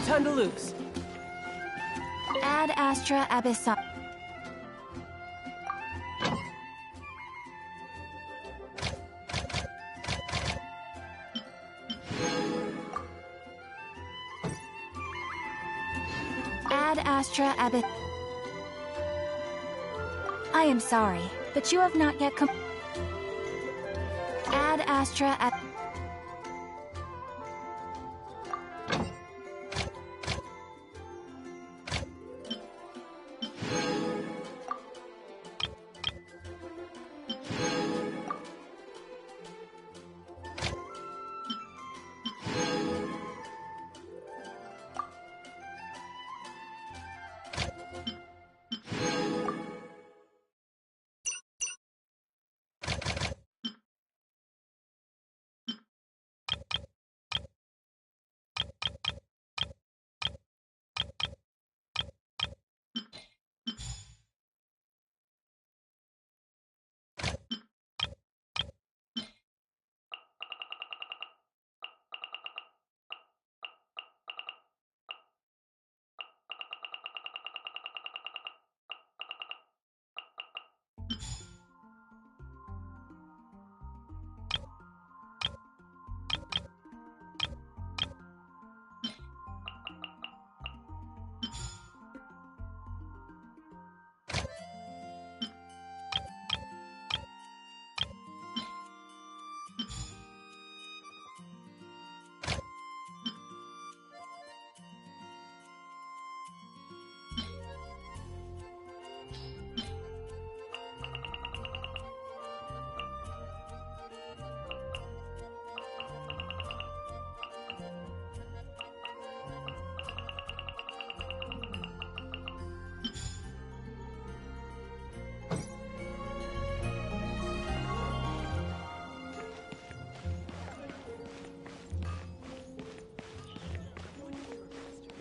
time to lose. Ad Astra Abyssal. Ad Astra Abyss. I am sorry, but you have not yet come. Ad Astra Ab.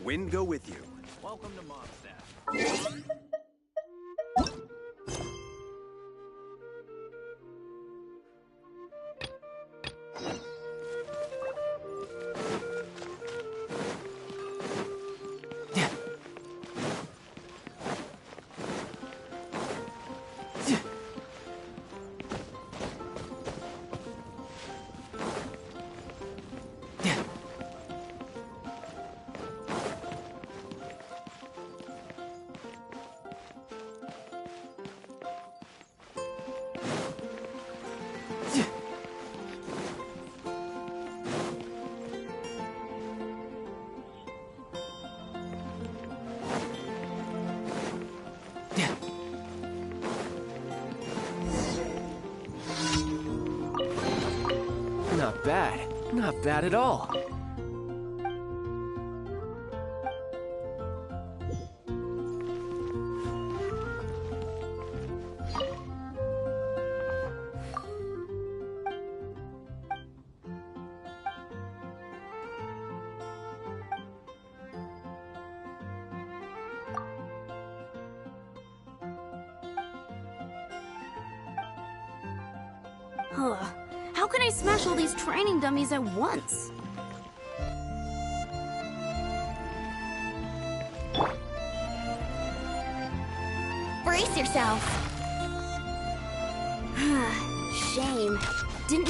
Wind go with you. Welcome to Mondstadt. Not bad. Not bad at all. How can I smash all these training dummies at once? Brace yourself! Shame. Didn't...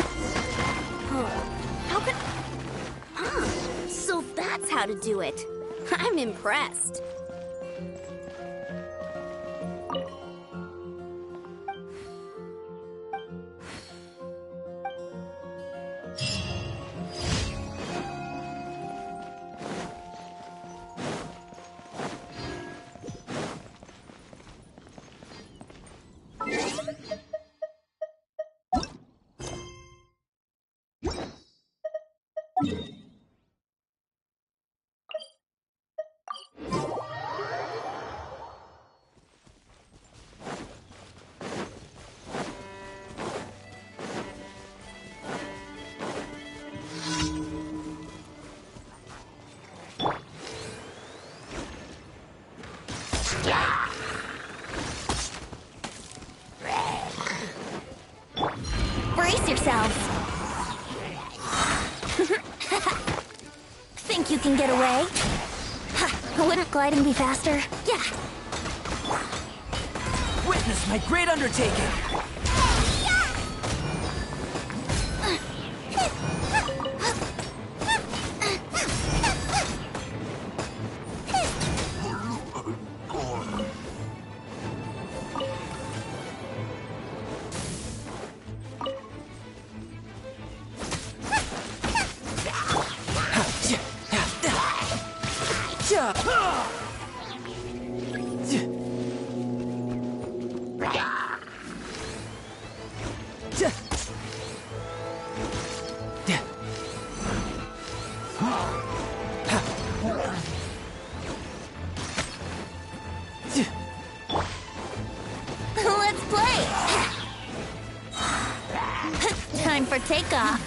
How could... So that's how to do it. I'm impressed. Brace yourselves! Think you can get away? Wouldn't gliding be faster? Yeah. Witness my great undertaking! Let's play! Time for takeoff.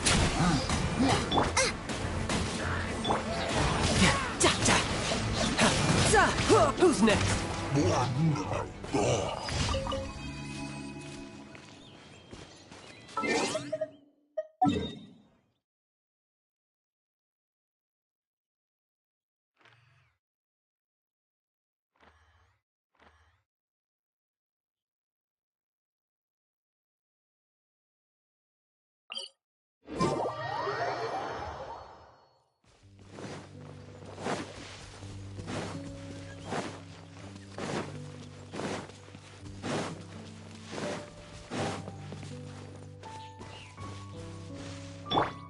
Who's next?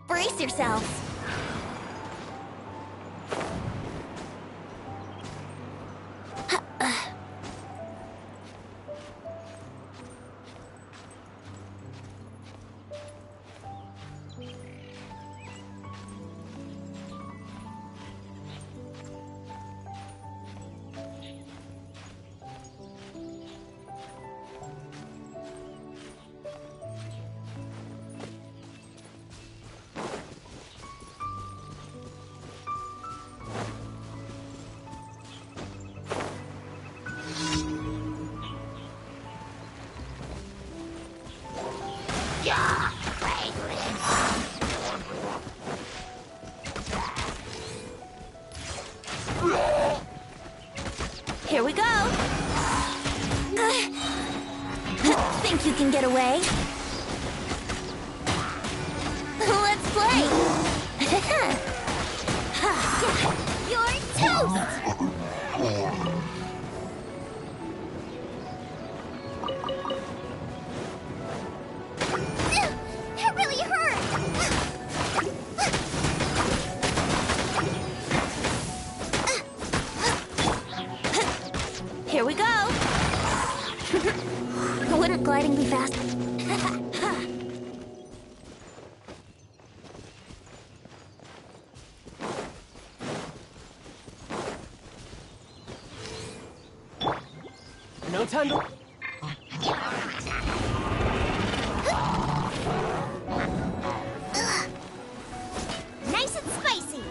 Brace yourselves. Here we go. Think you can get away? Let's play. You're toast. That really hurt. Here we go. Wouldn't gliding be fast? No time to... Nice and spicy.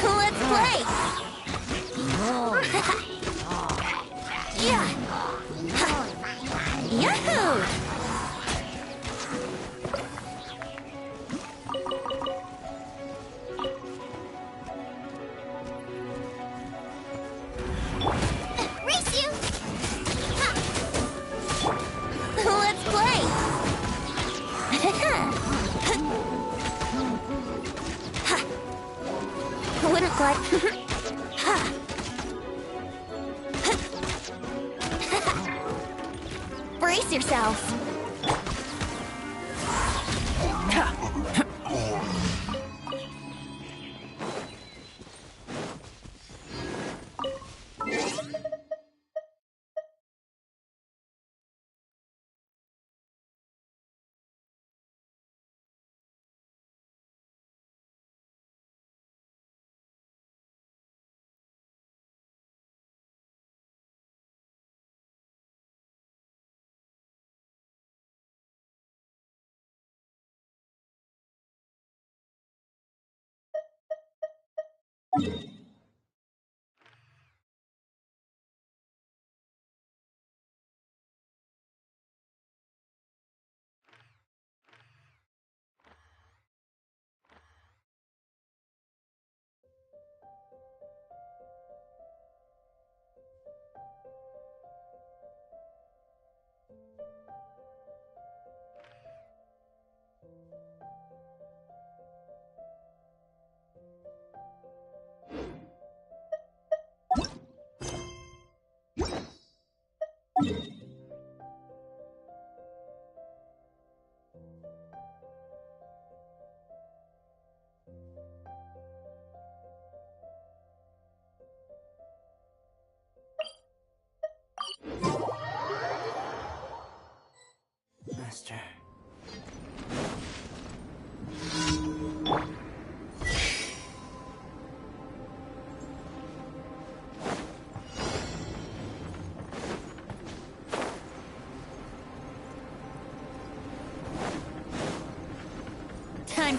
Let's play. Yeah. Yahoo! Race you! Let's play! Wouldn't glide. Brace yourselves.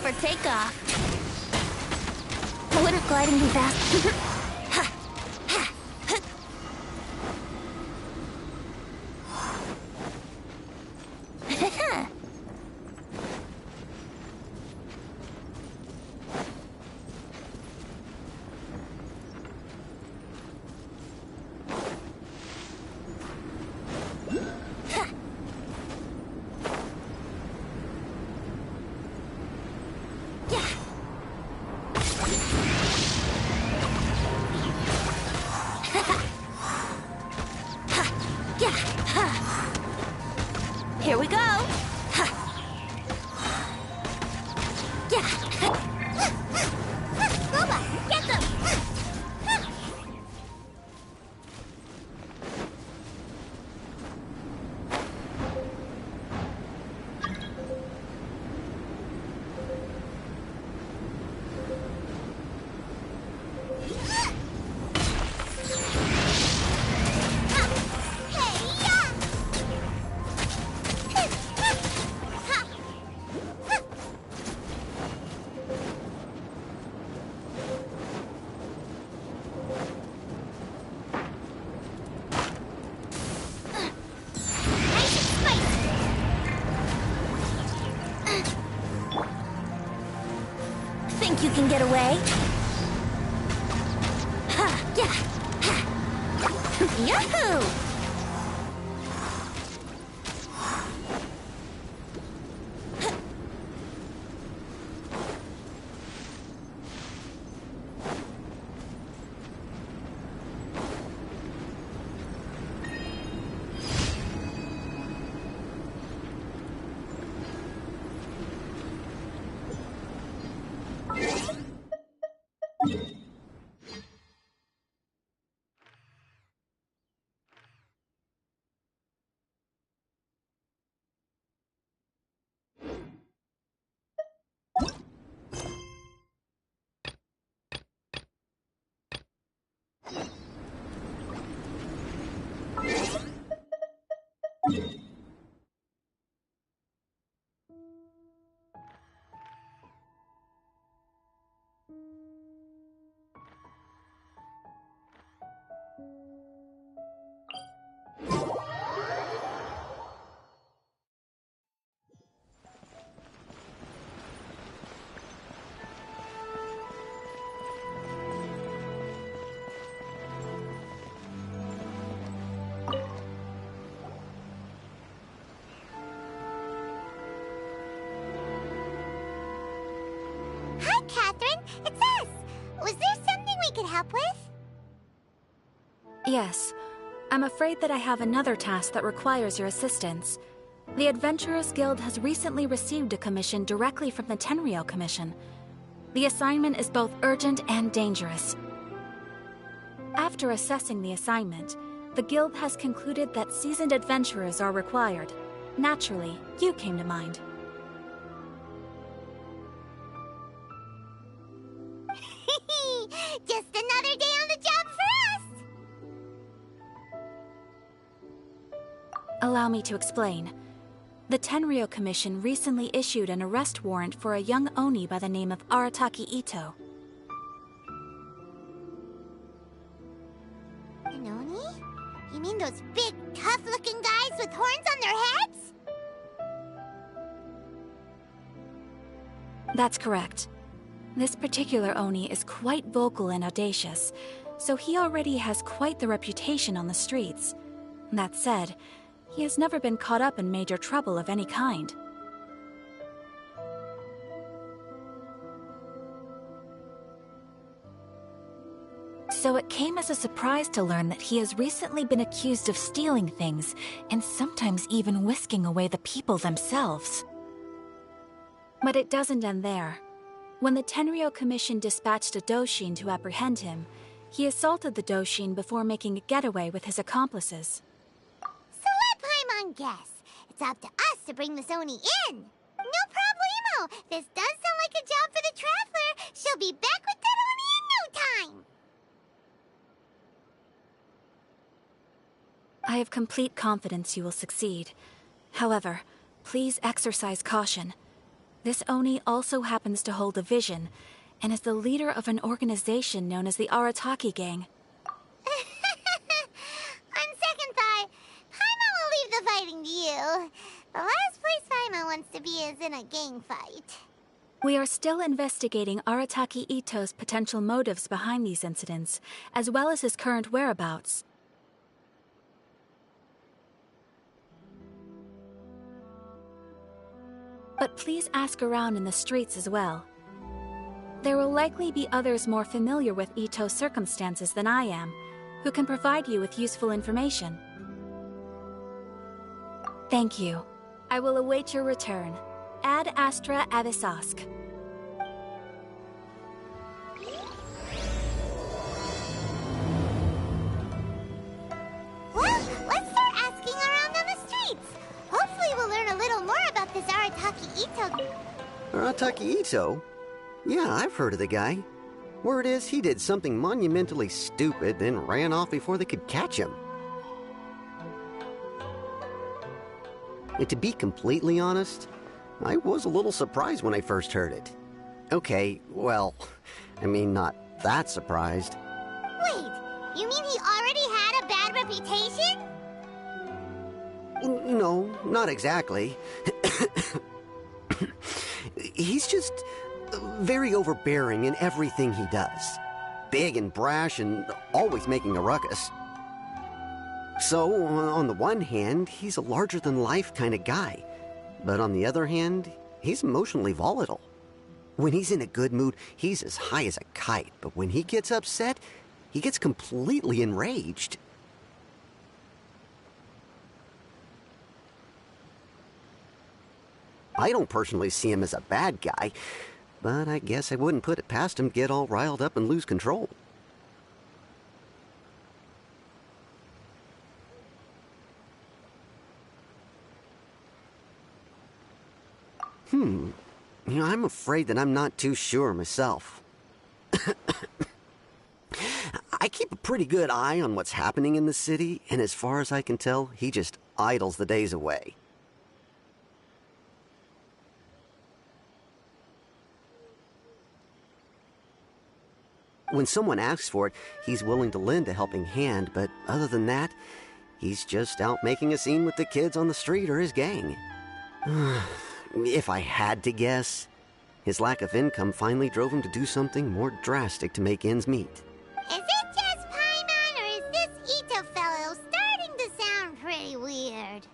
for takeoff. Wouldn't gliding be fast? Here we go. Robot, get them. Think you can get away? Ha! Yeah! Ha! Yahoo! Hi, Catherine. It's us. Was there something we could help with? Yes. I'm afraid that I have another task that requires your assistance. The Adventurers Guild has recently received a commission directly from the Tenryou Commission. The assignment is both urgent and dangerous. After assessing the assignment, the Guild has concluded that seasoned adventurers are required. Naturally, you came to mind. Just another day on the job for us! Allow me to explain. The Tenryou Commission recently issued an arrest warrant for a young Oni by the name of Arataki Ito. An Oni? You mean those big, tough-looking guys with horns on their heads? That's correct. This particular Oni is quite vocal and audacious, so he already has quite the reputation on the streets. That said, he has never been caught up in major trouble of any kind. So it came as a surprise to learn that he has recently been accused of stealing things, and sometimes even whisking away the people themselves. But it doesn't end there. When the Tenryou Commission dispatched a Doshin to apprehend him, he assaulted the Doshin before making a getaway with his accomplices. So let Paimon guess. It's up to us to bring this Oni in. No problemo. This does sound like a job for the Traveler. She'll be back with that Oni in no time. I have complete confidence you will succeed. However, please exercise caution. This Oni also happens to hold a vision, and is the leader of an organization known as the Arataki Gang. On second thought, Paimon will leave the fighting to you. The last place Paimon wants to be is in a gang fight. We are still investigating Arataki Ito's potential motives behind these incidents, as well as his current whereabouts. But please ask around in the streets as well. There will likely be others more familiar with Ito's circumstances than I am, who can provide you with useful information. Thank you. I will await your return. Ad Astra Avisask. Well, let's start asking around on the streets. Hopefully we'll learn a little more about this Arataki Ito. Arataki Ito? Yeah, I've heard of the guy. Word is he did something monumentally stupid, then ran off before they could catch him. And to be completely honest, I was a little surprised when I first heard it. Okay, well, I mean, not that surprised. Wait, you mean he already had a bad reputation? No, not exactly. He's just very overbearing in everything he does. Big and brash and always making a ruckus. So, on the one hand, he's a larger-than-life kind of guy. But on the other hand, he's emotionally volatile. When he's in a good mood, he's as high as a kite. But when he gets upset, he gets completely enraged. I don't personally see him as a bad guy, but I guess I wouldn't put it past him to get all riled up and lose control. You know, I'm afraid that I'm not too sure myself. I keep a pretty good eye on what's happening in the city, and as far as I can tell, he just idles the days away. When someone asks for it, he's willing to lend a helping hand, but other than that, he's just out making a scene with the kids on the street or his gang. If I had to guess, his lack of income finally drove him to do something more drastic to make ends meet. Is it just Paimon, or is this Ito fellow starting to sound pretty weird?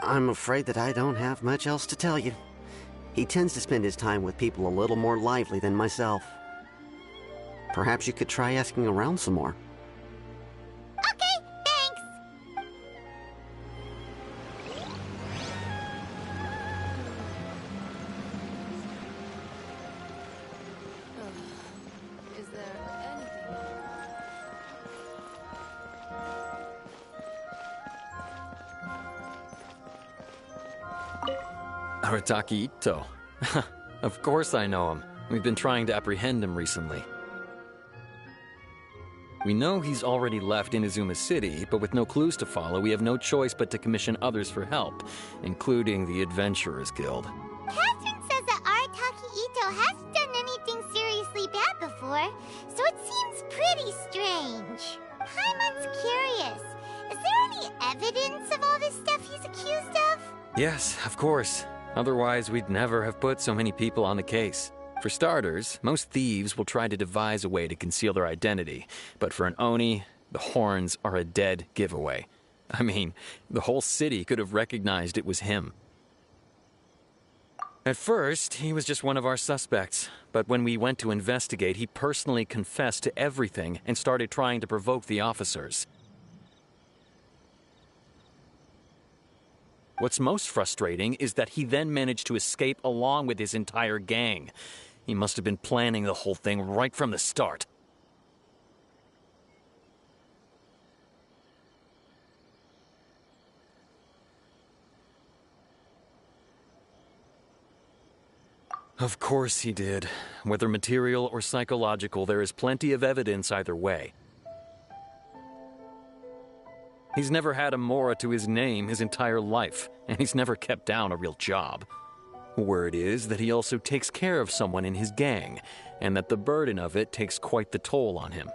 I'm afraid that I don't have much else to tell you. He tends to spend his time with people a little more lively than myself. Perhaps you could try asking around some more. Okay, thanks. Is there anything? Arataki Ito. Of course I know him. We've been trying to apprehend him recently. We know he's already left Inazuma City, but with no clues to follow, we have no choice but to commission others for help, including the Adventurers Guild. Catherine says that Arataki Ito hasn't done anything seriously bad before, so it seems pretty strange. Paimon's curious. Is there any evidence of all this stuff he's accused of? Yes, of course. Otherwise, we'd never have put so many people on the case. For starters, most thieves will try to devise a way to conceal their identity, but for an Oni, the horns are a dead giveaway. I mean, the whole city could have recognized it was him. At first, he was just one of our suspects, but when we went to investigate, he personally confessed to everything and started trying to provoke the officers. What's most frustrating is that he then managed to escape along with his entire gang. He must have been planning the whole thing right from the start. Of course he did. Whether material or psychological, there is plenty of evidence either way. He's never had a Mora to his name his entire life, and he's never kept down a real job. Word is that he also takes care of someone in his gang, and that the burden of it takes quite the toll on him.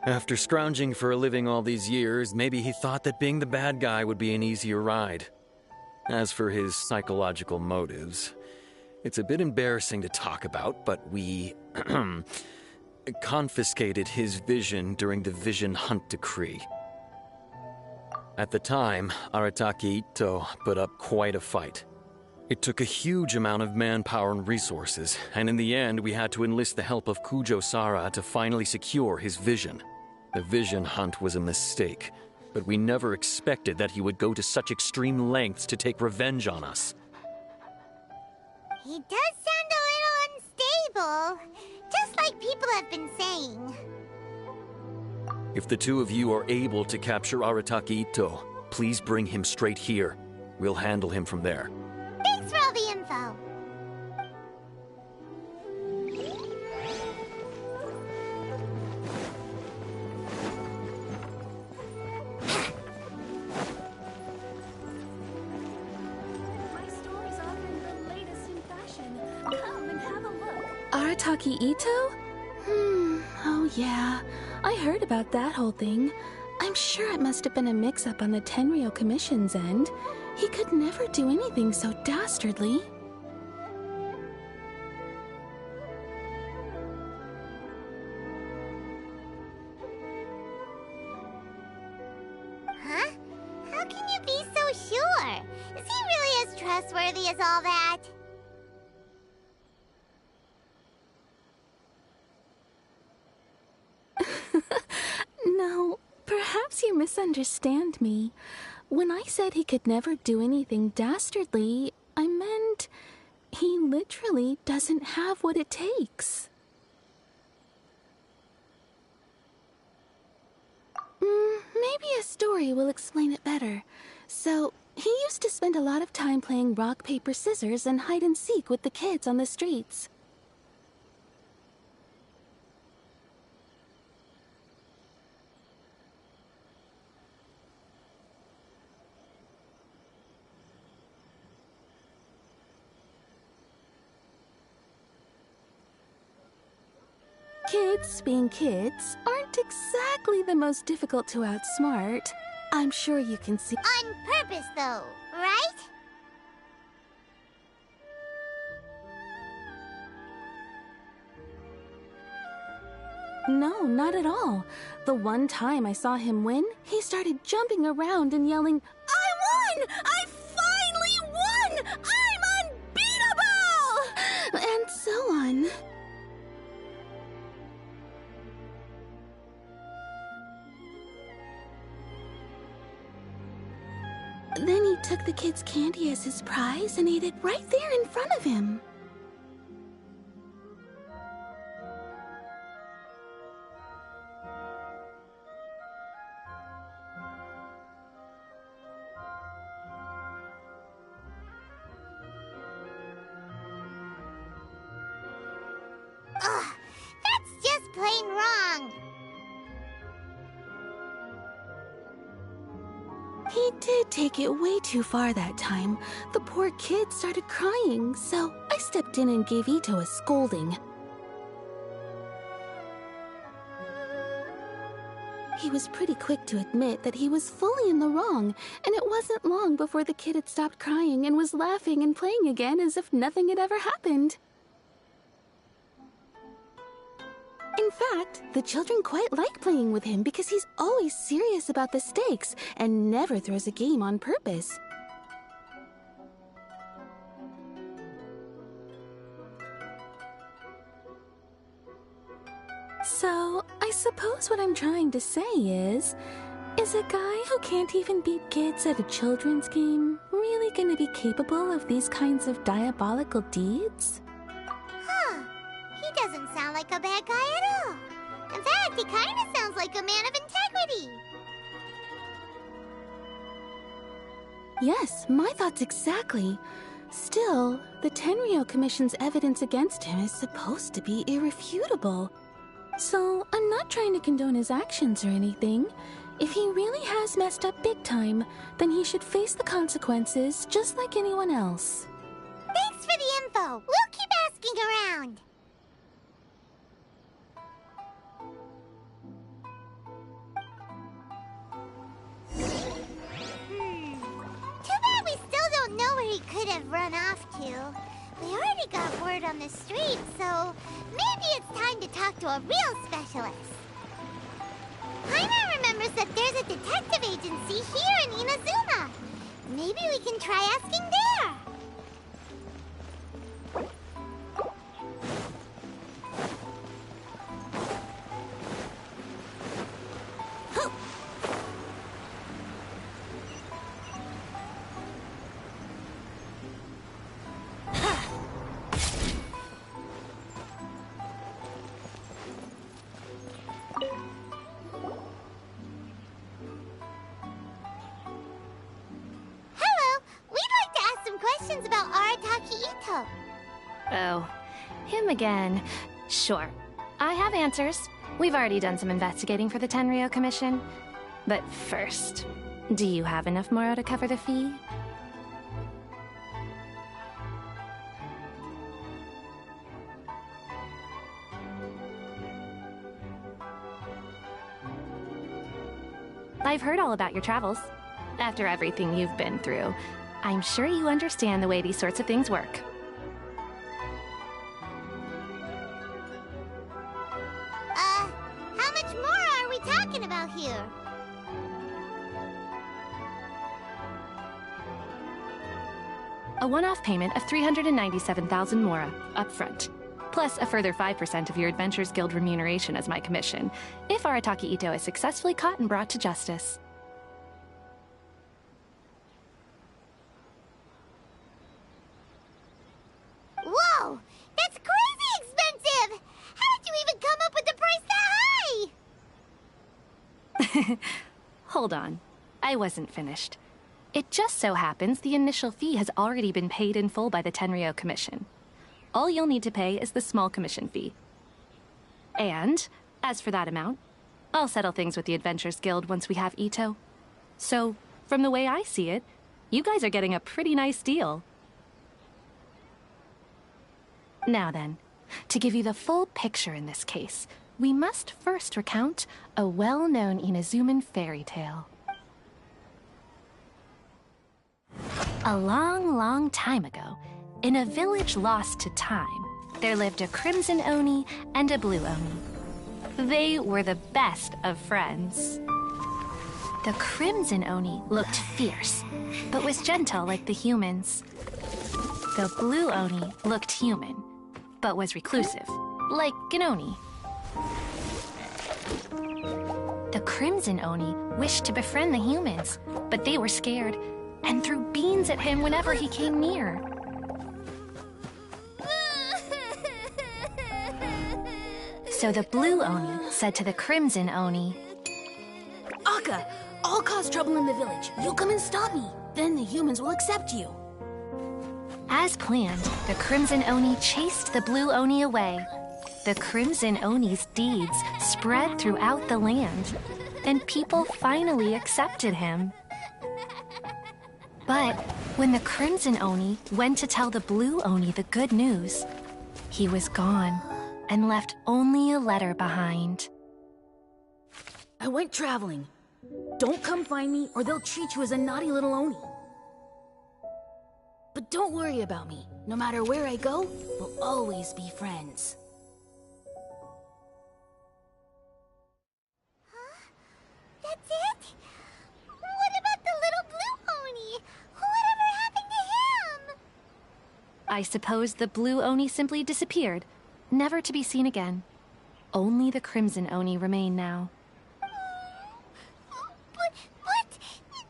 After scrounging for a living all these years, maybe he thought that being the bad guy would be an easier ride. As for his psychological motives, it's a bit embarrassing to talk about, but we confiscated his vision during the Vision Hunt Decree. At the time, Arataki Itto put up quite a fight. It took a huge amount of manpower and resources, and in the end we had to enlist the help of Kujo-Sara to finally secure his vision. The Vision Hunt was a mistake, but we never expected that he would go to such extreme lengths to take revenge on us. He does sound a little unstable, just like people have been saying. If the two of you are able to capture Arataki Itto, please bring him straight here. We'll handle him from there. Thanks for all the info. My stores are in the latest in fashion. Come and have a look. Arataki Itto? Oh yeah. I heard about that whole thing. I'm sure it must have been a mix-up on the Tenryou Commission's end. He could never do anything so dastardly. Huh? How can you be so sure? Is he really as trustworthy as all that? No, perhaps you misunderstand me. When I said he could never do anything dastardly, I meant he literally doesn't have what it takes. Maybe a story will explain it better. So, he used to spend a lot of time playing rock, paper, scissors and hide and seek with the kids on the streets. Kids, being kids, aren't exactly the most difficult to outsmart. I'm sure you can see— On purpose, though, right? No, not at all. The one time I saw him win, he started jumping around and yelling, "I won! I finally won! I'm unbeatable!" And so on. Then he took the kid's candy as his prize and ate it right there in front of him. Ugh, that's just plain wrong. He did take it way too far that time. The poor kid started crying, so I stepped in and gave Ito a scolding. He was pretty quick to admit that he was fully in the wrong, and it wasn't long before the kid had stopped crying and was laughing and playing again as if nothing had ever happened. In fact, the children quite like playing with him because he's always serious about the stakes and never throws a game on purpose. So, I suppose what I'm trying to say is a guy who can't even beat kids at a children's game really gonna be capable of these kinds of diabolical deeds? Huh. He doesn't sound like a bad guy at all. In fact, he kind of sounds like a man of integrity. Yes, my thoughts exactly. Still, the Tenryou Commission's evidence against him is supposed to be irrefutable. So, I'm not trying to condone his actions or anything. If he really has messed up big time, then he should face the consequences just like anyone else. Thanks for info. We'll keep asking around. Too bad we still don't know where he could have run off to. We already got word on the street, so maybe it's time to talk to a real specialist. Paimon remembers that there's a detective agency here in Inazuma. Maybe we can try asking there. Questions about Arataki Ito. Oh, him again. Sure. I have answers. We've already done some investigating for the Tenryou Commission. But first, do you have enough Moro to cover the fee? I've heard all about your travels. After everything you've been through, I'm sure you understand the way these sorts of things work. How much more are we talking about here? A one-off payment of 397,000 Mora, upfront. Plus a further 5% of your Adventurers Guild remuneration as my commission, if Arataki Ito is successfully caught and brought to justice. Whoa! That's crazy expensive! How did you even come up with the price that high? Hold on. I wasn't finished. It just so happens the initial fee has already been paid in full by the Tenryou Commission. All you'll need to pay is the small commission fee. And, as for that amount, I'll settle things with the Adventurers Guild once we have Ito. So, from the way I see it, you guys are getting a pretty nice deal. Now then, to give you the full picture in this case, we must first recount a well-known Inazuman fairy tale. A long, long time ago, in a village lost to time, there lived a Crimson Oni and a Blue Oni. They were the best of friends. The Crimson Oni looked fierce, but was gentle like the humans. The Blue Oni looked human, but was reclusive, like an Oni. The Crimson Oni wished to befriend the humans, but they were scared and threw beans at him whenever he came near. So the Blue Oni said to the Crimson Oni, Akka, I'll cause trouble in the village. You come and stop me. Then the humans will accept you. As planned, the Crimson Oni chased the Blue Oni away. The Crimson Oni's deeds spread throughout the land, and people finally accepted him. But when the Crimson Oni went to tell the Blue Oni the good news, he was gone and left only a letter behind. I went traveling. Don't come find me or they'll treat you as a naughty little Oni. But don't worry about me. No matter where I go, we'll always be friends. Huh? That's it? What about the little Blue Oni? Whatever happened to him? I suppose the Blue Oni simply disappeared, never to be seen again. Only the Crimson Oni remain now. But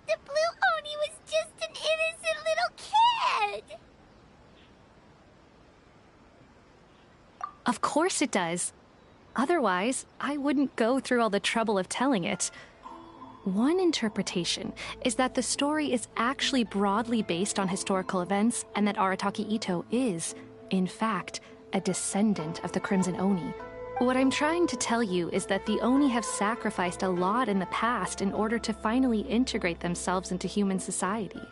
the Blue Oni was just an innocent little kid! Of course it does. Otherwise, I wouldn't go through all the trouble of telling it. One interpretation is that the story is actually broadly based on historical events and that Arataki Ito is, in fact, a descendant of the Crimson Oni. What I'm trying to tell you is that the Oni have sacrificed a lot in the past in order to finally integrate themselves into human society.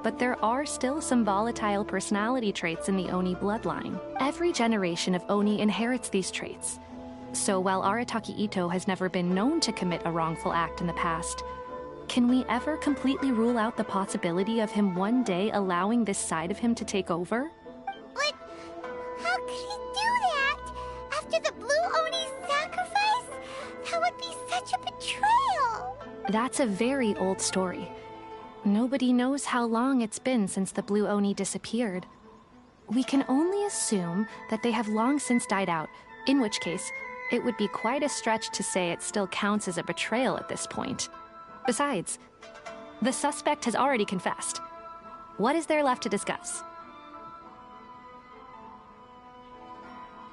but there are still some volatile personality traits in the Oni bloodline. Every generation of Oni inherits these traits. So while Arataki Itto has never been known to commit a wrongful act in the past, can we ever completely rule out the possibility of him one day allowing this side of him to take over? But how could he do that? After the Blue Oni's sacrifice? That would be such a betrayal! That's a very old story. Nobody knows how long it's been since the Blue Oni disappeared. We can only assume that they have long since died out, in which case, it would be quite a stretch to say it still counts as a betrayal at this point. Besides, the suspect has already confessed. What is there left to discuss?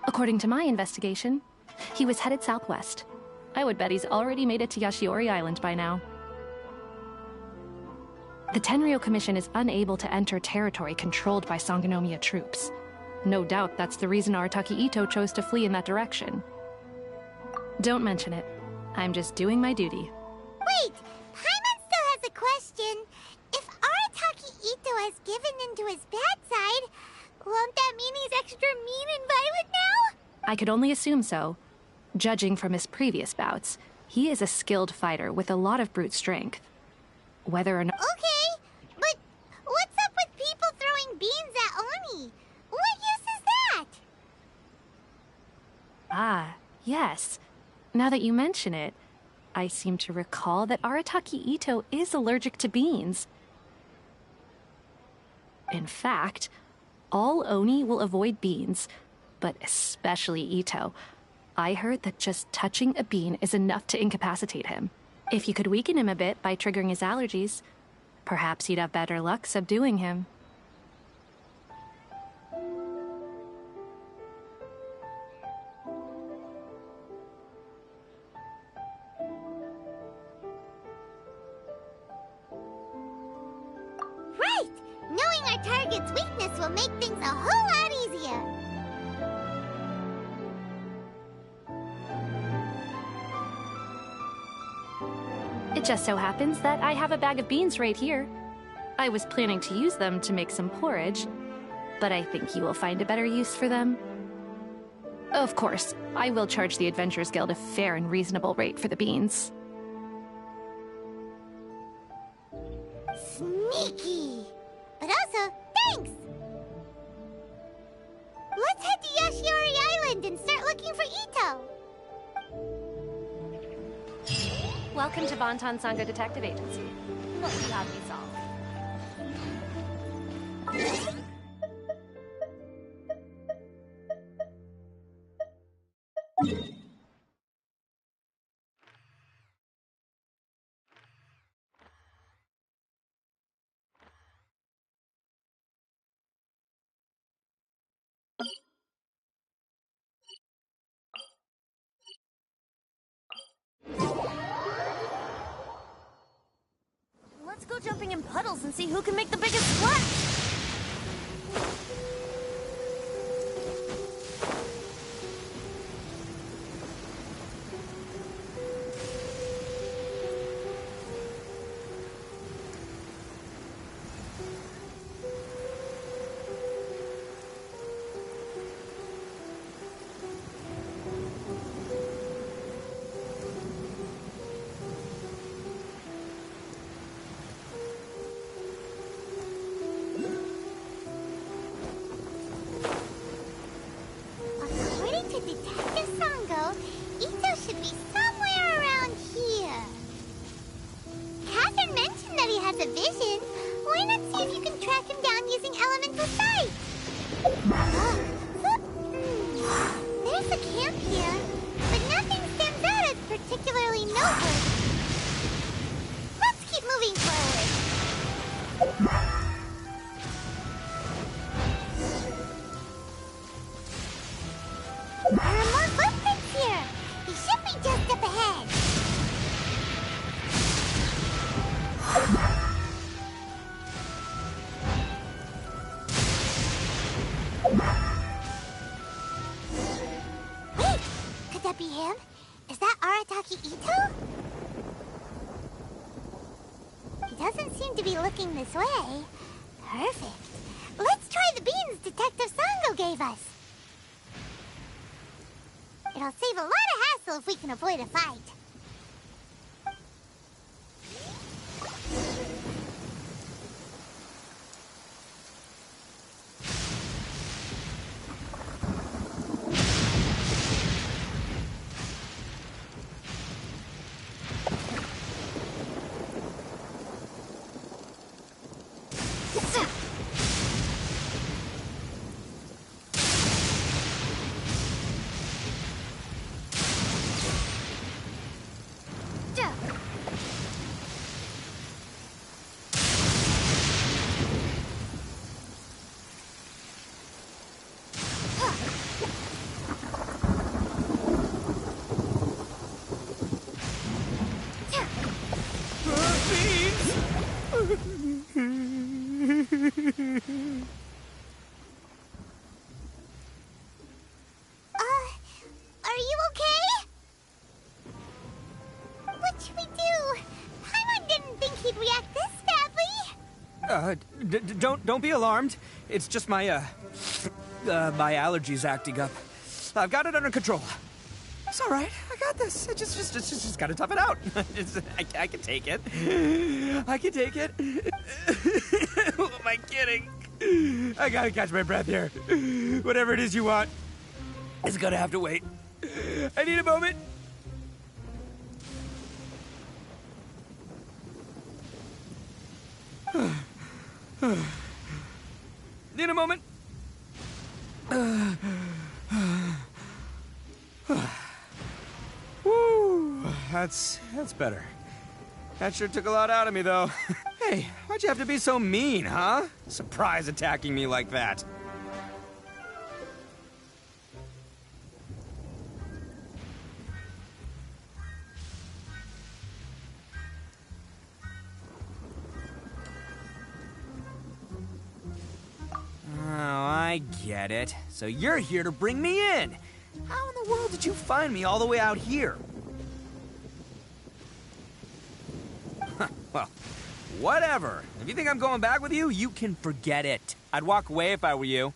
According to my investigation, he was headed southwest. I would bet he's already made it to Yashiori Island by now. The Tenryou Commission is unable to enter territory controlled by Sangonomiya troops. No doubt that's the reason Arataki Itto chose to flee in that direction. Don't mention it. I'm just doing my duty. Wait! Paimon still has a question. If Arataki Itto has given into his bad side, won't that mean he's extra mean and violent now? I could only assume so. Judging from his previous bouts, he is a skilled fighter with a lot of brute strength. Whether or not— Okay, but what's up with people throwing beans at Oni? What use is that? Ah, yes. Now that you mention it, I seem to recall that Arataki Itto is allergic to beans. In fact, all Oni will avoid beans, but especially Itto. I heard that just touching a bean is enough to incapacitate him. If you could weaken him a bit by triggering his allergies, perhaps you'd have better luck subduing him. Right! Knowing our target's weakness will make things a whole lot easier. It just so happens that I have a bag of beans right here. I was planning to use them to make some porridge, but I think you will find a better use for them. Of course, I will charge the Adventurers Guild a fair and reasonable rate for the beans. Sneaky! But also, thanks! Let's head to Yashiori Island and start looking for Itto! Welcome to Bonton Sangha Detective Agency. What will you have me solve? Let's go jumping in puddles and see who can make the biggest splash! According to Detective Sango, Itto should be somewhere around here. Catherine mentioned that he has a vision. Why not see if you can track him down using elemental sight? There's a camp here, but nothing stands out as particularly noteworthy. Let's keep moving forward. There are more footprints here. He should be just up ahead. Wait, could that be him? Is that Arataki Itto? He doesn't seem to be looking this way. Perfect. Let's try the beans Detective Sango gave us. It'll save a lot of hassle if we can avoid a fight. Are you okay? What should we do? Paimon didn't think he'd react this badly. Don't be alarmed. It's just my my allergies acting up. I've got it under control. It's all right. I got this. I just gotta tough it out. I can take it. I can take it. Who am I kidding? I gotta catch my breath here. Whatever it is you want, it's gonna have to wait. I need a moment. Need a moment. Woo, that's better. That sure took a lot out of me, though. Hey, why'd you have to be so mean, huh? Surprise attacking me like that. Oh, I get it. So you're here to bring me in. How in the world did you find me all the way out here? Well, whatever. If you think I'm going back with you, you can forget it. I'd walk away if I were you.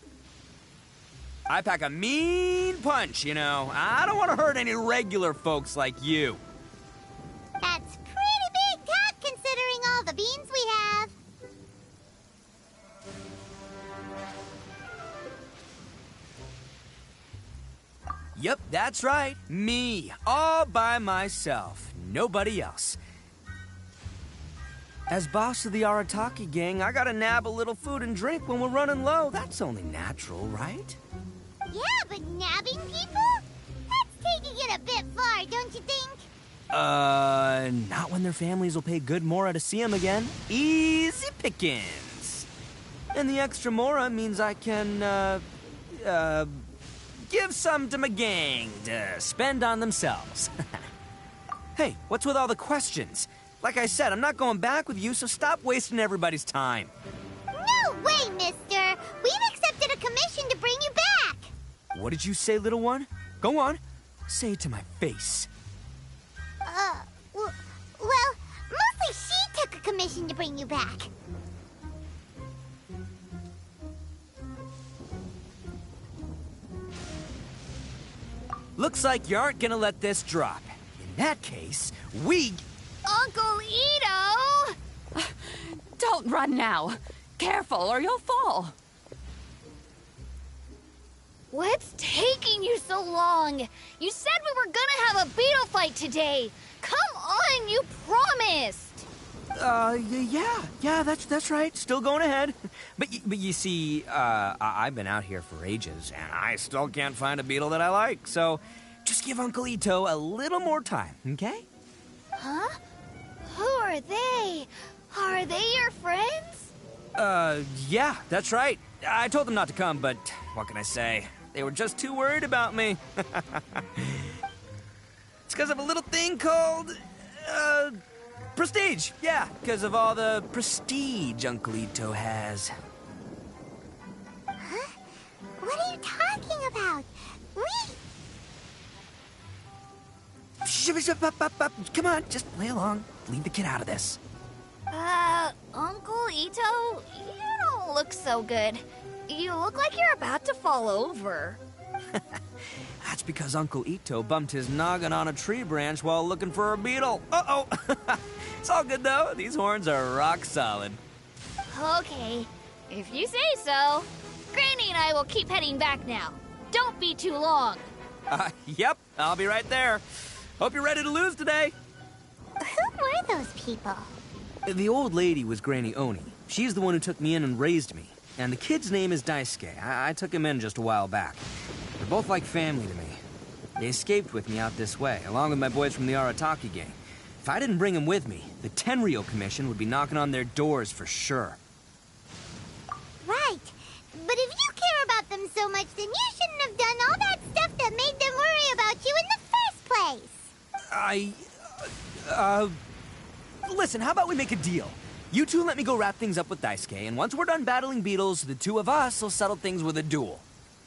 I pack a mean punch, you know. I don't want to hurt any regular folks like you. That's pretty big talk considering all the beans we have. Yep, that's right. Me. All by myself. Nobody else. As boss of the Arataki gang, I gotta nab a little food and drink when we're running low. That's only natural, right? Yeah, but nabbing people? That's taking it a bit far, don't you think? Not when their families will pay good mora to see them again. Easy pickings. And the extra mora means I can, give some to my gang to spend on themselves. Hey, what's with all the questions? Like I said, I'm not going back with you, so stop wasting everybody's time. No way, mister! We've accepted a commission to bring you back! What did you say, little one? Go on. Say it to my face. Well, mostly she took a commission to bring you back. Looks like you aren't gonna let this drop. In that case, we... Uncle Ito! Don't run now. Careful or you'll fall. What's taking you so long? You said we were gonna have a beetle fight today. Come on, you promised. Yeah, that's right. Still going ahead. But you see, I've been out here for ages, and I still can't find a beetle that I like. So, just give Uncle Ito a little more time, okay? Huh? Who are they? Are they your friends? Yeah, that's right. I told them not to come, but what can I say? They were just too worried about me. It's because of a little thing called, prestige. Yeah, because of all the prestige Uncle Ito has. Huh? What are you talking about? Come on, just play along. Leave the kid out of this. Uncle Ito, you don't look so good. You look like you're about to fall over. That's because Uncle Ito bumped his noggin on a tree branch while looking for a beetle. Uh-oh! It's all good, though. These horns are rock solid. Okay, if you say so. Granny and I will keep heading back now. Don't be too long. Yep, I'll be right there. Hope you're ready to lose today. Who were those people? The old lady was Granny Oni. She's the one who took me in and raised me. And the kid's name is Daisuke. I took him in just a while back. They're both like family to me. They escaped with me out this way, along with my boys from the Arataki gang. If I didn't bring them with me, the Tenryou Commission would be knocking on their doors for sure. Right. But if you care about them so much, then you shouldn't have done all that stuff that made them worry about you in the first place. Listen, how about we make a deal? You two let me go wrap things up with Daisuke, and once we're done battling beetles, the two of us will settle things with a duel.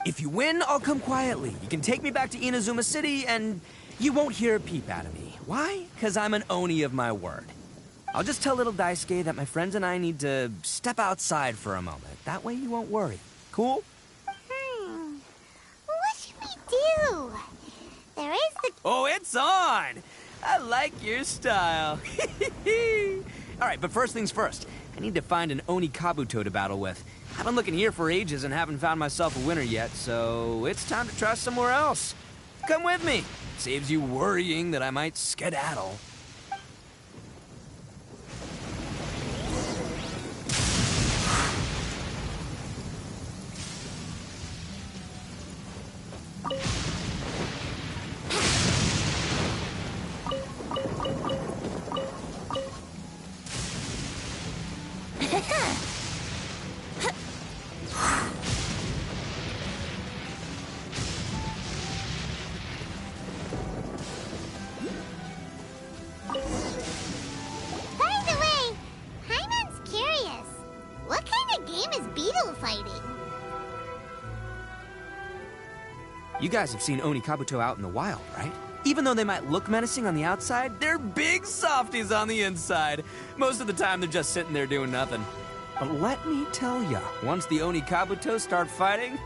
If you win, I'll come quietly. You can take me back to Inazuma City, and you won't hear a peep out of me. Why? Because I'm an Oni of my word. I'll just tell little Daisuke that my friends and I need to step outside for a moment. That way you won't worry. Cool? What should we do? There is the... Oh, it's on! I like your style. All right, but first things first. I need to find an Oni Kabuto to battle with. I've been looking here for ages and haven't found myself a winner yet, so it's time to try somewhere else. Come with me. Saves you worrying that I might skedaddle. You guys have seen Oni Kabuto out in the wild, right? Even though they might look menacing on the outside, they're big softies on the inside. Most of the time, they're just sitting there doing nothing. But let me tell ya, once the Oni Kabuto start fighting,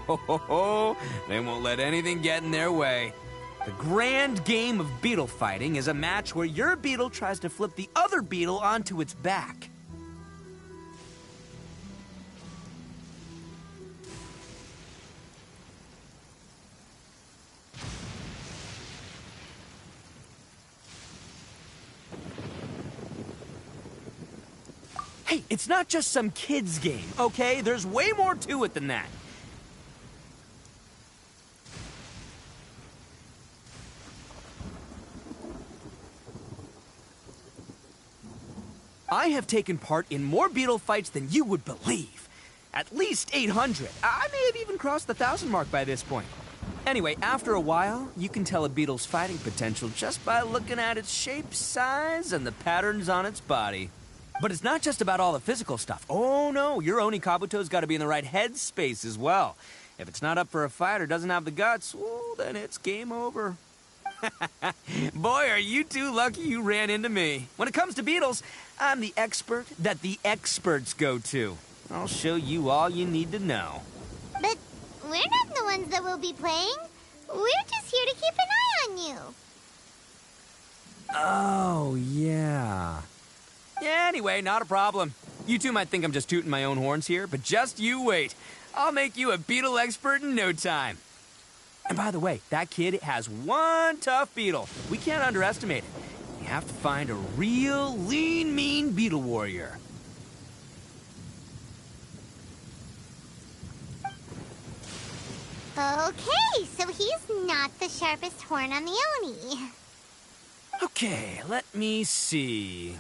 they won't let anything get in their way. The grand game of beetle fighting is a match where your beetle tries to flip the other beetle onto its back. Hey, it's not just some kid's game, okay? There's way more to it than that. I have taken part in more beetle fights than you would believe. At least 800. I may have even crossed the 1,000 mark by this point. Anyway, after a while, you can tell a beetle's fighting potential just by looking at its shape, size, and the patterns on its body. But it's not just about all the physical stuff. Oh no, your Oni Kabuto's got to be in the right headspace as well. If it's not up for a fight or doesn't have the guts, well, then it's game over. Boy, are you two lucky you ran into me. When it comes to beetles, I'm the expert that the experts go to. I'll show you all you need to know. But we're not the ones that will be playing. We're just here to keep an eye on you. Oh, yeah. Yeah, anyway, not a problem. You two might think I'm just tooting my own horns here, but just you wait. I'll make you a beetle expert in no time. And by the way, that kid has one tough beetle. We can't underestimate it. You have to find a real lean, mean beetle warrior. Okay, so he's not the sharpest horn on the Oni. Okay, let me see.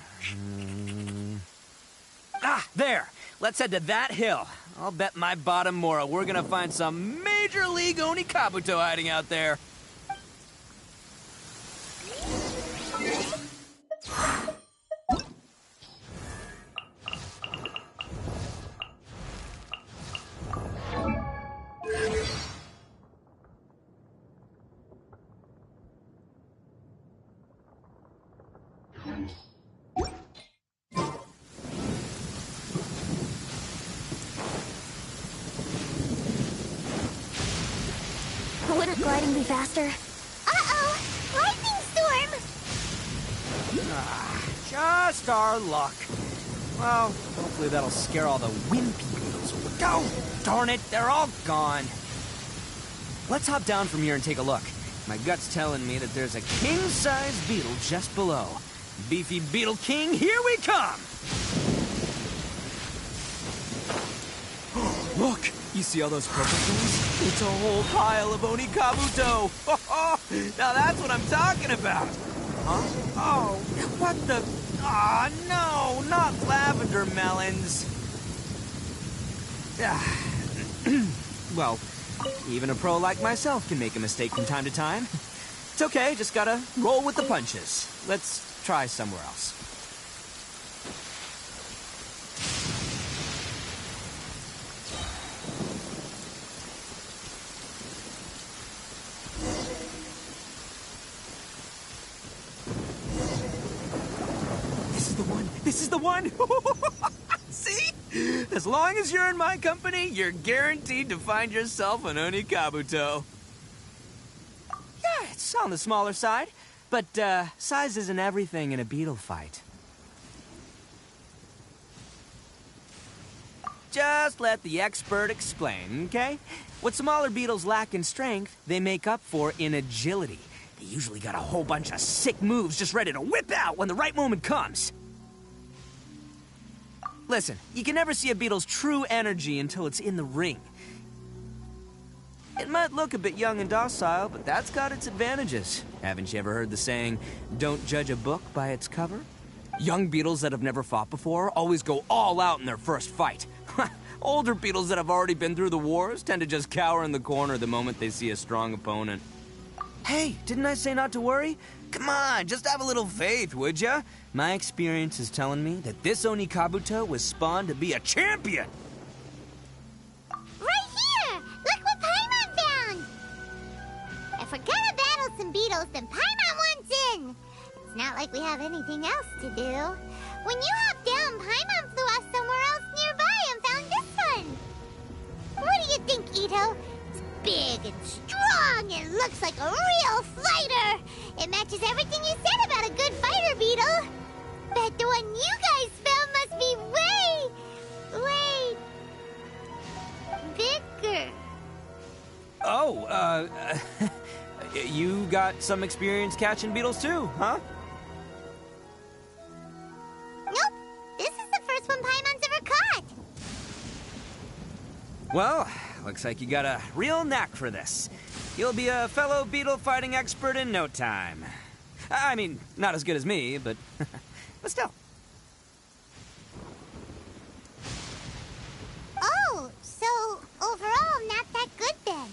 There. Let's head to that hill. I'll bet my bottom moral we're gonna find some major league Oni Kabuto hiding out there. Would a gliding be faster? Uh-oh! Lightning storm! Just our luck. Well, hopefully that'll scare all the wimpy beetles. Oh, darn it, they're all gone. Let's hop down from here and take a look. My gut's telling me that there's a king-sized beetle just below. Beefy Beetle King, here we come! Look! You see all those purple things? It's a whole pile of Oni Kabuto! Now that's what I'm talking about! Huh? Oh, what the... Aw, no! Not lavender melons! Well, even a pro like myself can make a mistake from time to time. It's okay, just gotta roll with the punches. Let's try somewhere else. This is the one! See? As long as you're in my company, you're guaranteed to find yourself an Oni Kabuto. Yeah, it's on the smaller side, but size isn't everything in a beetle fight. Just let the expert explain, okay? What smaller beetles lack in strength, they make up for in agility. They usually got a whole bunch of sick moves just ready to whip out when the right moment comes. Listen, you can never see a beetle's true energy until it's in the ring. It might look a bit young and docile, but that's got its advantages. Haven't you ever heard the saying, don't judge a book by its cover? Young beetles that have never fought before always go all out in their first fight. Older beetles that have already been through the wars tend to just cower in the corner the moment they see a strong opponent. Hey, didn't I say not to worry? Come on, just have a little faith, would ya? My experience is telling me that this Oni Kabuto was spawned to be a champion! Right here! Look what Paimon found! If we're gonna battle some beetles, then Paimon wants in! It's not like we have anything else to do. When you hopped down, Paimon flew off somewhere else nearby and found this one! What do you think, Ito? It's big and strong and looks like a real fighter! It matches everything you said about a good fighter, Beetle! Bet the one you guys found must be way bigger. Oh, you got some experience catching beetles too, huh? Nope. This is the first one Paimon's ever caught. Well, looks like you got a real knack for this. You'll be a fellow beetle fighting expert in no time. I mean, not as good as me, but but still. Oh, so overall not that good then.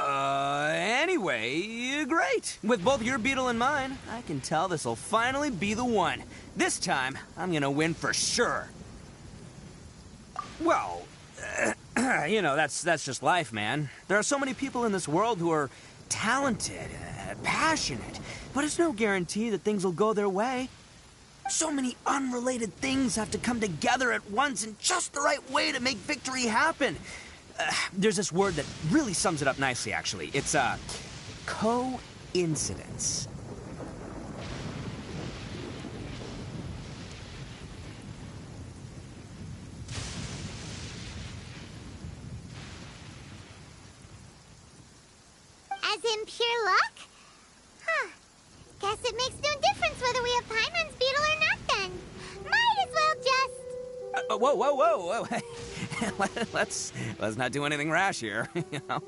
Anyway, great. With both your beetle and mine, I can tell this'll finally be the one. This time, I'm gonna win for sure. Well, you know, that's just life, man. There are so many people in this world who are talented, passionate, but it's no guarantee that things will go their way. So many unrelated things have to come together at once in just the right way to make victory happen. There's this word that really sums it up nicely, actually. It's, coincidence. As in pure luck? Huh. Guess it makes no difference whether we have Paimon's beetle or not then. Might as well just... Whoa. let's not do anything rash here, you know.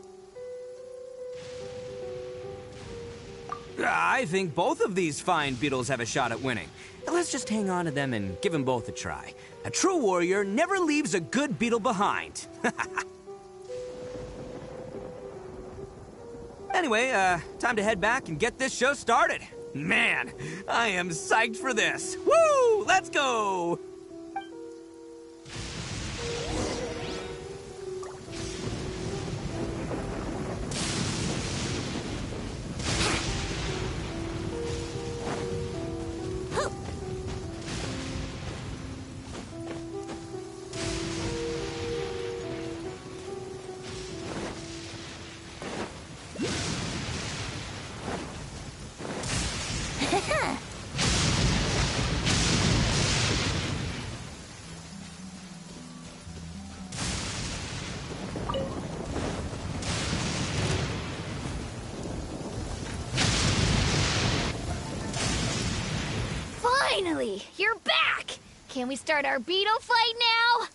I think both of these fine beetles have a shot at winning. Let's just hang on to them and give them both a try. A true warrior never leaves a good beetle behind. Anyway, time to head back and get this show started. Man, I am psyched for this. Woo! Let's go! Finally! You're back! Can we start our beetle fight now?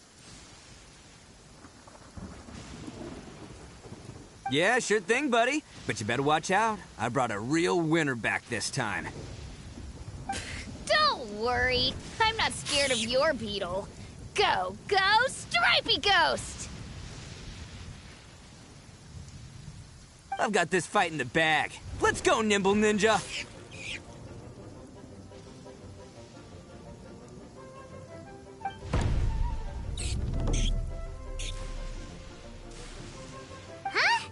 Yeah, sure thing, buddy. But you better watch out. I brought a real winner back this time. Don't worry. I'm not scared of your beetle. Go, Stripey Ghost! I've got this fight in the bag. Let's go, Nimble Ninja! Huh?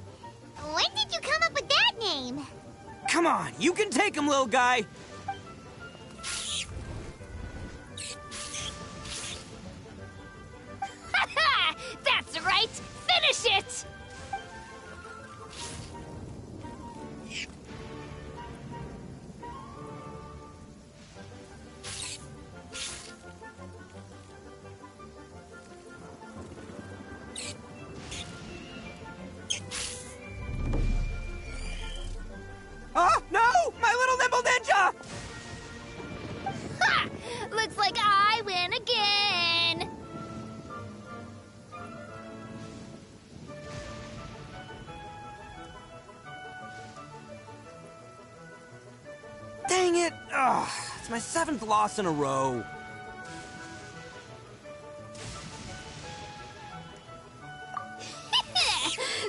When did you come up with that name? Come on, you can take him, little guy! That's right! Finish it! Oh, no! My little Nimble Ninja! Ha! Looks like I win again! Dang it! Ugh, it's my 7th loss in a row.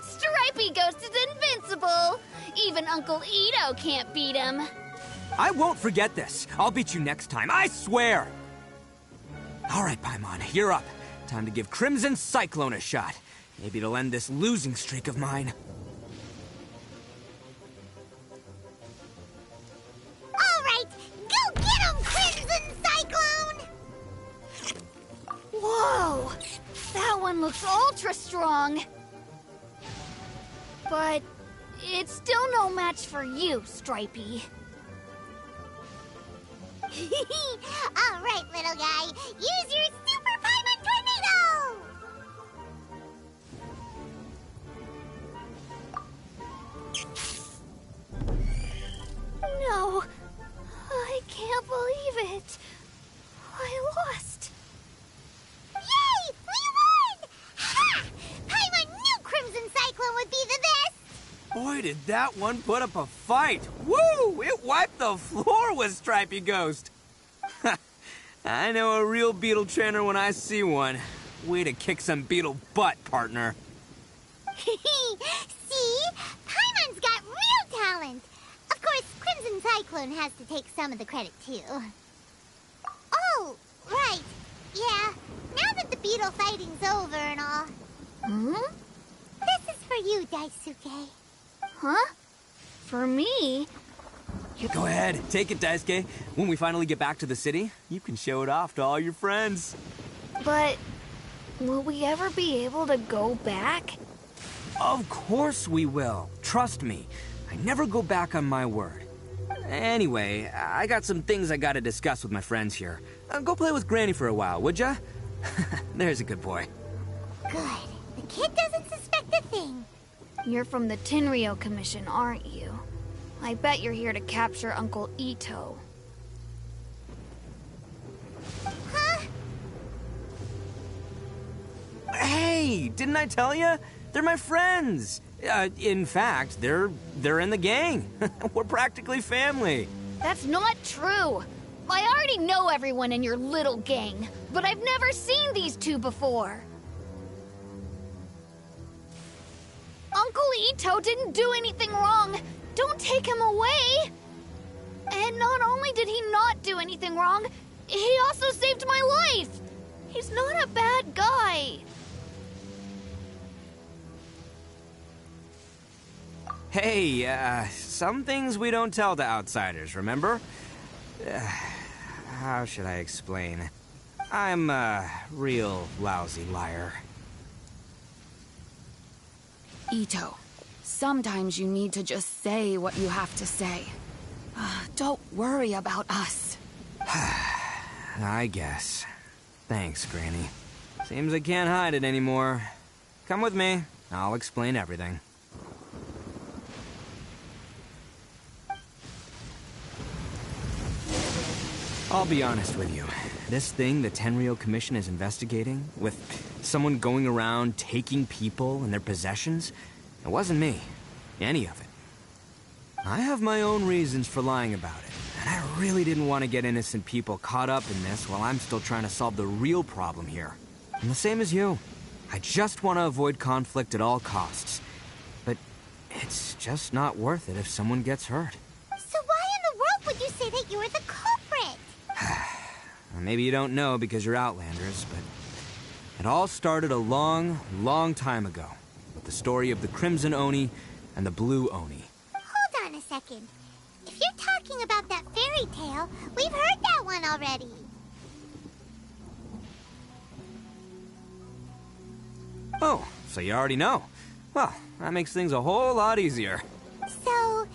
Stripey Ghost is invincible! Even Uncle Ito can't beat him. I won't forget this. I'll beat you next time, I swear! All right, Paimon, you're up. Time to give Crimson Cyclone a shot. Maybe it'll end this losing streak of mine. All right, go get him, Crimson Cyclone! Whoa! That one looks ultra strong. But it's still no match for you, Stripey. All right, little guy, use your Super Paimon Tornado! No, I can't believe it. I lost. Yay! We won! Ha! Paimon knew Crimson Cyclone would be the best! Boy, did that one put up a fight. Woo! It wiped the floor with Stripey Ghost. I know a real beetle trainer when I see one. Way to kick some beetle butt, partner. See? Paimon's got real talent. Of course, Crimson Cyclone has to take some of the credit, too. Oh, right. Yeah, now that the beetle fighting's over and all. Hmm? This is for you, Daisuke. Huh? For me? Go ahead, take it, Daisuke. When we finally get back to the city, you can show it off to all your friends. But will we ever be able to go back? Of course we will. Trust me. I never go back on my word. Anyway, I got some things I gotta discuss with my friends here. Go play with Granny for a while, would ya? There's a good boy. Good. The kid doesn't suspect a thing. You're from the Tenryou Commission, aren't you? I bet you're here to capture Uncle Ito. Huh? Hey, didn't I tell you? They're my friends. In fact, they're in the gang. We're practically family. That's not true. I already know everyone in your little gang, but I've never seen these two before. Uncle Ito didn't do anything wrong. Don't take him away. And not only did he not do anything wrong, he also saved my life. He's not a bad guy. Hey, some things we don't tell to outsiders, remember? How should I explain? I'm a real lousy liar. Ito, sometimes you need to just say what you have to say. Don't worry about us. I guess. Thanks, Granny. Seems I can't hide it anymore. Come with me. I'll explain everything. I'll be honest with you. This thing the Tenryou Commission is investigating, with someone going around taking people and their possessions, it wasn't me. Any of it. I have my own reasons for lying about it, and I really didn't want to get innocent people caught up in this while I'm still trying to solve the real problem here. I'm the same as you. I just want to avoid conflict at all costs. But it's just not worth it if someone gets hurt. So why in the world would you say that you were the culprit? Maybe you don't know because you're Outlanders, but it all started a long, long time ago with the story of the Crimson Oni and the Blue Oni. Hold on a second. If you're talking about that fairy tale, we've heard that one already. Oh, so you already know. Well, that makes things a whole lot easier. So,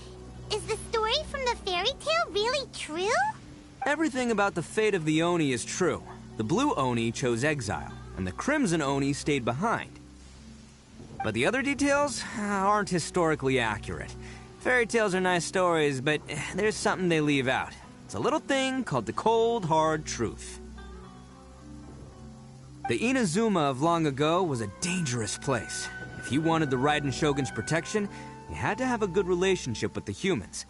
is the story from the fairy tale really true? Everything about the fate of the Oni is true. The Blue Oni chose exile, and the Crimson Oni stayed behind. But the other details aren't historically accurate. Fairy tales are nice stories, but there's something they leave out. It's a little thing called the cold, hard truth. The Inazuma of long ago was a dangerous place. If you wanted the Raiden Shogun's protection, you had to have a good relationship with the humans.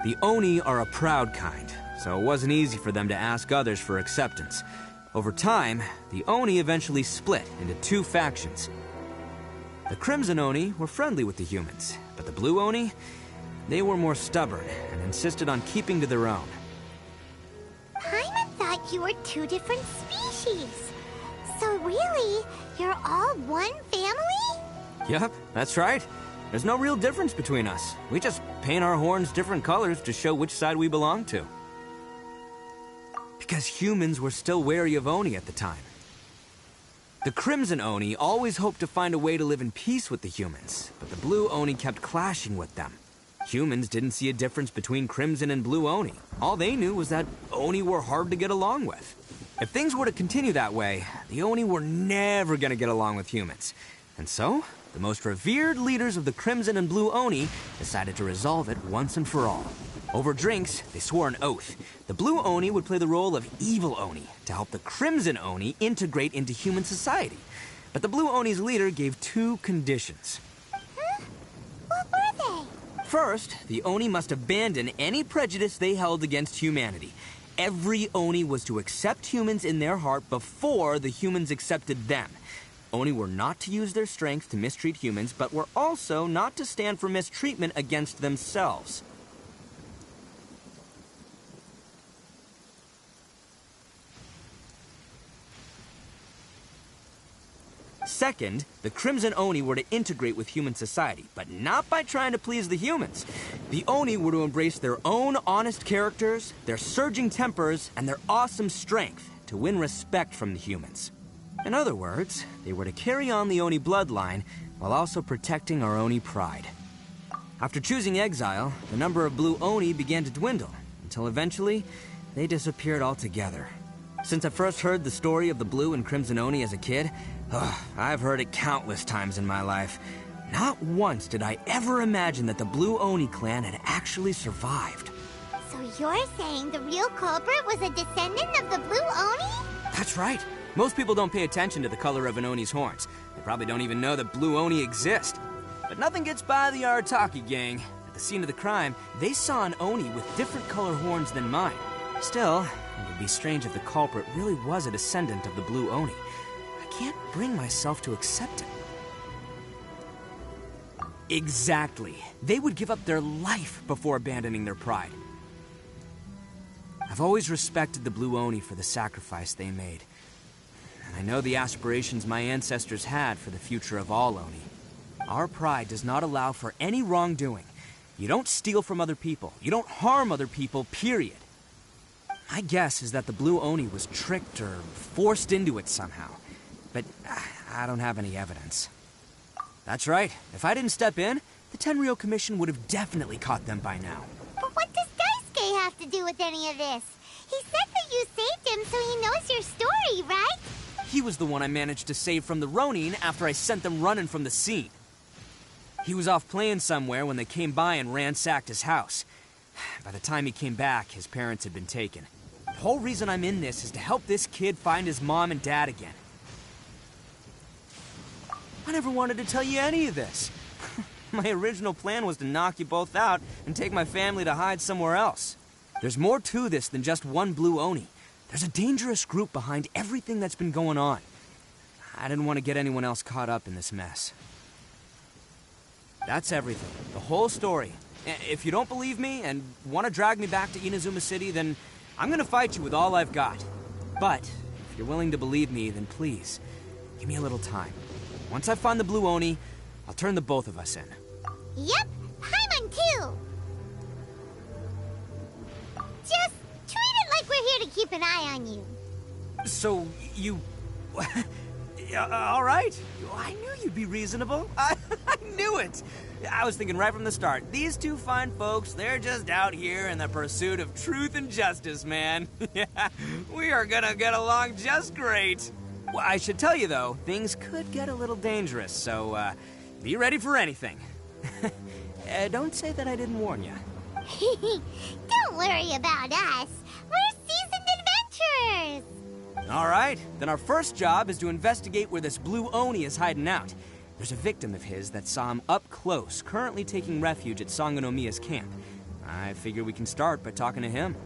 The Oni are a proud kind, so it wasn't easy for them to ask others for acceptance. Over time, the Oni eventually split into two factions. The Crimson Oni were friendly with the humans, but the Blue Oni, they were more stubborn and insisted on keeping to their own. Paimon thought you were two different species. So really, you're all one family? Yep, that's right. There's no real difference between us. We just paint our horns different colors to show which side we belong to. Because humans were still wary of Oni at the time. The Crimson Oni always hoped to find a way to live in peace with the humans, but the Blue Oni kept clashing with them. Humans didn't see a difference between Crimson and Blue Oni. All they knew was that Oni were hard to get along with. If things were to continue that way, the Oni were never gonna get along with humans. And so, the most revered leaders of the Crimson and Blue Oni decided to resolve it once and for all. Over drinks, they swore an oath. The Blue Oni would play the role of evil Oni to help the Crimson Oni integrate into human society. But the Blue Oni's leader gave two conditions. Huh? What were they? First, the Oni must abandon any prejudice they held against humanity. Every Oni was to accept humans in their heart before the humans accepted them. Oni were not to use their strength to mistreat humans, but were also not to stand for mistreatment against themselves. Second, the Crimson Oni were to integrate with human society, but not by trying to please the humans. The Oni were to embrace their own honest characters, their surging tempers, and their awesome strength to win respect from the humans. In other words, they were to carry on the Oni bloodline while also protecting our Oni pride. After choosing exile, the number of Blue Oni began to dwindle, until eventually, they disappeared altogether. Since I first heard the story of the Blue and Crimson Oni as a kid, I've heard it countless times in my life. Not once did I ever imagine that the Blue Oni clan had actually survived. So you're saying the real culprit was a descendant of the Blue Oni? That's right. Most people don't pay attention to the color of an Oni's horns. They probably don't even know that Blue Oni exist. But nothing gets by the Arataki gang. At the scene of the crime, they saw an Oni with different color horns than mine. Still, it would be strange if the culprit really was a descendant of the Blue Oni. I can't bring myself to accept it. Exactly. They would give up their life before abandoning their pride. I've always respected the Blue Oni for the sacrifice they made. And I know the aspirations my ancestors had for the future of all Oni. Our pride does not allow for any wrongdoing. You don't steal from other people. You don't harm other people, period. My guess is that the Blue Oni was tricked or forced into it somehow. But I don't have any evidence. That's right. If I didn't step in, the Tenryou Commission would have definitely caught them by now. But what does Daisuke have to do with any of this? He said that you saved him so he knows your story, right? He was the one I managed to save from the Ronin after I sent them running from the scene. He was off playing somewhere when they came by and ransacked his house. By the time he came back, his parents had been taken. The whole reason I'm in this is to help this kid find his mom and dad again. I never wanted to tell you any of this. My original plan was to knock you both out and take my family to hide somewhere else. There's more to this than just one blue Oni. There's a dangerous group behind everything that's been going on. I didn't want to get anyone else caught up in this mess. That's everything. The whole story. If you don't believe me and want to drag me back to Inazuma City, then I'm gonna fight you with all I've got. But if you're willing to believe me, then please, give me a little time. Once I find the blue Oni, I'll turn the both of us in. Yep, Paimon too! Just treat it like we're here to keep an eye on you. So, you... all right. I knew you'd be reasonable. I knew it. I was thinking right from the start, these two fine folks, they're just out here in the pursuit of truth and justice, man. Yeah, we are gonna get along just great. Well, I should tell you, though, things could get a little dangerous, so, be ready for anything. Don't say that I didn't warn you. Don't worry about us. We're seasoned adventurers. All right, then our first job is to investigate where this blue Oni is hiding out. There's a victim of his that saw him up close, currently taking refuge at Sangonomiya's camp. I figure we can start by talking to him.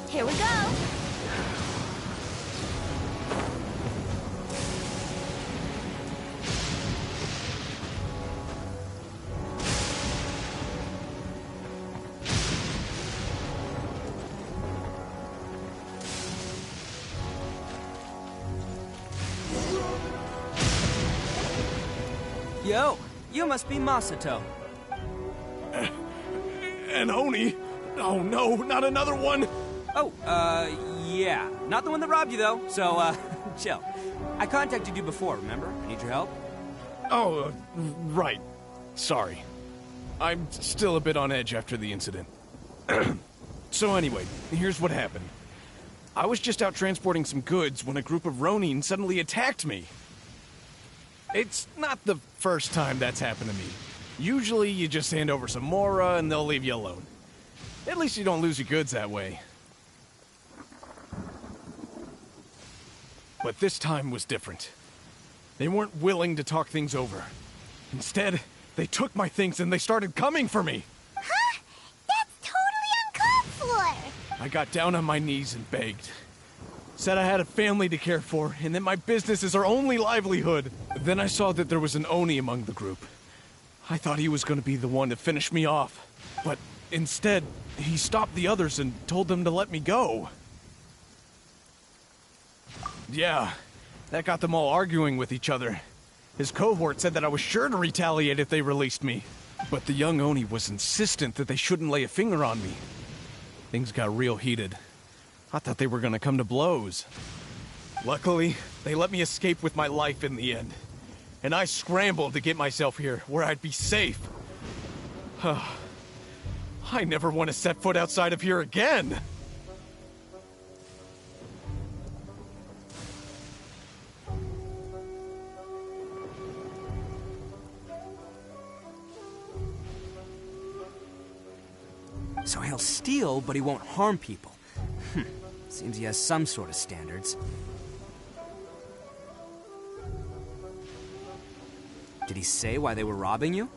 Here we go. Yo, you must be Masato. An Oni? Oh no, not another one! Oh, yeah. Not the one that robbed you, though, so, chill. I contacted you before, remember? I need your help. Oh, right. Sorry. I'm still a bit on edge after the incident. So anyway, here's what happened. I was just out transporting some goods when a group of Ronin suddenly attacked me. It's not the first time that's happened to me. Usually you just hand over some Mora and they'll leave you alone. At least you don't lose your goods that way. But this time was different. They weren't willing to talk things over. Instead, they took my things and they started coming for me. Huh? That's totally uncalled for. I got down on my knees and begged. Said I had a family to care for, and that my business is our only livelihood. Then I saw that there was an Oni among the group. I thought he was going to be the one to finish me off. But instead, he stopped the others and told them to let me go. Yeah, that got them all arguing with each other. His cohort said that I was sure to retaliate if they released me. But the young Oni was insistent that they shouldn't lay a finger on me. Things got real heated. I thought they were gonna come to blows. Luckily, they let me escape with my life in the end. And I scrambled to get myself here, where I'd be safe. I never want to set foot outside of here again! So he'll steal, but he won't harm people. Seems he has some sort of standards. Did he say why they were robbing you?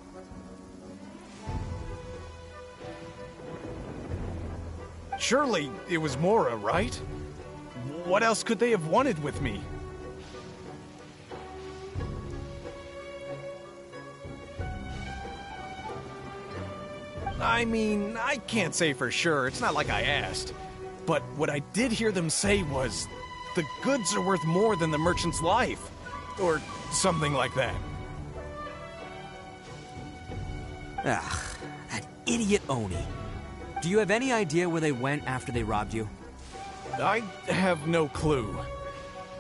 Surely it was Mora, right? What else could they have wanted with me? I mean, I can't say for sure. It's not like I asked. But what I did hear them say was, the goods are worth more than the merchant's life. Or something like that. Ugh, that idiot Oni. Do you have any idea where they went after they robbed you? I have no clue.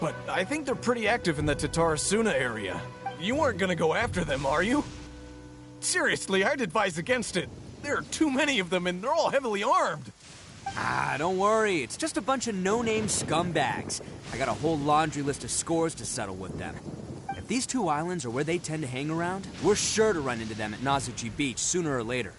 But I think they're pretty active in the Tatarasuna area. You aren't gonna go after them, are you? Seriously, I'd advise against it. There are too many of them and they're all heavily armed. Ah, don't worry. It's just a bunch of no-name scumbags. I got a whole laundry list of scores to settle with them. If these two islands are where they tend to hang around, we're sure to run into them at Nazuchi Beach sooner or later.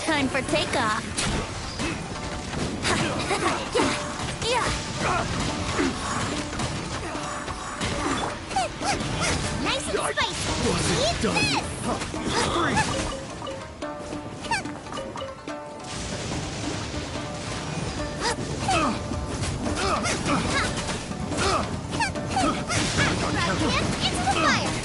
Time for takeoff. Nice and spicy. Eat this! Into the fire!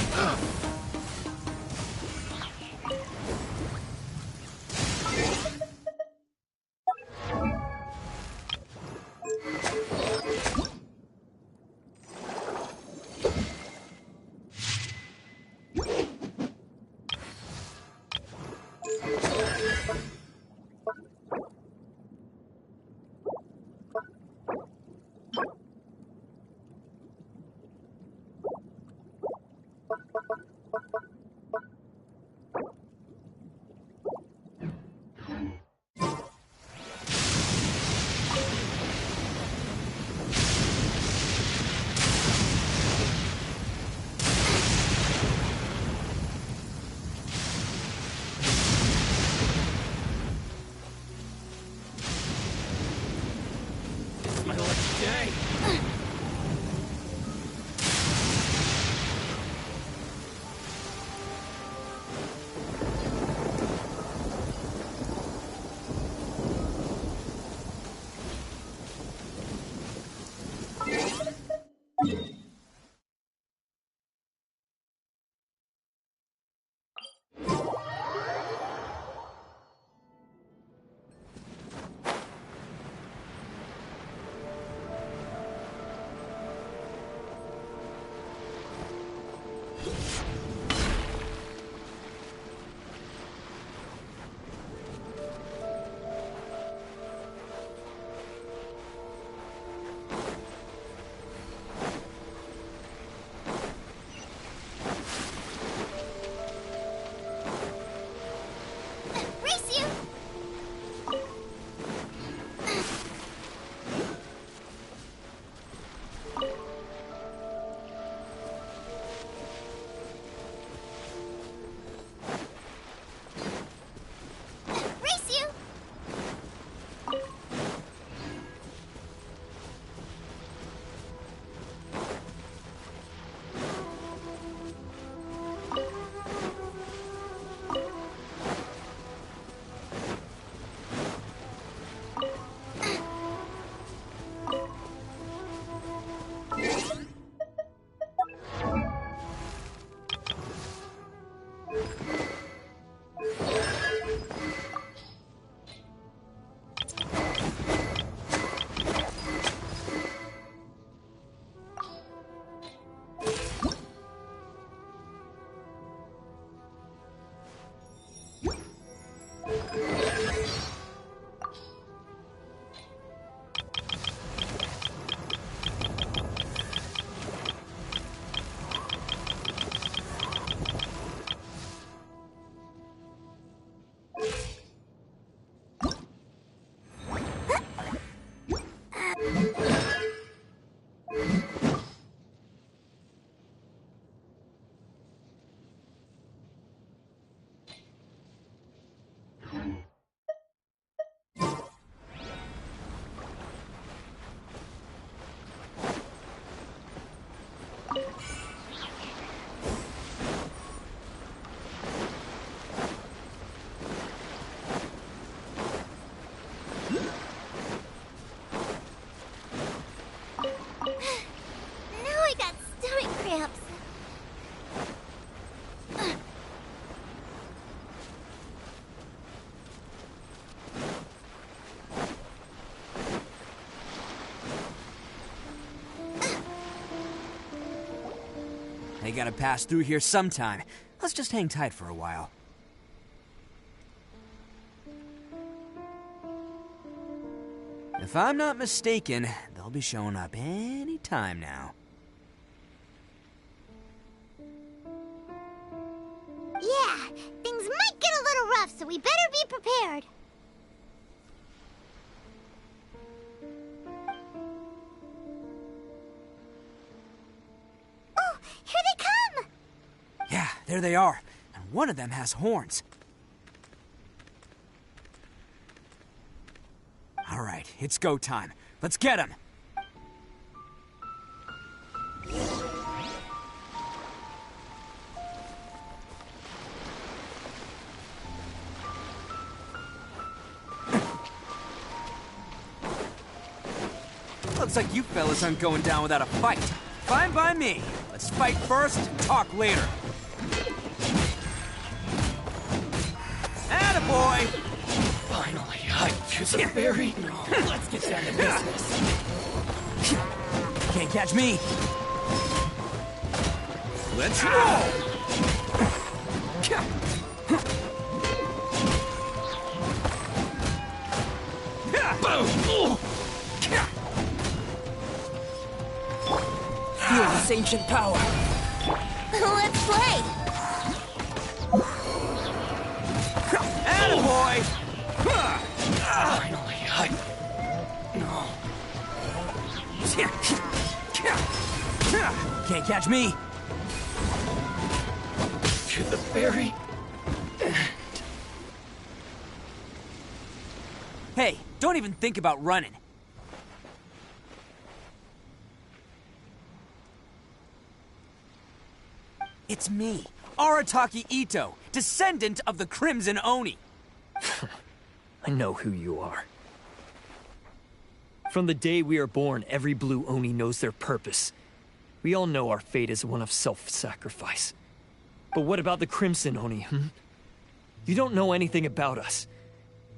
gotta pass through here sometime. Let's just hang tight for a while. If I'm not mistaken, they'll be showing up any time now. Yeah, things might get a little rough, so we better be prepared. Oh, here they come! Yeah, there they are. And one of them has horns. All right, it's go time. Let's get him! Looks like you fellas aren't going down without a fight. Fine by me. Let's fight first and talk later. Attaboy! Finally, I choose a berry. Let's get down to business. Can't catch me. Let's roll! Boom! Feel this ancient power. Let's play! Attaboy! Finally, No. Can't catch me. To the very end. Hey, don't even think about running. It's me, Arataki Ito, descendant of the Crimson Oni. I know who you are. From the day we are born, every blue Oni knows their purpose. We all know our fate is one of self-sacrifice. But what about the Crimson Oni, You don't know anything about us.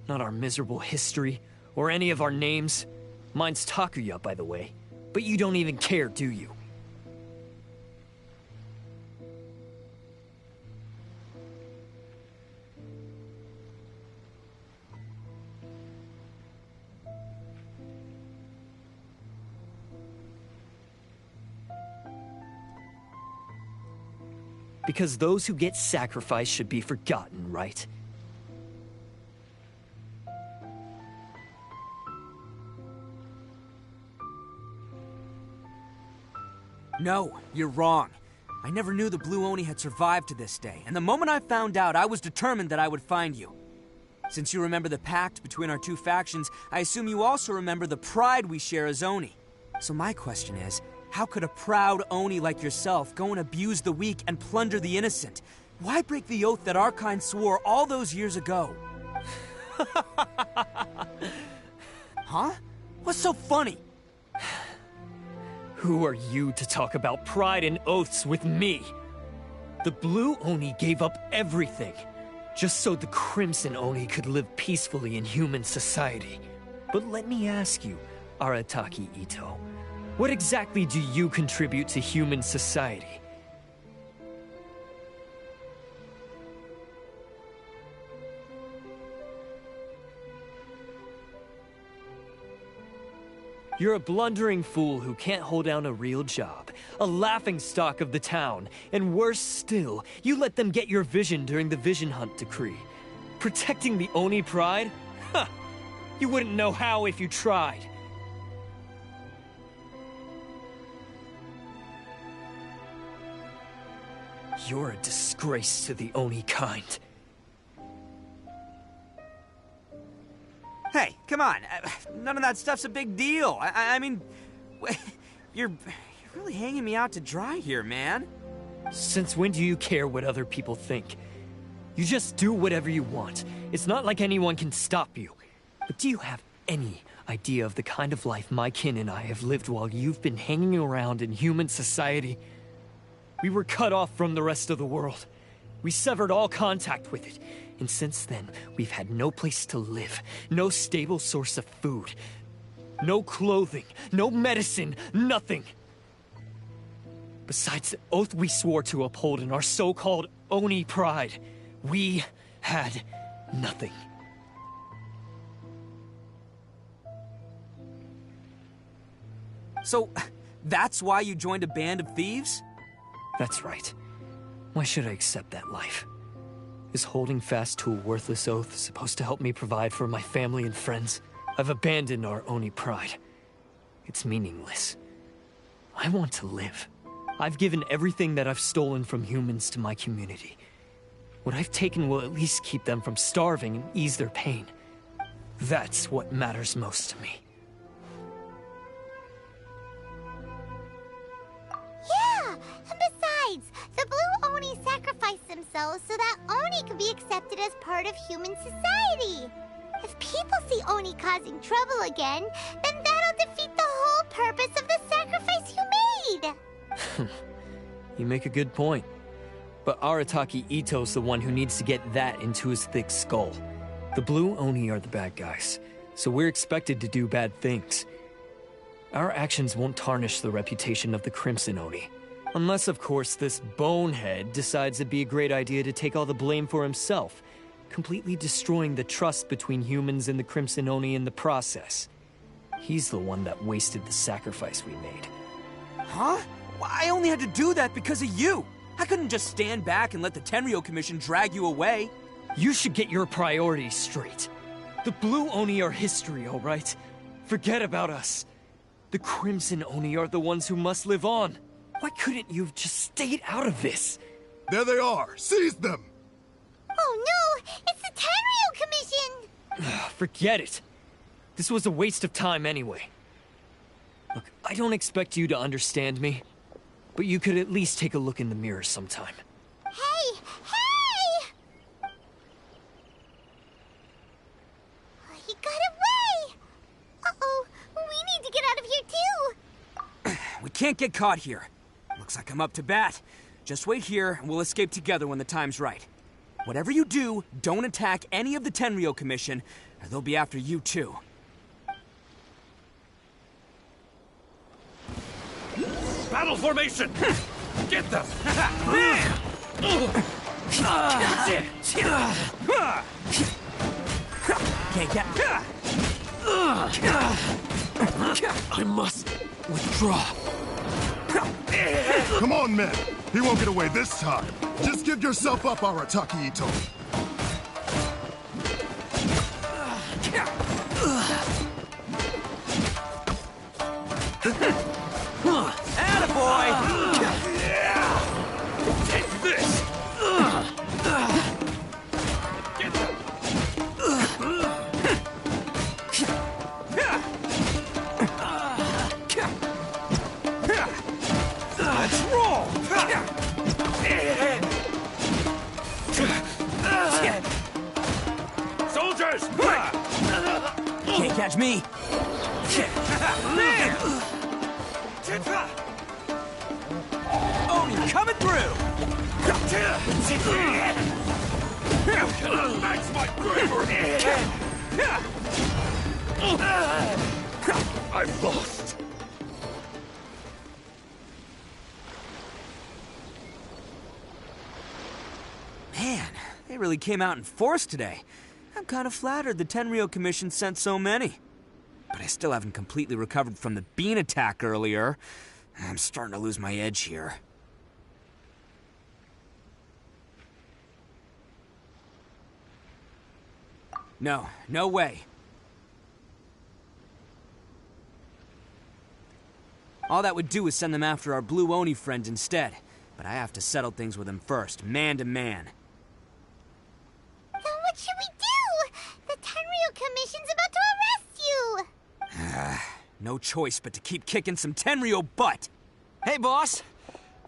Not our miserable history, or any of our names. Mine's Takuya, by the way. But you don't even care, do you? Because those who get sacrificed should be forgotten, right? No, you're wrong. I never knew the Blue Oni had survived to this day, and the moment I found out, I was determined that I would find you. Since you remember the pact between our two factions, I assume you also remember the pride we share as Oni. So my question is, how could a proud Oni like yourself go and abuse the weak and plunder the innocent? Why break the oath that our kind swore all those years ago? Huh? What's so funny? Who are you to talk about pride and oaths with me? The Blue Oni gave up everything, just so the Crimson Oni could live peacefully in human society. But let me ask you, Arataki Ito, what exactly do you contribute to human society? You're a blundering fool who can't hold down a real job, a laughingstock of the town, and worse still, you let them get your vision during the Vision Hunt decree. Protecting the Oni pride? Huh! You wouldn't know how if you tried. You're a disgrace to the Oni kind. Hey, come on. None of that stuff's a big deal. I mean, you're really hanging me out to dry here, man. Since when do you care what other people think? You just do whatever you want. It's not like anyone can stop you. But do you have any idea of the kind of life my kin and I have lived while you've been hanging around in human society? We were cut off from the rest of the world. We severed all contact with it. And since then, we've had no place to live, no stable source of food, no clothing, no medicine, nothing. Besides the oath we swore to uphold in our so-called Oni pride, we had nothing. So, that's why you joined a band of thieves? That's right. Why should I accept that life? Is holding fast to a worthless oath supposed to help me provide for my family and friends? I've abandoned our Oni pride. It's meaningless. I want to live. I've given everything that I've stolen from humans to my community. What I've taken will at least keep them from starving and ease their pain. That's what matters most to me. Yeah, and besides, the Blue Oni sacrificed themselves so that Oni could be accepted as part of human society. If people see Oni causing trouble again, then that'll defeat the whole purpose of the sacrifice you made. You make a good point. But Arataki Ito's the one who needs to get that into his thick skull. The Blue Oni are the bad guys, so we're expected to do bad things. Our actions won't tarnish the reputation of the Crimson Oni. Unless, of course, this bonehead decides it'd be a great idea to take all the blame for himself, completely destroying the trust between humans and the Crimson Oni in the process. He's the one that wasted the sacrifice we made. Huh? Well, I only had to do that because of you. I couldn't just stand back and let the Tenryou Commission drag you away. You should get your priorities straight. The Blue Oni are history, all right? Forget about us. The Crimson Oni are the ones who must live on. Why couldn't you have just stayed out of this? There they are! Seize them! Oh no! It's the Tenryou Commission! Forget it. This was a waste of time anyway. Look, I don't expect you to understand me, but you could at least take a look in the mirror sometime. Hey! Hey! He got away! Uh-oh, we need to get out of here too! We can't get caught here. Looks like I'm up to bat. Just wait here and we'll escape together when the time's right. Whatever you do, don't attack any of the Tenryou Commission, or they'll be after you too. Battle formation! Get them! Can't get... I must withdraw. Come on, men! He won't get away this time! Just give yourself up, Arataki Ito! Attaboy! Take this! Get them! Let's roll! Soldiers! Can't catch me! Oni coming through! You cannot match my bravery! I've lost! Man, they really came out in force today. I'm kind of flattered the Tenryou Commission sent so many. But I still haven't completely recovered from the bean attack earlier. I'm starting to lose my edge here. No way. All that would do is send them after our Blue Oni friend instead. But I have to settle things with him first, man to man. Then what should we do? The Tenryou Commission's about to arrest you! No choice but to keep kicking some Tenryou butt. Hey, boss.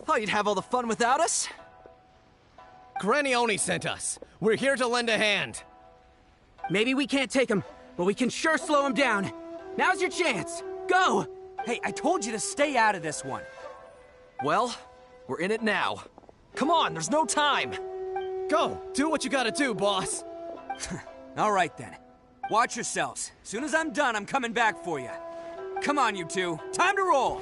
Thought you'd have all the fun without us? Granny Oni sent us. We're here to lend a hand. Maybe we can't take him, but we can sure slow him down. Now's your chance. Go! Hey, I told you to stay out of this one. Well, we're in it now. Come on, there's no time. Go, do what you gotta do, boss. All right, then. Watch yourselves. As soon as I'm done, I'm coming back for you. Come on, you two. Time to roll!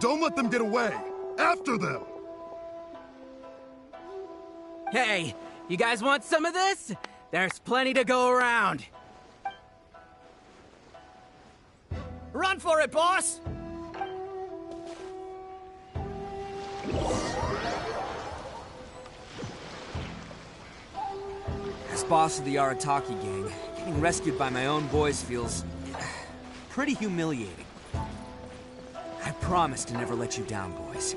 Don't let them get away! After them! Hey, you guys want some of this? There's plenty to go around. Run for it, boss! As boss of the Arataki gang, getting rescued by my own boys feels pretty humiliating. I promise to never let you down, boys.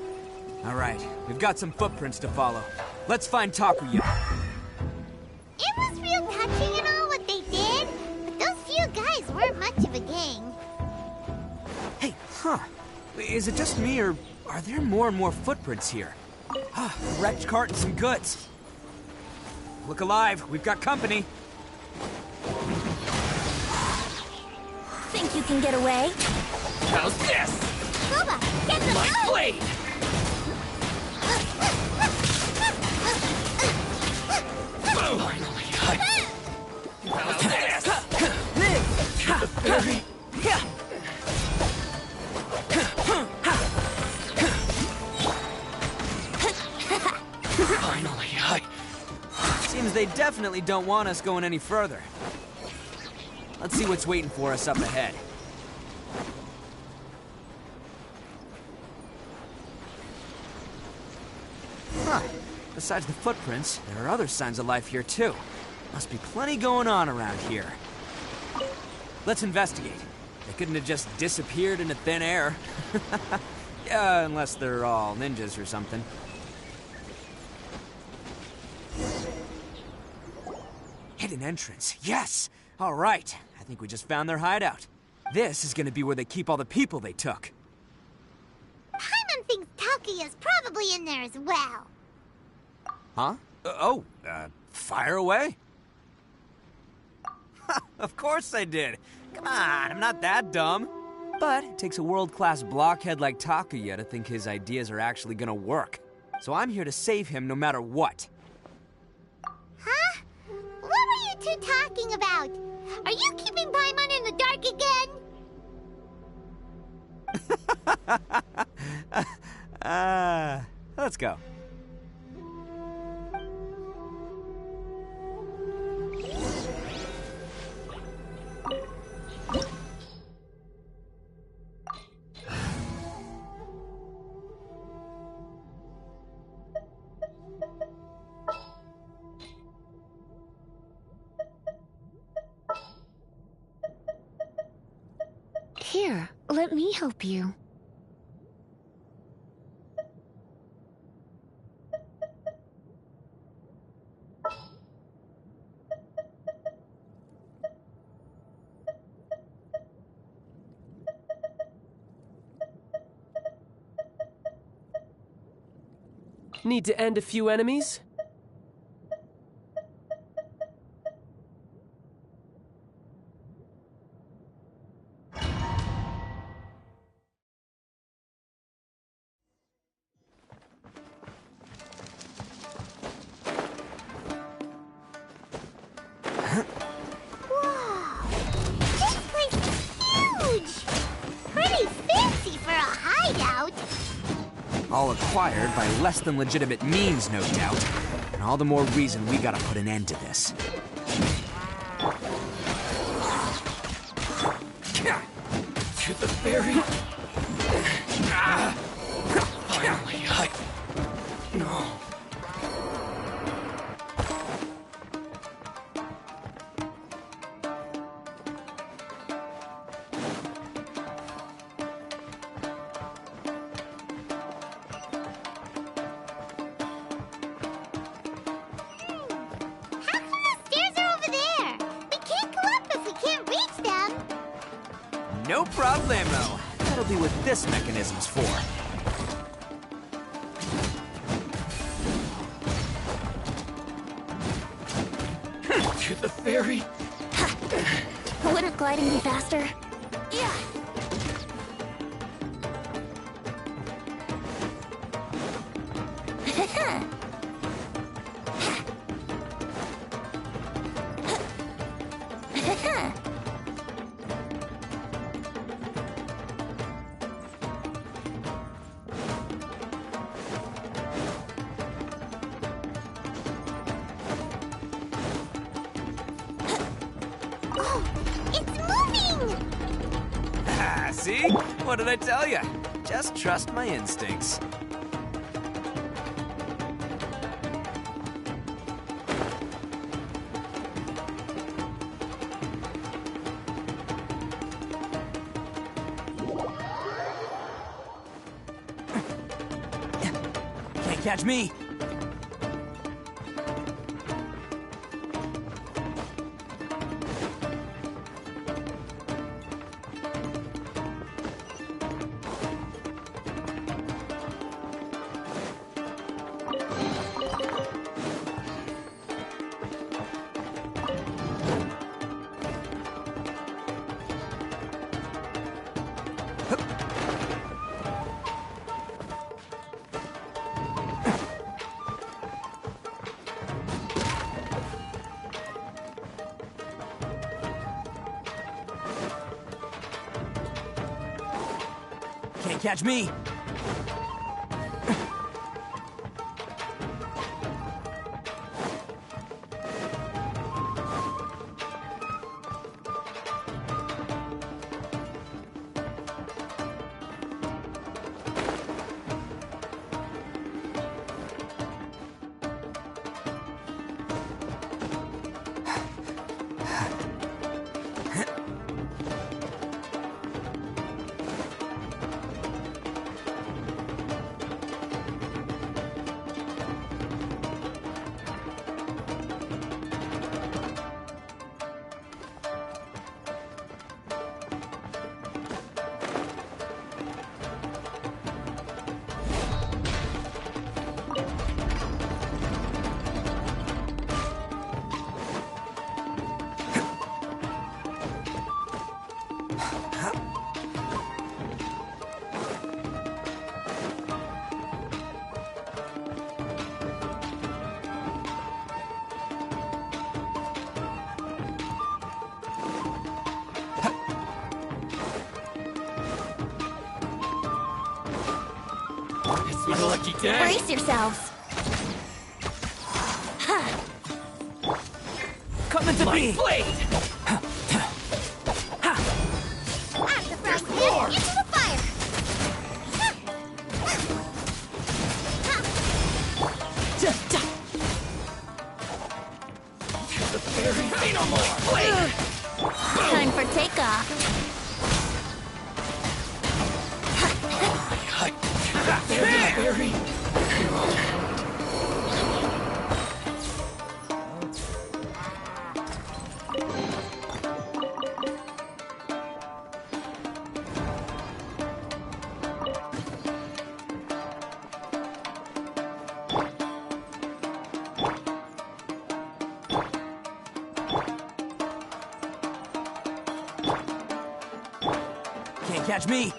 All right, we've got some footprints to follow. Let's find Takuya. It was real touching and all what they did, but those few guys weren't much of a gang. Hey, is it just me, or are there more and more footprints here? A wrecked cart and some goods. Look alive, we've got company. Think you can get away? How's this? Bubba, get them My out! blade! Finally, how's this? The fairy. Finally, Seems they definitely don't want us going any further. Let's see what's waiting for us up ahead. Besides the footprints, there are other signs of life here too. Must be plenty going on around here. Let's investigate. They couldn't have just disappeared into thin air. Yeah, unless they're all ninjas or something. Hidden entrance, yes! All right, I think we just found their hideout. This is gonna be where they keep all the people they took. Paimon thinks Takuya's probably in there as well. Huh? Fire away? Of course I did. Come on, I'm not that dumb. But it takes a world-class blockhead like Takuya to think his ideas are actually gonna work. So I'm here to save him no matter what. Huh? What were you two talking about? Are you keeping Paimon in the dark again? Let's go. Here, let me help you. Need to end a few enemies? All acquired by less than legitimate means, no doubt. And all the more reason we gotta put an end to this. To the fairy. Finally, No. No problemo. That'll be what this mechanism's for. To the ferry. Wouldn't gliding be faster? Yeah. Ah, see? What did I tell you? Just trust my instincts. Can't catch me. Can't catch me. It's a lucky day. Brace yourselves. Come into My blade! Out of the front end, into the fire. Say no more! Blade! Time for takeoff. Can't catch me.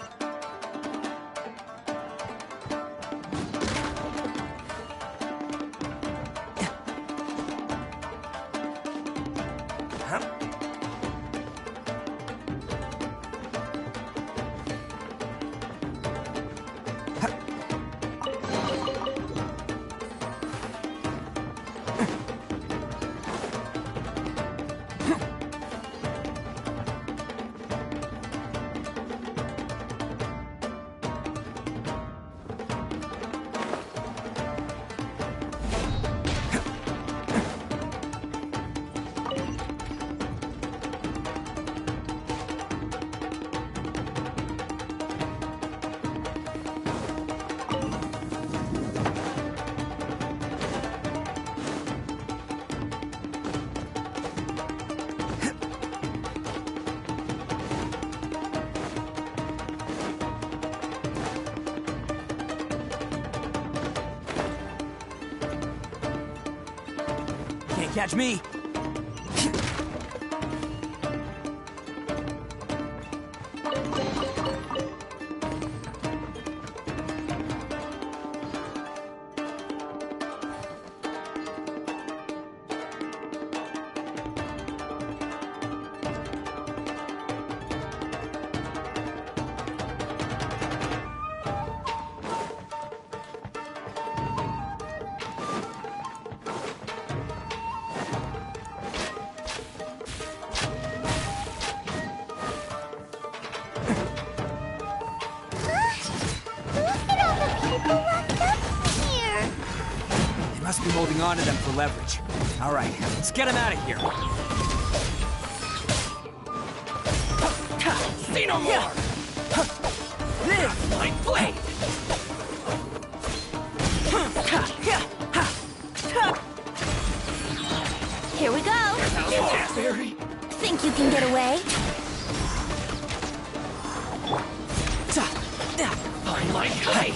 Can't catch me. Must be holding on to them for leverage. All right, let's get him out of here. See no more! My blade! Here we go. Think you can get away? Find my kite!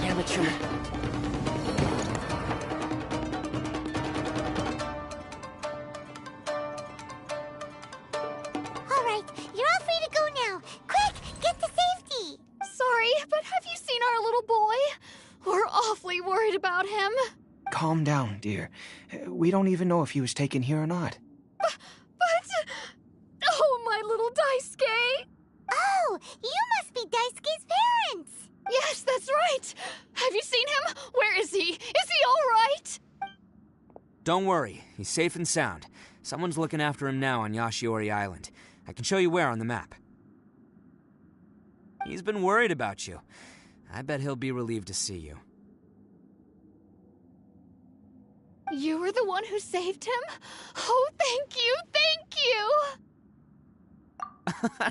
Amateur. All right, you're all free to go now. Quick, get to safety. Sorry, but have you seen our little boy? We're awfully worried about him. Calm down, dear. We don't even know if he was taken here or not. But... Oh, my little Daisuke! Oh, you must be Daisuke's parents. Yes, that's right. Have you seen him? Where is he? Is he all right? Don't worry, he's safe and sound. Someone's looking after him now on Yashiori Island. I can show you where on the map. He's been worried about you. I bet he'll be relieved to see you. You were the one who saved him? Oh, thank you, thank you!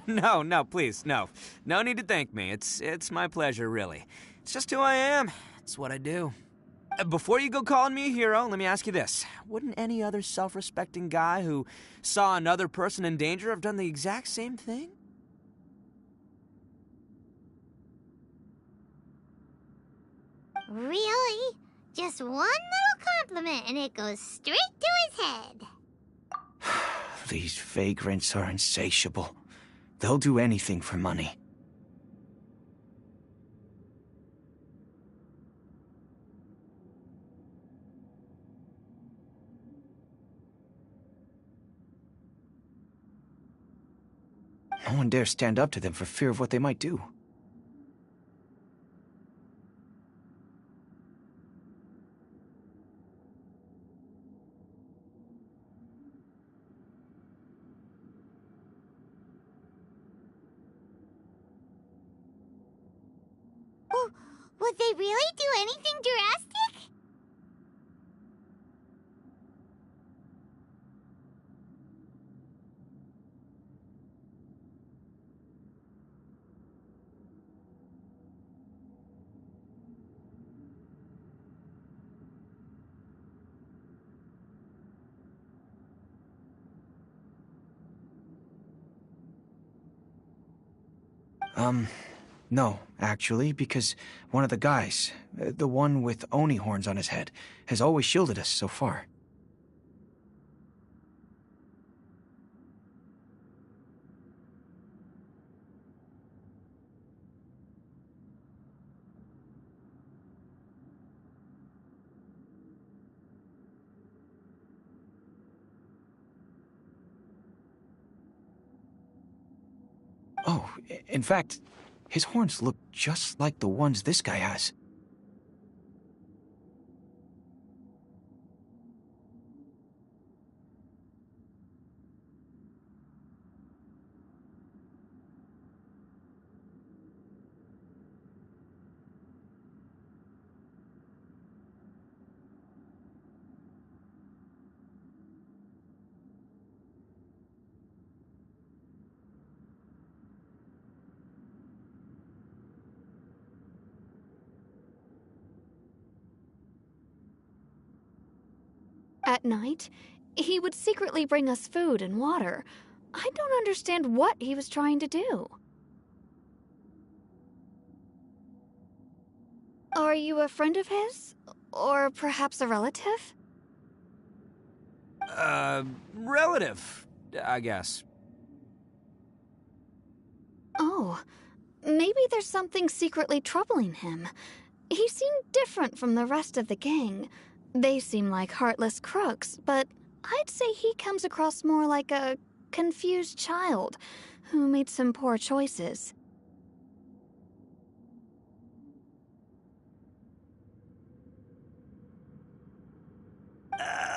No, please, no. No need to thank me. It's my pleasure, really. It's just who I am. It's what I do. Before you go calling me a hero, let me ask you this. Wouldn't any other self-respecting guy who saw another person in danger have done the exact same thing? Really? Just one little compliment and it goes straight to his head. These vagrants are insatiable. They'll do anything for money. No one dares stand up to them for fear of what they might do. Would they really do anything drastic? No, actually, because one of the guys, the one with Oni horns on his head, has always shielded us so far. Oh, in fact, his horns look just like the ones this guy has. At night, he would secretly bring us food and water. I don't understand what he was trying to do. Are you a friend of his? Or perhaps a relative? Relative, I guess. Oh, maybe there's something secretly troubling him. He seemed different from the rest of the gang. They seem like heartless crooks, but I'd say he comes across more like a confused child who made some poor choices.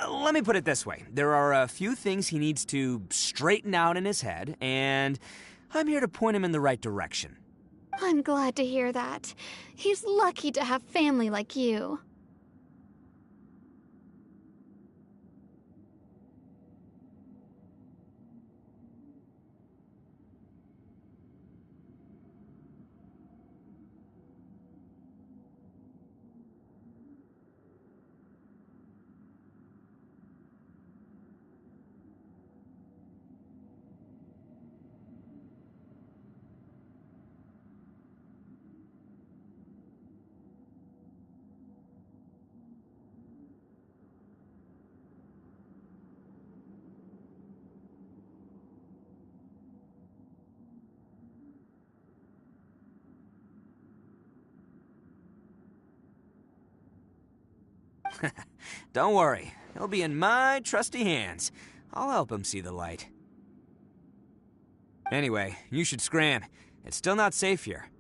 Let me put it this way. There are a few things he needs to straighten out in his head, and I'm here to point him in the right direction. I'm glad to hear that. He's lucky to have family like you. Don't worry, he'll be in my trusty hands. I'll help him see the light. Anyway, you should scram. It's still not safe here.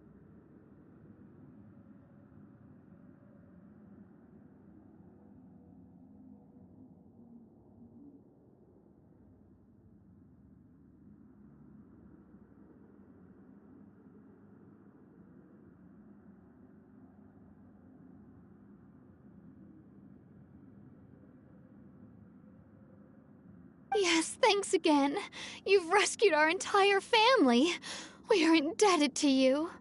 Yes, thanks again. You've rescued our entire family. We are indebted to you.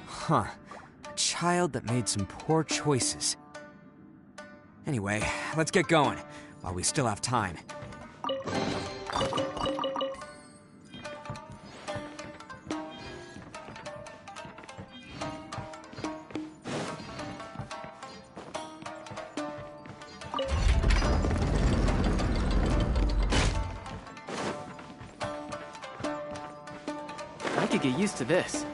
Huh. A child that made some poor choices. Anyway, let's get going, while we still have time. I could get used to this.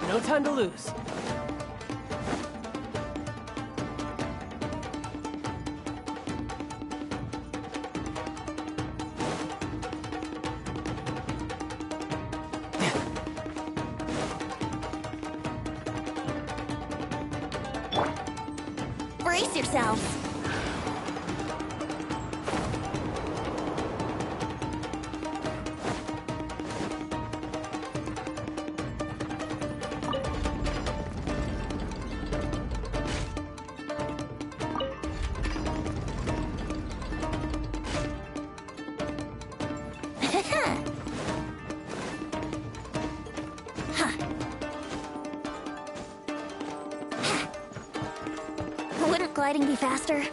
No time to lose. Brace yourselves. Wouldn't gliding be faster?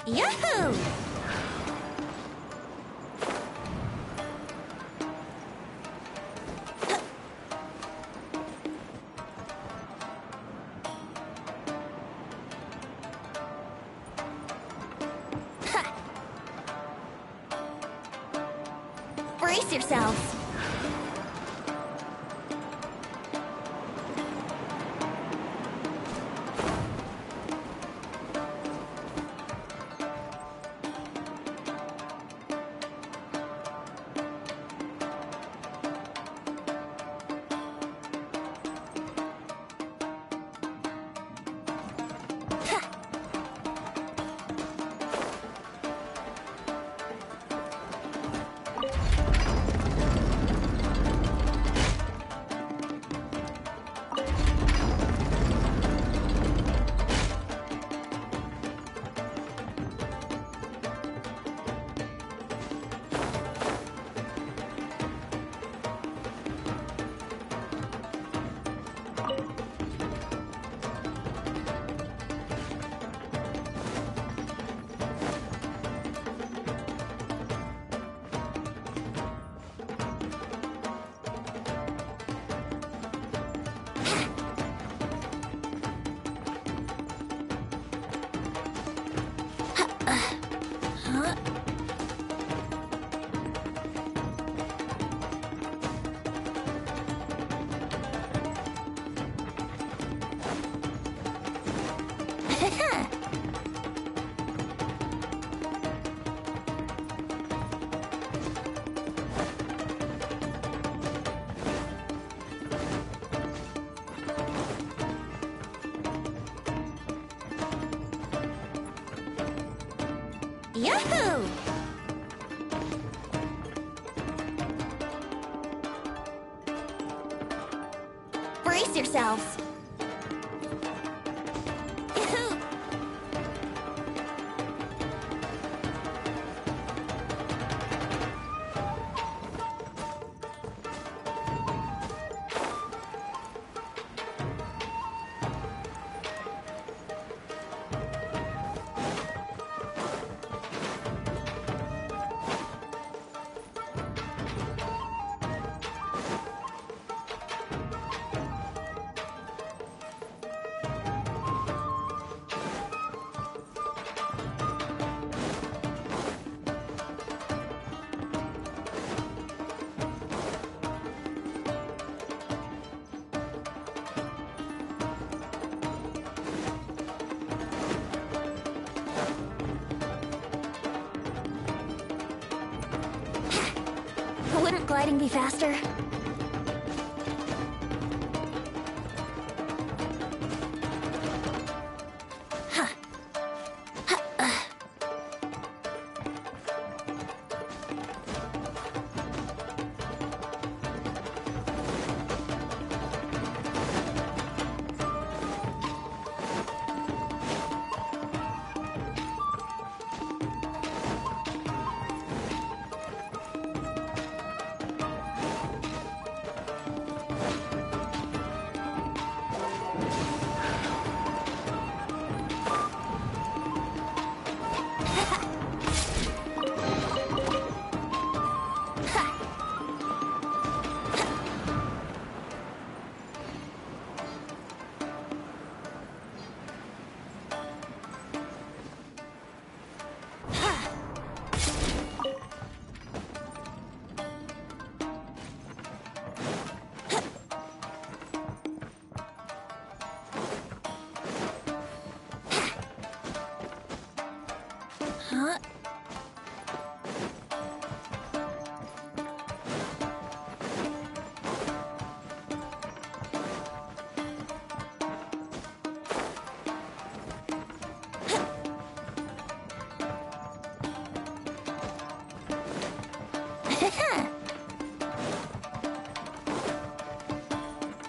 Yahoo! Brace yourselves. Yahoo! Brace yourselves. Yahoo! Wouldn't gliding be faster?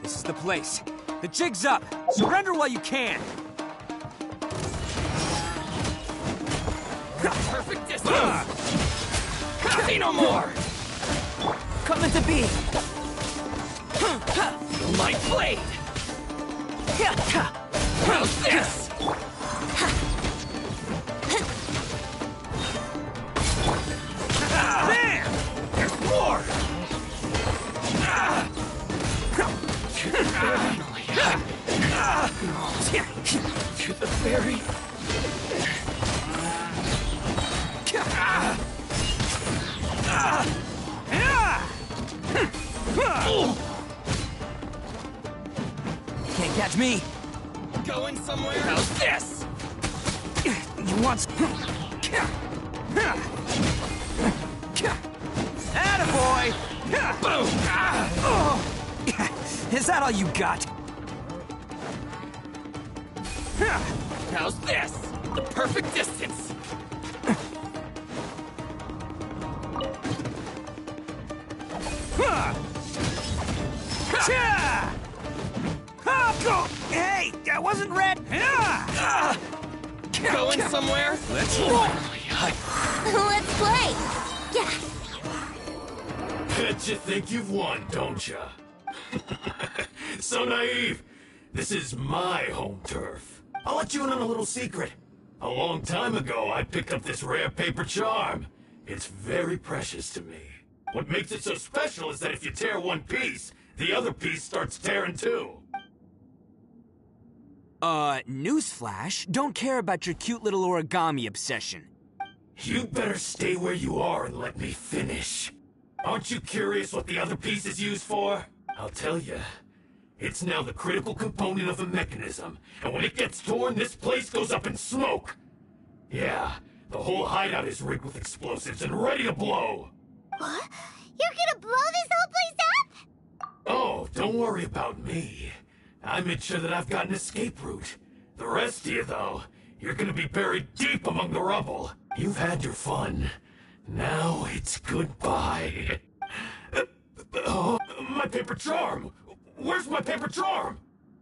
This is the place. The jig's up. Surrender while you can. Perfect distance! Say no more! Coming to be. Feel my blade! How's this? It's me. Going somewhere? How's this? You want Attaboy! Boom! Is that all you got? How's this? The perfect distance. Hey, I wasn't ready. Going somewhere? Let's roll. Let's play! Yeah! Bet you think you've won, don't ya? So naive. This is my home turf. I'll let you in on a little secret. A long time ago, I picked up this rare paper charm. It's very precious to me. What makes it so special is that if you tear one piece, the other piece starts tearing too. Newsflash, don't care about your cute little origami obsession. You'd better stay where you are and let me finish. Aren't you curious what the other piece is used for? I'll tell you. It's now the critical component of a mechanism, and when it gets torn, this place goes up in smoke. Yeah, the whole hideout is rigged with explosives and ready to blow. What? You're gonna blow this whole place up? Oh, don't worry about me. I made sure that I've got an escape route. The rest of you, though, you're gonna be buried deep among the rubble. You've had your fun. Now it's goodbye. Oh, my paper charm! Where's my paper charm?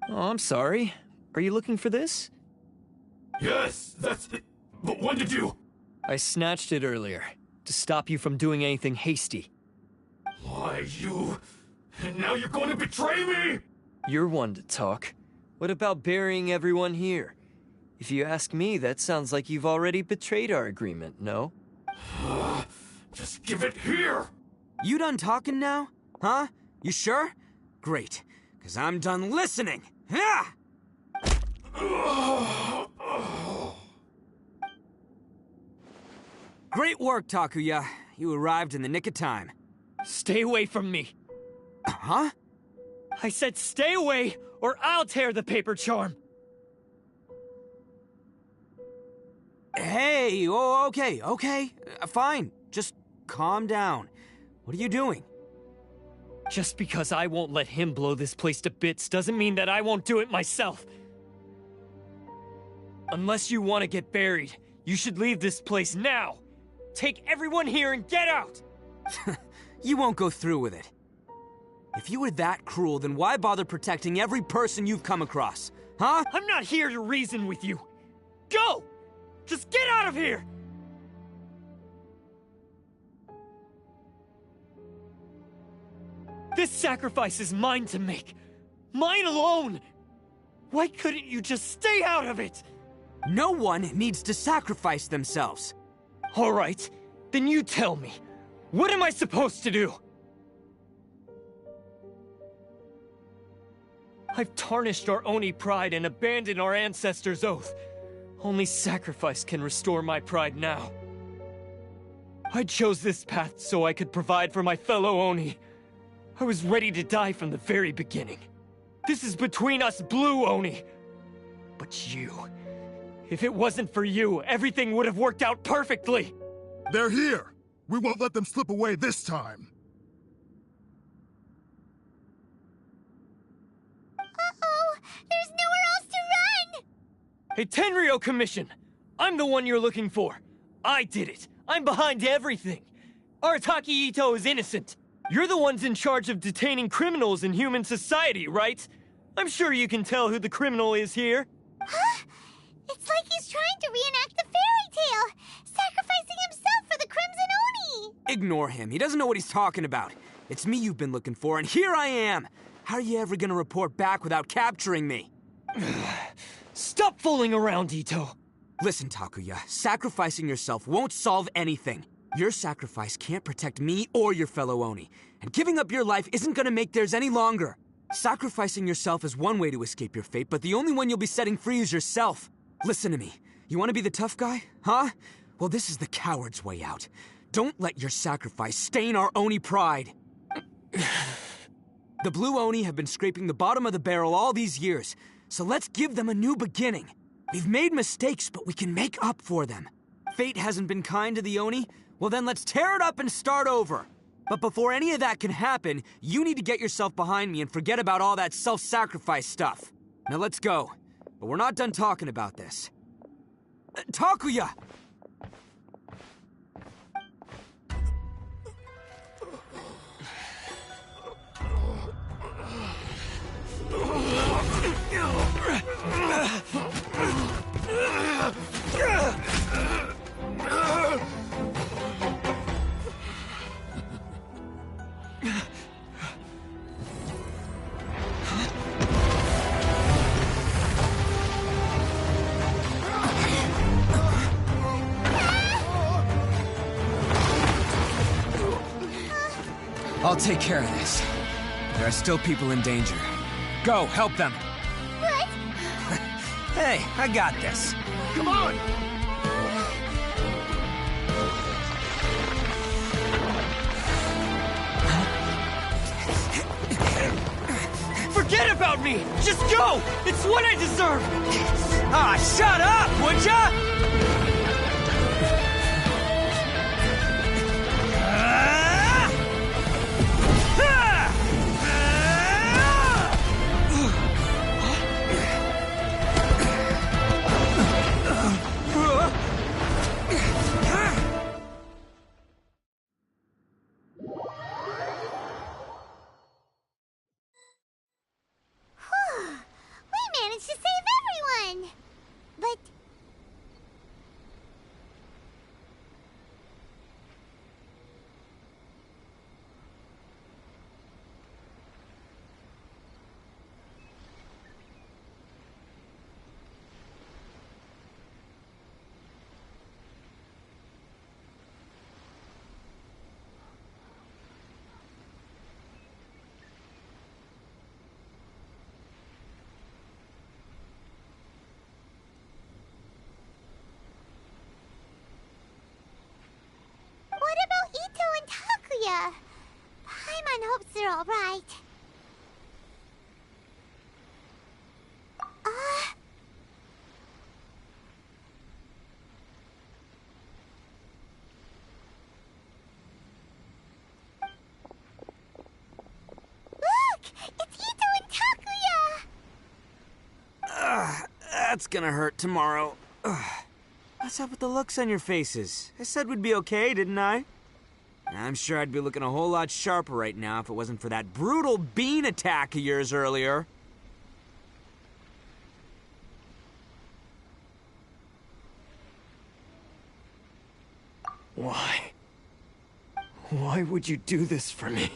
Oh, I'm sorry. Are you looking for this? Yes, that's it. But when did you... I snatched it earlier, to stop you from doing anything hasty. Why, you... And now you're going to betray me? You're one to talk. What about burying everyone here? If you ask me, that sounds like you've already betrayed our agreement, no? Just give it here! You done talking now? Huh? You sure? Great, because I'm done listening. Ah! Great work, Takuya. You arrived in the nick of time. Stay away from me. Huh? I said stay away, or I'll tear the paper charm. Hey, oh, okay. Fine. Just calm down. What are you doing? Just because I won't let him blow this place to bits doesn't mean that I won't do it myself. Unless you want to get buried, you should leave this place now. Take everyone here and get out! You won't go through with it. If you were that cruel, then why bother protecting every person you've come across? Huh? I'm not here to reason with you. Go! Just get out of here! This sacrifice is mine to make. Mine alone! Why couldn't you just stay out of it? No one needs to sacrifice themselves. All right, then you tell me. What am I supposed to do? I've tarnished our Oni pride and abandoned our ancestors' oath. Only sacrifice can restore my pride now. I chose this path so I could provide for my fellow Oni. I was ready to die from the very beginning. This is between us Blue Oni. But you... if it wasn't for you, everything would have worked out perfectly! They're here! We won't let them slip away this time! Uh-oh! There's nowhere else to run! Hey, Tenryo Commission! I'm the one you're looking for. I did it. I'm behind everything. Arataki Ito is innocent. You're the ones in charge of detaining criminals in human society, right? I'm sure you can tell who the criminal is here. Huh? It's like he's trying to reenact the fairy tale, sacrificing himself for the Crimson Oni! Ignore him. He doesn't know what he's talking about. It's me you've been looking for, and here I am! How are you ever gonna report back without capturing me? Stop fooling around, Ito! Listen, Takuya, sacrificing yourself won't solve anything. Your sacrifice can't protect me or your fellow Oni, and giving up your life isn't gonna make theirs any longer. Sacrificing yourself is one way to escape your fate, but the only one you'll be setting free is yourself. Listen to me. You want to be the tough guy? Huh? Well, this is the coward's way out. Don't let your sacrifice stain our Oni pride. The Blue Oni have been scraping the bottom of the barrel all these years, So let's give them a new beginning. We've made mistakes, but we can make up for them. Fate hasn't been kind to the Oni? Well then let's tear it up and start over. But before any of that can happen, you need to get yourself behind me and forget about all that self-sacrifice stuff. Now let's go. But we're not done talking about this. Takuya! I'll take care of this. There are still people in danger. Go, help them. What? Hey, I got this. Come on! Forget about me! Just go! It's what I deserve! Ah, shut up, would ya? We managed to save everyone! But... what about Ito and Takuya? Paimon hopes they're alright. Look! It's Ito and Takuya! That's gonna hurt tomorrow. What's up with the looks on your faces? I said we'd be okay, didn't I? I'm sure I'd be looking a whole lot sharper right now if it wasn't for that brutal bean attack of yours earlier. Why? Why would you do this for me?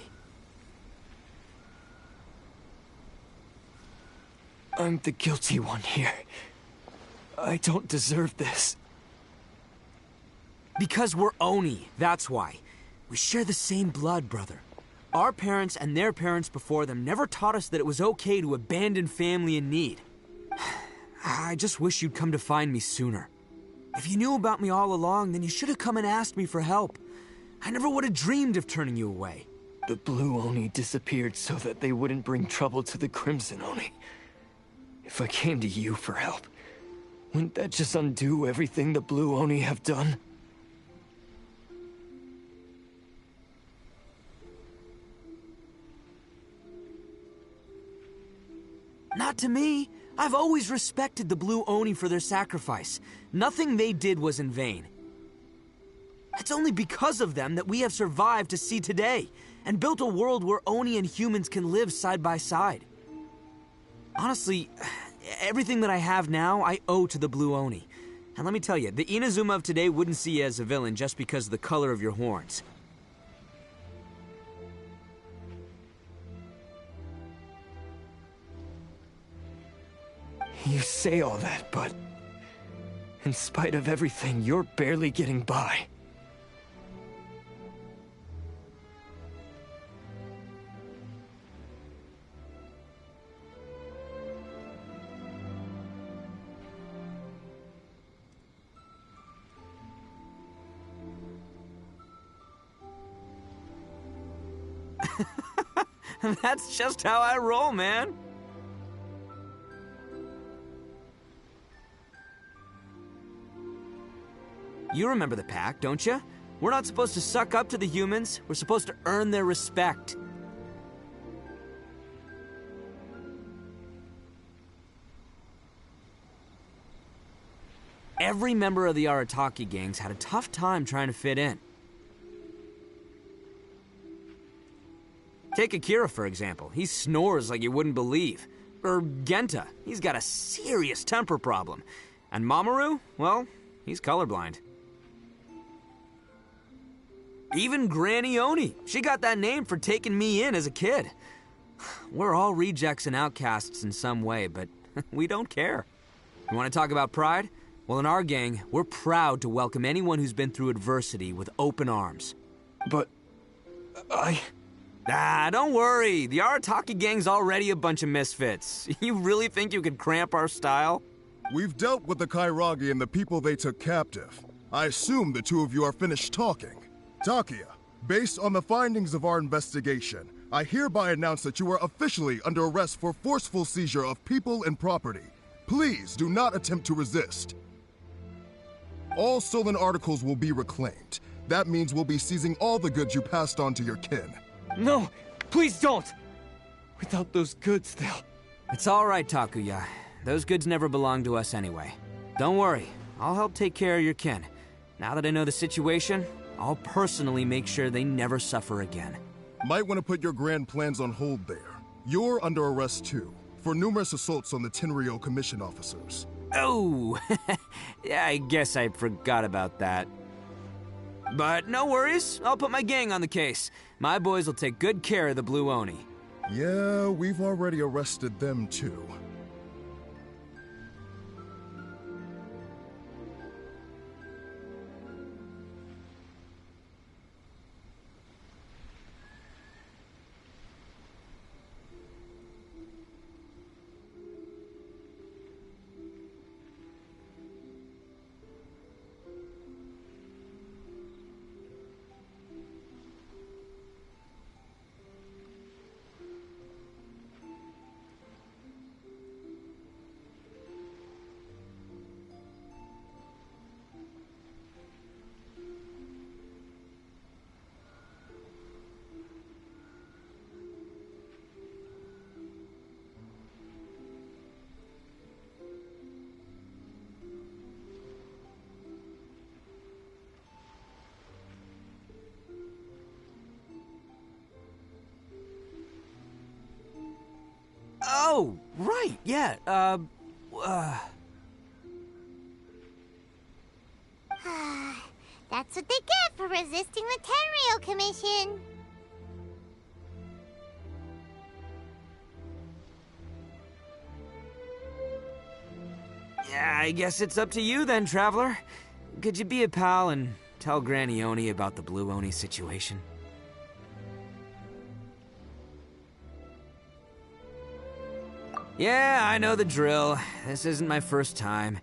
I'm the guilty one here. I don't deserve this. Because we're Oni, that's why. We share the same blood, brother. Our parents and their parents before them never taught us that it was okay to abandon family in need. I just wish you'd come to find me sooner. If you knew about me all along, then you should have come and asked me for help. I never would have dreamed of turning you away. The Blue Oni disappeared so that they wouldn't bring trouble to the Crimson Oni. If I came to you for help, wouldn't that just undo everything the Blue Oni have done? Not to me. I've always respected the Blue Oni for their sacrifice. Nothing they did was in vain. It's only because of them that we have survived to see today, and built a world where Oni and humans can live side by side. Honestly, everything that I have now, I owe to the Blue Oni. And let me tell you, the Inazuma of today wouldn't see you as a villain just because of the color of your horns. You say all that, but in spite of everything, you're barely getting by. That's just how I roll, man. You remember the pact, don't you? We're not supposed to suck up to the humans. We're supposed to earn their respect. Every member of the Arataki gangs had a tough time trying to fit in. Take Akira, for example. He snores like you wouldn't believe. Or Genta. He's got a serious temper problem. And Mamoru, well, he's colorblind. Even Granny Oni. She got that name for taking me in as a kid. We're all rejects and outcasts in some way, but we don't care. You want to talk about pride? Well, in our gang, we're proud to welcome anyone who's been through adversity with open arms. But... don't worry. The Arataki gang's already a bunch of misfits. You really think you could cramp our style? We've dealt with the Kairagi and the people they took captive. I assume the two of you are finished talking. Takia, based on the findings of our investigation, I hereby announce that you are officially under arrest for forceful seizure of people and property. Please do not attempt to resist. All stolen articles will be reclaimed. That means we'll be seizing all the goods you passed on to your kin. No, please don't! Without those goods, they'll... It's all right, Takuya. Those goods never belonged to us anyway. Don't worry, I'll help take care of your kin. Now that I know the situation, I'll personally make sure they never suffer again. Might want to put your grand plans on hold there. You're under arrest too, for numerous assaults on the Tenryou Commission officers. Oh, yeah, I guess I forgot about that. But no worries, I'll put my gang on the case. My boys will take good care of the Blue Oni. Yeah, we've already arrested them too. Oh, right, yeah, That's what they get for resisting the Tenryou Commission. Yeah, I guess it's up to you then, Traveler. Could you be a pal and tell Granny Oni about the Blue Oni situation? Yeah, I know the drill. This isn't my first time.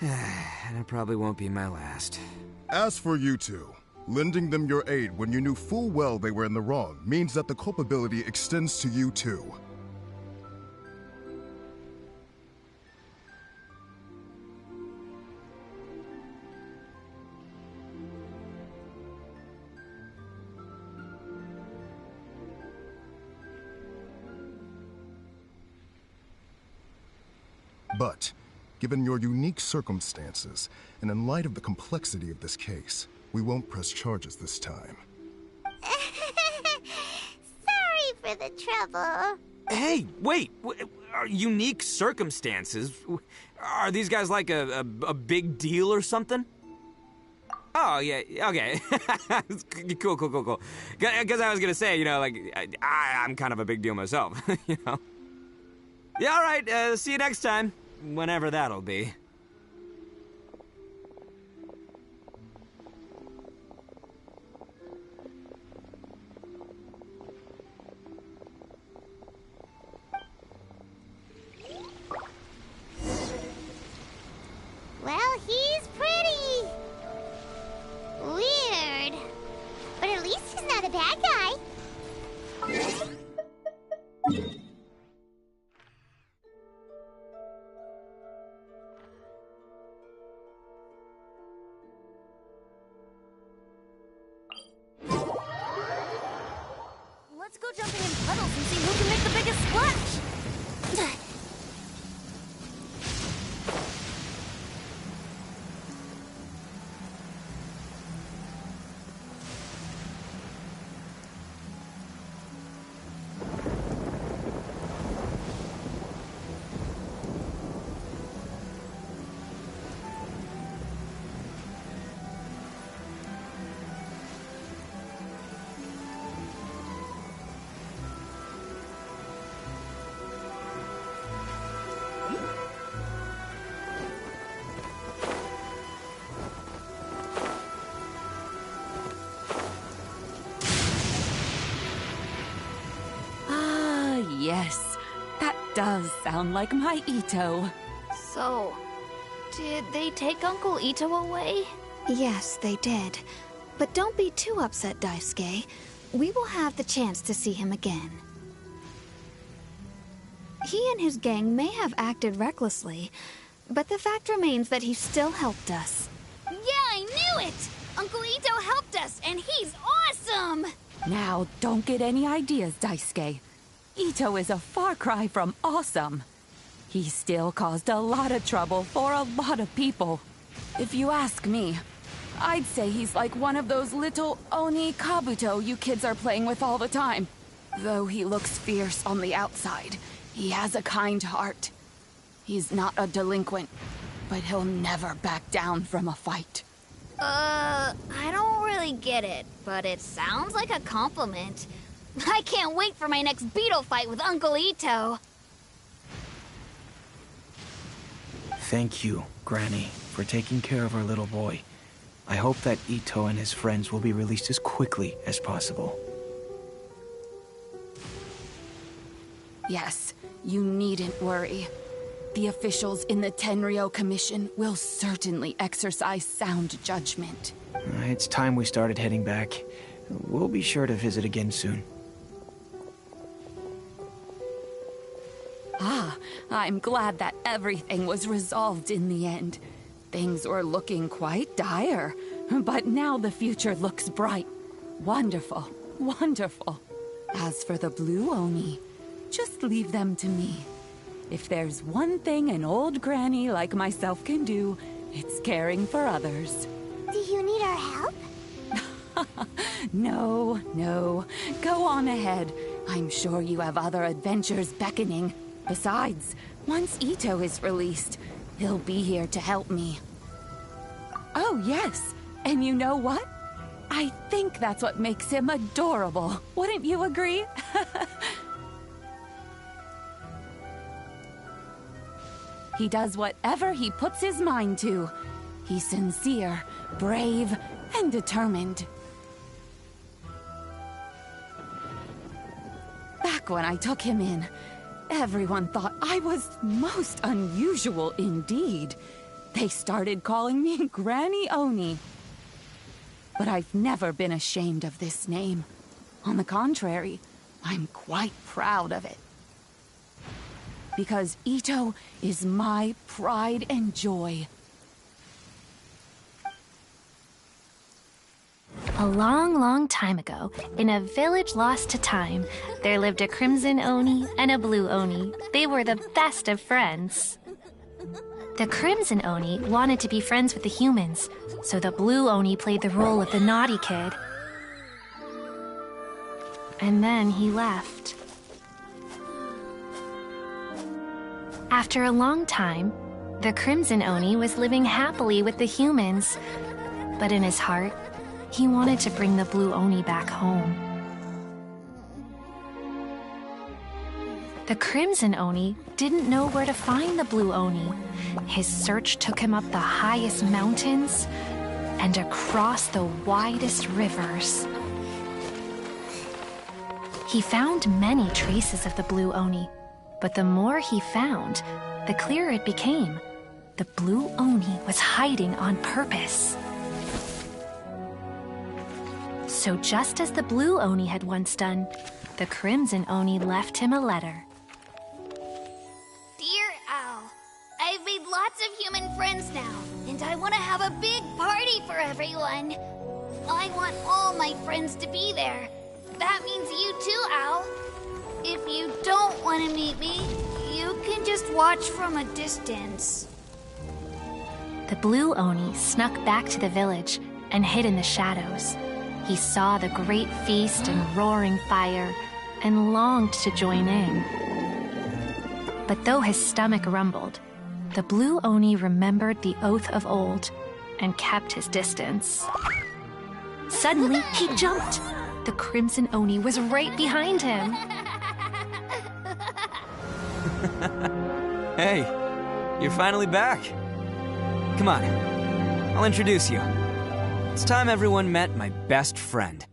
And it probably won't be my last. As for you two, lending them your aid when you knew full well they were in the wrong means that the culpability extends to you too. But, given your unique circumstances, and in light of the complexity of this case, we won't press charges this time. Sorry for the trouble. Hey, wait! Are unique circumstances? Are these guys like a big deal or something? Oh, yeah, okay. Cool. Because I was gonna say, you know, like, I'm kind of a big deal myself, you know? Yeah, all right, see you next time. Whenever that'll be. Well, he's pretty. Weird. But at least he's not a bad guy. does sound like my Ito. So, did they take Uncle Ito away? Yes, they did. But don't be too upset, Daisuke. We will have the chance to see him again. He and his gang may have acted recklessly, but the fact remains that he still helped us. Yeah, I knew it! Uncle Ito helped us, and he's awesome! Now, don't get any ideas, Daisuke. Ito is a far cry from awesome. He still caused a lot of trouble for a lot of people. If you ask me, I'd say he's like one of those little Oni Kabuto you kids are playing with all the time. Though he looks fierce on the outside, he has a kind heart. He's not a delinquent, but he'll never back down from a fight. I don't really get it, but it sounds like a compliment. I can't wait for my next beetle fight with Uncle Ito. Thank you, Granny, for taking care of our little boy. I hope that Ito and his friends will be released as quickly as possible. Yes, you needn't worry. The officials in the Tenryo Commission will certainly exercise sound judgment. It's time we started heading back. We'll be sure to visit again soon. Ah, I'm glad that everything was resolved in the end. Things were looking quite dire, but now the future looks bright. Wonderful, wonderful. As for the Blue Oni, just leave them to me. If there's one thing an old granny like myself can do, it's caring for others. Do you need our help? No, no. Go on ahead. I'm sure you have other adventures beckoning. Besides, once Ito is released, he'll be here to help me. Oh, yes. And you know what? I think that's what makes him adorable. Wouldn't you agree? He does whatever he puts his mind to. He's sincere, brave, and determined. Back when I took him in, everyone thought I was most unusual indeed. They started calling me Granny Oni. But I've never been ashamed of this name. On the contrary, I'm quite proud of it. Because Ito is my pride and joy. A long, long time ago, in a village lost to time, there lived a Crimson Oni and a Blue Oni. They were the best of friends. The Crimson Oni wanted to be friends with the humans, so the Blue Oni played the role of the naughty kid. And then he left. After a long time, the Crimson Oni was living happily with the humans, but in his heart, he wanted to bring the Blue Oni back home. The Crimson Oni didn't know where to find the Blue Oni. His search took him up the highest mountains and across the widest rivers. He found many traces of the Blue Oni, but the more he found, the clearer it became. The Blue Oni was hiding on purpose. So just as the Blue Oni had once done, the Crimson Oni left him a letter. Dear Al, I've made lots of human friends now, and I want to have a big party for everyone. I want all my friends to be there. That means you too, Al. If you don't want to meet me, you can just watch from a distance. The Blue Oni snuck back to the village and hid in the shadows. He saw the great feast and roaring fire and longed to join in. But though his stomach rumbled, the Blue Oni remembered the oath of old and kept his distance. Suddenly, he jumped. The Crimson Oni was right behind him. Hey, you're finally back. Come on, I'll introduce you. It's time everyone met my best friend.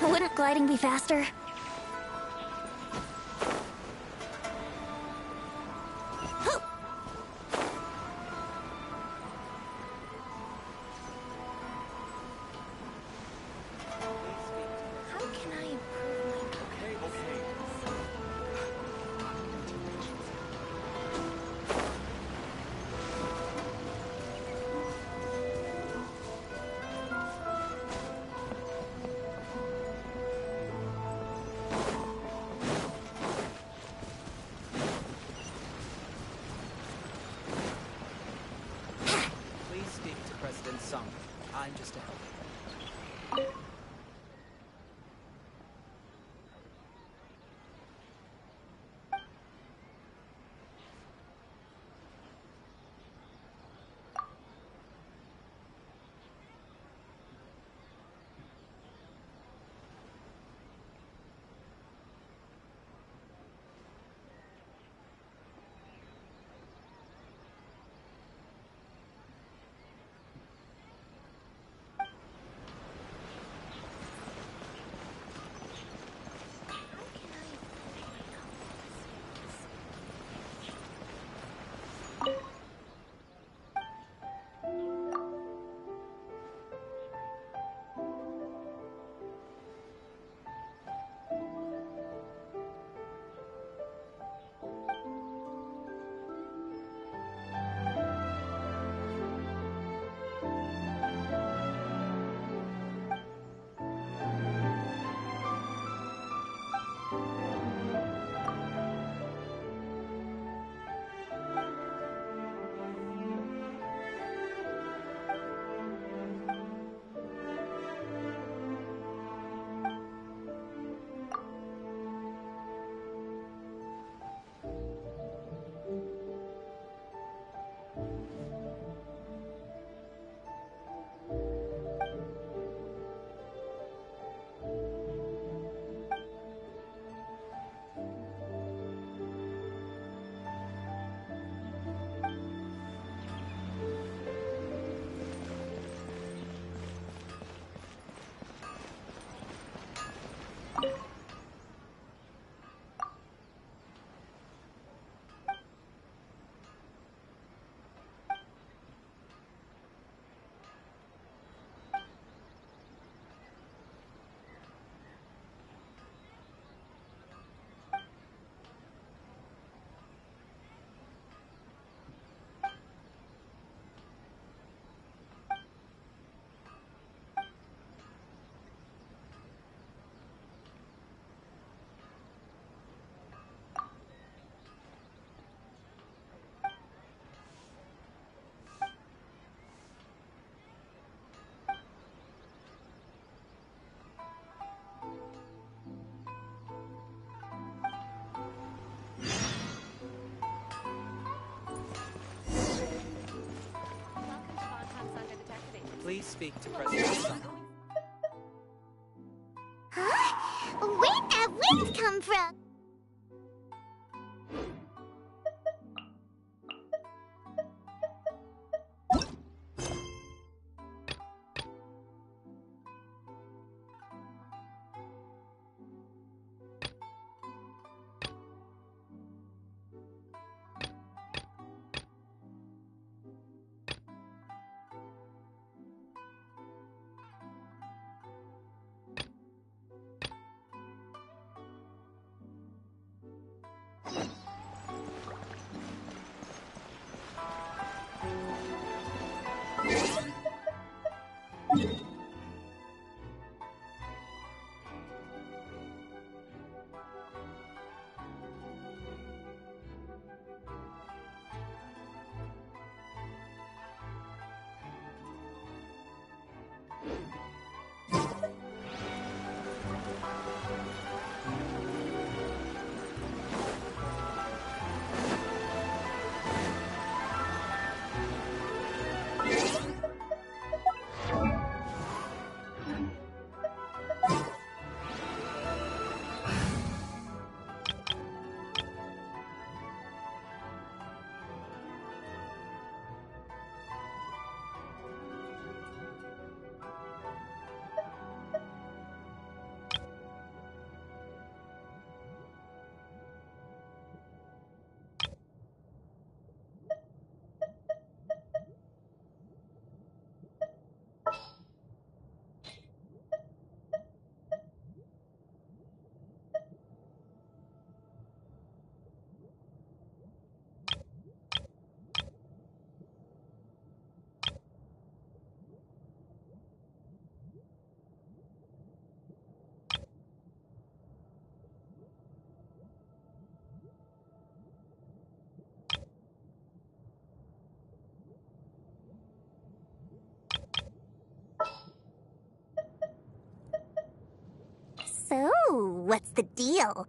Wouldn't gliding be faster? Please speak to President Sung. I'm just a helper. Please speak to President Sung. Huh? Where'd that wind come from? So, what's the deal?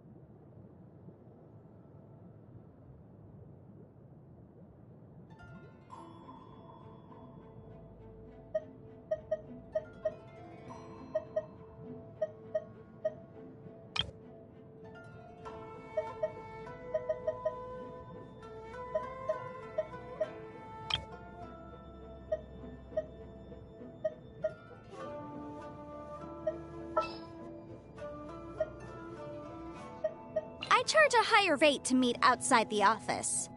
I charge a higher rate to meet outside the office.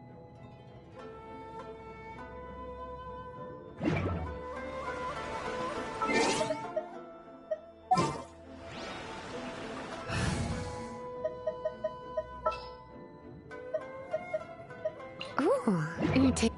Ooh, you take.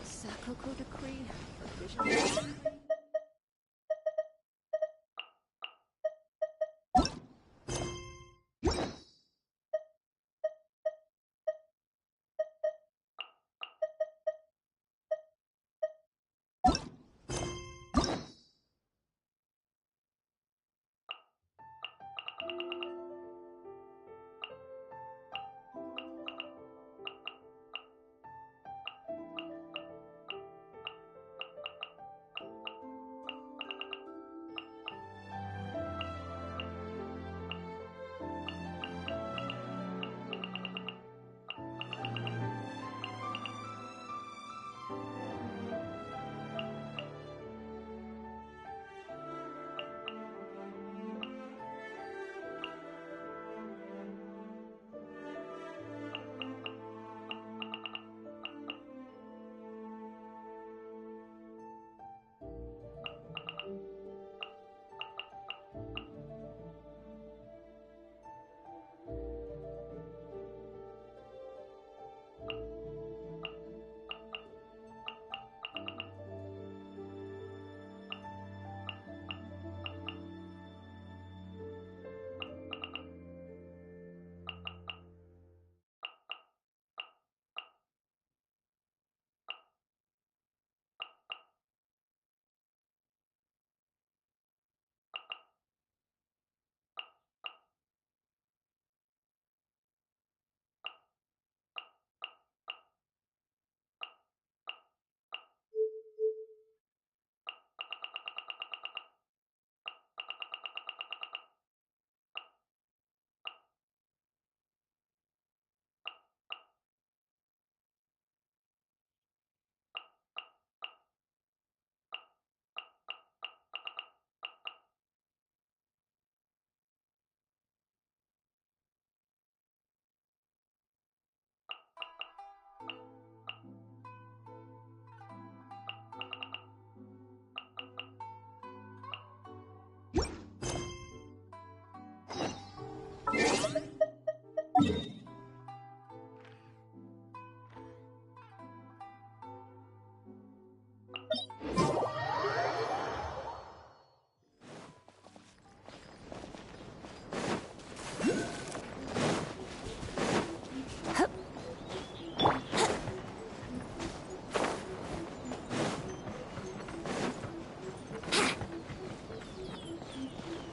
Sakoku decree. Vision.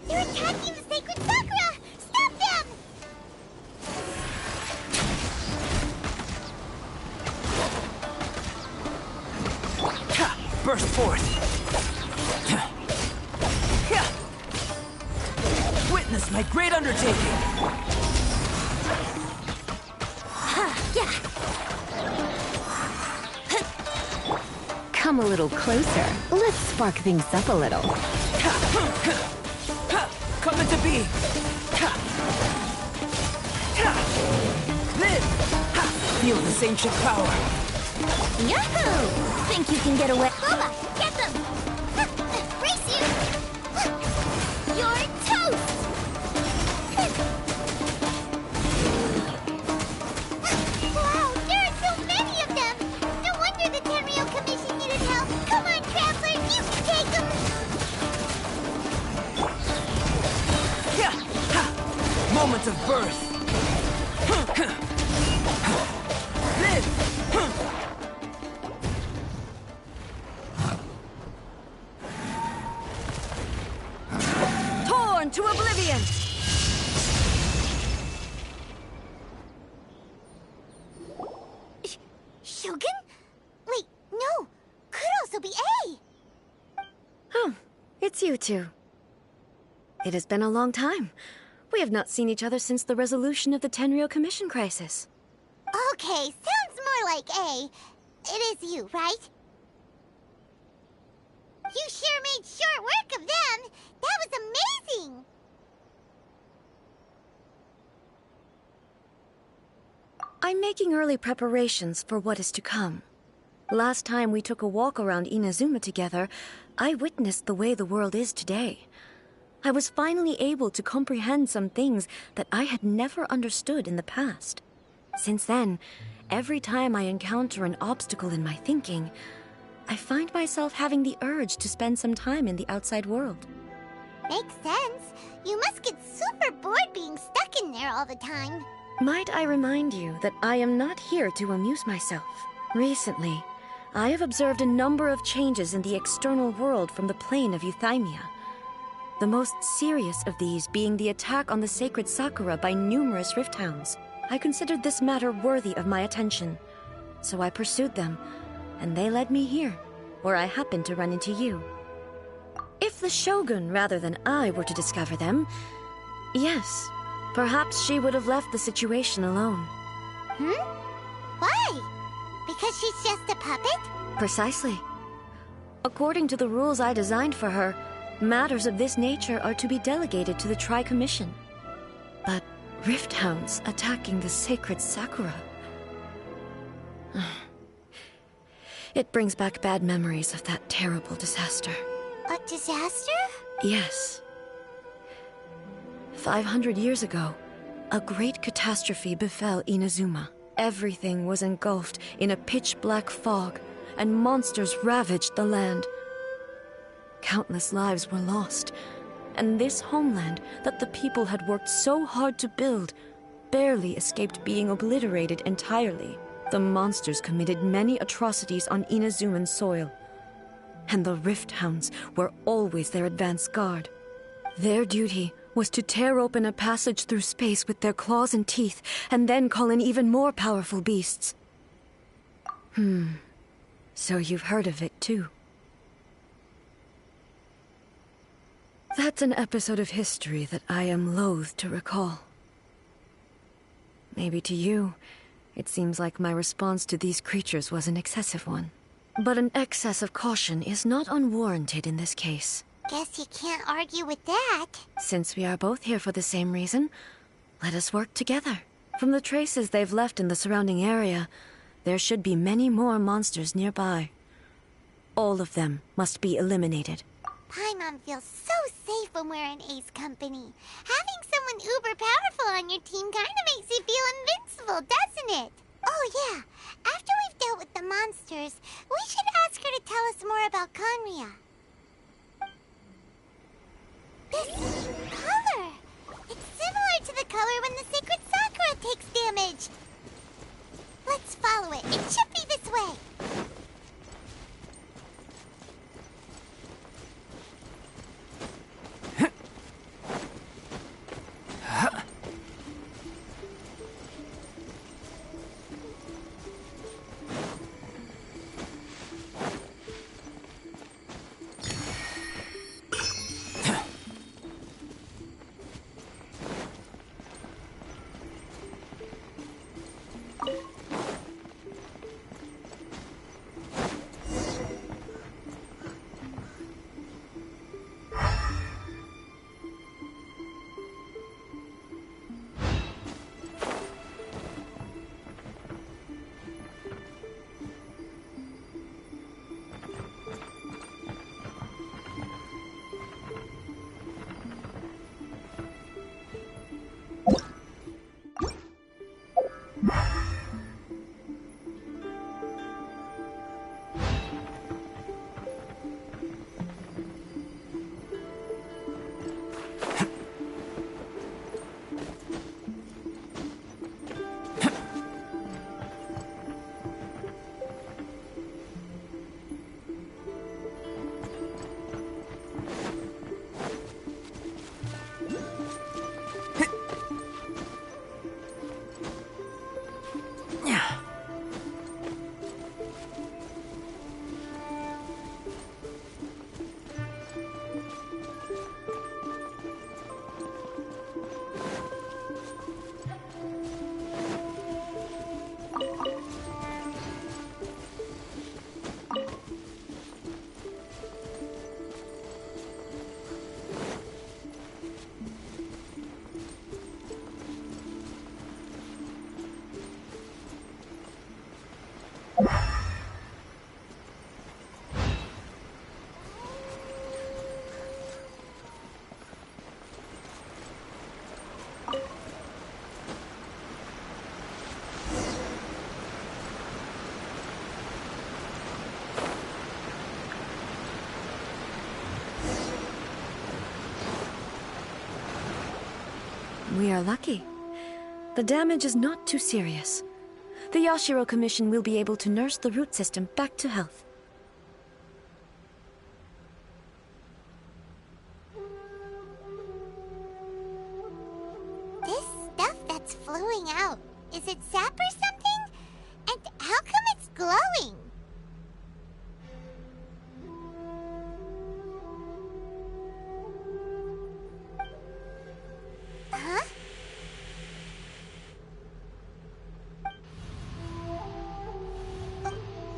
They're attacking the sacred Sakura! forth. Witness my great undertaking. Come a little closer. Let's spark things up a little. Come into being. Live. Feel this ancient power. Yahoo! Think you can get away? Boba, get them! Race you! You're toast! Wow, there are so many of them! No wonder the Tenryo Commission needed help. Come on, travelers, you can take them! Moment of birth. Live. Torn to oblivion! Shogun? Wait, no! Could also be A! Oh, it's you two. It has been a long time. We have not seen each other since the resolution of the Tenryo Commission crisis. Okay, sounds more like A. It is you, right? You sure made short work of them! That was amazing! I'm making early preparations for what is to come. Last time we took a walk around Inazuma together, I witnessed the way the world is today. I was finally able to comprehend some things that I had never understood in the past. Since then, every time I encounter an obstacle in my thinking, I find myself having the urge to spend some time in the outside world. Makes sense. You must get super bored being stuck in there all the time. Might I remind you that I am not here to amuse myself. Recently, I have observed a number of changes in the external world from the plane of Euthymia. The most serious of these being the attack on the sacred Sakura by numerous rift hounds. I considered this matter worthy of my attention, so I pursued them, and they led me here, where I happened to run into you. If the Shogun rather than I were to discover them, yes, perhaps she would have left the situation alone. Why? Because she's just a puppet? Precisely. According to the rules I designed for her, matters of this nature are to be delegated to the Tri-Commission. But rift hounds attacking the sacred Sakura... It brings back bad memories of that terrible disaster. A disaster? Yes. 500 years ago, a great catastrophe befell Inazuma. Everything was engulfed in a pitch-black fog, and monsters ravaged the land. Countless lives were lost, and this homeland that the people had worked so hard to build barely escaped being obliterated entirely. The monsters committed many atrocities on Inazuman soil, and the Rift Hounds were always their advance guard. Their duty was to tear open a passage through space with their claws and teeth, and then call in even more powerful beasts. So you've heard of it too. That's an episode of history that I am loath to recall. Maybe to you, it seems like my response to these creatures was an excessive one. But an excess of caution is not unwarranted in this case. Guess you can't argue with that. Since we are both here for the same reason, let us work together. From the traces they've left in the surrounding area, there should be many more monsters nearby. All of them must be eliminated. Paimon feels so safe when we're in Ace company. Having someone uber powerful on your team kinda makes you feel invincible, doesn't it? Oh yeah, after we've dealt with the monsters, we should ask her to tell us more about Conria. This color! It's similar to the color when the sacred Sakura takes damage. Let's follow it. It should be this way. We are lucky. The damage is not too serious. The Yashiro Commission will be able to nurse the root system back to health. This stuff that's flowing out, is it sap or something? And how come it's glowing? Huh?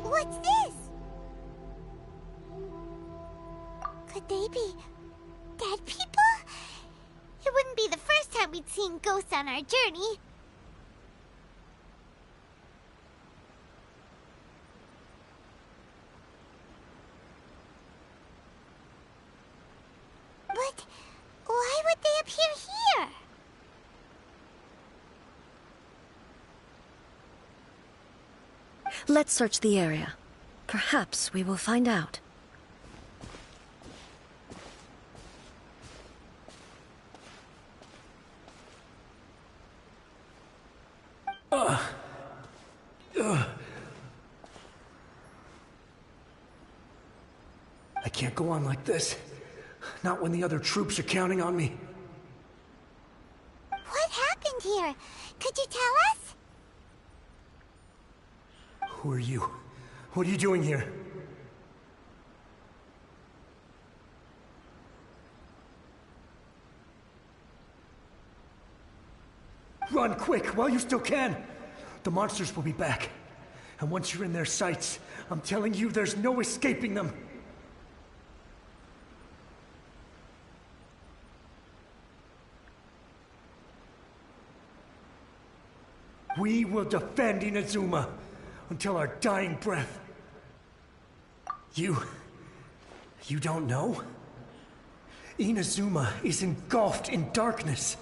What's this? Could they be dead people? It wouldn't be the first time we'd seen ghosts on our journey. But why would they appear here? Let's search the area. Perhaps we will find out. I can't go on like this. Not when the other troops are counting on me. What happened here? Could you tell us? Who are you? What are you doing here? Run quick while you still can! The monsters will be back. And once you're in their sights, I'm telling you, there's no escaping them. We will defend Inazuma until our dying breath. You don't know? Inazuma is engulfed in darkness.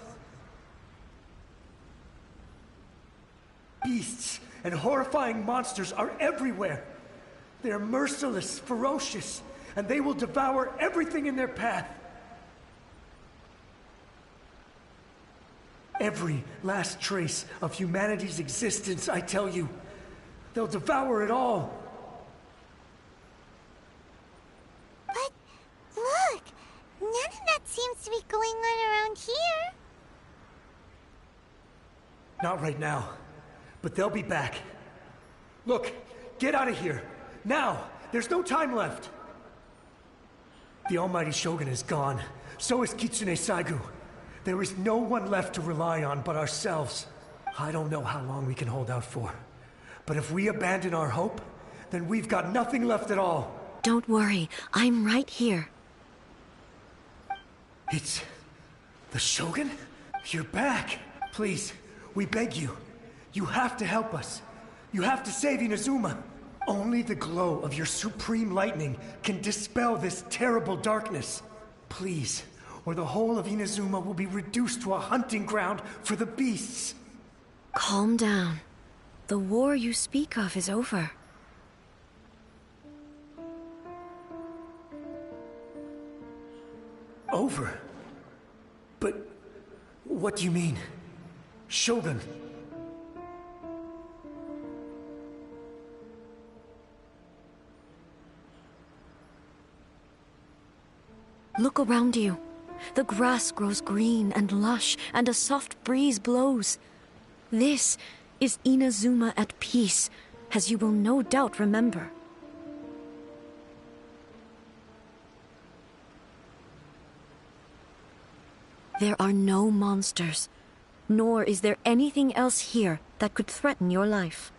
Beasts and horrifying monsters are everywhere. They are merciless, ferocious, and they will devour everything in their path. Every last trace of humanity's existence, I tell you. They'll devour it all. But look, none of that seems to be going on around here. Not right now, but they'll be back. Look, get out of here. Now! There's no time left. The almighty Shogun is gone. So is Kitsune Saigu. There is no one left to rely on but ourselves. I don't know how long we can hold out for. But if we abandon our hope, then we've got nothing left at all. Don't worry, I'm right here. It's the Shogun? You're back. Please, we beg you. You have to help us. You have to save Inazuma. Only the glow of your supreme lightning can dispel this terrible darkness. Please, or the whole of Inazuma will be reduced to a hunting ground for the beasts. Calm down. The war you speak of is over. Over? But what do you mean? Shogun? Look around you. The grass grows green and lush, and a soft breeze blows. This is Inazuma at peace, as you will no doubt remember. There are no monsters, nor is there anything else here that could threaten your life.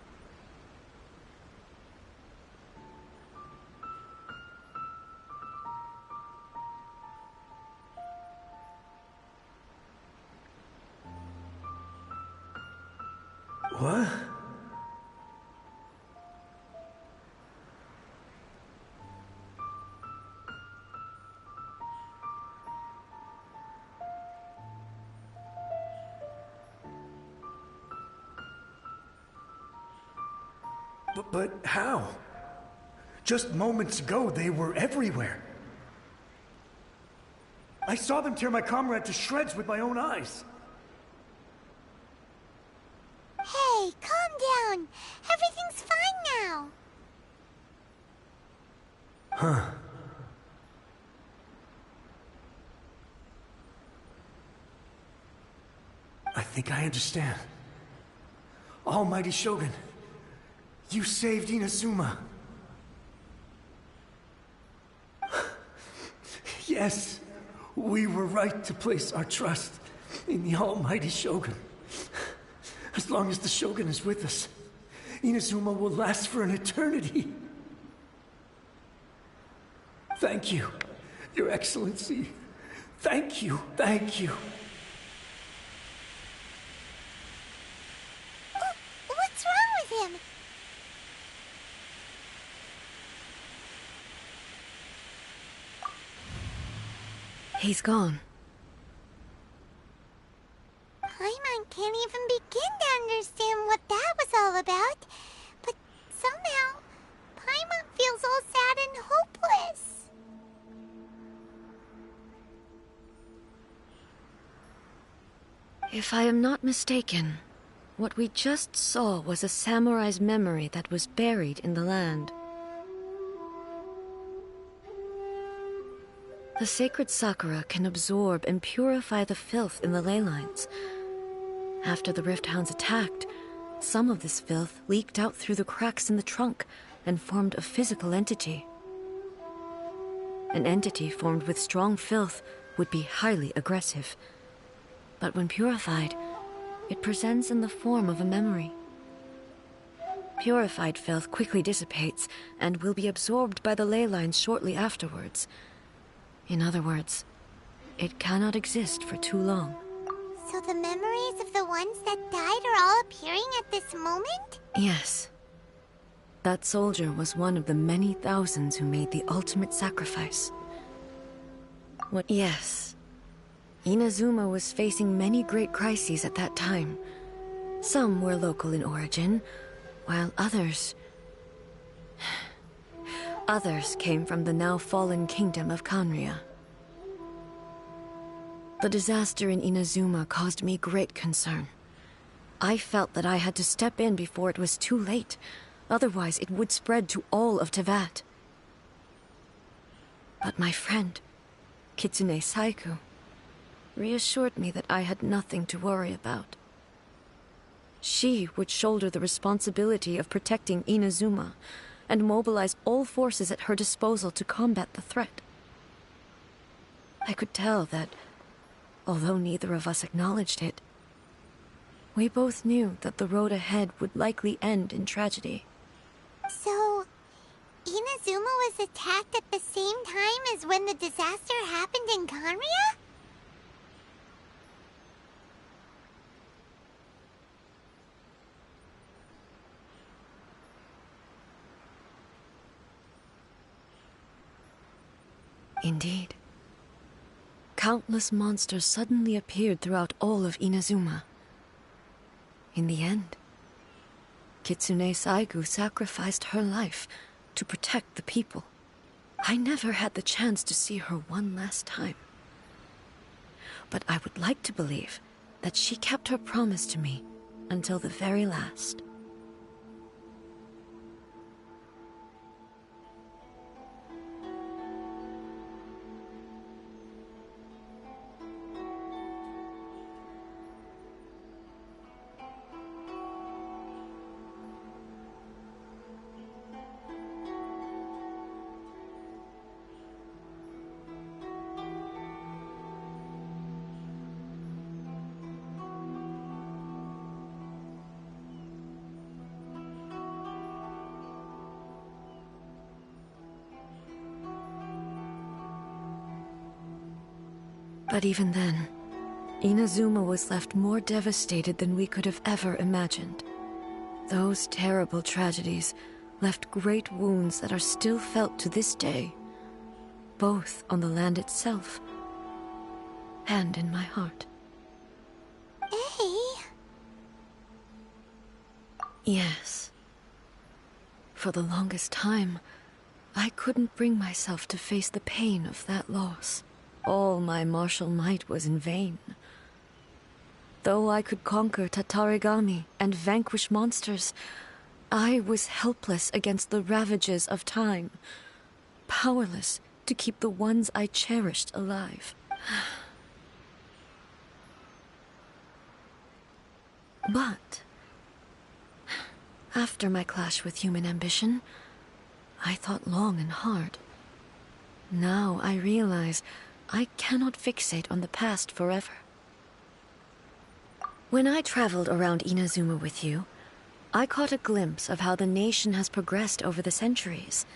What? But how? Just moments ago, they were everywhere. I saw them tear my comrade to shreds with my own eyes. down. Everything's fine now. Huh. I think I understand. Almighty Shogun, you saved Inazuma. Yes, we were right to place our trust in the Almighty Shogun. As long as the Shogun is with us, Inazuma will last for an eternity. Thank you, Your Excellency. Thank you, thank you. What's wrong with him? He's gone. Paimon can't even begin to understand what that was all about. But somehow, Paimon feels all sad and hopeless. If I am not mistaken, what we just saw was a samurai's memory that was buried in the land. The sacred sakura can absorb and purify the filth in the ley lines. After the Rift Hounds attacked, some of this filth leaked out through the cracks in the trunk and formed a physical entity. An entity formed with strong filth would be highly aggressive. But when purified, it presents in the form of a memory. Purified filth quickly dissipates and will be absorbed by the ley lines shortly afterwards. In other words, it cannot exist for too long. So the memories of the ones that died are all appearing at this moment? Yes. That soldier was one of the many thousands who made the ultimate sacrifice. Yes. Inazuma was facing many great crises at that time. Some were local in origin, while others came from the now fallen kingdom of Kanria. The disaster in Inazuma caused me great concern. I felt that I had to step in before it was too late, otherwise it would spread to all of Tevat. But my friend, Kitsune Saiku, reassured me that I had nothing to worry about. She would shoulder the responsibility of protecting Inazuma and mobilize all forces at her disposal to combat the threat. I could tell that, although neither of us acknowledged it, we both knew that the road ahead would likely end in tragedy. So, Inazuma was attacked at the same time as when the disaster happened in Kanria? Indeed. Countless monsters suddenly appeared throughout all of Inazuma. In the end, Kitsune Saigu sacrificed her life to protect the people. I never had the chance to see her one last time. But I would like to believe that she kept her promise to me until the very last. But even then, Inazuma was left more devastated than we could have ever imagined. Those terrible tragedies left great wounds that are still felt to this day, both on the land itself and in my heart. Hey? Yes. For the longest time, I couldn't bring myself to face the pain of that loss. All my martial might was in vain. Though I could conquer Tatarigami and vanquish monsters, I was helpless against the ravages of time, powerless to keep the ones I cherished alive. But after my clash with human ambition, I thought long and hard. Now I realize I cannot fixate on the past forever. When I traveled around Inazuma with you, I caught a glimpse of how the nation has progressed over the centuries.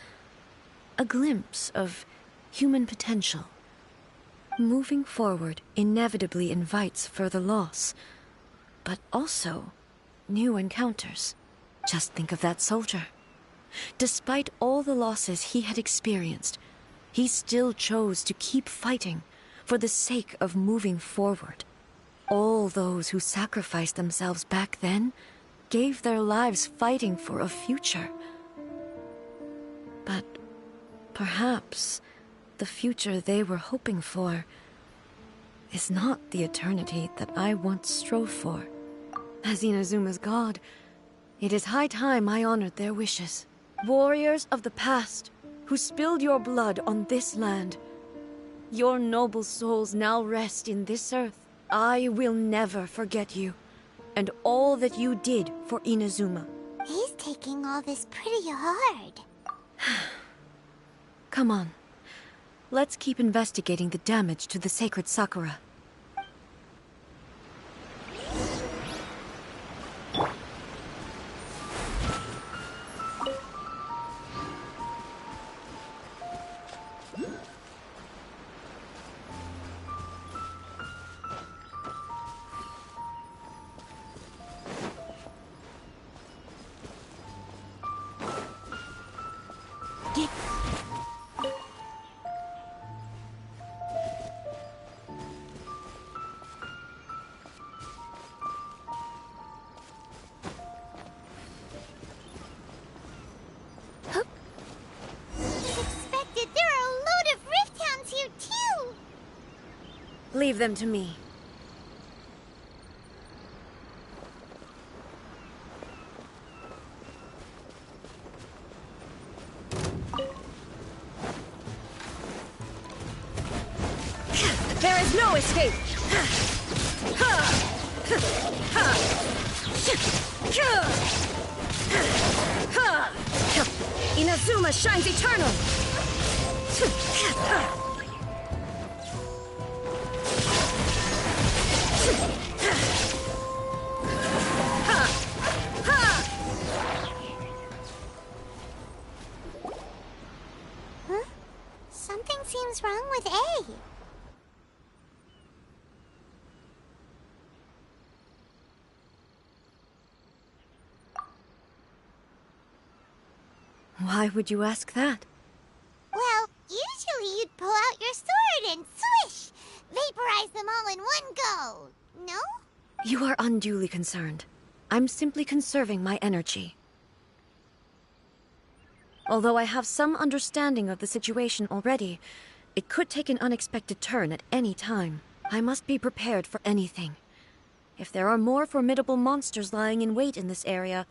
A glimpse of human potential. Moving forward inevitably invites further loss, but also new encounters. Just think of that soldier. Despite all the losses he had experienced, he still chose to keep fighting for the sake of moving forward. All those who sacrificed themselves back then gave their lives fighting for a future. But perhaps the future they were hoping for is not the eternity that I once strove for. As Inazuma's god, it is high time I honored their wishes. Warriors of the past, who spilled your blood on this land, your noble souls now rest in this earth. I will never forget you, and all that you did for Inazuma. He's taking all this pretty hard. Come on. Let's keep investigating the damage to the sacred Sakura. Leave them to me. There is no escape! Inazuma shines eternal! Huh? Something seems wrong with A. Why would you ask that? Well, usually you'd pull out your sword and swish! Vaporize them all in one go, no? You are unduly concerned. I'm simply conserving my energy. Although I have some understanding of the situation already, it could take an unexpected turn at any time. I must be prepared for anything. If there are more formidable monsters lying in wait in this area,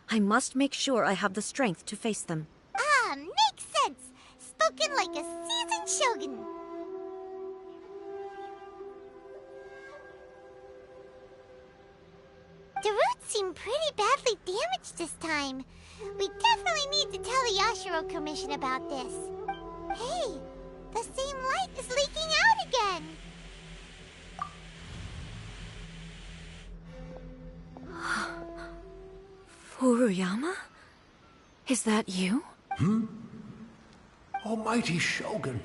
I must make sure I have the strength to face them. Ah, makes sense! Spoken like a seasoned shogun. The roots seem pretty badly damaged this time. We definitely need to tell the Yashiro Commission about this. Hey, the same light is leaking out again. Furuyama? Is that you? Almighty Shogun,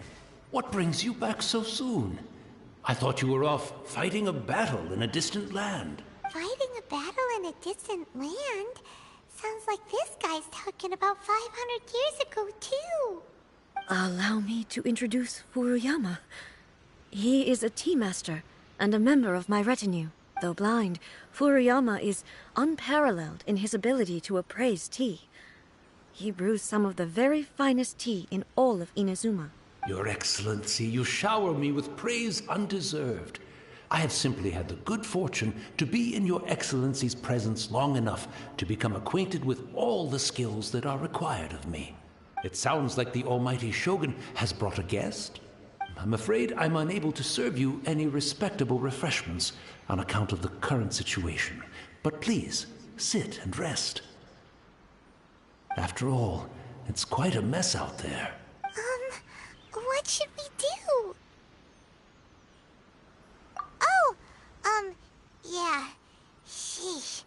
what brings you back so soon? I thought you were off fighting a battle in a distant land. Fighting a battle in a distant land? Sounds like this guy's talking about 500 years ago, too. Allow me to introduce Furuyama. He is a tea master and a member of my retinue. Though blind, Furuyama is unparalleled in his ability to appraise tea. He brews some of the very finest tea in all of Inazuma. Your Excellency, you shower me with praise undeserved. I have simply had the good fortune to be in your Excellency's presence long enough to become acquainted with all the skills that are required of me. It sounds like the almighty Shogun has brought a guest. I'm afraid I'm unable to serve you any respectable refreshments on account of the current situation. But please, sit and rest. After all, it's quite a mess out there. What should we do? Oh, yeah. Sheesh.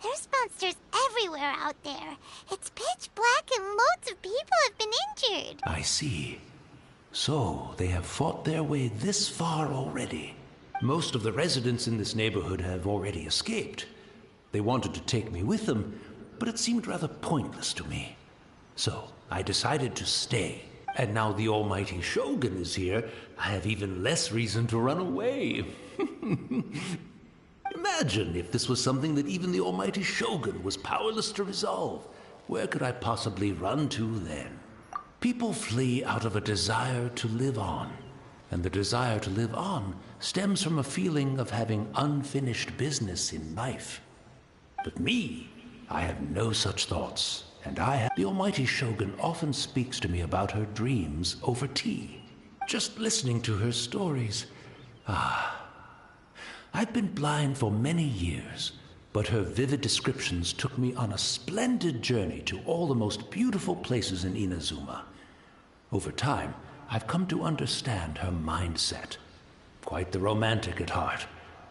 There's monsters everywhere out there. It's pitch black and loads of people have been injured. I see. So, they have fought their way this far already. Most of the residents in this neighborhood have already escaped. They wanted to take me with them, but it seemed rather pointless to me. So, I decided to stay. And now the almighty Shogun is here, I have even less reason to run away. Imagine if this was something that even the almighty Shogun was powerless to resolve. Where could I possibly run to then? People flee out of a desire to live on, and the desire to live on stems from a feeling of having unfinished business in life. But me, I have no such thoughts, and the almighty Shogun often speaks to me about her dreams over tea. Just listening to her stories. I've been blind for many years, but her vivid descriptions took me on a splendid journey to all the most beautiful places in Inazuma. Over time, I've come to understand her mindset. Quite the romantic at heart,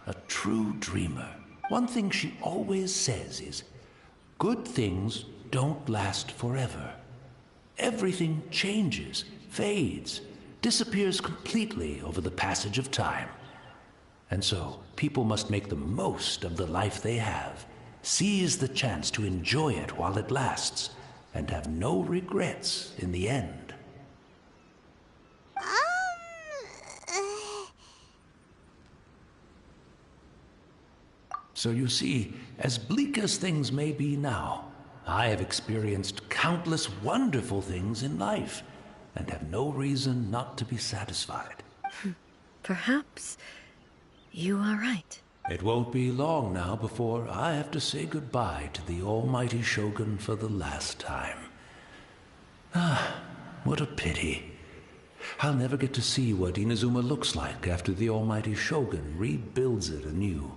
a true dreamer. One thing she always says is, good things don't last forever. Everything changes, fades, disappears completely over the passage of time. And so, people must make the most of the life they have, seize the chance to enjoy it while it lasts, and have no regrets in the end. So you see, as bleak as things may be now, I have experienced countless wonderful things in life, and have no reason not to be satisfied. Perhaps you are right. It won't be long now before I have to say goodbye to the almighty Shogun for the last time. What a pity. I'll never get to see what Inazuma looks like after the almighty Shogun rebuilds it anew.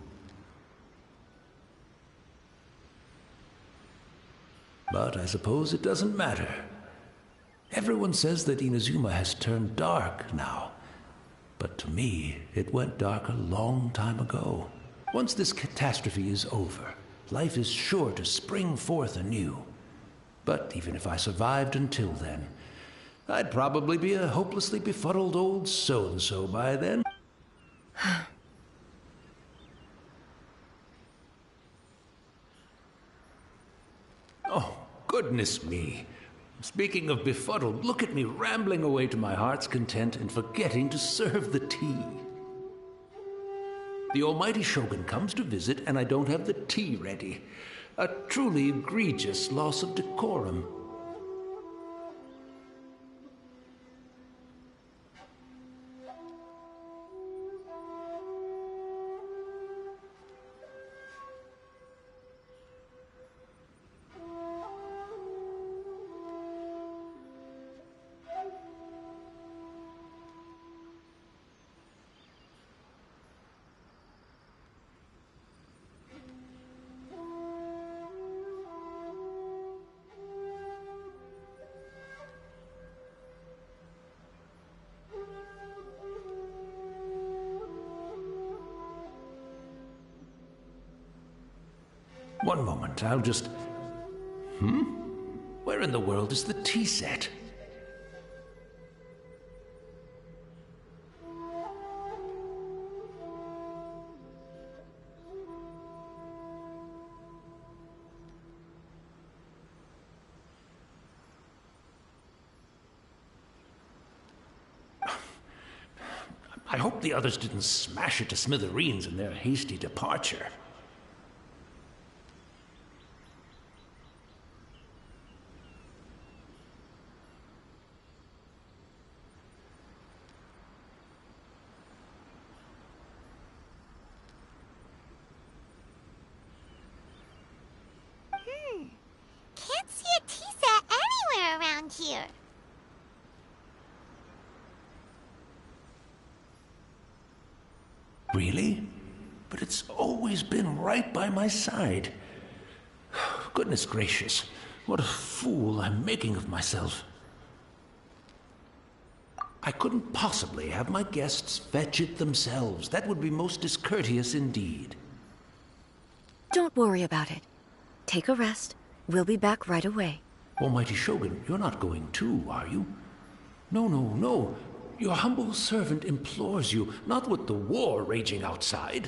But I suppose it doesn't matter. Everyone says that Inazuma has turned dark now. But to me, it went dark a long time ago. Once this catastrophe is over, life is sure to spring forth anew. But even if I survived until then, I'd probably be a hopelessly befuddled old so-and-so by then. Oh, goodness me. Speaking of befuddled, look at me rambling away to my heart's content and forgetting to serve the tea. The almighty Shogun comes to visit and I don't have the tea ready. A truly egregious loss of decorum. One moment, I'll just... Where in the world is the tea set? I hope the others didn't smash it to smithereens in their hasty departure. Really? But it's always been right by my side. Goodness gracious, what a fool I'm making of myself. I couldn't possibly have my guests fetch it themselves. That would be most discourteous indeed. Don't worry about it. Take a rest. We'll be back right away. Almighty Shogun, you're not going too, are you? No, no, no. Your humble servant implores you, not with the war raging outside.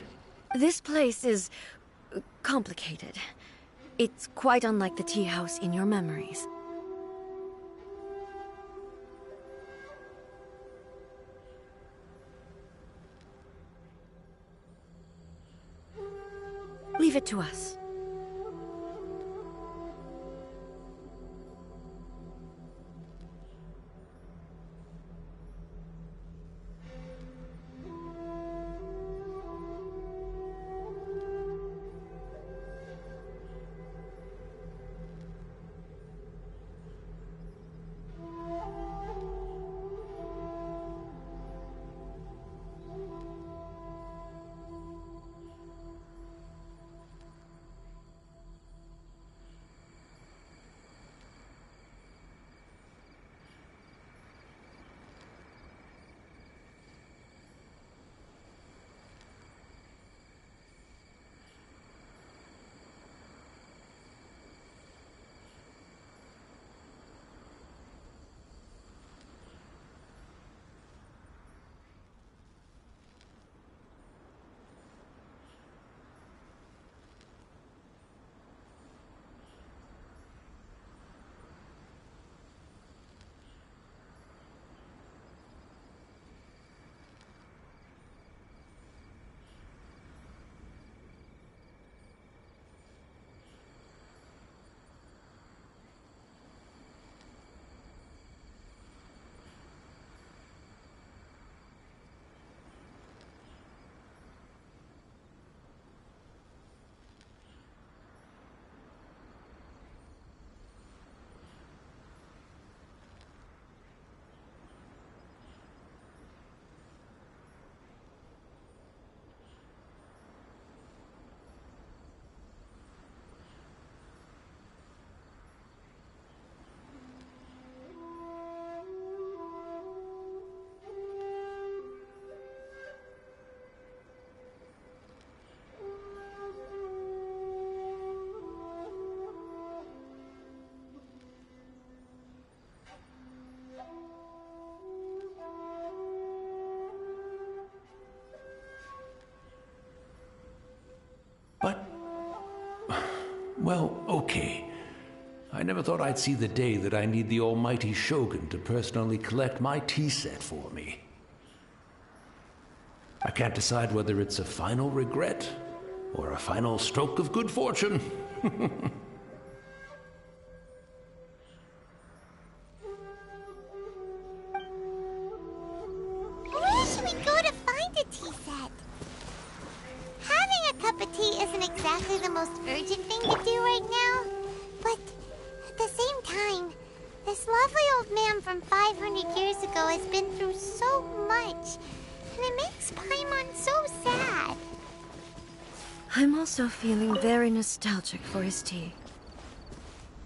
This place is complicated. It's quite unlike the tea house in your memories. Leave it to us. But, well, okay. I never thought I'd see the day that I need the almighty Shogun to personally collect my tea set for me. I can't decide whether it's a final regret or a final stroke of good fortune. Where should we go to find a tea set? Having a cup of tea isn't exactly the most urgent thing to do right now, but at the same time, this lovely old man from 500 years ago has been through so much, and it makes Paimon so sad. I'm also feeling very nostalgic for his tea.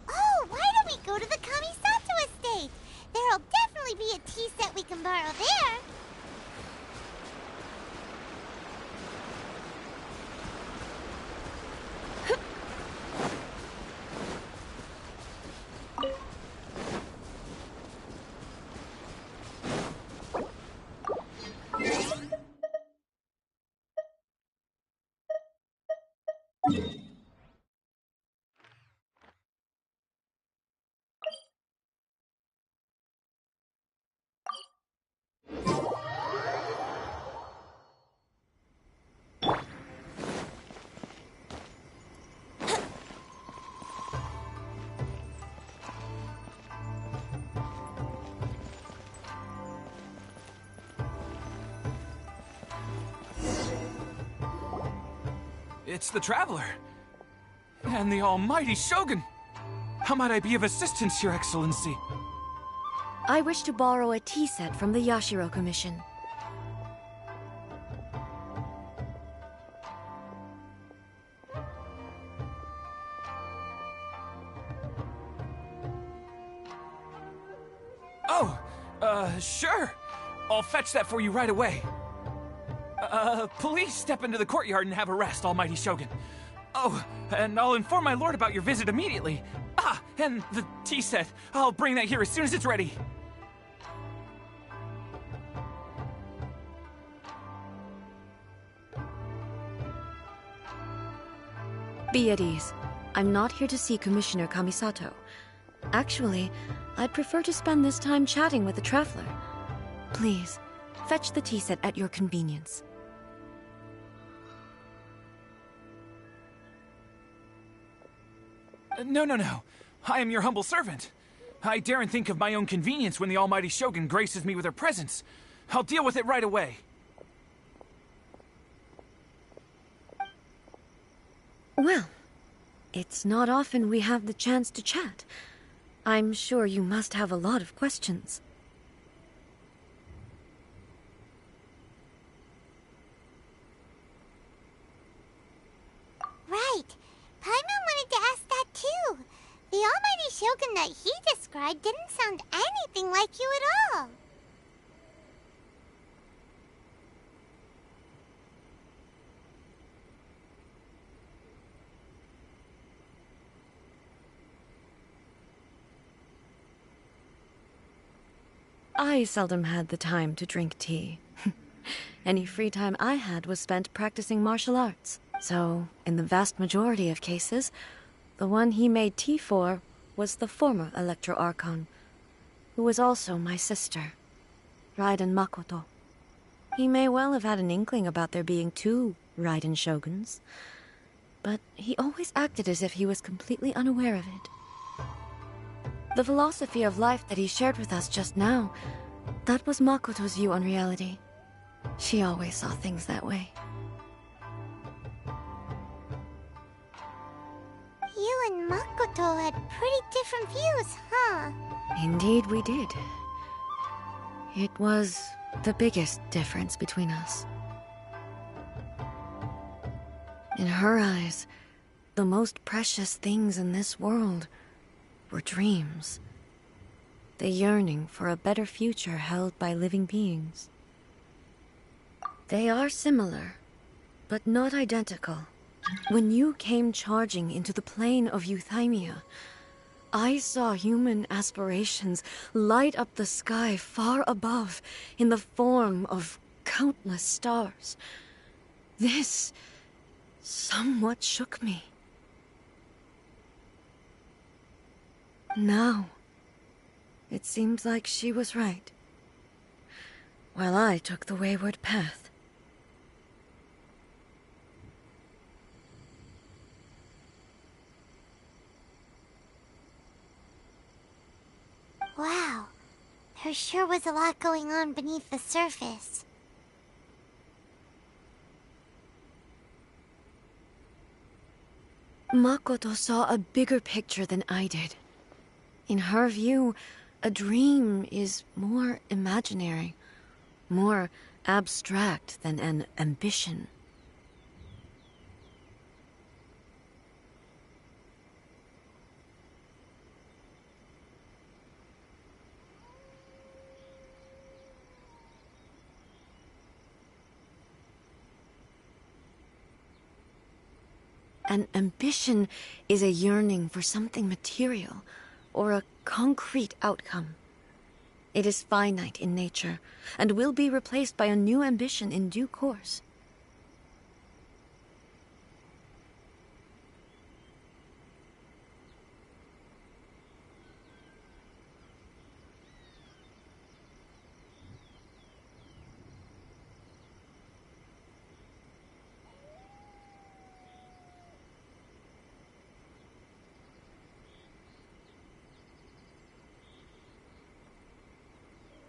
Oh, why don't we go to the Kamisato estate? There'll definitely be a tea set we can borrow there. It's the Traveler. And the almighty Shogun. How might I be of assistance, Your Excellency? I wish to borrow a tea set from the Yashiro Commission. Sure. I'll fetch that for you right away. Please step into the courtyard and have a rest, Almighty Shogun. Oh, and I'll inform my lord about your visit immediately. Ah, and the tea set. I'll bring that here as soon as it's ready. Be at ease. I'm not here to see Commissioner Kamisato. Actually, I'd prefer to spend this time chatting with the Traveler. Please, fetch the tea set at your convenience. No. I am your humble servant. I daren't think of my own convenience when the Almighty Shogun graces me with her presence. I'll deal with it right away. Well, it's not often we have the chance to chat. I'm sure you must have a lot of questions. Right. Paimon wanted to ask that too. The Almighty Shogun that he described didn't sound anything like you at all. I seldom had the time to drink tea. Any free time I had was spent practicing martial arts. So, in the vast majority of cases, the one he made tea for was the former Electro Archon, who was also my sister, Raiden Makoto. He may well have had an inkling about there being two Raiden Shoguns, but he always acted as if he was completely unaware of it. The philosophy of life that he shared with us just now, that was Makoto's view on reality. She always saw things that way. You and Makoto had pretty different views, huh? Indeed we did. It was the biggest difference between us. In her eyes, the most precious things in this world were dreams. The yearning for a better future held by living beings. They are similar, but not identical. When you came charging into the plane of Euthymia, I saw human aspirations light up the sky far above in the form of countless stars. This somewhat shook me. Now, it seems like she was right, while I took the wayward path. Wow, there sure was a lot going on beneath the surface. Makoto saw a bigger picture than I did. In her view, a dream is more imaginary, more abstract than an ambition. An ambition is a yearning for something material, or a concrete outcome. It is finite in nature, and will be replaced by a new ambition in due course.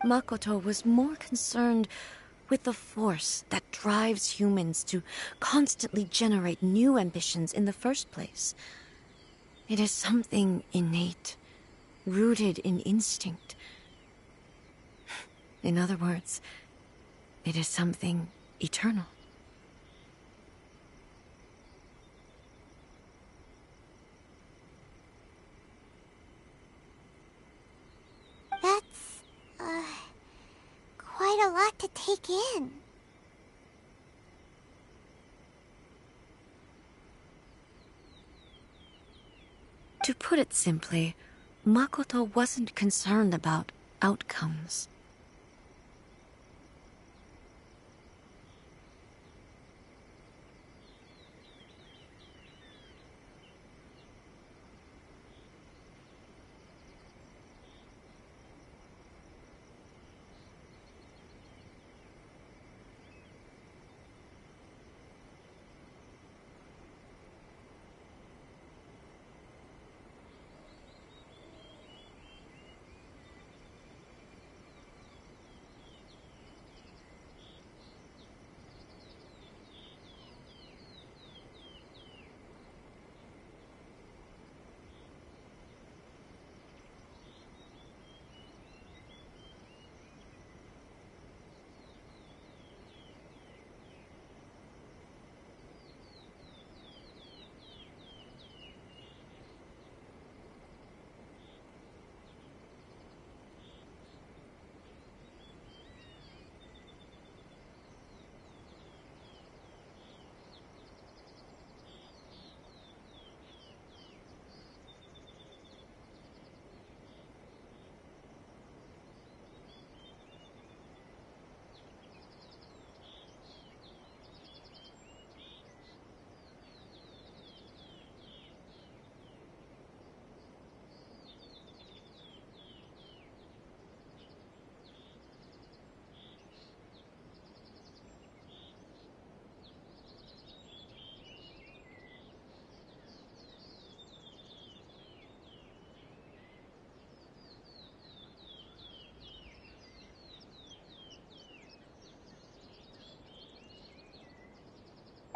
Makoto was more concerned with the force that drives humans to constantly generate new ambitions in the first place. It is something innate, rooted in instinct. In other words, it is something eternal. That's, lot to take in. To put it simply, Makoto wasn't concerned about outcomes.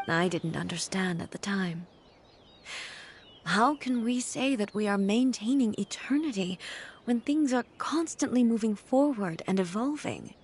I didn't understand at the time. How can we say that we are maintaining eternity when things are constantly moving forward and evolving?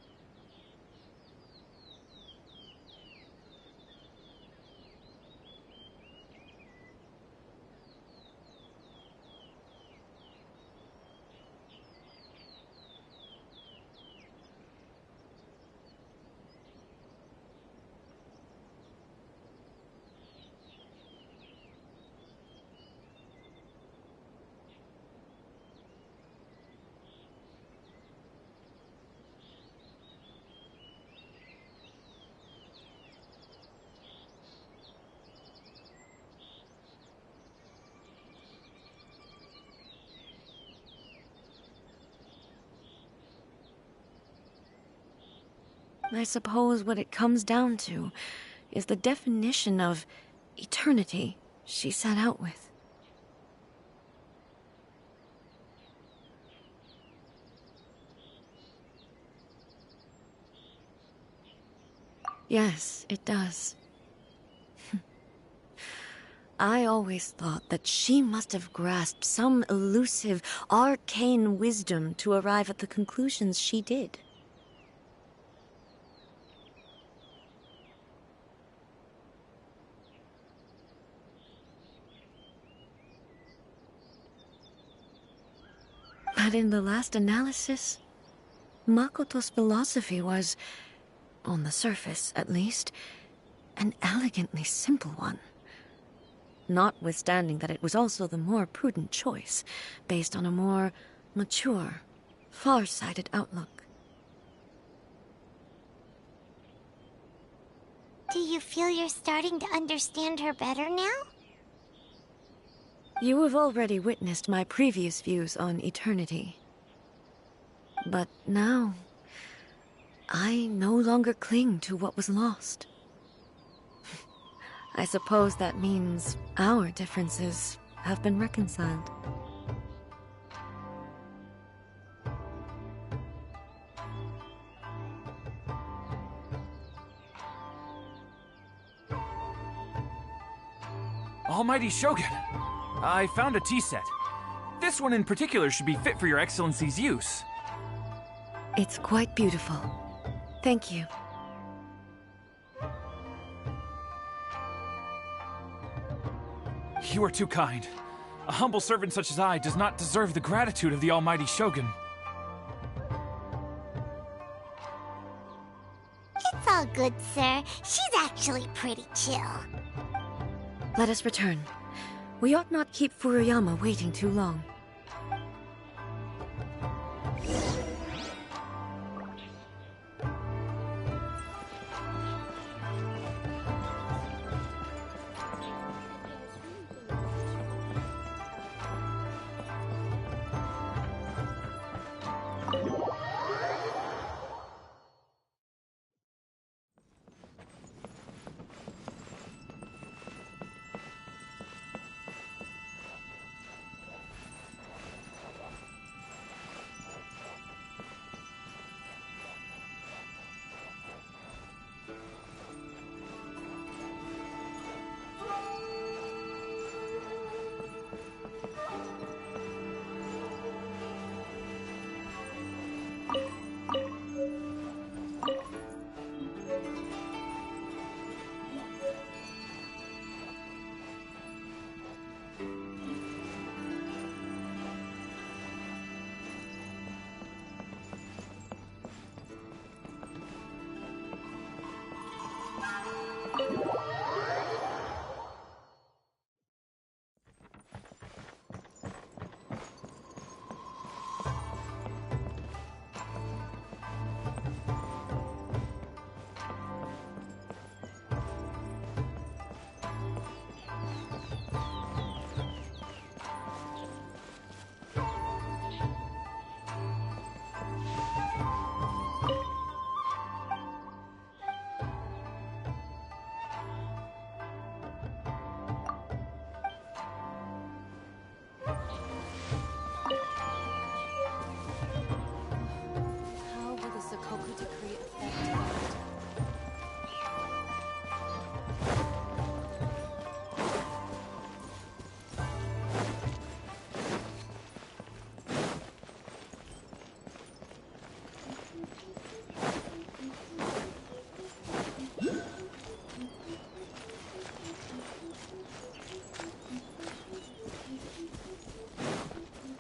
I suppose what it comes down to is the definition of eternity she set out with. Yes, it does. I always thought that she must have grasped some elusive, arcane wisdom to arrive at the conclusions she did. But in the last analysis, Makoto's philosophy was, on the surface at least, an elegantly simple one. Notwithstanding that it was also the more prudent choice, based on a more mature, far-sighted outlook. Do you feel you're starting to understand her better now? You have already witnessed my previous views on eternity. But now, I no longer cling to what was lost. I suppose that means our differences have been reconciled. Almighty Shogun, I found a tea set. This one in particular should be fit for your Excellency's use. It's quite beautiful. Thank you. You are too kind. A humble servant such as I does not deserve the gratitude of the Almighty Shogun. good sir. She's actually pretty chill. Let us return. We ought not keep Furuyama waiting too long.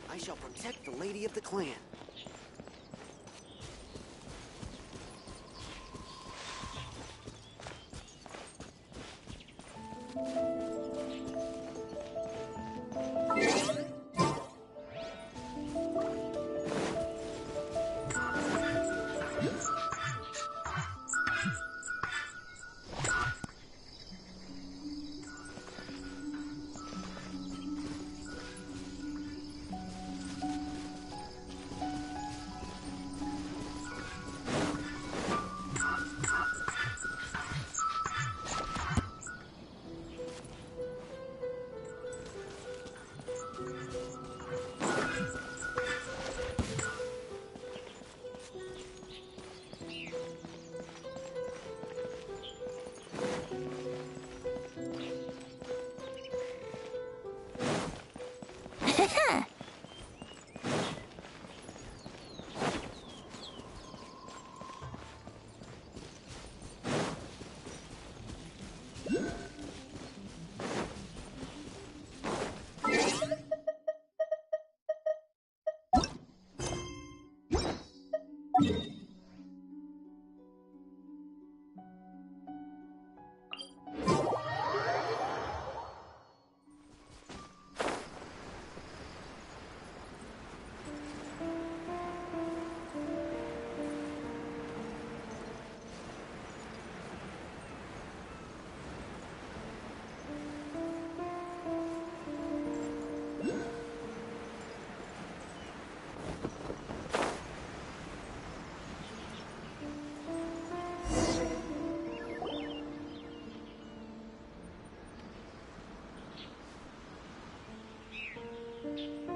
I shall protect the lady of the clan.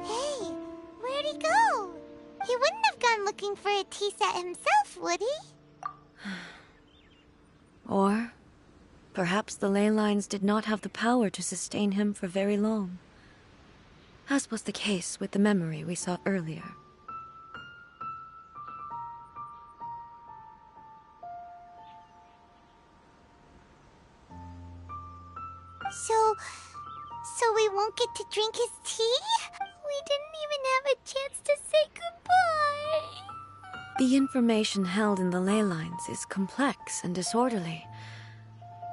Hey, where'd he go? He wouldn't have gone looking for a tea set himself, would he? Or perhaps the ley lines did not have the power to sustain him for very long, as was the case with the memory we saw earlier. So we won't get to drink his tea? We didn't even have a chance to say goodbye. The information held in the ley lines is complex and disorderly.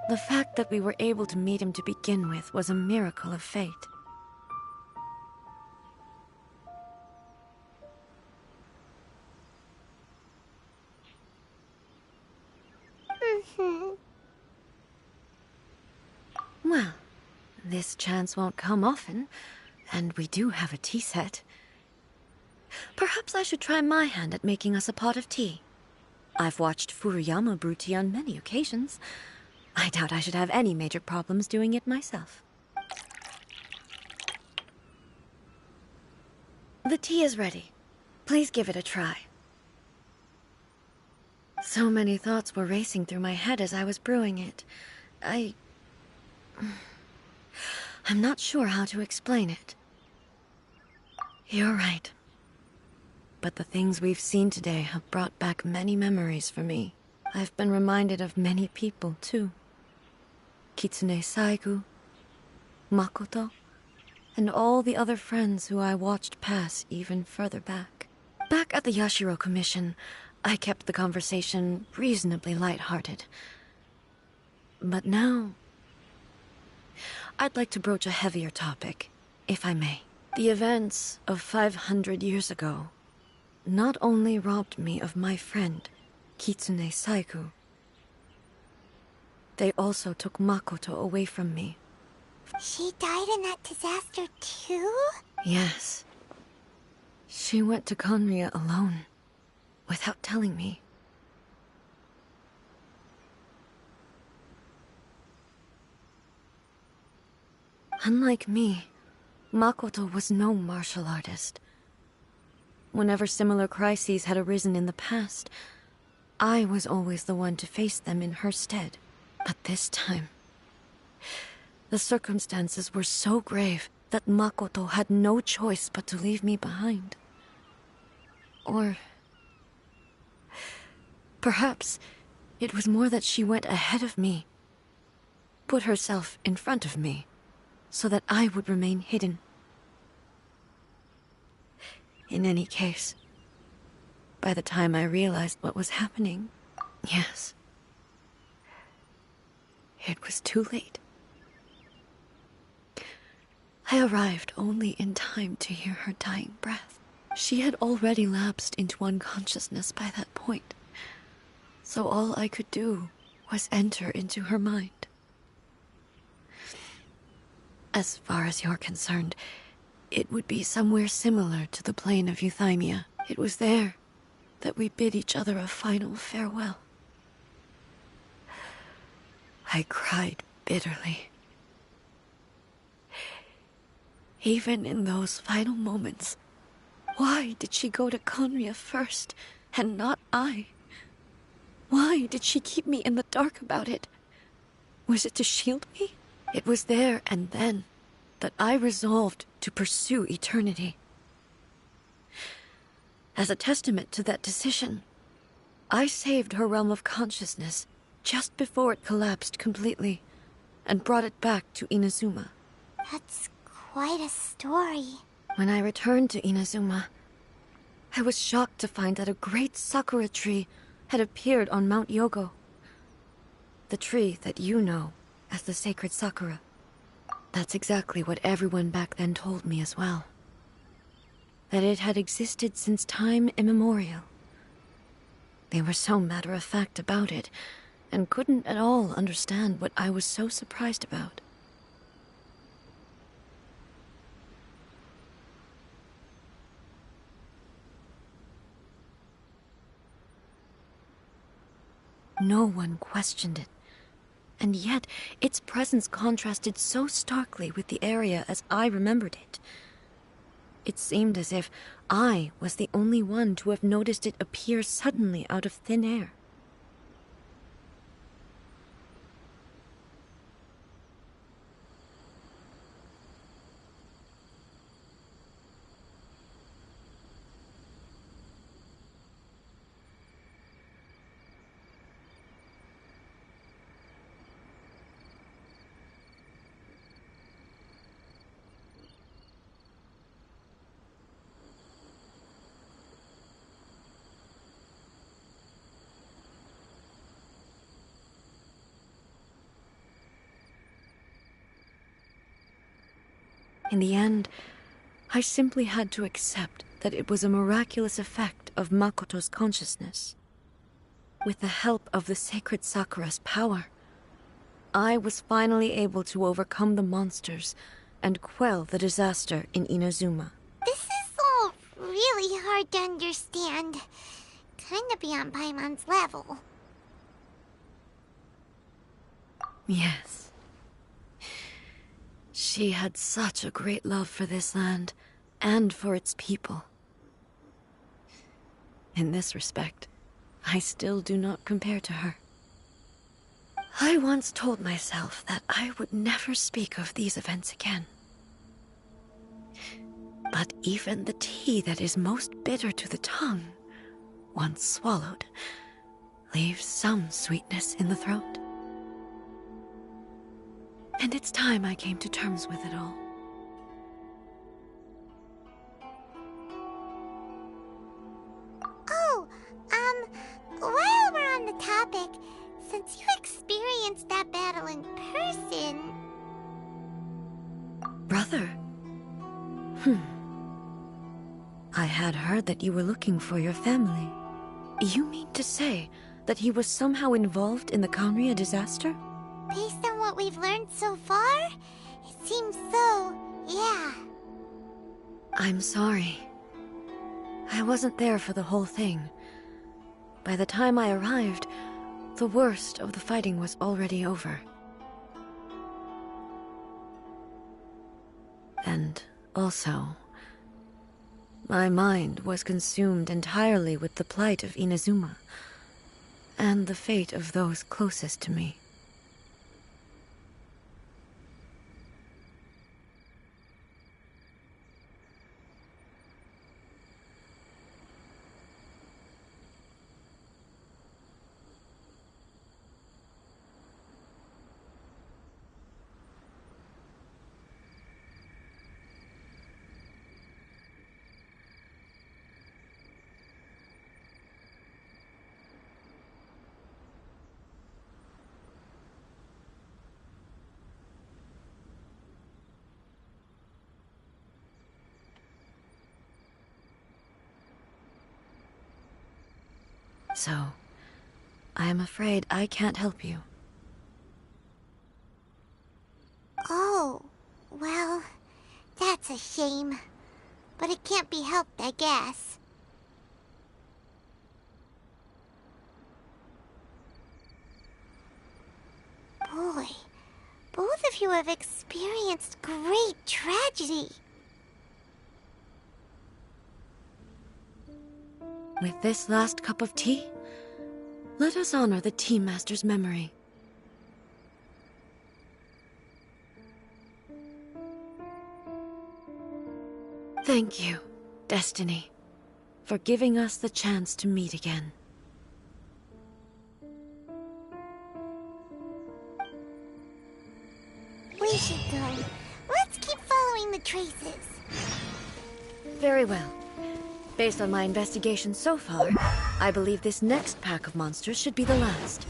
The fact that we were able to meet him to begin with was a miracle of fate. Well, this chance won't come often, and we do have a tea set. Perhaps I should try my hand at making us a pot of tea. I've watched Furuyama brew tea on many occasions. I doubt I should have any major problems doing it myself. The tea is ready. Please give it a try. So many thoughts were racing through my head as I was brewing it. I'm not sure how to explain it. You're right. But the things we've seen today have brought back many memories for me. I've been reminded of many people, too. Kitsune Saigu, Makoto, and all the other friends who I watched pass even further back. Back at the Yashiro Commission, I kept the conversation reasonably lighthearted. But now, I'd like to broach a heavier topic, if I may. The events of 500 years ago not only robbed me of my friend, Kitsune Saigu, they also took Makoto away from me. She died in that disaster too? Yes. She went to Conria alone, without telling me. Unlike me, Makoto was no martial artist. Whenever similar crises had arisen in the past, I was always the one to face them in her stead. But this time, the circumstances were so grave that Makoto had no choice but to leave me behind. Or perhaps it was more that she went ahead of me, put herself in front of me, so that I would remain hidden. In any case, by the time I realized what was happening, yes, it was too late. I arrived only in time to hear her dying breath. She had already lapsed into unconsciousness by that point, so all I could do was enter into her mind. As far as you're concerned, it would be somewhere similar to the plane of Euthymia. It was there that we bid each other a final farewell. I cried bitterly. Even in those final moments, why did she go to Conria first, and not I? Why did she keep me in the dark about it? Was it to shield me? It was there and then that I resolved to pursue eternity. As a testament to that decision, I saved her realm of consciousness just before it collapsed completely, and brought it back to Inazuma. That's quite a story. When I returned to Inazuma, I was shocked to find that a great sakura tree had appeared on Mount Yogo. The tree that you know as the sacred sakura. That's exactly what everyone back then told me as well. That it had existed since time immemorial. They were so matter-of-fact about it, and couldn't at all understand what I was so surprised about. No one questioned it. And yet, its presence contrasted so starkly with the area as I remembered it. It seemed as if I was the only one to have noticed it appear suddenly out of thin air. In the end, I simply had to accept that it was a miraculous effect of Makoto's consciousness. With the help of the sacred Sakura's power, I was finally able to overcome the monsters and quell the disaster in Inazuma. This is all really hard to understand. Kinda beyond Paimon's level. Yes. She had such a great love for this land, and for its people. In this respect, I still do not compare to her. I once told myself that I would never speak of these events again. But even the tea that is most bitter to the tongue, once swallowed, leaves some sweetness in the throat. And it's time I came to terms with it all. Oh, while we're on the topic, since you experienced that battle in person... Brother? I had heard that you were looking for your family. You mean to say that he was somehow involved in the Kanria disaster? Based on what we've learned so far, it seems so, yeah. I'm sorry. I wasn't there for the whole thing. By the time I arrived, the worst of the fighting was already over. And also, my mind was consumed entirely with the plight of Inazuma, and the fate of those closest to me. So, I am afraid I can't help you. Oh, well, that's a shame. But it can't be helped, I guess. Boy, both of you have experienced great tragedy. With this last cup of tea, let us honor the Tea Master's memory. Thank you, Destiny, for giving us the chance to meet again. We should go. Let's keep following the traces. Very well. Based on my investigation so far, I believe this next pack of monsters should be the last.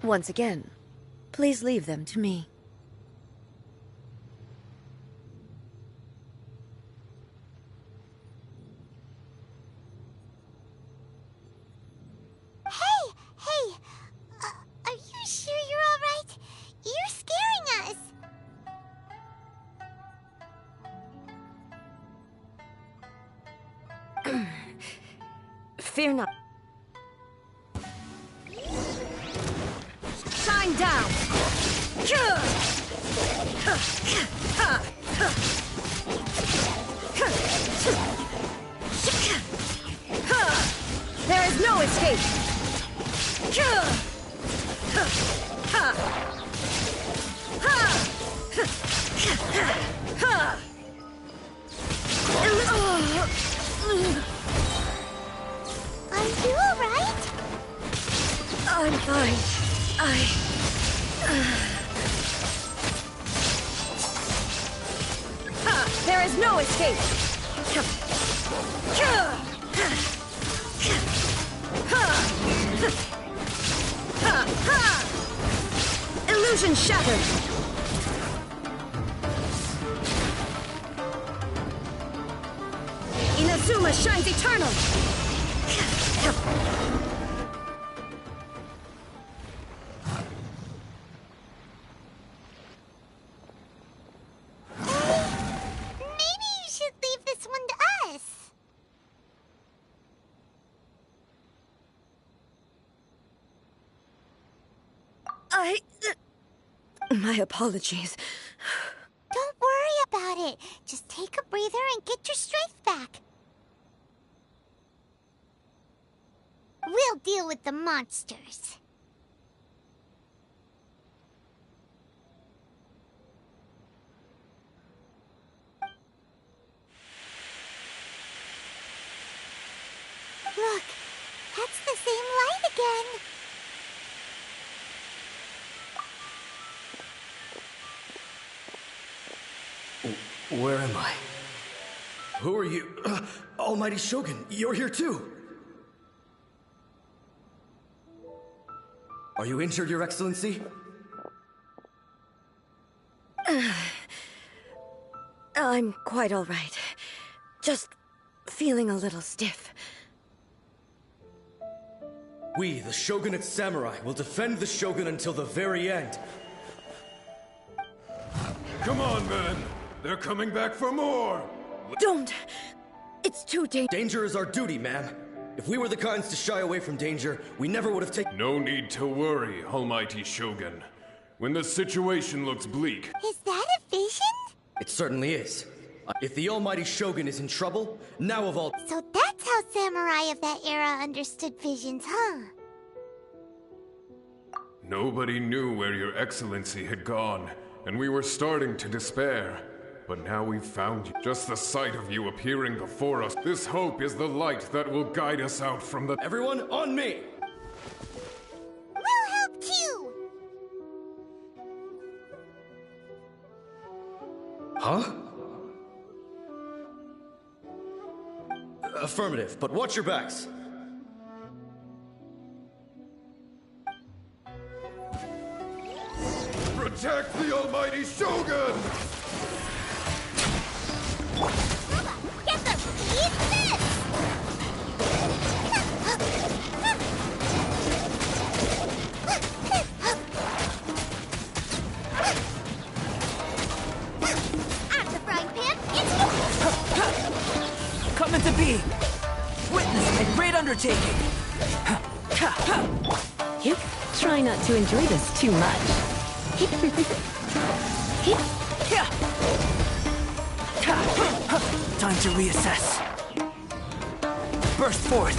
Once again, please leave them to me. Hey! Are you sure you're alright? You're scaring us! Fear not. Shine down! There is no escape! Are you alright? I'm fine. There is no escape! Illusion shattered! Inazuma shines eternal! Maybe you should leave this one to us. My apologies. Don't worry about it. Just take a breather and get your strength back. We'll deal with the monsters. Look, that's the same light again. Where am I? Who are you? Almighty Shogun, you're here too! Are you injured, Your Excellency? I'm quite all right. Just feeling a little stiff. We, the Shogunate Samurai, will defend the Shogun until the very end. Come on, men! They're coming back for more! Don't! It's too dangerous. Danger is our duty, ma'am. If we were the kinds to shy away from danger, we never would have taken— No need to worry, Almighty Shogun. When the situation looks bleak— Is that a vision? It certainly is. If the Almighty Shogun is in trouble, now of all— So that's how samurai of that era understood visions, huh? Nobody knew where Your Excellency had gone, and we were starting to despair. But now we've found you. Just the sight of you appearing before us. This hope is the light that will guide us out from the— Everyone, on me! We'll help too! Huh? Affirmative, but watch your backs. Protect the Almighty Shogun! Get them! Eat this! Out of the frying pan, it's yours! Coming to be! Witness a great undertaking! Yep, try not to enjoy this too much. Time to reassess. Burst forth.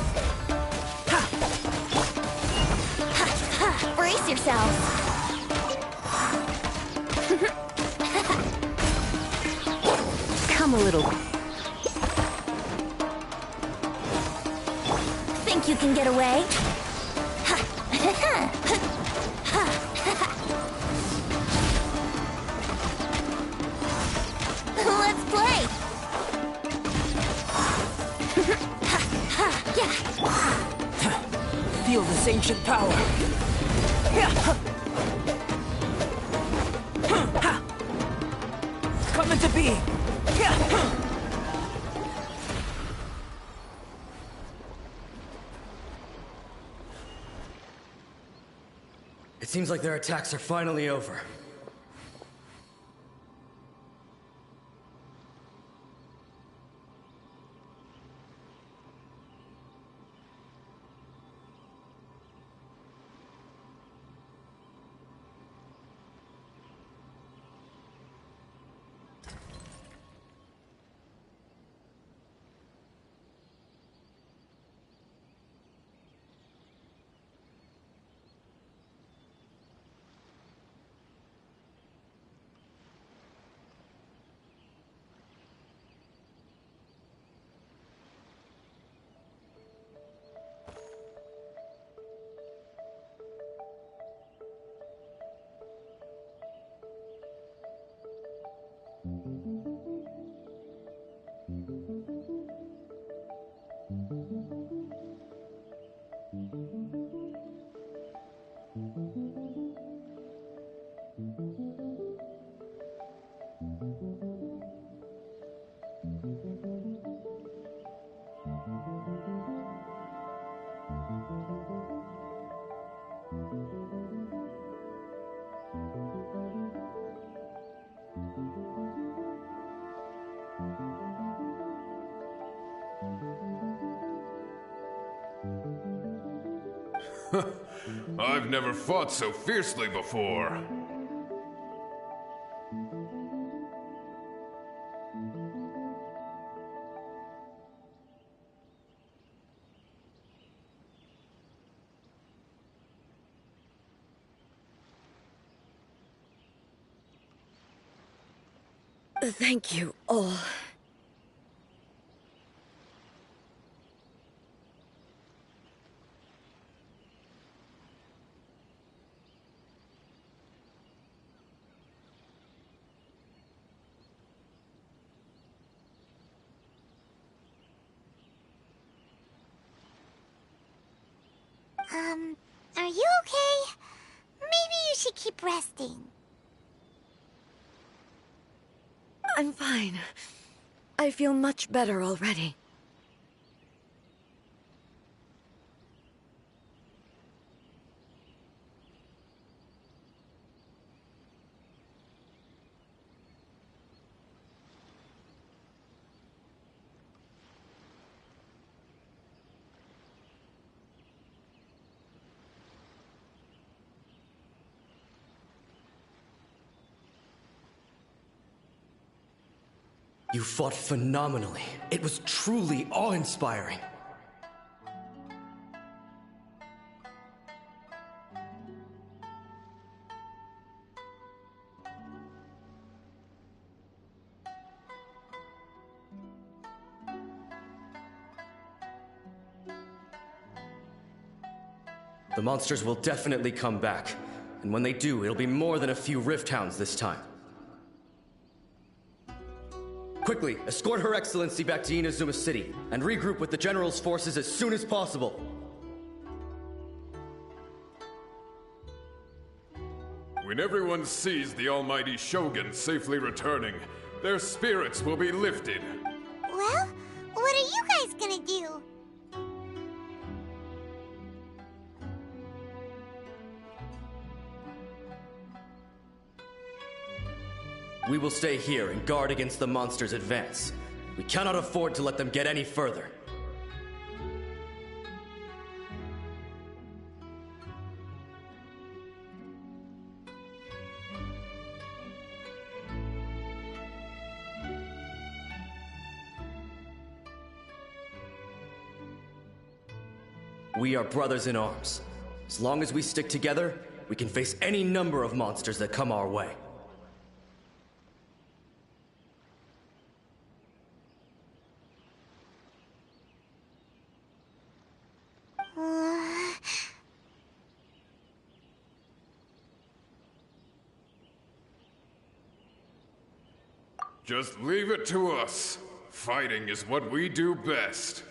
Brace yourselves. Come a little. Think you can get away? Let's play! Feel this ancient power. Come into being. It seems like their attacks are finally over. I've never fought so fiercely before. Thank you all. Are you okay? Maybe you should keep resting. I'm fine. I feel much better already. You fought phenomenally. It was truly awe-inspiring. The monsters will definitely come back. And when they do, it'll be more than a few Rift Hounds this time. Quickly, escort Her Excellency back to Inazuma City, and regroup with the General's forces as soon as possible. When everyone sees the almighty Shogun safely returning, their spirits will be lifted. Well, what are you guys gonna do? We will stay here and guard against the monsters' advance. We cannot afford to let them get any further. We are brothers in arms. As long as we stick together, we can face any number of monsters that come our way. Just leave it to us. Fighting is what we do best.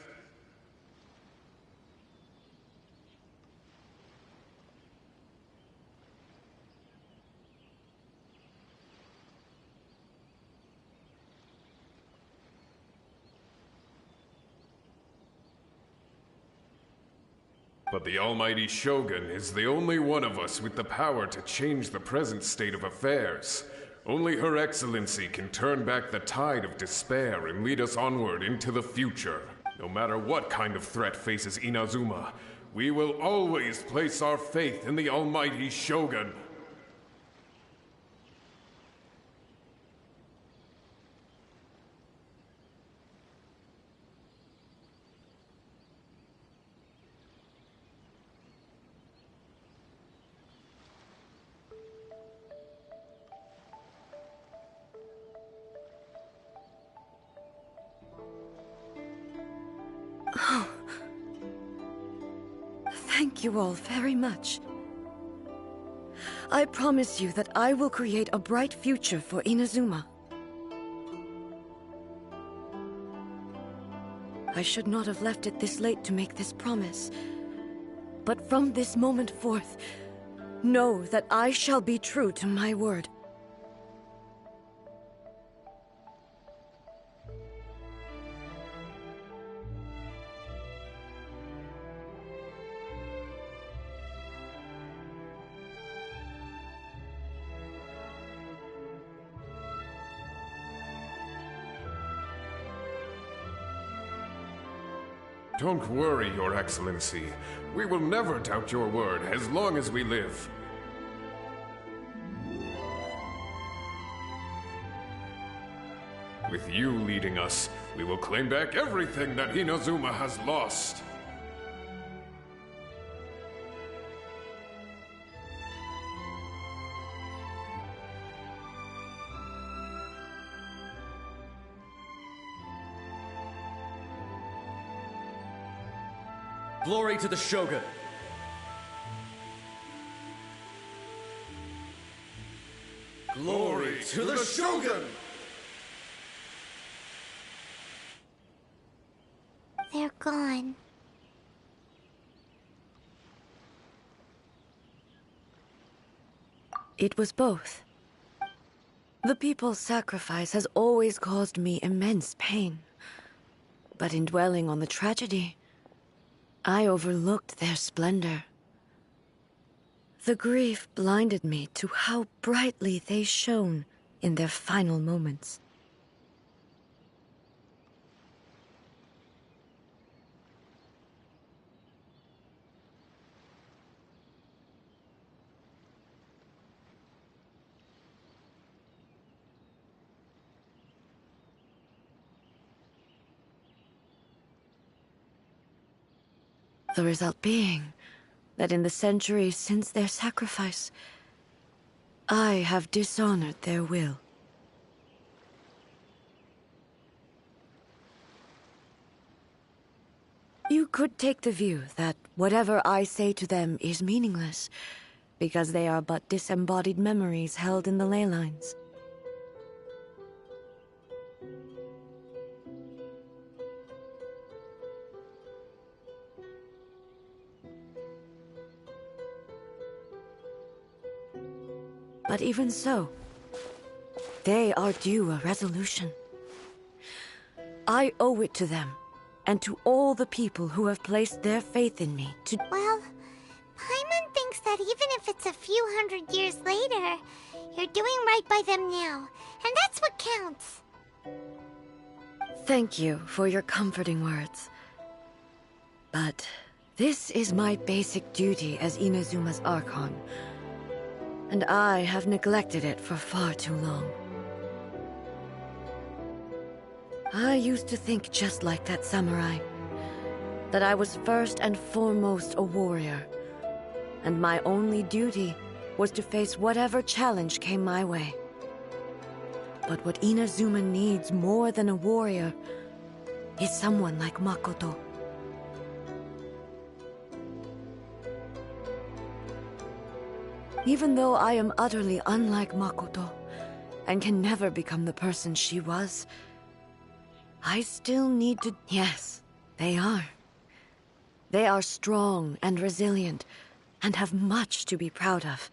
But the almighty Shogun is the only one of us with the power to change the present state of affairs. Only Her Excellency can turn back the tide of despair and lead us onward into the future. No matter what kind of threat faces Inazuma, we will always place our faith in the almighty Shogun. Oh. Thank you all very much. I promise you that I will create a bright future for Inazuma. I should not have left it this late to make this promise. But from this moment forth, know that I shall be true to my word. Don't worry, Your Excellency. We will never doubt your word as long as we live. With you leading us, we will claim back everything that Inazuma has lost. Glory to the Shogun! Glory to the Shogun! They're gone. It was both. The people's sacrifice has always caused me immense pain. But in dwelling on the tragedy, I overlooked their splendor. The grief blinded me to how brightly they shone in their final moments. The result being that in the centuries since their sacrifice, I have dishonored their will. You could take the view that whatever I say to them is meaningless, because they are but disembodied memories held in the ley lines. But even so, they are due a resolution. I owe it to them, and to all the people who have placed their faith in me to— Well, Paimon thinks that even if it's a few hundred years later, you're doing right by them now, and that's what counts. Thank you for your comforting words. But this is my basic duty as Inazuma's Archon, and I have neglected it for far too long. I used to think just like that samurai, that I was first and foremost a warrior, and my only duty was to face whatever challenge came my way. But what Inazuma needs more than a warrior is someone like Makoto. Even though I am utterly unlike Makoto, and can never become the person she was, I still need to— Yes, they are. They are strong and resilient, and have much to be proud of.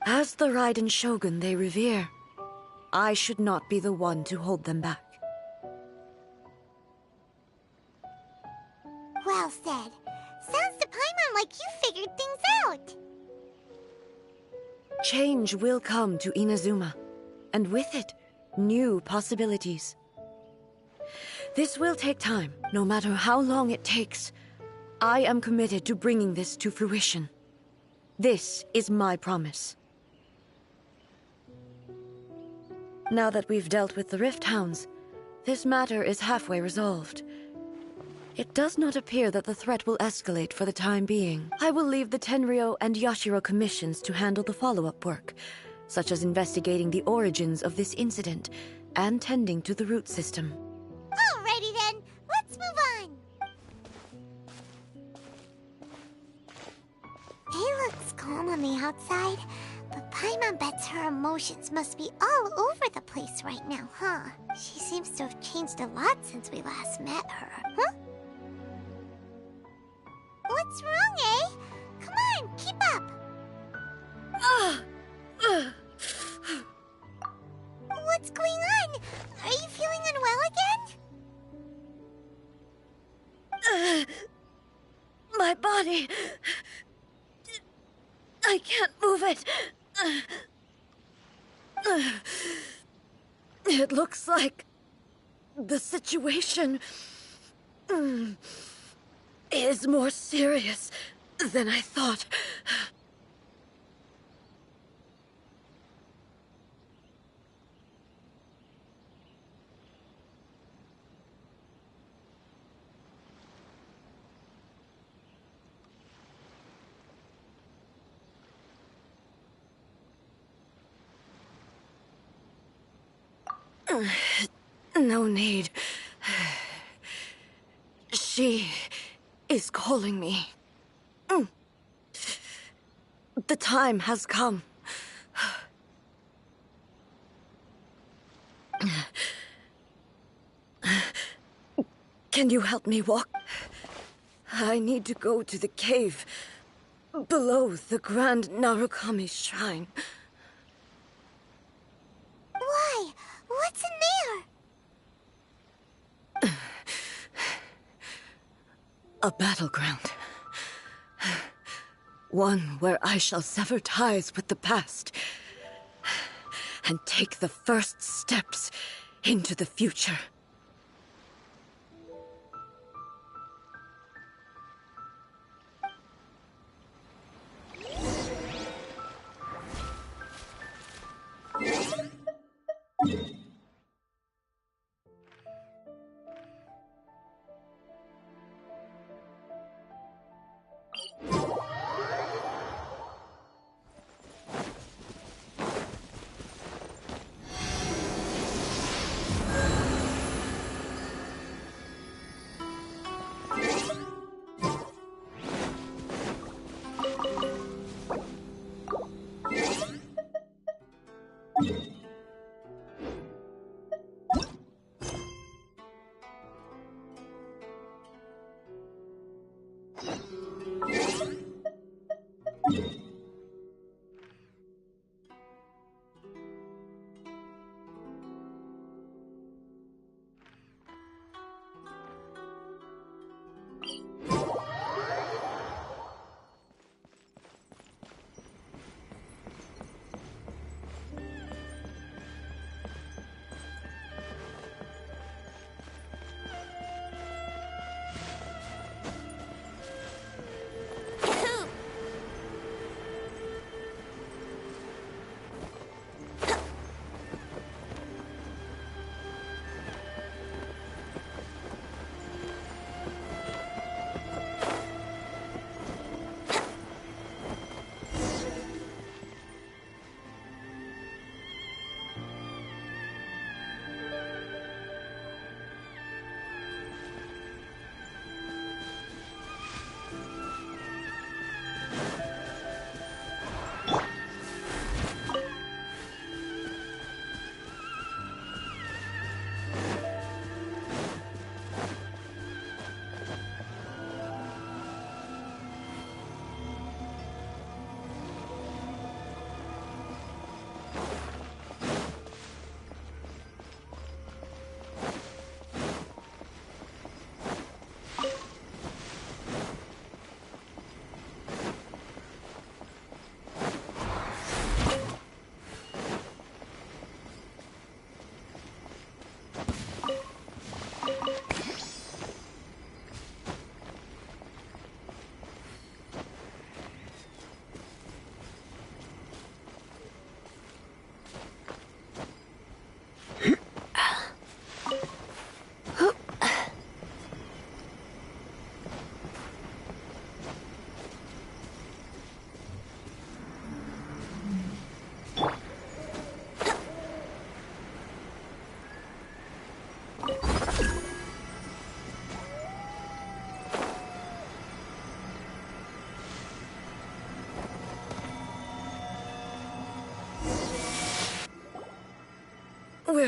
As the Raiden Shogun they revere, I should not be the one to hold them back. Befell said. Sounds to Paimon like you figured things out. Change will come to Inazuma, and with it, new possibilities. This will take time, no matter how long it takes. I am committed to bringing this to fruition. This is my promise. Now that we've dealt with the Rift Hounds, this matter is halfway resolved. It does not appear that the threat will escalate for the time being. I will leave the Tenryo and Yashiro commissions to handle the follow-up work, such as investigating the origins of this incident and tending to the root system. Alrighty then, let's move on. It looks calm on the outside, but Paimon bets her emotions must be all over the place right now, huh? She seems to have changed a lot since we last met her, huh? What's wrong, eh? Come on, keep up! What's going on? Are you feeling unwell again? My body... I can't move it. It looks like the situation is more serious than I thought. No need. She is calling me. The time has come. Can you help me walk? I need to go to the cave below the Grand Narukami Shrine. Why? What's in there? A battleground. One where I shall sever ties with the past and take the first steps into the future.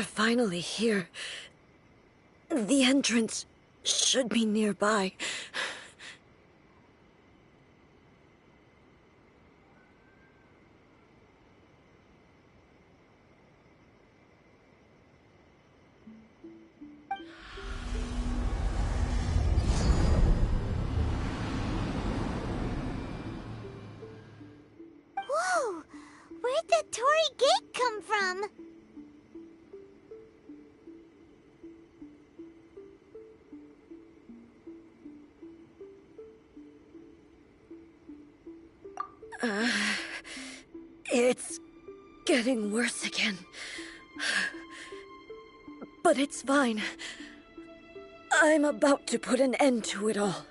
We're finally here. The entrance should be nearby. Whoa! Where'd that Torii gate come from? It's getting worse again. But it's fine. I'm about to put an end to it all.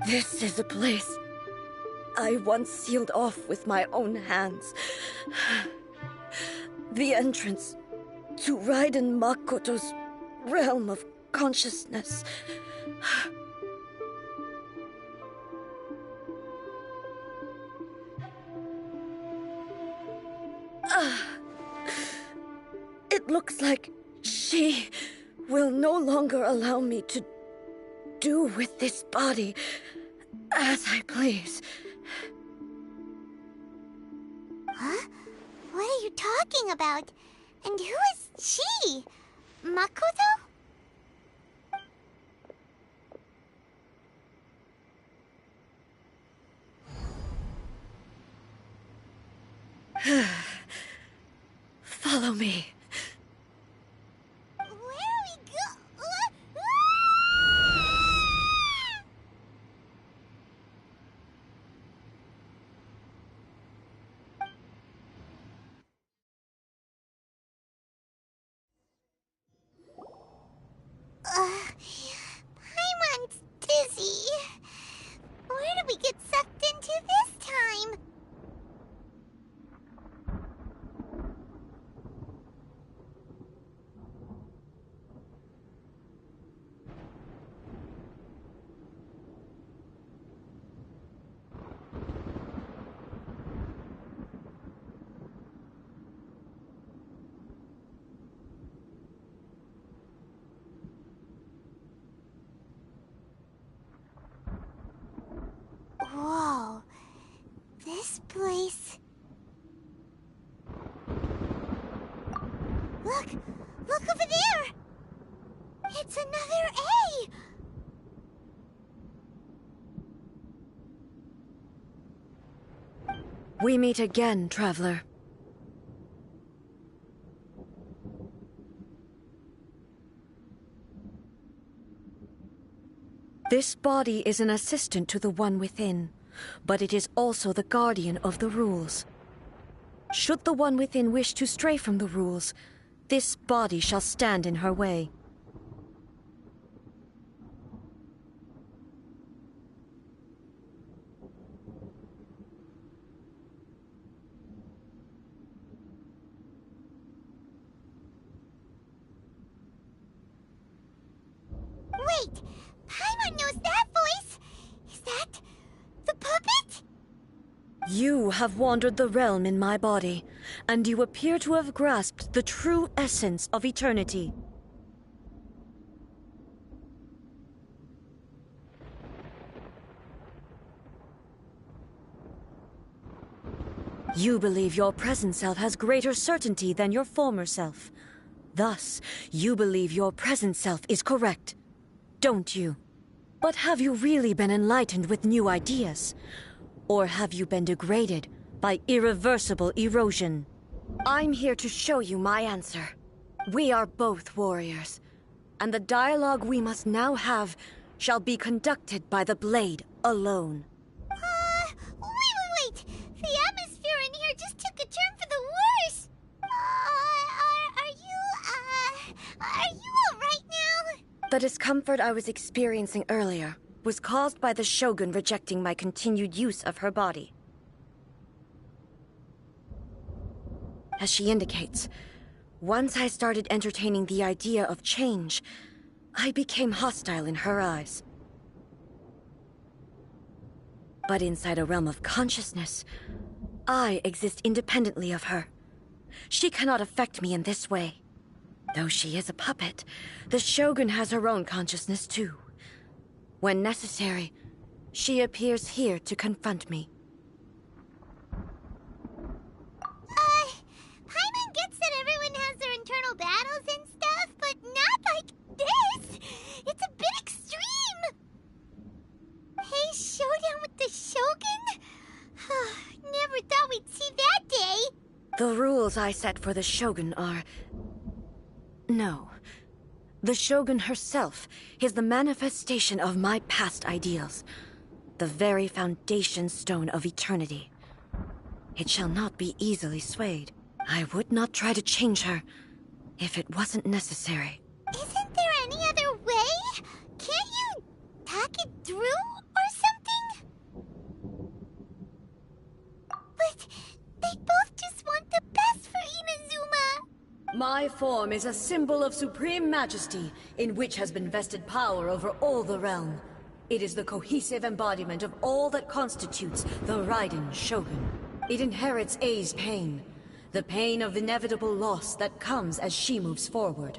This is a place I once sealed off with my own hands. The entrance to Raiden Makoto's realm of consciousness. It looks like she will no longer allow me to do with this body as I please. Huh? What are you talking about? And who is she? Makoto? Follow me. Where are we go? Paimon's dizzy. Where did we get sucked into this time? Whoa. This place... Look! Look over there! It's another A! We meet again, traveler. This body is an assistant to the one within, but it is also the guardian of the rules. Should the one within wish to stray from the rules, this body shall stand in her way. Wait! Paimon knows that voice! Is that... the puppet? You have wandered the realm in my body, and you appear to have grasped the true essence of eternity. You believe your present self has greater certainty than your former self. Thus, you believe your present self is correct, don't you? But have you really been enlightened with new ideas? Or have you been degraded by irreversible erosion? I'm here to show you my answer. We are both warriors, and the dialogue we must now have shall be conducted by the blade alone. The discomfort I was experiencing earlier was caused by the Shogun rejecting my continued use of her body. As she indicates, once I started entertaining the idea of change, I became hostile in her eyes. But inside a realm of consciousness, I exist independently of her. She cannot affect me in this way. Though she is a puppet, the Shogun has her own consciousness too. When necessary, she appears here to confront me. Paimon gets that everyone has their internal battles and stuff, but not like this! It's a bit extreme! Hey, showdown with the Shogun? Never thought we'd see that day! The rules I set for the Shogun are... No. The Shogun herself is the manifestation of my past ideals. The very foundation stone of eternity. It shall not be easily swayed. I would not try to change her if it wasn't necessary. Isn't there any other way? Can't you talk it through or something? But they both just want the best for Inazuma. My form is a symbol of supreme majesty, in which has been vested power over all the realm. It is the cohesive embodiment of all that constitutes the Raiden Shogun. It inherits Ei's pain, the pain of inevitable loss that comes as she moves forward.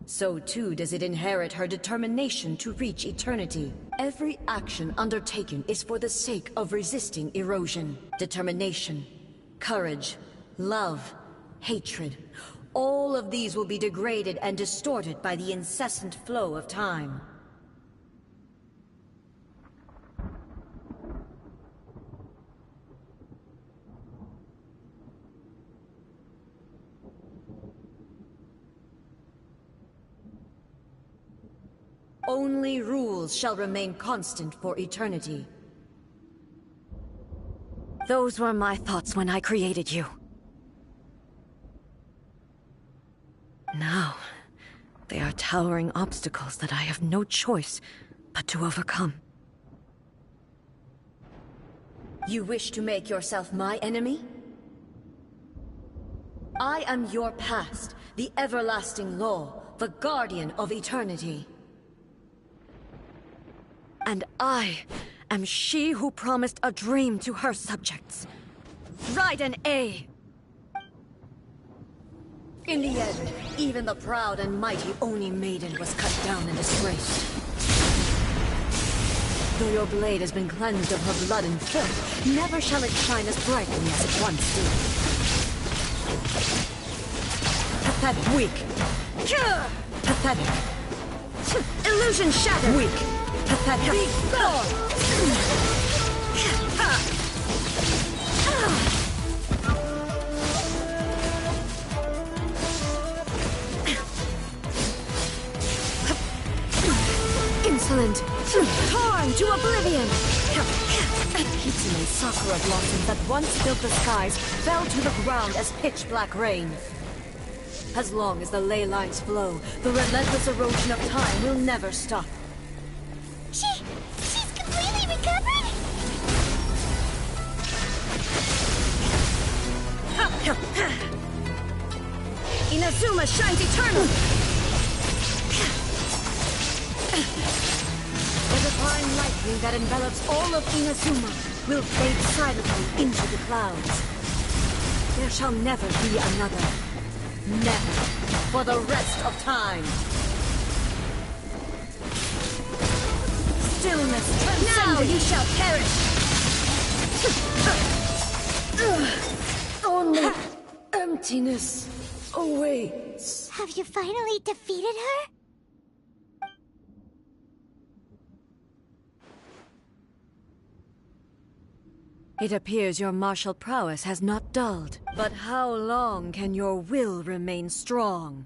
So too does it inherit her determination to reach eternity. Every action undertaken is for the sake of resisting erosion. Determination, courage, love, hatred. All of these will be degraded and distorted by the incessant flow of time. Only rules shall remain constant for eternity. Those were my thoughts when I created you. Now, they are towering obstacles that I have no choice but to overcome. You wish to make yourself my enemy? I am your past, the everlasting law, the guardian of eternity. And I am she who promised a dream to her subjects. Raiden A. In the end, even the proud and mighty Oni maiden was cut down and disgraced. Though your blade has been cleansed of her blood and filth, never shall it shine as brightly as it once did. Pathetic. Weak. Pathetic. Illusion shattered. Weak. Pathetic. Be gone! Insolent! Torn to oblivion! Kitsune sakura blossoms that once filled the skies fell to the ground as pitch-black rain. As long as the ley lines flow, the relentless erosion of time will never stop. She's completely recovered? Inazuma shines eternal! The divine lightning that envelops all of Inazuma will fade silently into the clouds. There shall never be another. Never. For the rest of time. Stillness transcendent. Now you shall perish. Only emptiness awaits. Have you finally defeated her? It appears your martial prowess has not dulled. But how long can your will remain strong?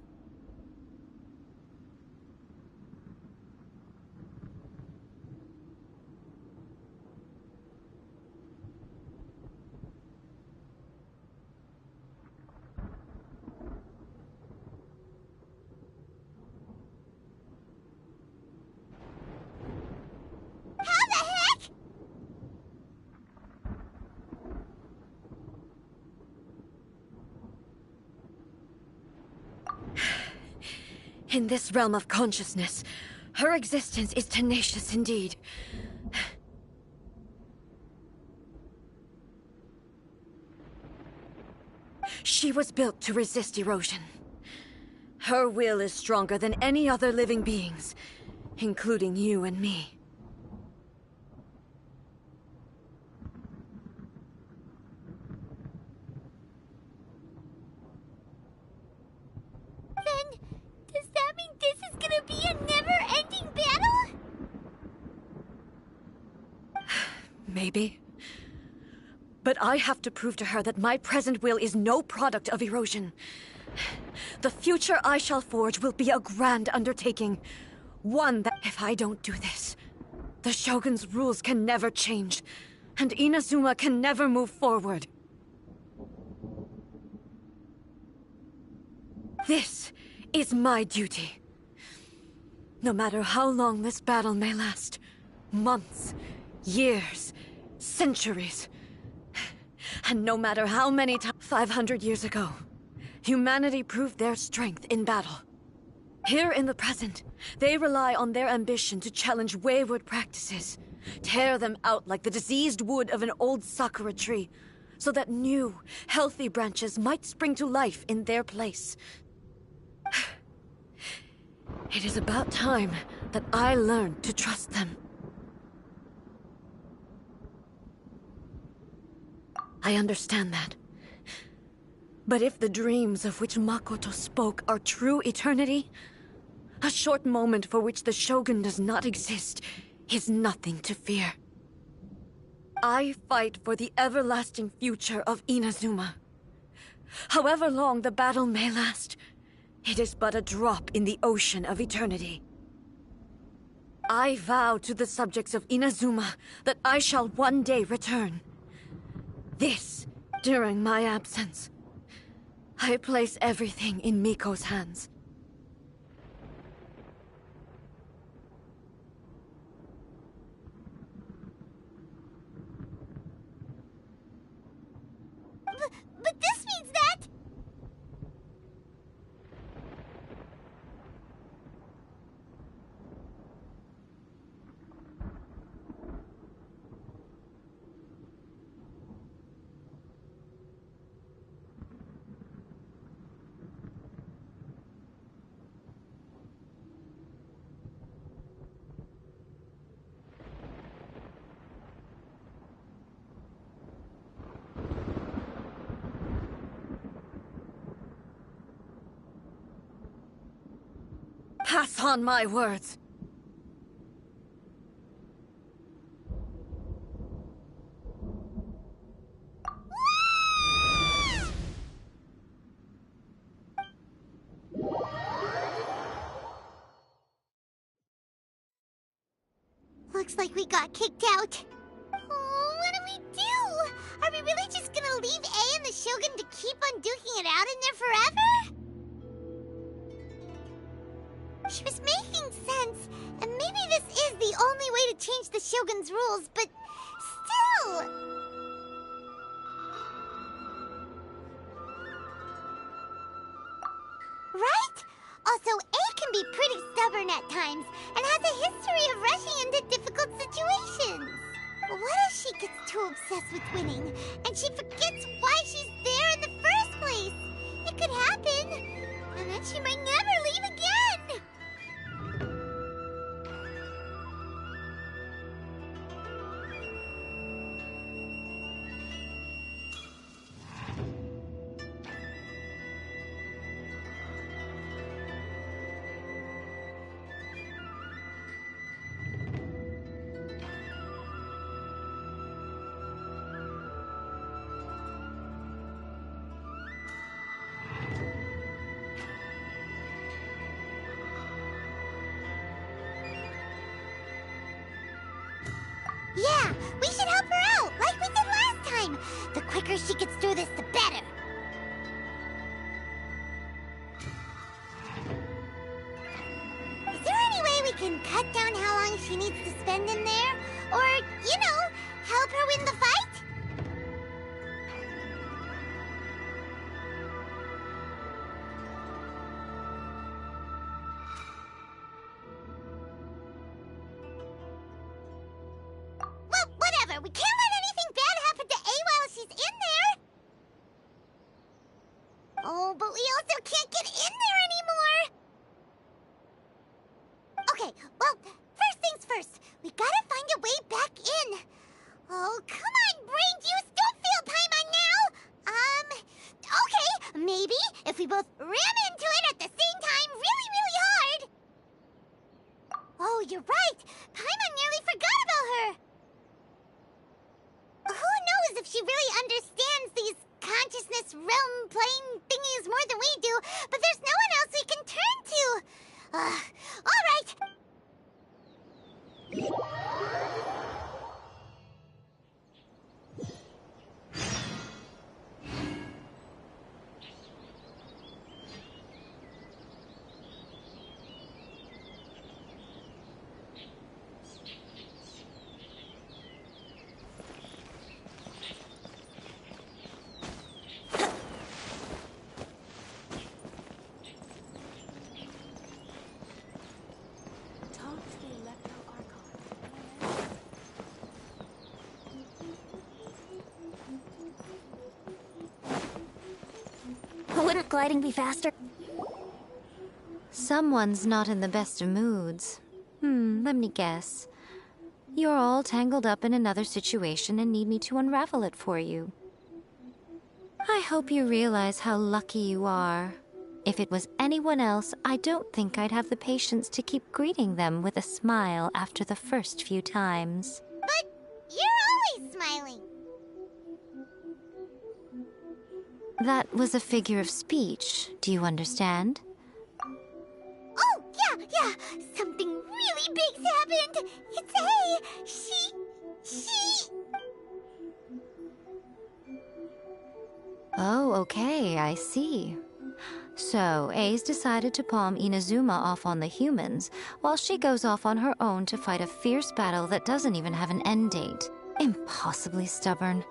In this realm of consciousness, her existence is tenacious indeed. She was built to resist erosion. Her will is stronger than any other living being's, including you and me. Then, does that mean this is gonna be a never-ending battle? Maybe. But I have to prove to her that my present will is no product of erosion. The future I shall forge will be a grand undertaking. One that, if I don't do this, the Shogun's rules can never change, and Inazuma can never move forward. This is my duty. No matter how long this battle may last, months, years, centuries, and no matter how many times, 500 years ago, humanity proved their strength in battle. Here in the present, they rely on their ambition to challenge wayward practices, tear them out like the diseased wood of an old sakura tree, so that new, healthy branches might spring to life in their place. It is about time that I learned to trust them. I understand that. But if the dreams of which Makoto spoke are true eternity, a short moment for which the Shogun does not exist is nothing to fear. I fight for the everlasting future of Inazuma. However long the battle may last, it is but a drop in the ocean of eternity. I vow to the subjects of Inazuma that I shall one day return. This, during my absence. I place everything in Miko's hands. But this means that... Pass on my words. Looks like we got kicked out. Oh, what do we do? Are we really just gonna leave A and the Shogun to keep on duking it out in there forever? She was making sense, and maybe this is the only way to change the Shogun's rules, but still... Right? Also, A can be pretty stubborn at times, and has a history of rushing into difficult situations. What if she gets too obsessed with winning, and she forgets why she's there in the first place? It could happen, and then she might never leave again! Yeah, we should help her out, like we did last time. The quicker she gets through this, the better. Is there any way we can cut down how long she needs to spend in there? Or, you know, help her win the fight? We can't let anything bad happen to A while she's in there! Oh, but we also can't get in there anymore! Okay, well, first things first. We gotta find a way back in. Oh, come on, brain juice! Don't feel Paimon now! Okay, maybe if we both ram into it at the same time really, really hard! Oh, you're right! Paimon nearly forgot about her! Who knows if she really understands these consciousness realm plane thingies more than we do, but there's no one else we can turn to! Alright! Wouldn't gliding be faster? Someone's not in the best of moods. Let me guess. You're all tangled up in another situation and need me to unravel it for you. I hope you realize how lucky you are. If it was anyone else, I don't think I'd have the patience to keep greeting them with a smile after the first few times. But you're always smiling. That was a figure of speech. Do you understand? Oh, yeah. Something really big's happened. It's A. She... Oh, okay, I see. So, A's decided to palm Inazuma off on the humans, while she goes off on her own to fight a fierce battle that doesn't even have an end date. Impossibly stubborn.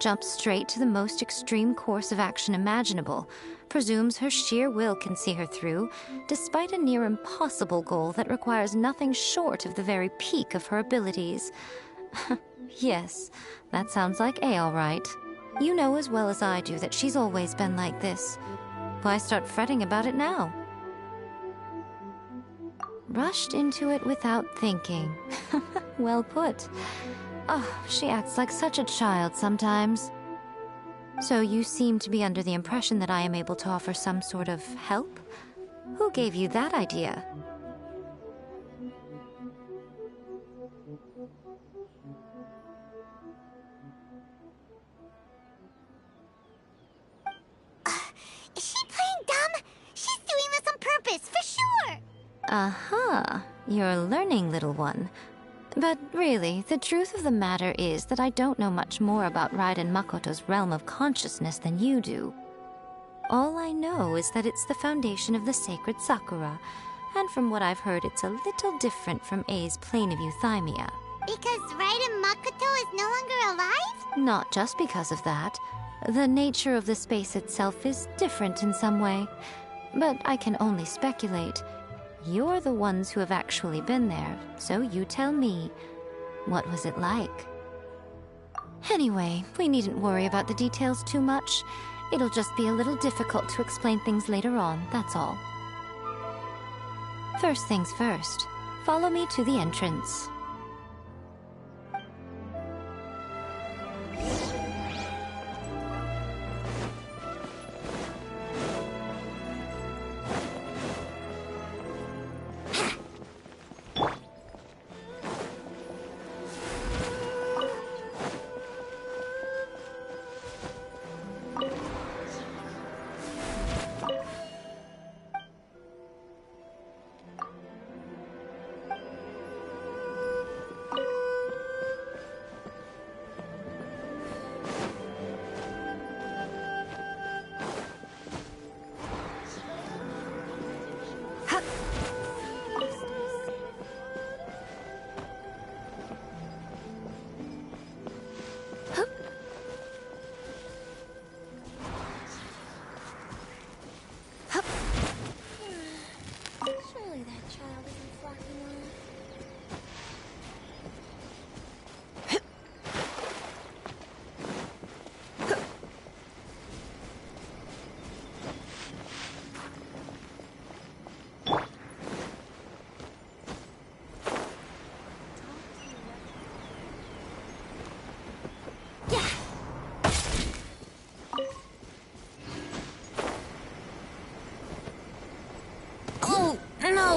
Jumps straight to the most extreme course of action imaginable, presumes her sheer will can see her through, despite a near impossible goal that requires nothing short of the very peak of her abilities. Yes, that sounds like A all right. You know as well as I do that she's always been like this. Why start fretting about it now? Rushed into it without thinking. Well put. Oh, she acts like such a child sometimes. So you seem to be under the impression that I am able to offer some sort of help? Who gave you that idea? Is she playing dumb? She's doing this on purpose, for sure! Uh-huh. You're learning, little one. But really, the truth of the matter is that I don't know much more about Raiden Makoto's realm of consciousness than you do. All I know is that it's the foundation of the sacred Sakura, and from what I've heard, it's a little different from A's plane of euthymia. Because Raiden Makoto is no longer alive? Not just because of that. The nature of the space itself is different in some way. But I can only speculate. You're the ones who have actually been there, so you tell me. What was it like? Anyway, we needn't worry about the details too much. It'll just be a little difficult to explain things later on, that's all. First things first, follow me to the entrance.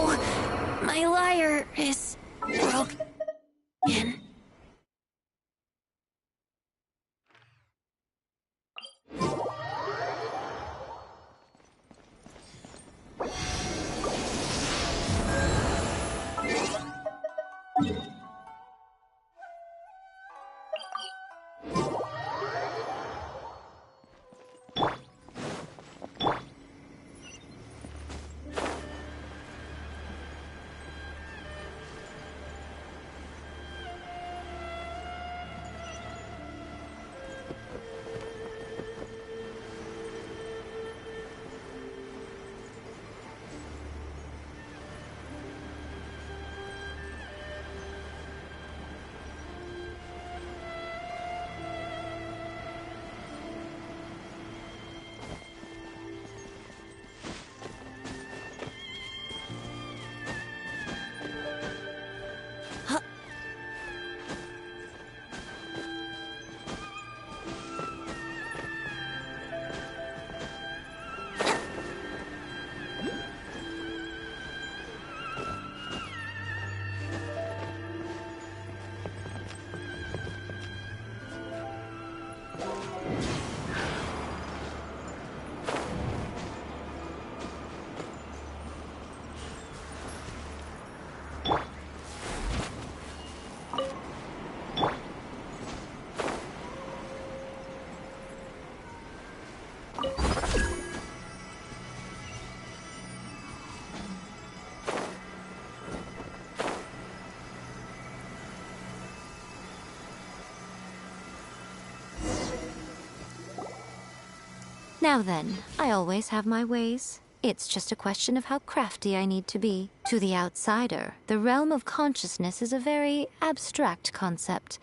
no! My lyre is broken. Now then, I always have my ways. It's just a question of how crafty I need to be. To the outsider, the realm of consciousness is a very abstract concept.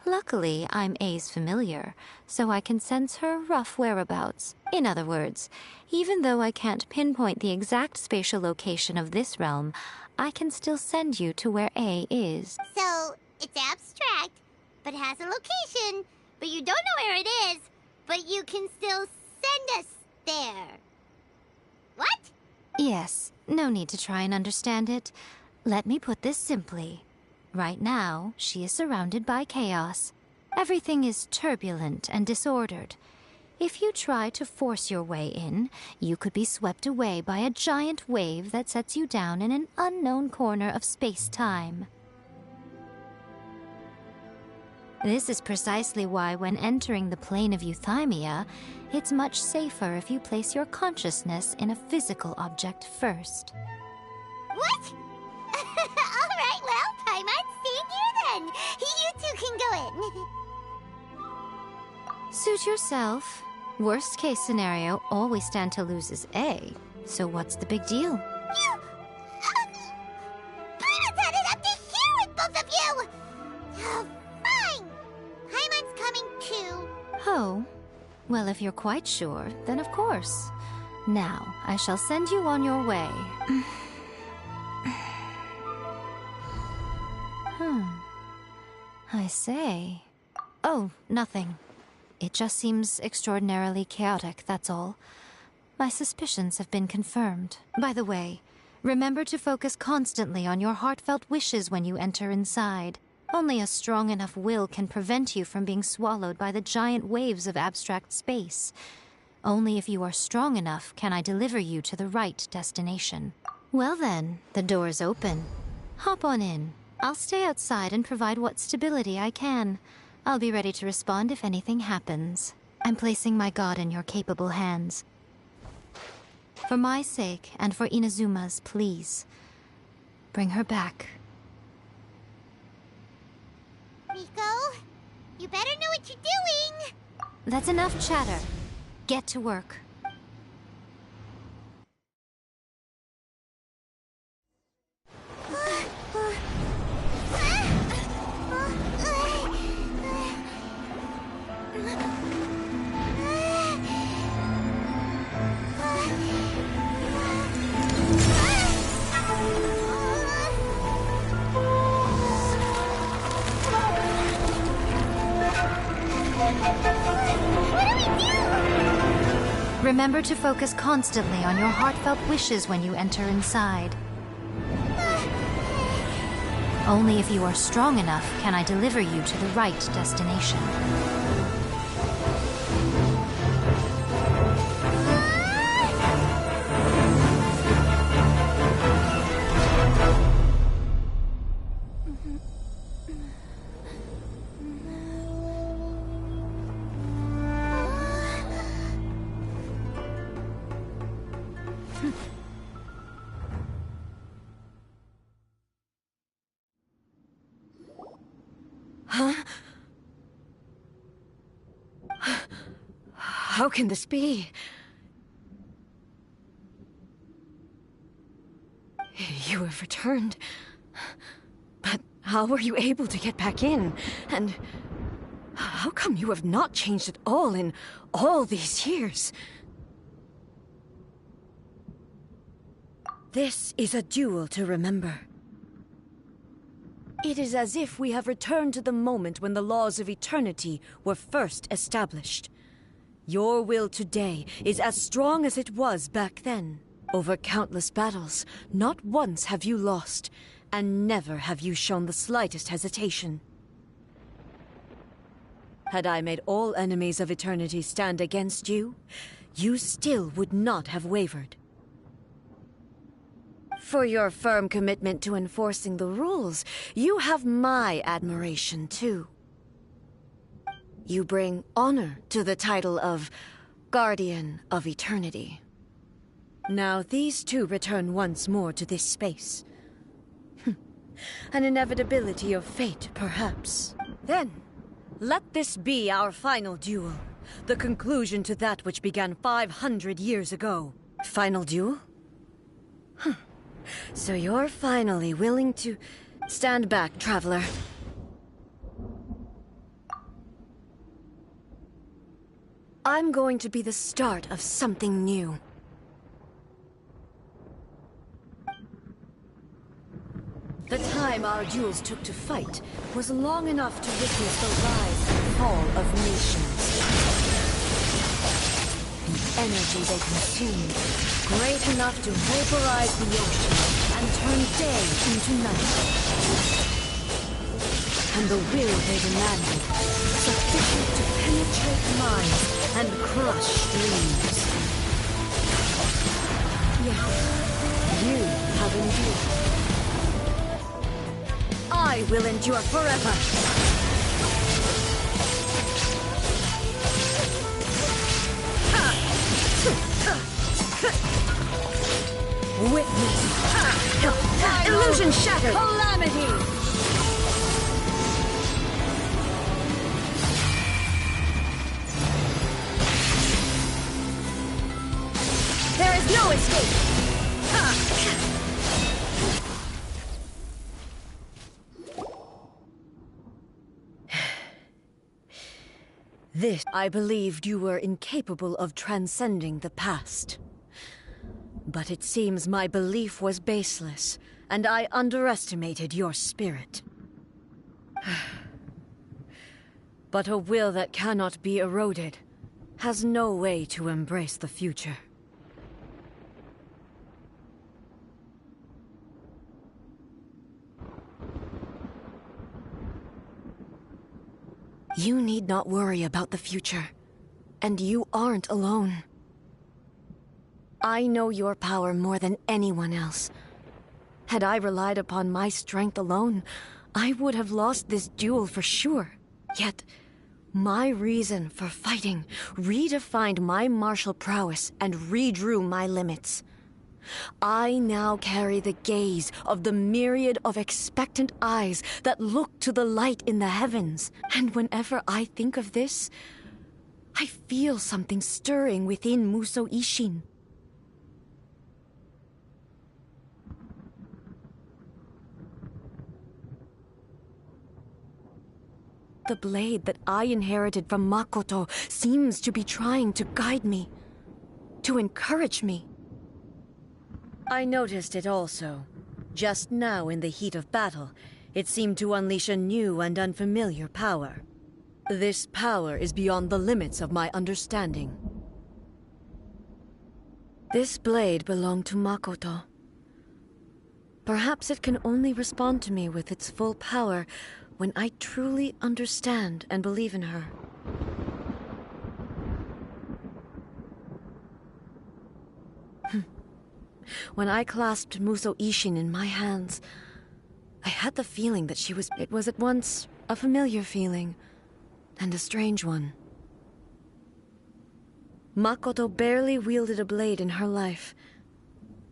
Luckily, I'm A's familiar, so I can sense her rough whereabouts. In other words, even though I can't pinpoint the exact spatial location of this realm, I can still send you to where A is. So, it's abstract, but has a location, but you don't know where it is, but you can still send us there. What? Yes, no need to try and understand it. Let me put this simply. Right now, she is surrounded by chaos. Everything is turbulent and disordered. If you try to force your way in, you could be swept away by a giant wave that sets you down in an unknown corner of space-time. This is precisely why when entering the plane of euthymia, it's much safer if you place your consciousness in a physical object first. What? Alright, well, Paimon, stand here then. You two can go in. Suit yourself. Worst case scenario, all we stand to lose is A. So what's the big deal? You... Paimon's had it up to here with both of you! Oh, fine! Paimon's coming too. Oh. Well, if you're quite sure, then of course. Now, I shall send you on your way. I say... Oh, nothing. It just seems extraordinarily chaotic, that's all. My suspicions have been confirmed. By the way, remember to focus constantly on your heartfelt wishes when you enter inside. Only a strong enough will can prevent you from being swallowed by the giant waves of abstract space. Only if you are strong enough can I deliver you to the right destination. Well then, the door's open. Hop on in. I'll stay outside and provide what stability I can. I'll be ready to respond if anything happens. I'm placing my god in your capable hands. For my sake, and for Inazuma's, please. Bring her back. Rico, you better know what you're doing! That's enough chatter. Get to work. Remember to focus constantly on your heartfelt wishes when you enter inside. Only if you are strong enough can I deliver you to the right destination. Huh? How can this be? You have returned. But how were you able to get back in? And how come you have not changed at all in all these years? This is a duel to remember. It is as if we have returned to the moment when the laws of eternity were first established. Your will today is as strong as it was back then. Over countless battles, not once have you lost, and never have you shown the slightest hesitation. Had I made all enemies of eternity stand against you, you still would not have wavered. For your firm commitment to enforcing the rules, you have my admiration, too. You bring honor to the title of Guardian of Eternity. Now these two return once more to this space. An inevitability of fate, perhaps. Then, let this be our final duel. The conclusion to that which began 500 years ago. Final duel? So you're finally willing to stand back, traveler. I'm going to be the start of something new. The time our duels took to fight was long enough to witness the rise and fall of nations. The energy they consumed, great enough to vaporize the ocean and turn day into night. And the will they demanded, sufficient to penetrate minds and crush dreams. Yet, you have endured. I will endure forever. Witness. Illusion shattered. Calamity. There is no escape. This, I believed you were incapable of transcending the past. But it seems my belief was baseless, and I underestimated your spirit. But a will that cannot be eroded has no way to embrace the future. You need not worry about the future, and you aren't alone. I know your power more than anyone else. Had I relied upon my strength alone, I would have lost this duel for sure. Yet, my reason for fighting redefined my martial prowess and redrew my limits. I now carry the gaze of the myriad of expectant eyes that look to the light in the heavens. And whenever I think of this, I feel something stirring within Musou Ishin. The blade that I inherited from Makoto seems to be trying to guide me, to encourage me. I noticed it also. Just now in the heat of battle, it seemed to unleash a new and unfamiliar power. This power is beyond the limits of my understanding. This blade belonged to Makoto. Perhaps it can only respond to me with its full power when I truly understand and believe in her. When I clasped Muso Ishin in my hands, I had the feeling that it was at once a familiar feeling and a strange one. Makoto barely wielded a blade in her life,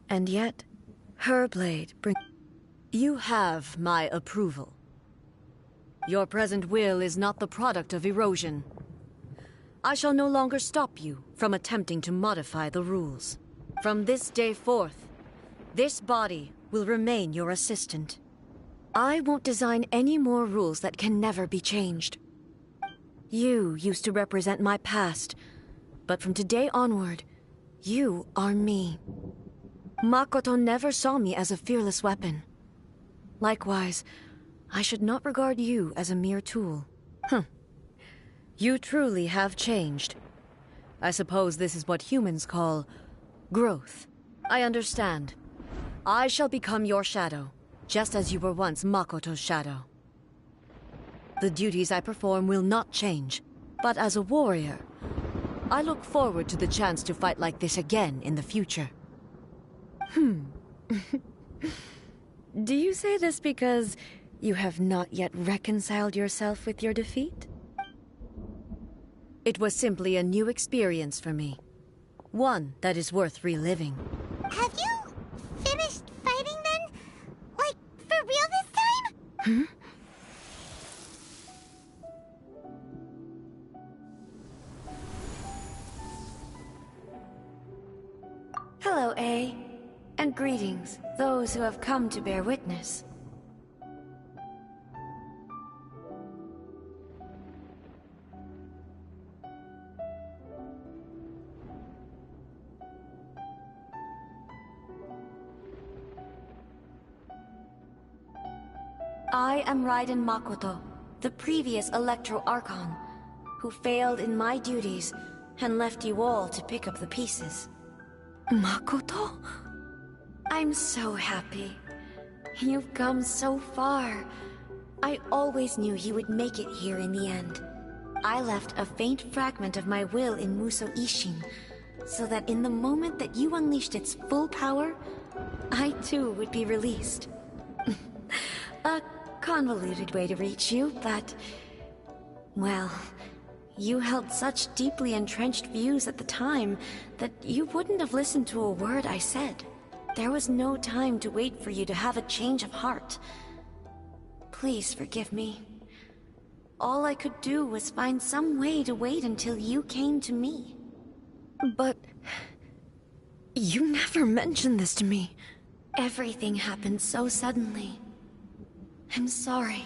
and yet her blade You have my approval. Your present will is not the product of erosion. I shall no longer stop you from attempting to modify the rules. From this day forth, this body will remain your assistant. I won't design any more rules that can never be changed. You used to represent my past, but from today onward, you are me. Makoto never saw me as a fearless weapon. Likewise, I should not regard you as a mere tool. You truly have changed. I suppose this is what humans call growth. I understand. I shall become your shadow, just as you were once Makoto's shadow. The duties I perform will not change, but as a warrior, I look forward to the chance to fight like this again in the future. Do you say this because you have not yet reconciled yourself with your defeat? It was simply a new experience for me. One that is worth reliving. Have you finished fighting then? Like, for real this time? Hello, A. And greetings, those who have come to bear witness. I am Raiden Makoto, the previous Electro Archon, who failed in my duties and left you all to pick up the pieces. Makoto? I'm so happy. You've come so far. I always knew you would make it here in the end. I left a faint fragment of my will in Muso Ishin, so that in the moment that you unleashed its full power, I too would be released. A convoluted way to reach you, but... well, you held such deeply entrenched views at the time that you wouldn't have listened to a word I said. There was no time to wait for you to have a change of heart. Please forgive me. All I could do was find some way to wait until you came to me. But... you never mentioned this to me. Everything happened so suddenly. I'm sorry.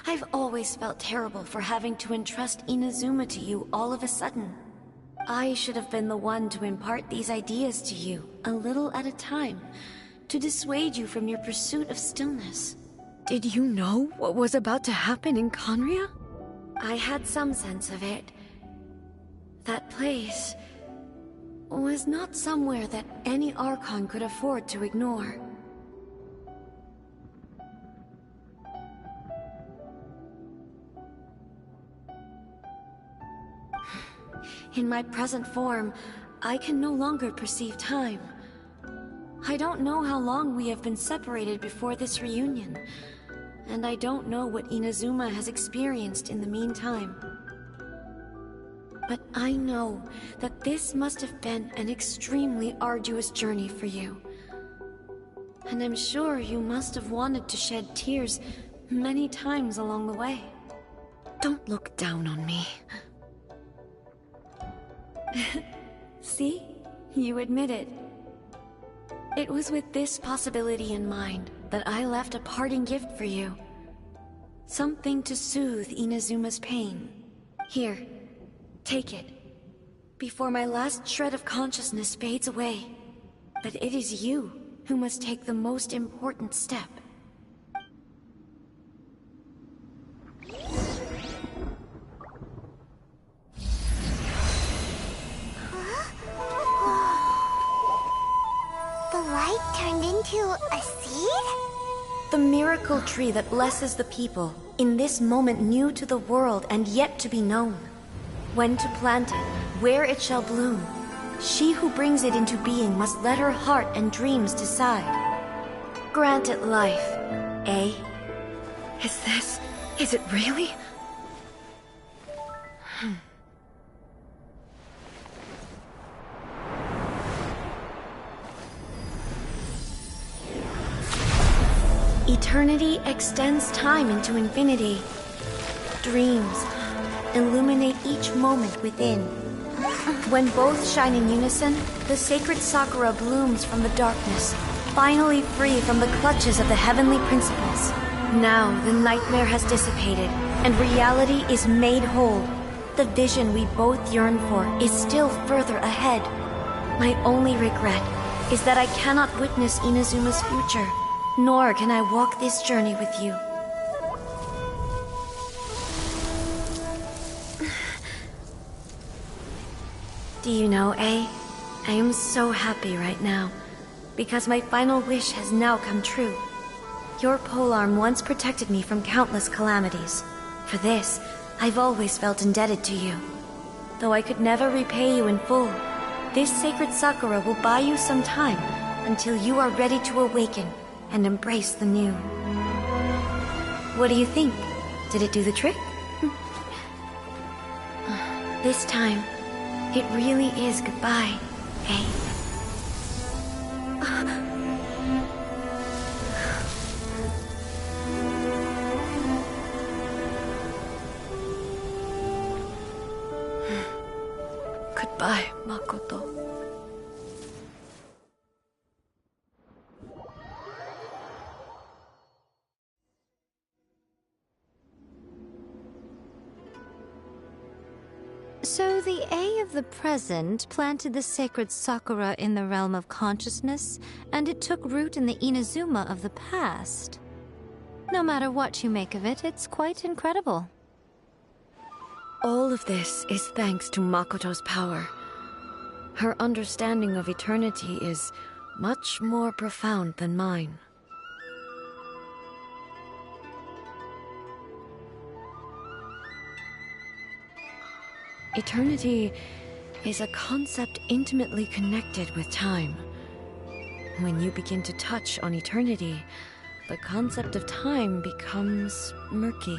I've always felt terrible for having to entrust Inazuma to you all of a sudden. I should have been the one to impart these ideas to you, a little at a time, to dissuade you from your pursuit of stillness. Did you know what was about to happen in Conria? I had some sense of it. That place was not somewhere that any Archon could afford to ignore. In my present form, I can no longer perceive time. I don't know how long we have been separated before this reunion, and I don't know what Inazuma has experienced in the meantime. But I know that this must have been an extremely arduous journey for you. And I'm sure you must have wanted to shed tears many times along the way. Don't look down on me. See? You admit it. It was with this possibility in mind that I left a parting gift for you. Something to soothe Inazuma's pain. Here, take it. Before my last shred of consciousness fades away. But it is you who must take the most important step. The light turned into a seed? The miracle tree that blesses the people, in this moment new to the world and yet to be known. When to plant it, where it shall bloom. She who brings it into being must let her heart and dreams decide. Grant it life, eh? Is it really? Eternity extends time into infinity. Dreams illuminate each moment within. When both shine in unison, the sacred Sakura blooms from the darkness, finally free from the clutches of the heavenly principles. Now the nightmare has dissipated, and reality is made whole. The vision we both yearn for is still further ahead. My only regret is that I cannot witness Inazuma's future, nor can I walk this journey with you. Do you know, I am so happy right now, because my final wish has now come true. Your polearm once protected me from countless calamities. For this, I've always felt indebted to you. Though I could never repay you in full, this sacred Sakura will buy you some time until you are ready to awaken and embrace the new. What do you think? Did it do the trick? This time, it really is goodbye, eh? Goodbye, Makoto. So the A of the present planted the sacred Sakura in the realm of consciousness, and it took root in the Inazuma of the past. No matter what you make of it, it's quite incredible. All of this is thanks to Makoto's power. Her understanding of eternity is much more profound than mine. Eternity is a concept intimately connected with time. When you begin to touch on eternity, the concept of time becomes murky.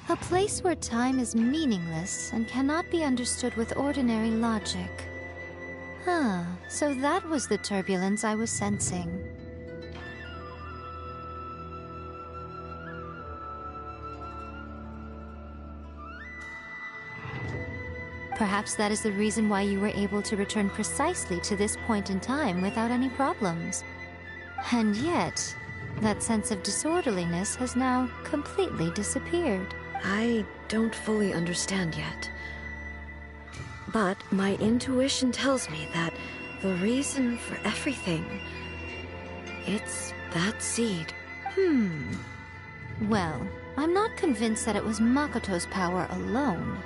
A place where time is meaningless and cannot be understood with ordinary logic. Huh, so that was the turbulence I was sensing. Perhaps that is the reason why you were able to return precisely to this point in time without any problems. And yet, that sense of disorderliness has now completely disappeared. I don't fully understand yet. But my intuition tells me that the reason for everything, it's that seed. Well, I'm not convinced that it was Makoto's power alone.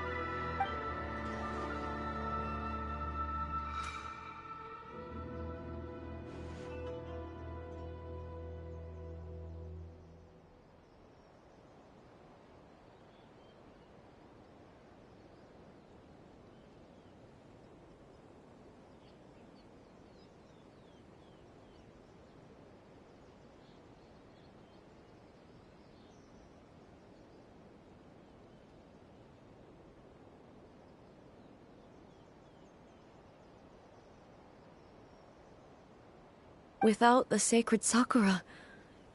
Without the sacred Sakura,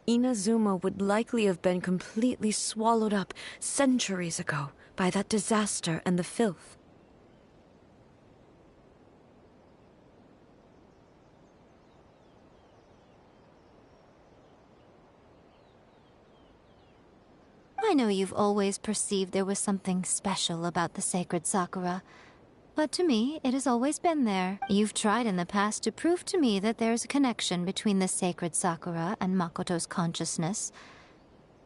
Inazuma would likely have been completely swallowed up centuries ago by that disaster and the filth. I know you've always perceived there was something special about the sacred Sakura, but to me, it has always been there. You've tried in the past to prove to me that there's a connection between the sacred Sakura and Makoto's consciousness.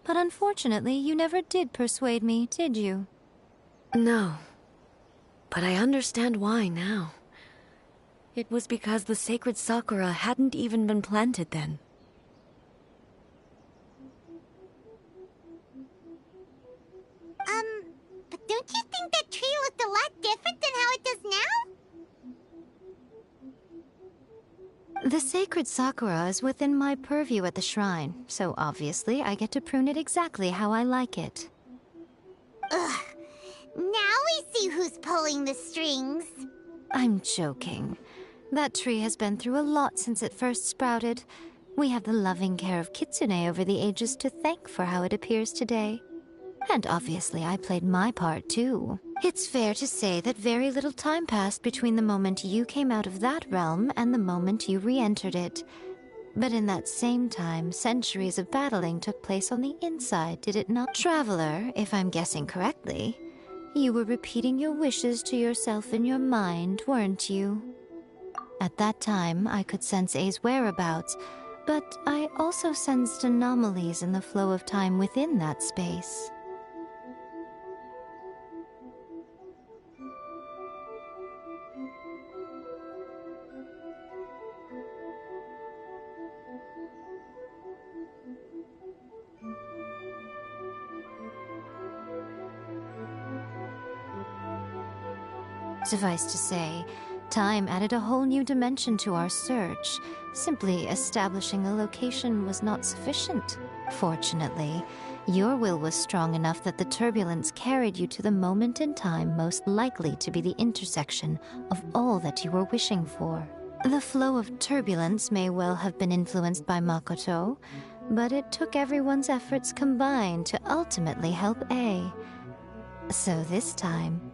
But unfortunately, you never did persuade me, did you? No. But I understand why now. It was because the sacred sakura hadn't even been planted then. But don't you think that tree looked a lot different than how it does now? The sacred sakura is within my purview at the shrine, so obviously I get to prune it exactly how I like it. Ugh. Now we see who's pulling the strings. I'm joking. That tree has been through a lot since it first sprouted. We have the loving care of Kitsune over the ages to thank for how it appears today. And obviously I played my part too. It's fair to say that very little time passed between the moment you came out of that realm and the moment you re-entered it. But in that same time, centuries of battling took place on the inside, did it not? Traveler, if I'm guessing correctly, you were repeating your wishes to yourself in your mind, weren't you? At that time, I could sense A's whereabouts, but I also sensed anomalies in the flow of time within that space. Suffice to say, time added a whole new dimension to our search. Simply establishing a location was not sufficient. Fortunately, your will was strong enough that the turbulence carried you to the moment in time most likely to be the intersection of all that you were wishing for. The flow of turbulence may well have been influenced by Makoto, but it took everyone's efforts combined to ultimately help A. So this time,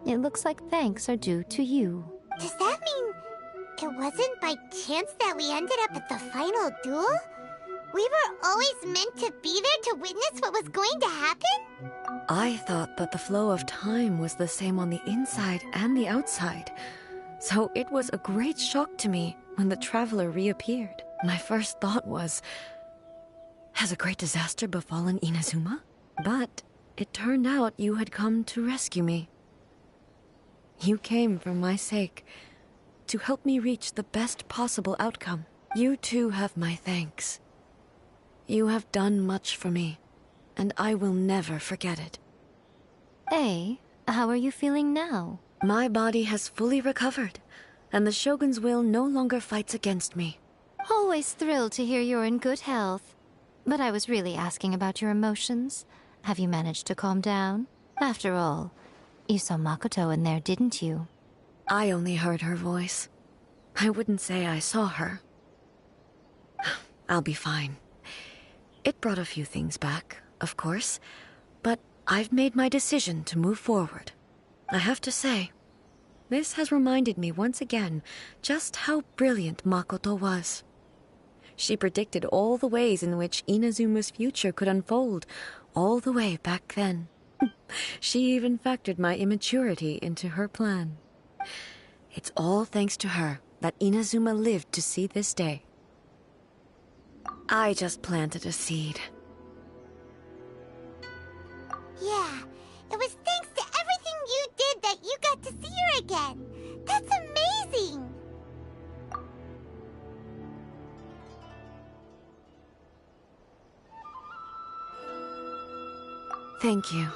it looks like thanks are due to you. Does that mean it wasn't by chance that we ended up at the final duel? We were always meant to be there to witness what was going to happen? I thought that the flow of time was the same on the inside and the outside. So it was a great shock to me when the traveler reappeared. My first thought was, has a great disaster befallen Inazuma? But it turned out you had come to rescue me. You came for my sake, to help me reach the best possible outcome. You too have my thanks. You have done much for me, and I will never forget it. A, how are you feeling now? My body has fully recovered, and the Shogun's will no longer fights against me. Always thrilled to hear you're in good health. But I was really asking about your emotions. Have you managed to calm down? After all, you saw Makoto in there, didn't you? I only heard her voice. I wouldn't say I saw her. I'll be fine. It brought a few things back, of course, but I've made my decision to move forward. I have to say, this has reminded me once again just how brilliant Makoto was. She predicted all the ways in which Inazuma's future could unfold, all the way back then. She even factored my immaturity into her plan. It's all thanks to her that Inazuma lived to see this day. I just planted a seed. Yeah, it was thanks to everything you did that you got to see her again. That's amazing! Thank you.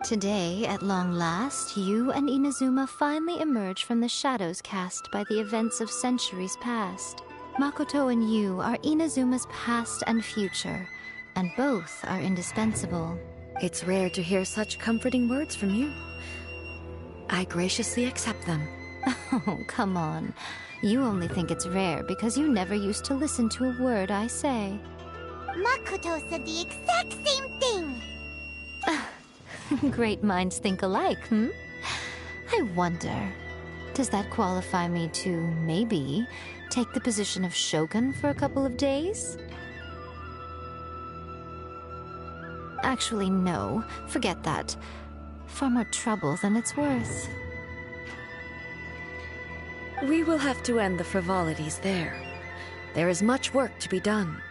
Today, at long last, you and Inazuma finally emerge from the shadows cast by the events of centuries past. Makoto and you are Inazuma's past and future, and both are indispensable. It's rare to hear such comforting words from you. I graciously accept them. Oh, come on. You only think it's rare because you never used to listen to a word I say. Makoto said the exact same thing! Great minds think alike, hmm? I wonder, does that qualify me to, maybe, take the position of Shogun for a couple of days? Actually, no. Forget that. Far more trouble than it's worth. We will have to end the frivolities there. There is much work to be done.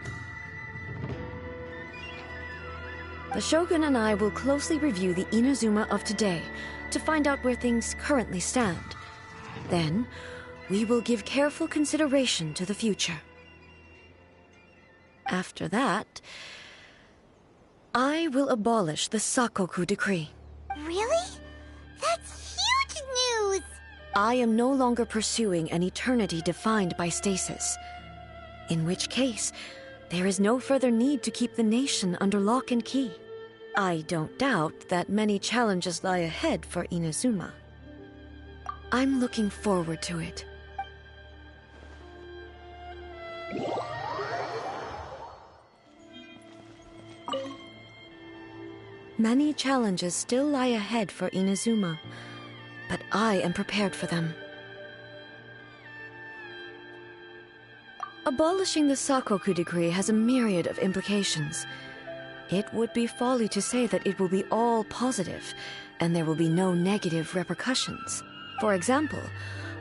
The Shogun and I will closely review the Inazuma of today to to find out where things currently stand. Then, we will give careful consideration to the future. After that, I will abolish the Sakoku Decree. Really? That's huge news! I am no longer pursuing an eternity defined by stasis. In which case, there is no further need to keep the nation under lock and key. I don't doubt that many challenges lie ahead for Inazuma. I'm looking forward to it. Many challenges still lie ahead for Inazuma, but I am prepared for them. Abolishing the Sakoku Decree has a myriad of implications. It would be folly to say that it will be all positive, and there will be no negative repercussions. For example,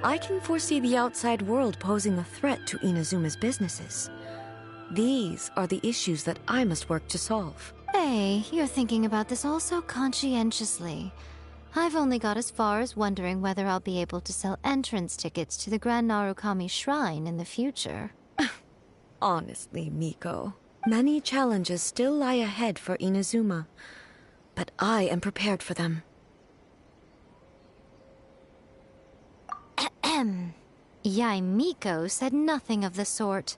I can foresee the outside world posing a threat to Inazuma's businesses. These are the issues that I must work to solve. Hey, you're thinking about this all so conscientiously. I've only got as far as wondering whether I'll be able to sell entrance tickets to the Grand Narukami Shrine in the future. Honestly, Miko, many challenges still lie ahead for Inazuma, but I am prepared for them. Yai Miko said nothing of the sort,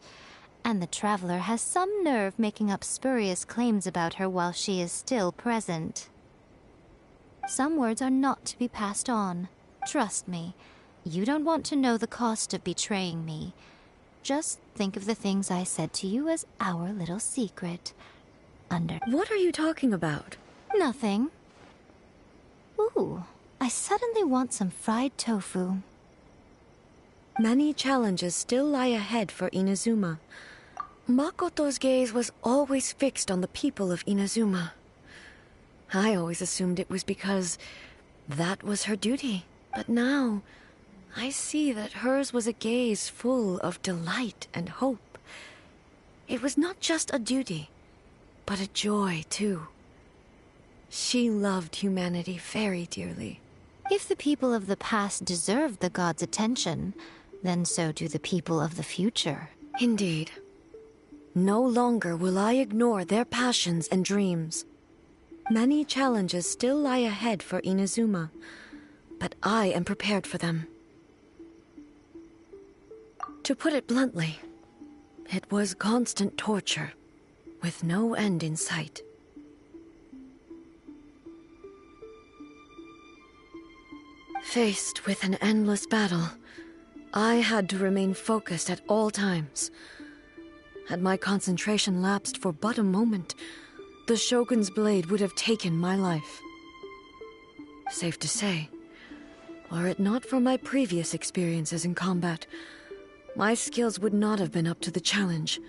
and the Traveler has some nerve making up spurious claims about her while she is still present. Some words are not to be passed on. Trust me, you don't want to know the cost of betraying me. Just think of the things I said to you as our little secret. What are you talking about? Nothing. Ooh, I suddenly want some fried tofu. Many challenges still lie ahead for Inazuma. Makoto's gaze was always fixed on the people of Inazuma. I always assumed it was because that was her duty. But now, I see that hers was a gaze full of delight and hope. It was not just a duty, but a joy, too. She loved humanity very dearly. If the people of the past deserve the god's attention, then so do the people of the future. Indeed. No longer will I ignore their passions and dreams. Many challenges still lie ahead for Inazuma, but I am prepared for them. To put it bluntly, it was constant torture, with no end in sight. Faced with an endless battle, I had to remain focused at all times. Had my concentration lapsed for but a moment, the Shogun's blade would have taken my life. Safe to say, were it not for my previous experiences in combat, my skills would not have been up to the challenge.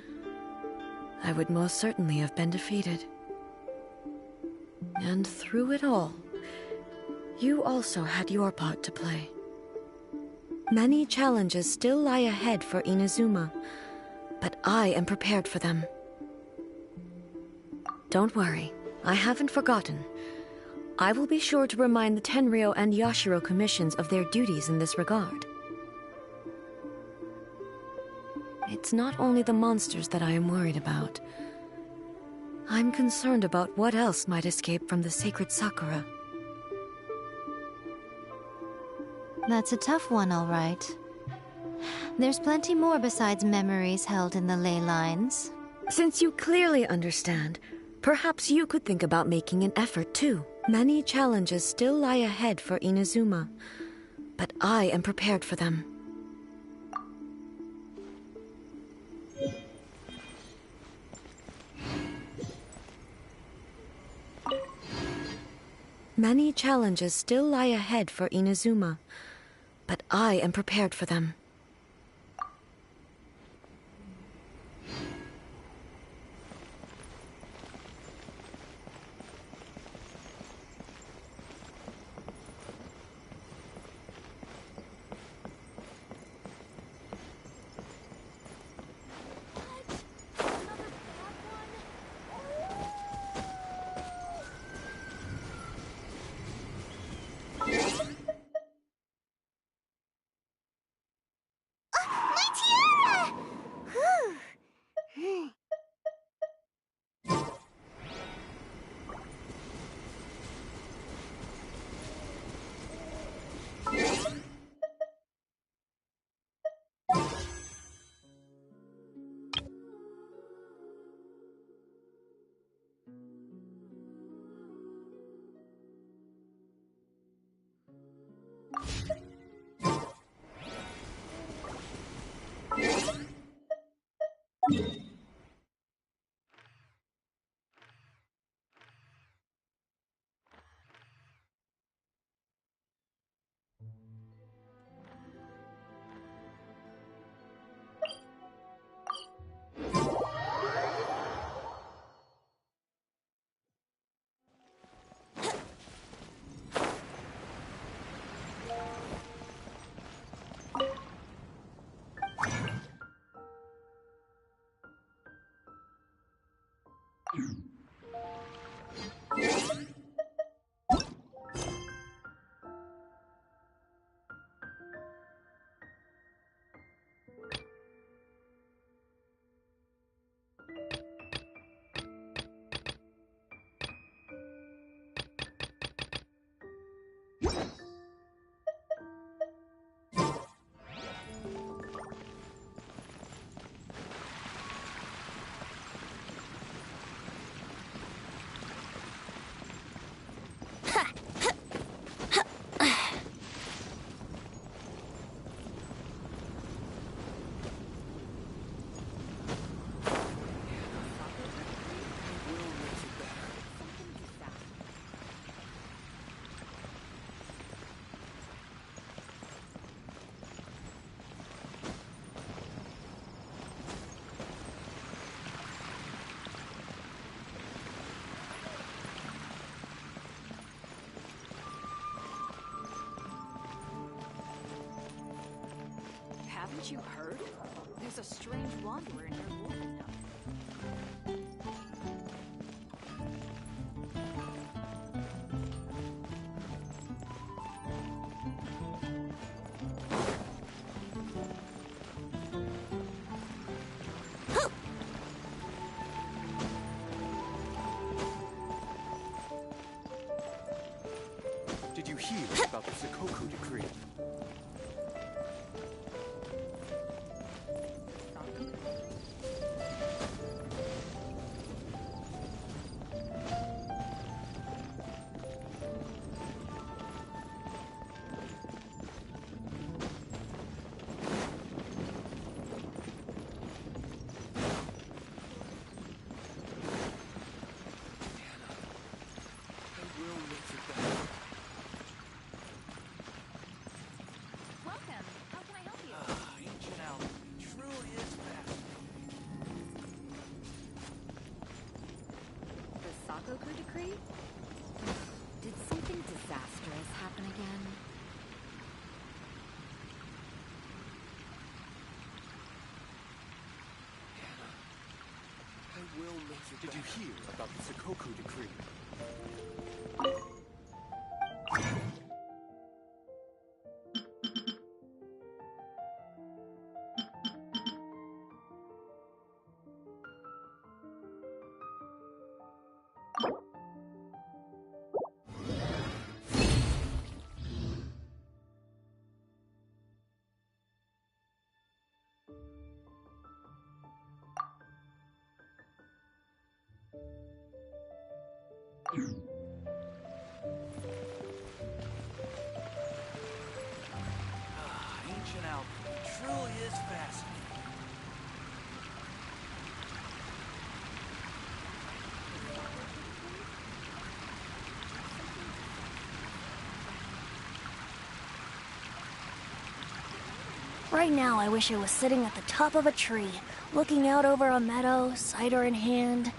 I would most certainly have been defeated. And through it all, you also had your part to play. Many challenges still lie ahead for Inazuma, but I am prepared for them. Don't worry, I haven't forgotten. I will be sure to remind the Tenryo and Yashiro commissions of their duties in this regard. It's not only the monsters that I am worried about. I'm concerned about what else might escape from the sacred Sakura. That's a tough one, all right. There's plenty more besides memories held in the ley lines. Since you clearly understand, perhaps you could think about making an effort too. Many challenges still lie ahead for Inazuma, but I am prepared for them. Many challenges still lie ahead for Inazuma, but I am prepared for them. Haven't you heard? There's a strange wanderer in her wolfing now. Did you hear about the Sakoku decree? Welcome. How can I help you? Ancient Alpha truly is fascinating. The Sakoku decree? Did something disastrous happen again? I will make it. Did you hear about the Sakoku decree? Ancient Alpha truly is fascinating. Right now, I wish I was sitting at the top of a tree, looking out over a meadow, cider in hand.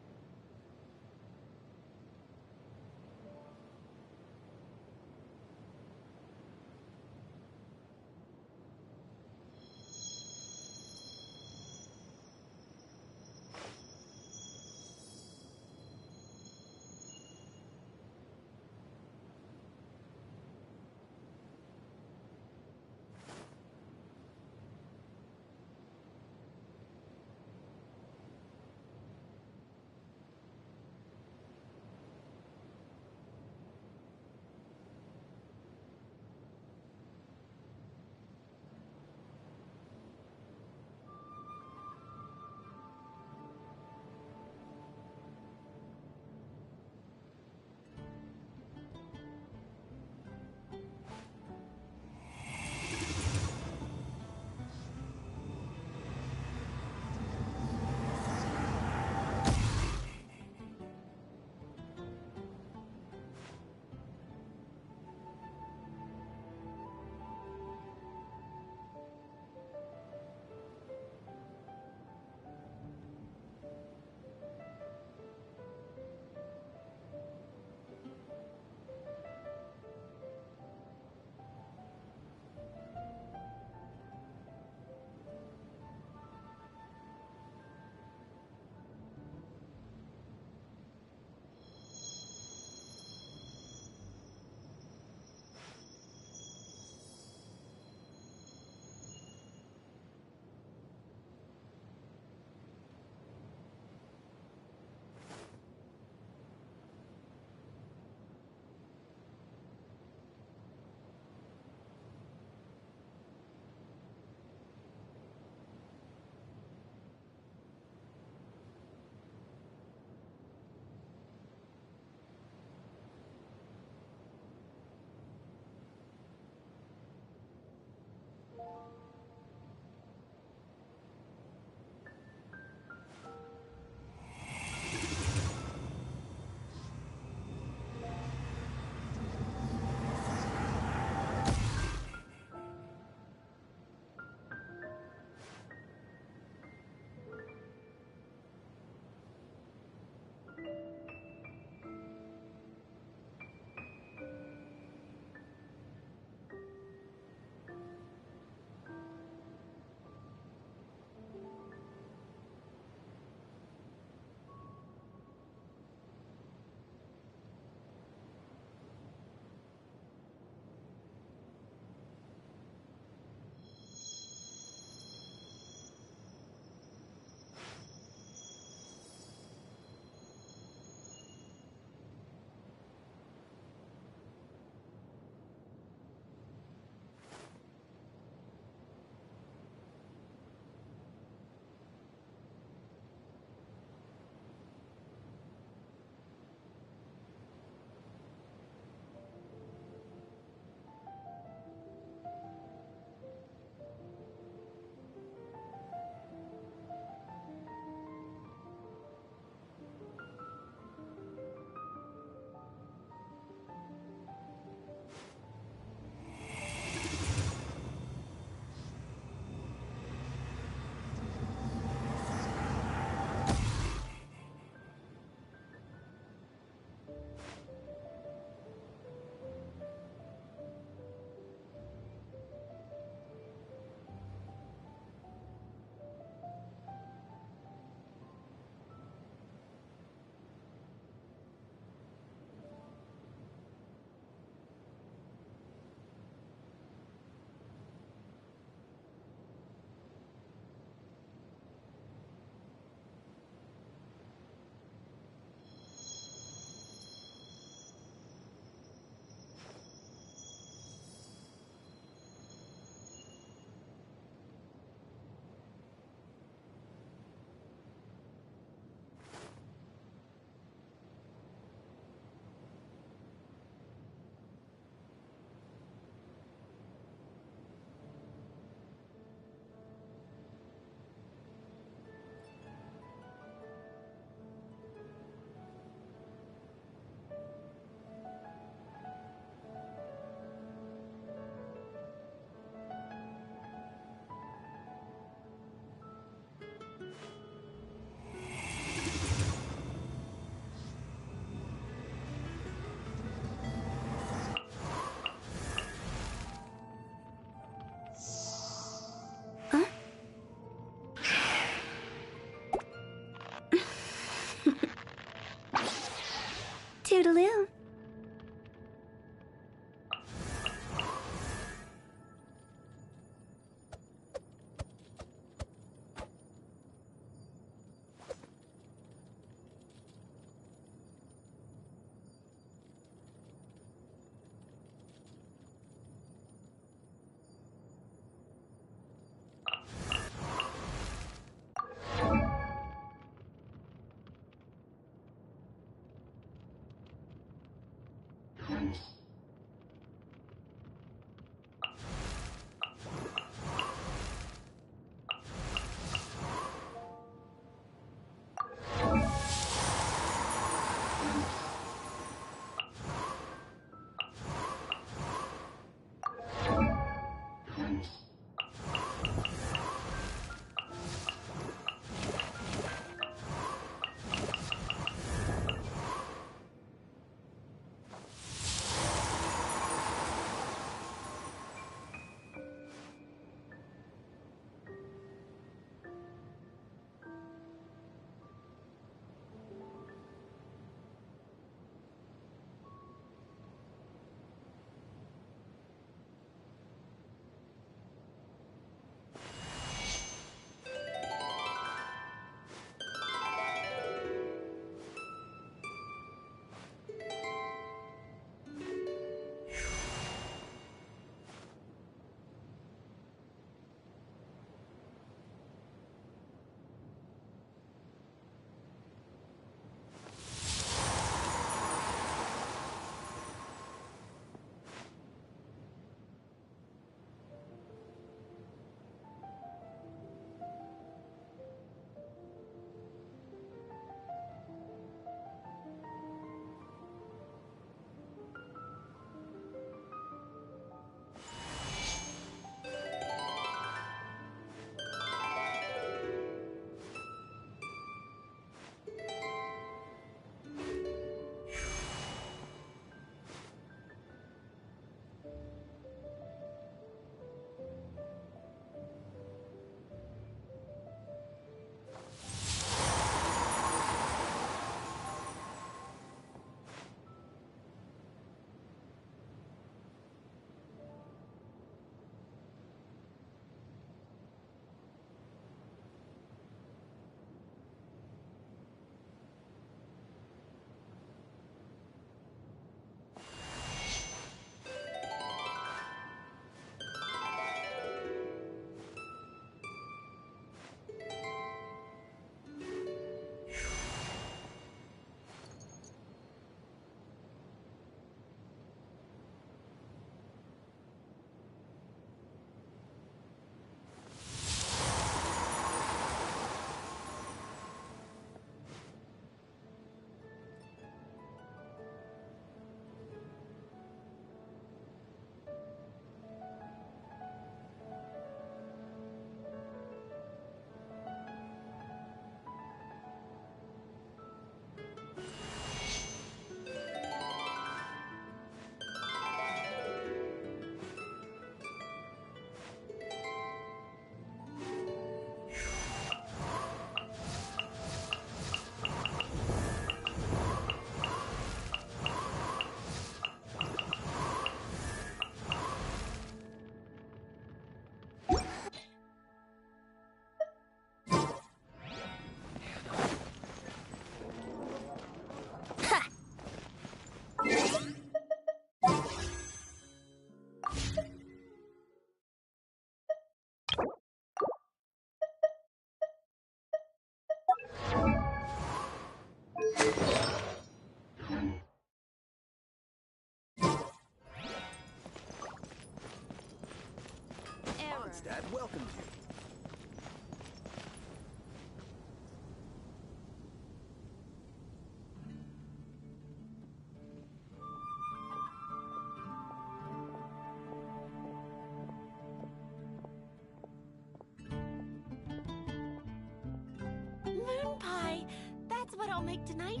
what I'll make tonight.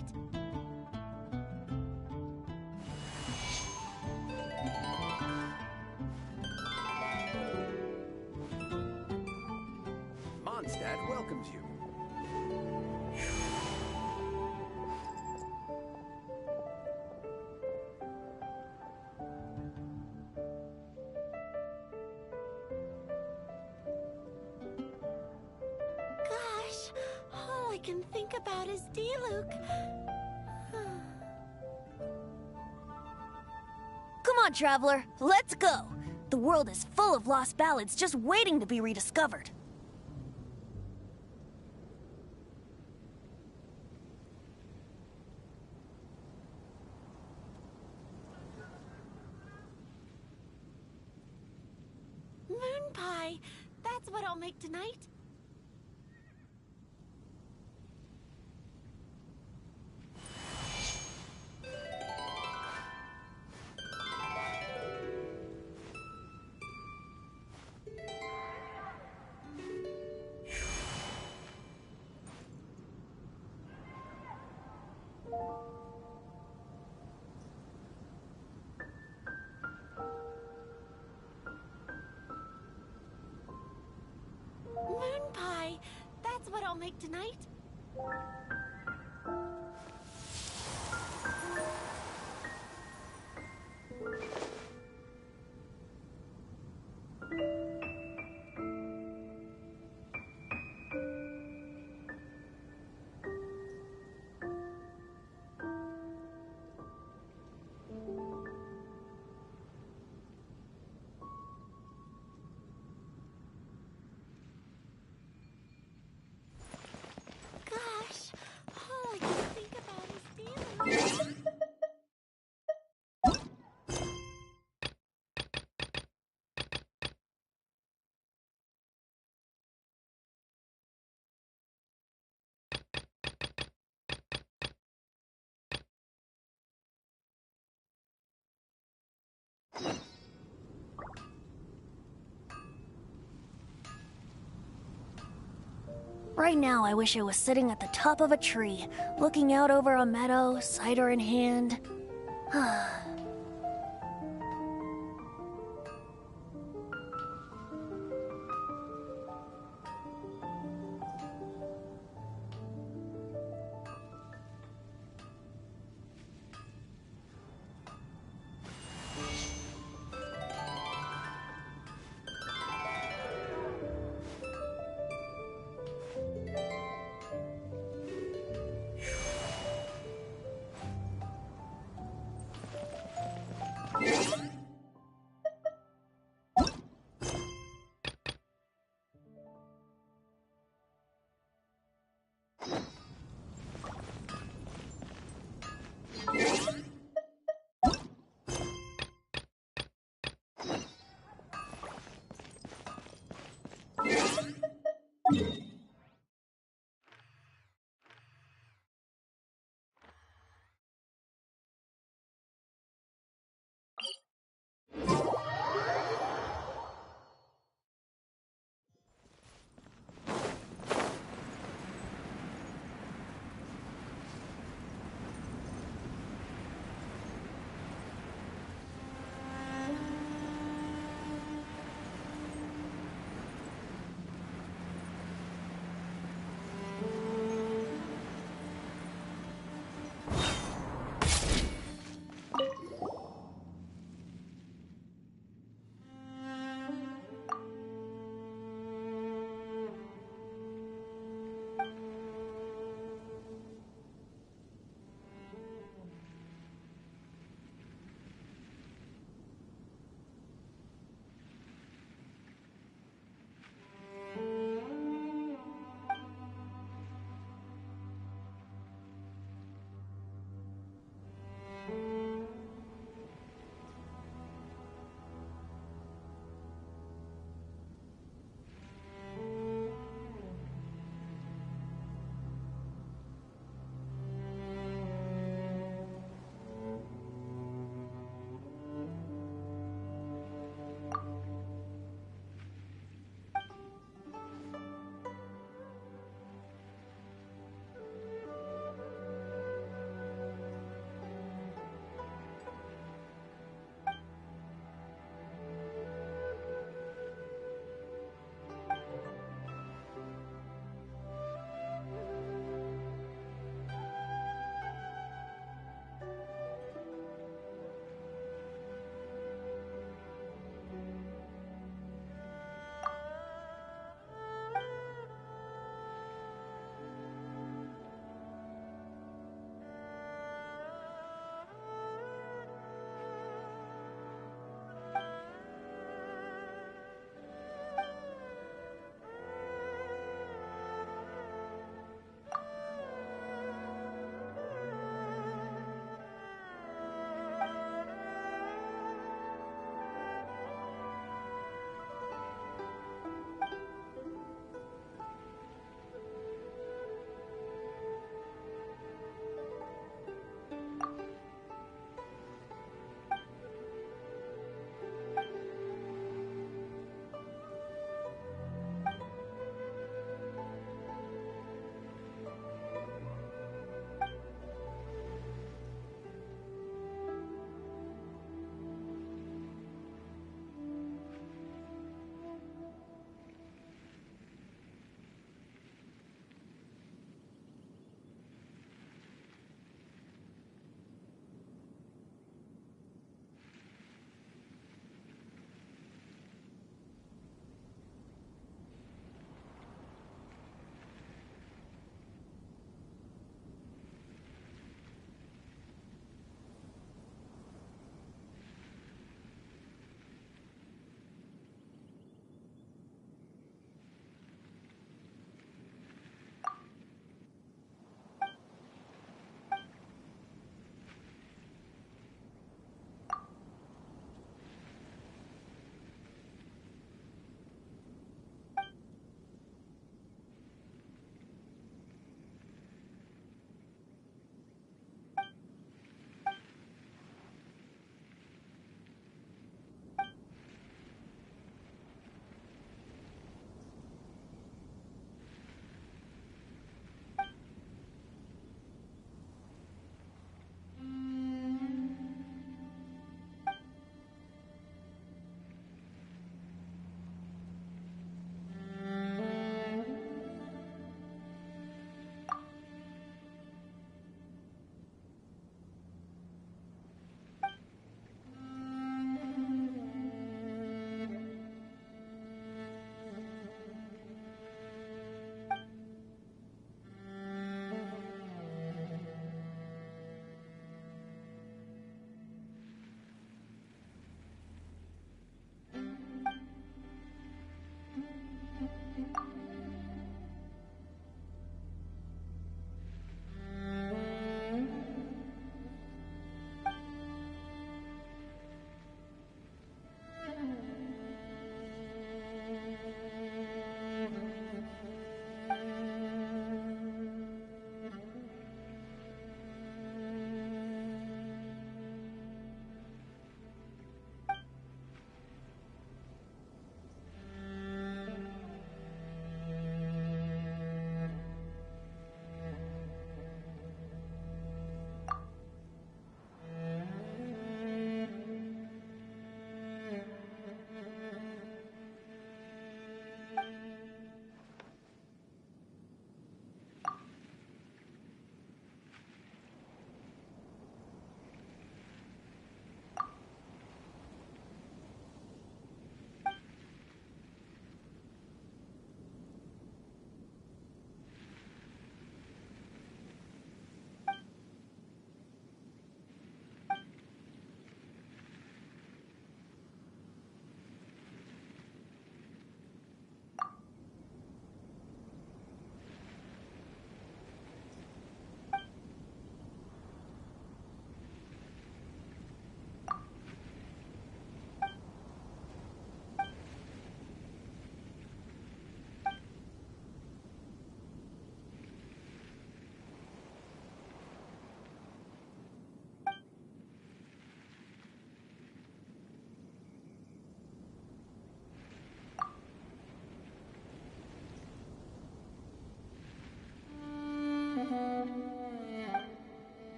Mondstadt welcomes you. Gosh, all I can think about is D-Luke. Come on, Traveler, let's go! The world is full of lost ballads just waiting to be rediscovered. Moon pie, that's what I'll make tonight. Moon pie, that's what I'll make tonight. Gosh, all I can think about is D-Luke. Right now, I wish I was sitting at the top of a tree, looking out over a meadow, cider in hand.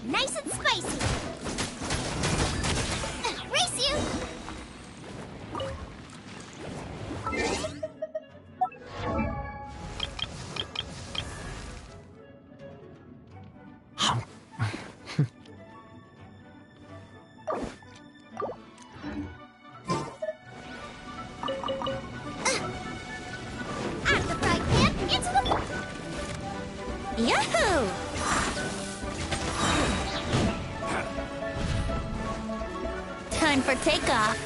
Nice and spicy. Race you. Out of the frying pan, into the... Yahoo! Time for takeoff.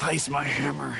Place my hammer.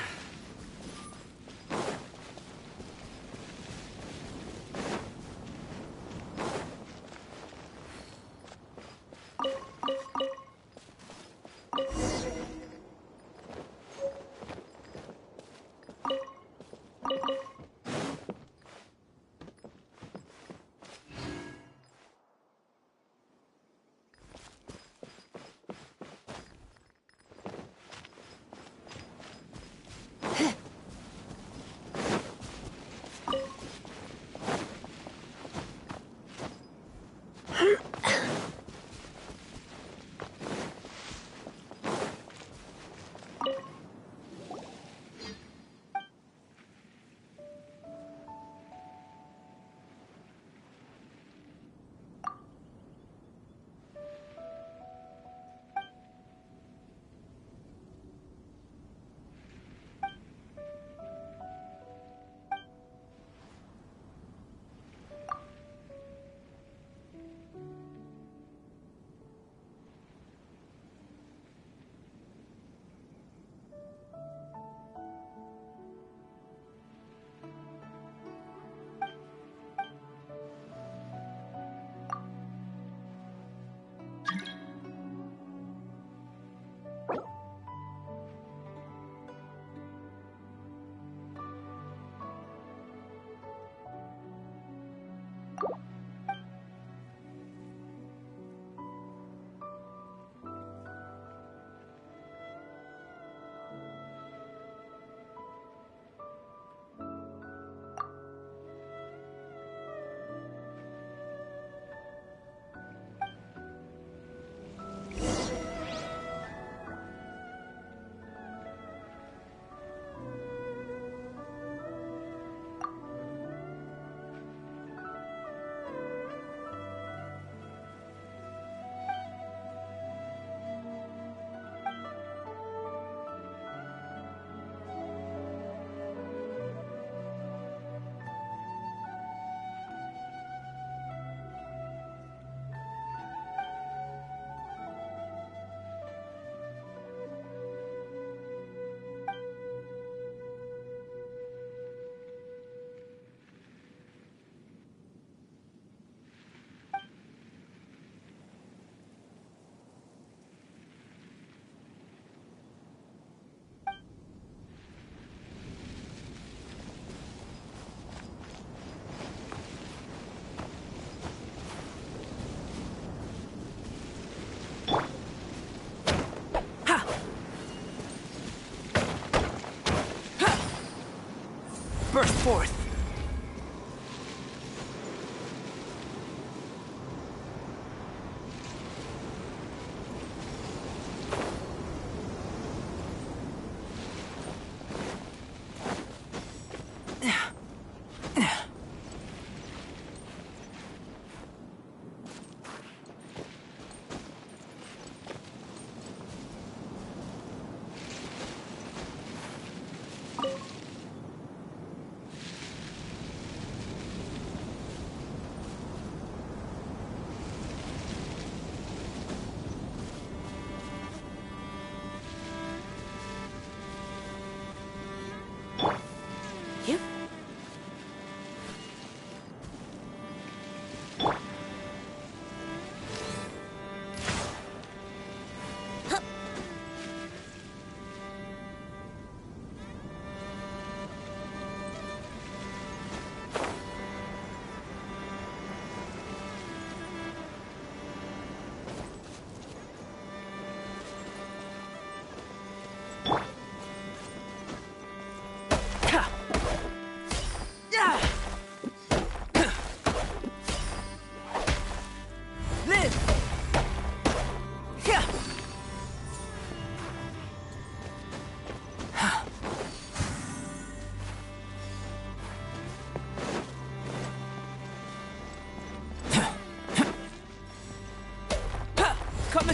Burst forth.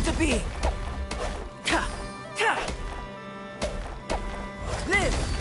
to be. Ta, ta. Live.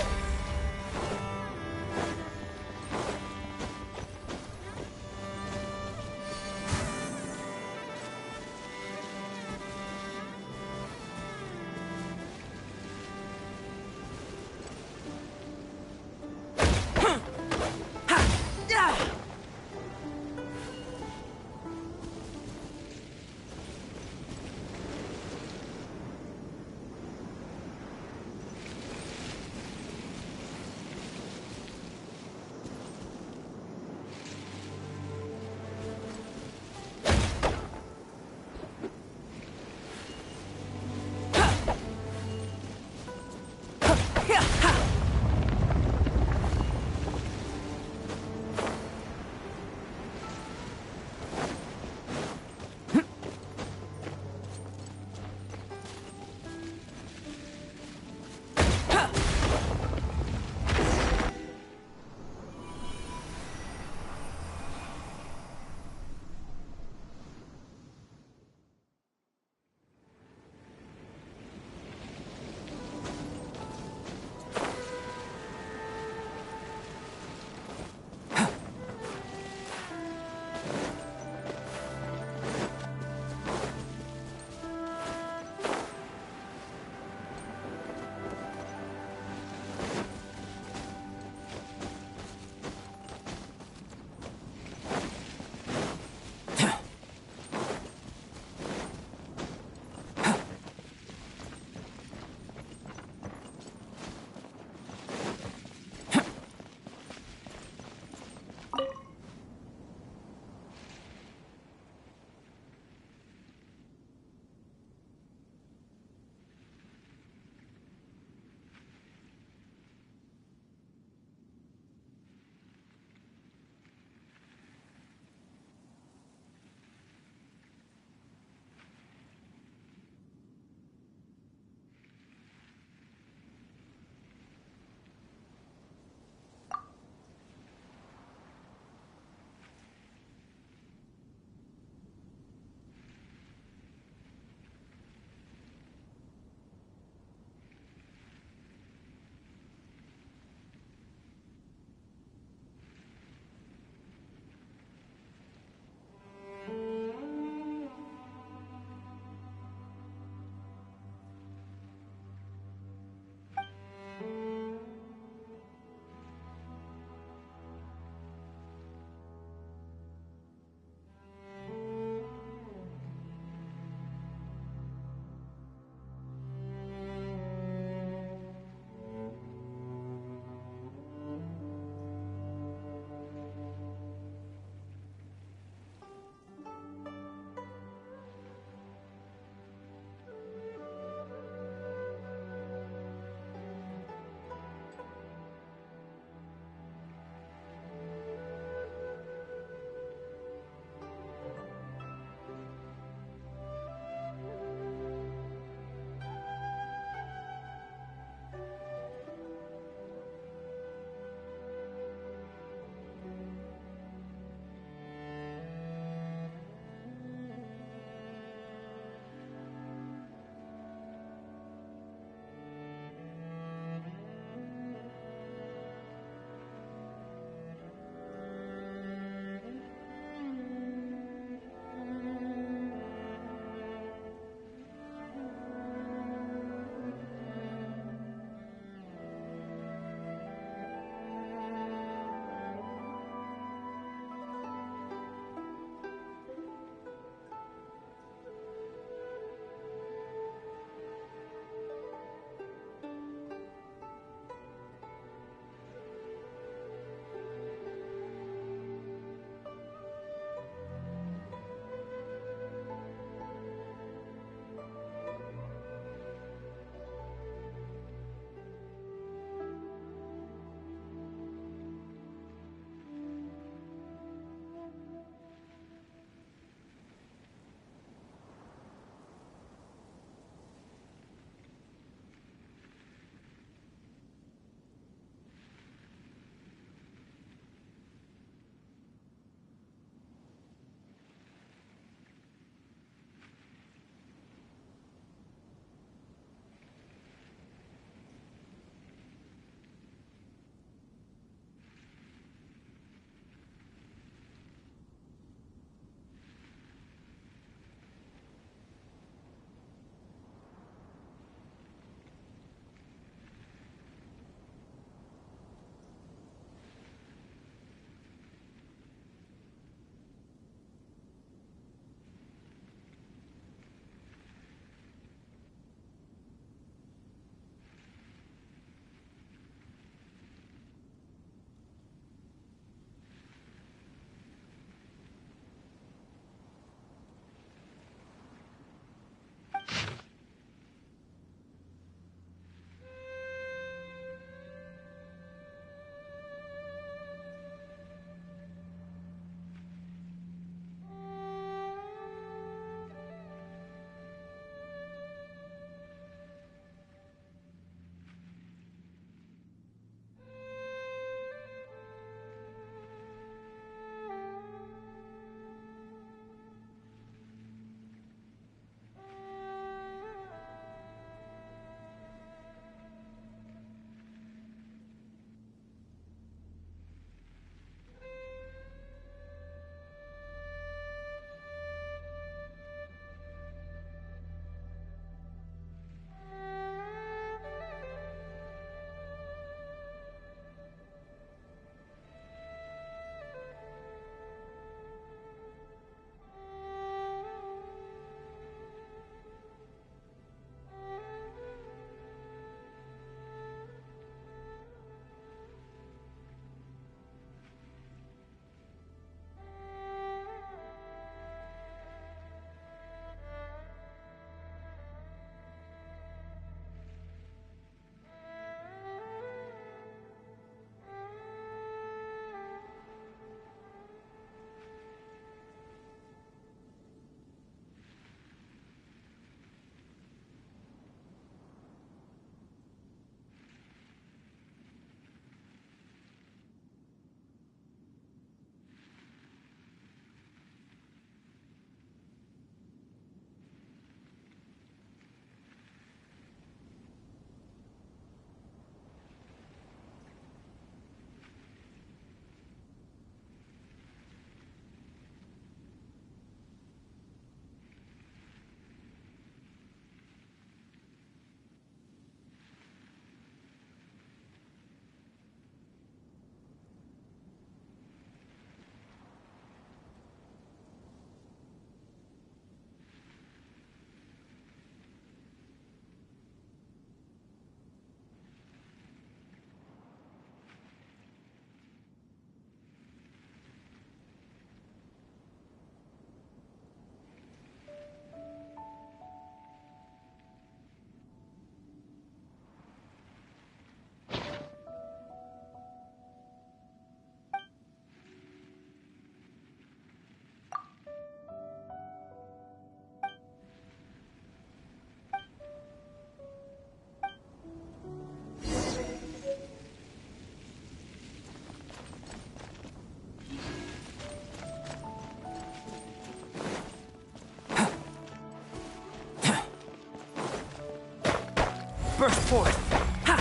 Burst forth! Ha!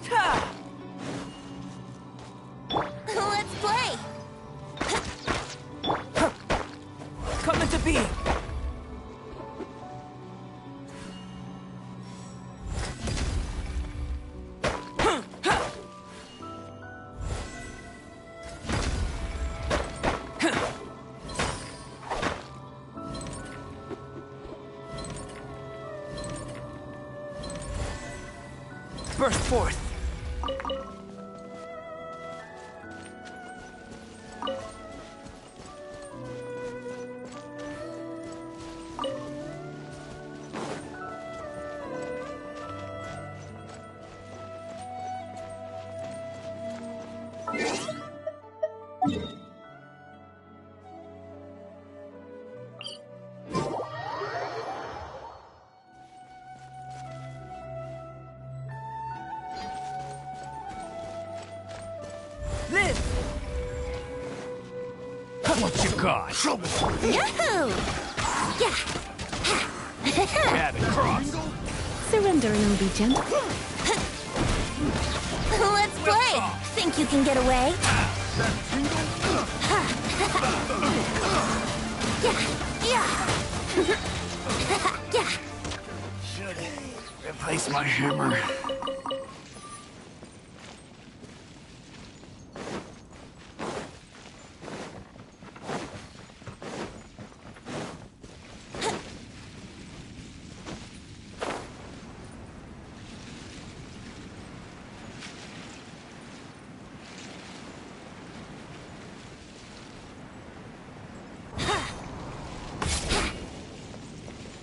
Ha! Let's play! Come into being! Burst forth! Live! What you got? Yahoo! Yeah! Grab it, cross. Surrender and be gentle. Let's play! Think you can get away? Yeah! Should replace my hammer.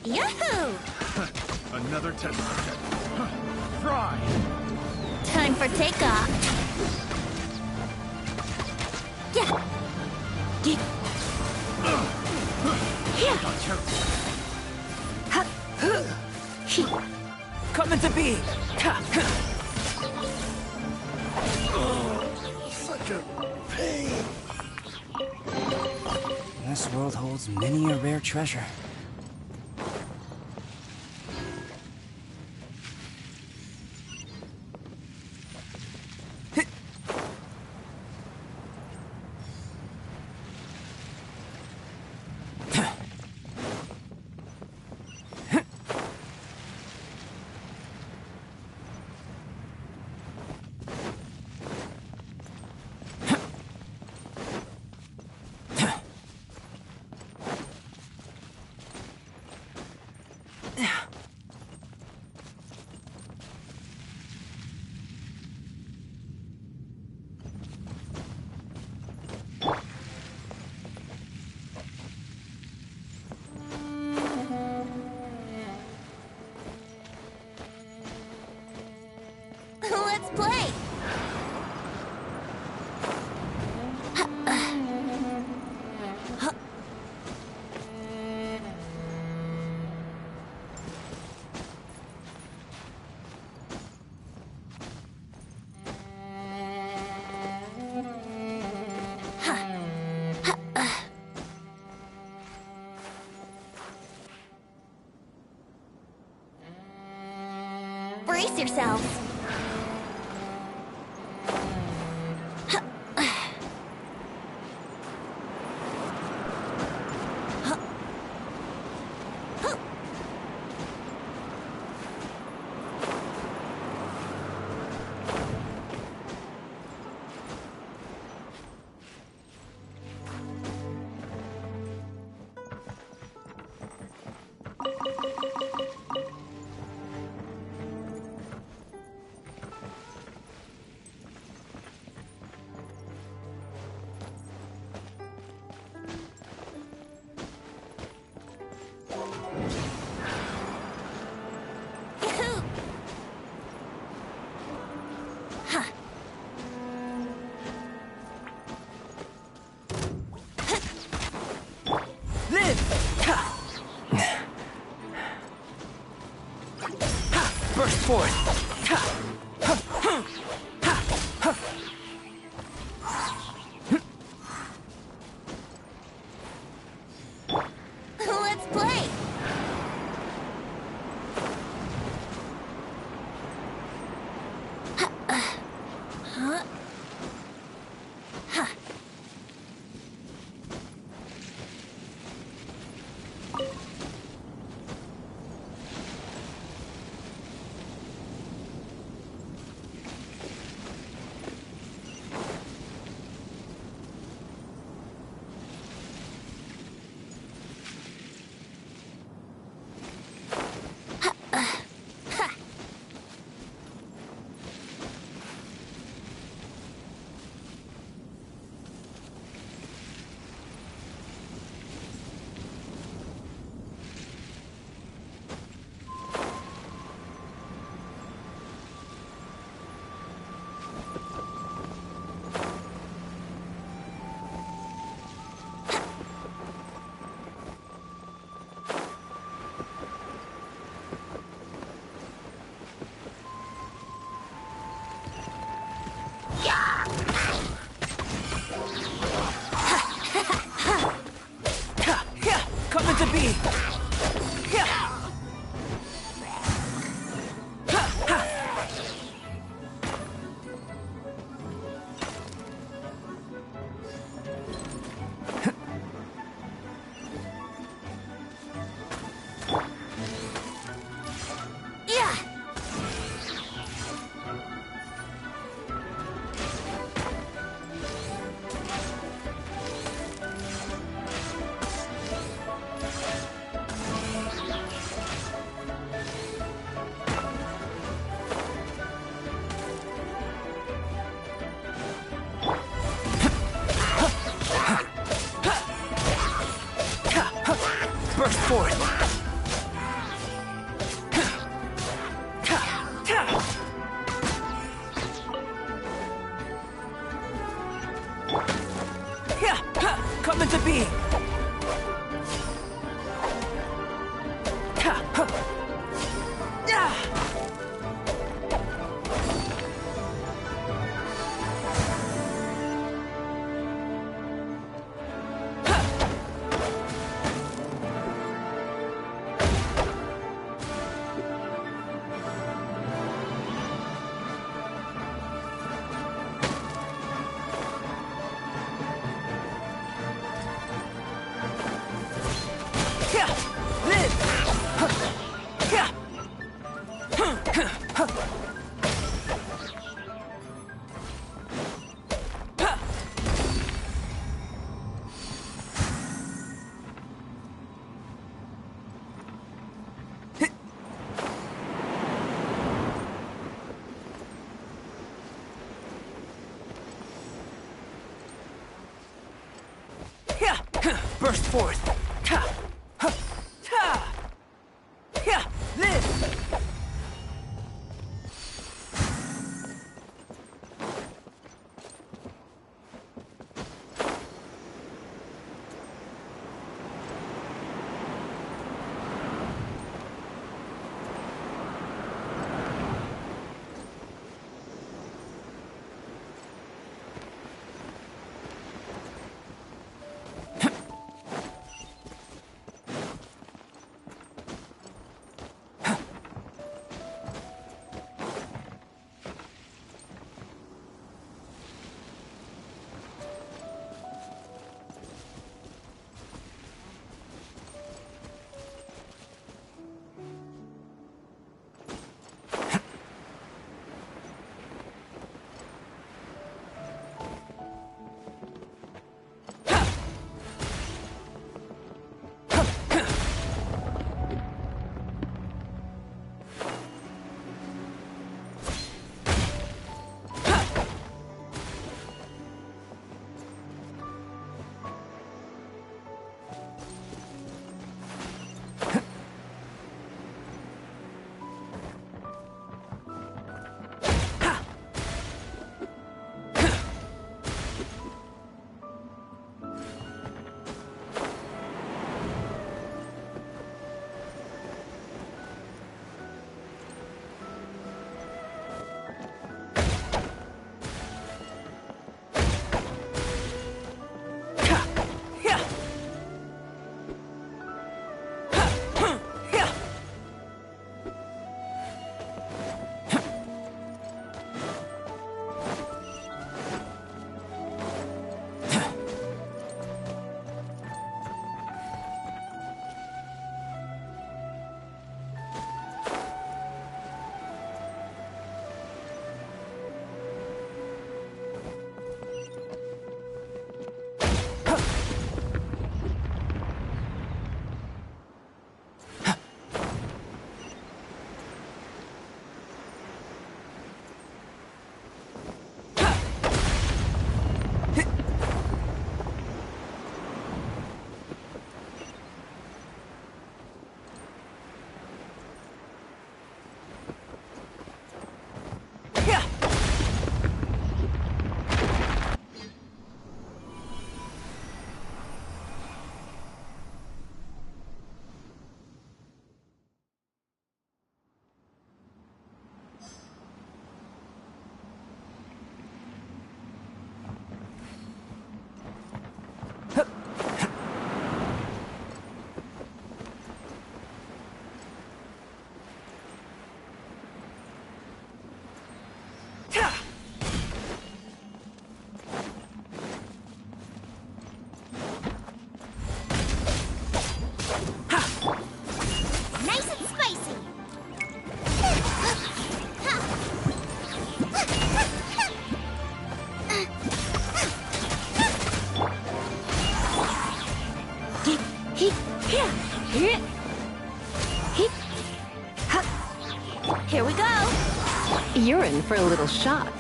Yahoo! Another test subject. Fry! Time for takeoff. Yeah! Come into being! Such a pain. This world holds many a rare treasure. Let's play! Brace yourselves! Burst forth! Let's play! Burst forth. This. Here we go. You're in for a little shock.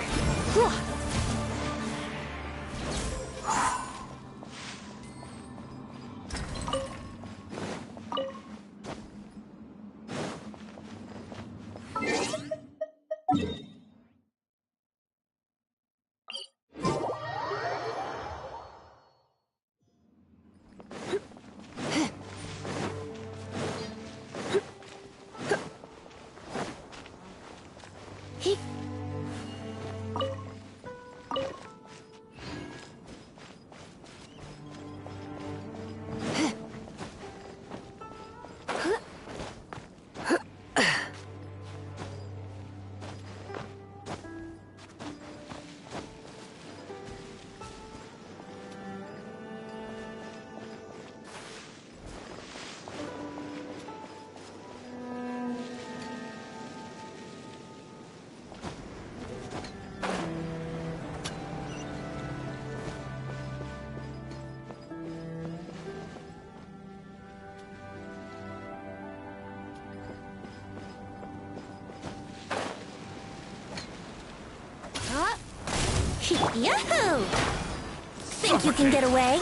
Yahoo! Think you can get away?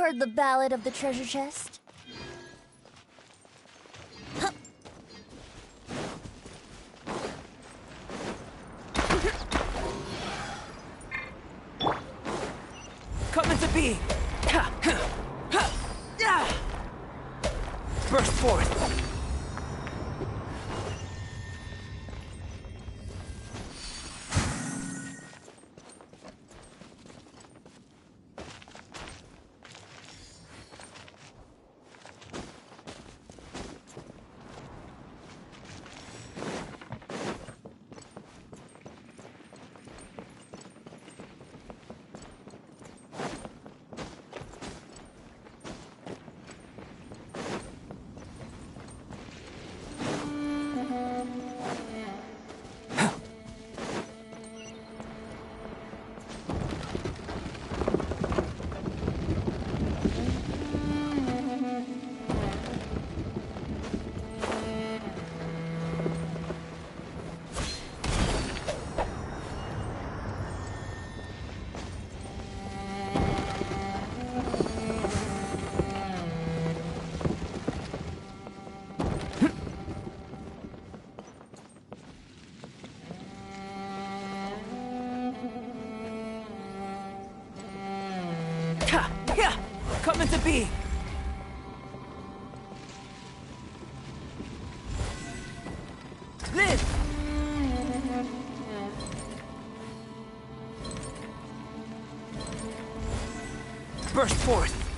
heard the ballad of the treasure chest. Come into being! Burst forth! Come into being! Live! Burst forth!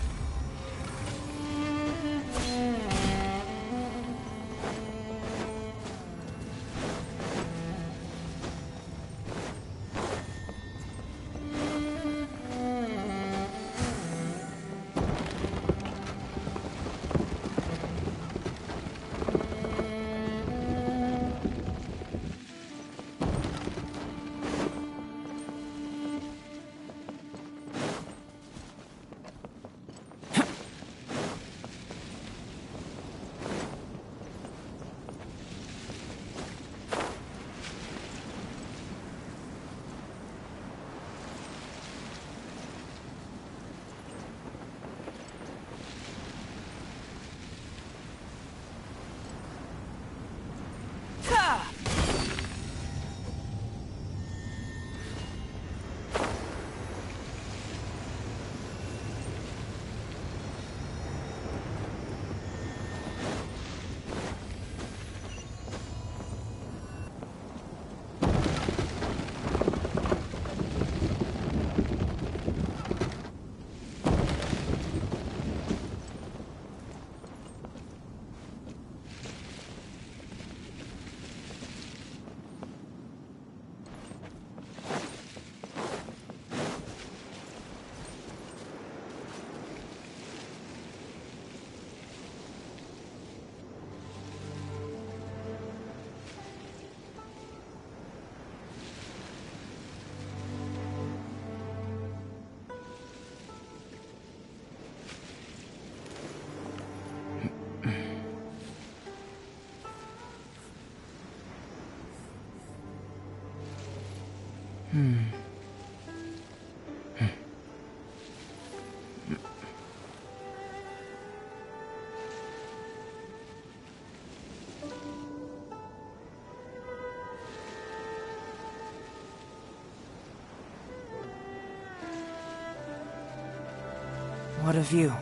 What a view.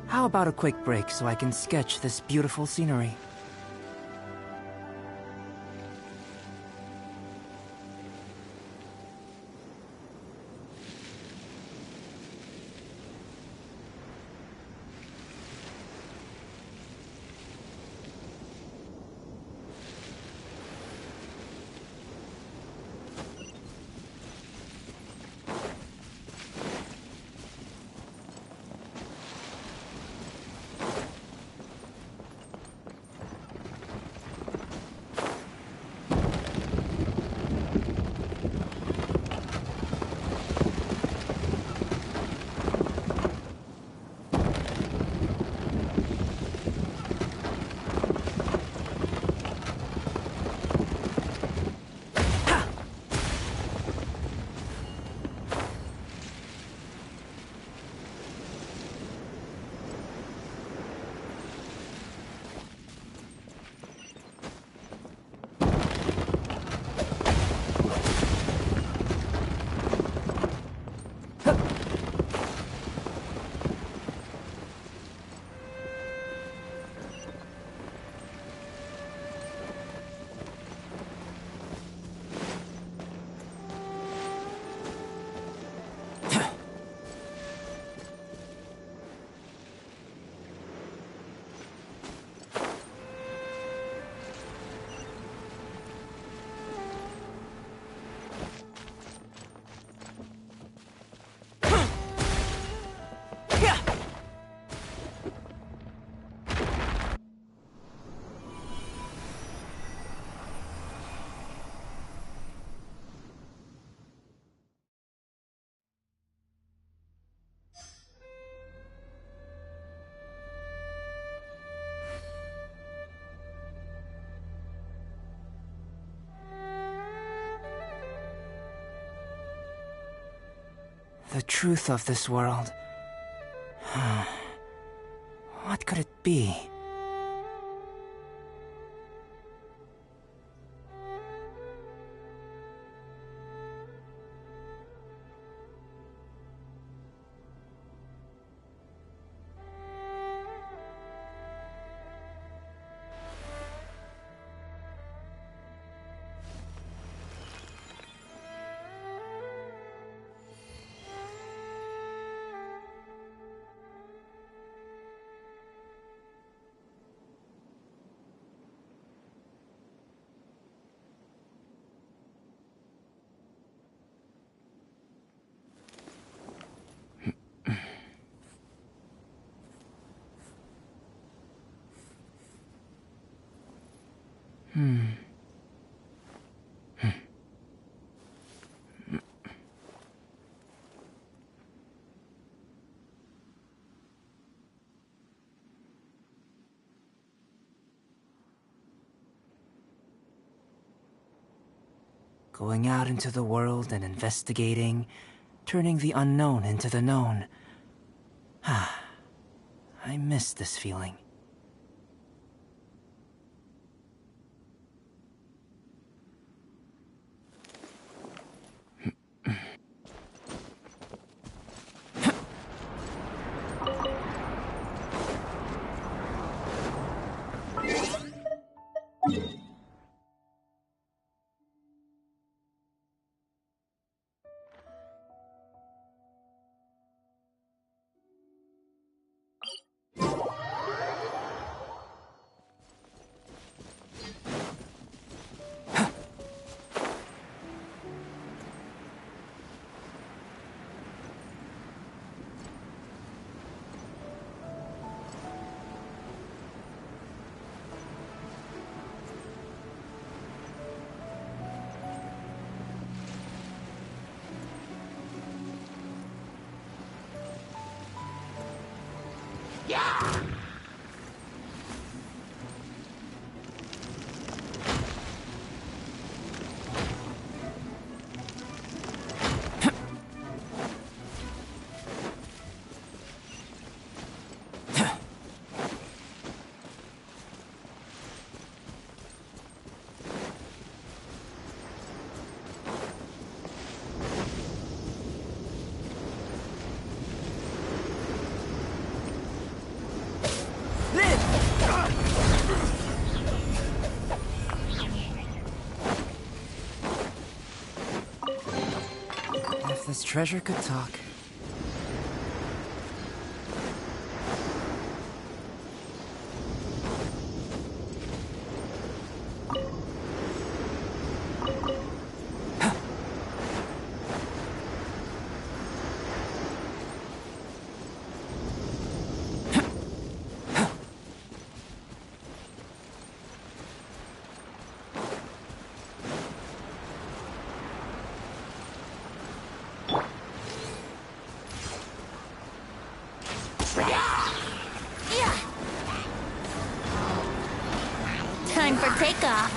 How about a quick break so I can sketch this beautiful scenery? The truth of this world. What could it be? Going out into the world and investigating, turning the unknown into the known. I miss this feeling. If this treasure could talk. Time for takeoff.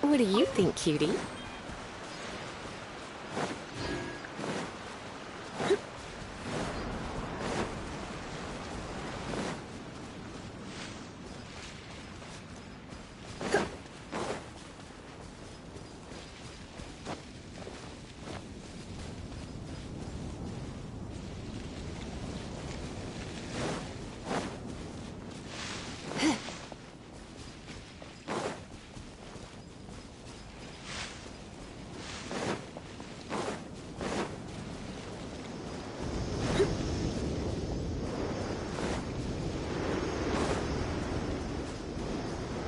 What do you think, cutie?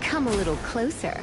Come a little closer.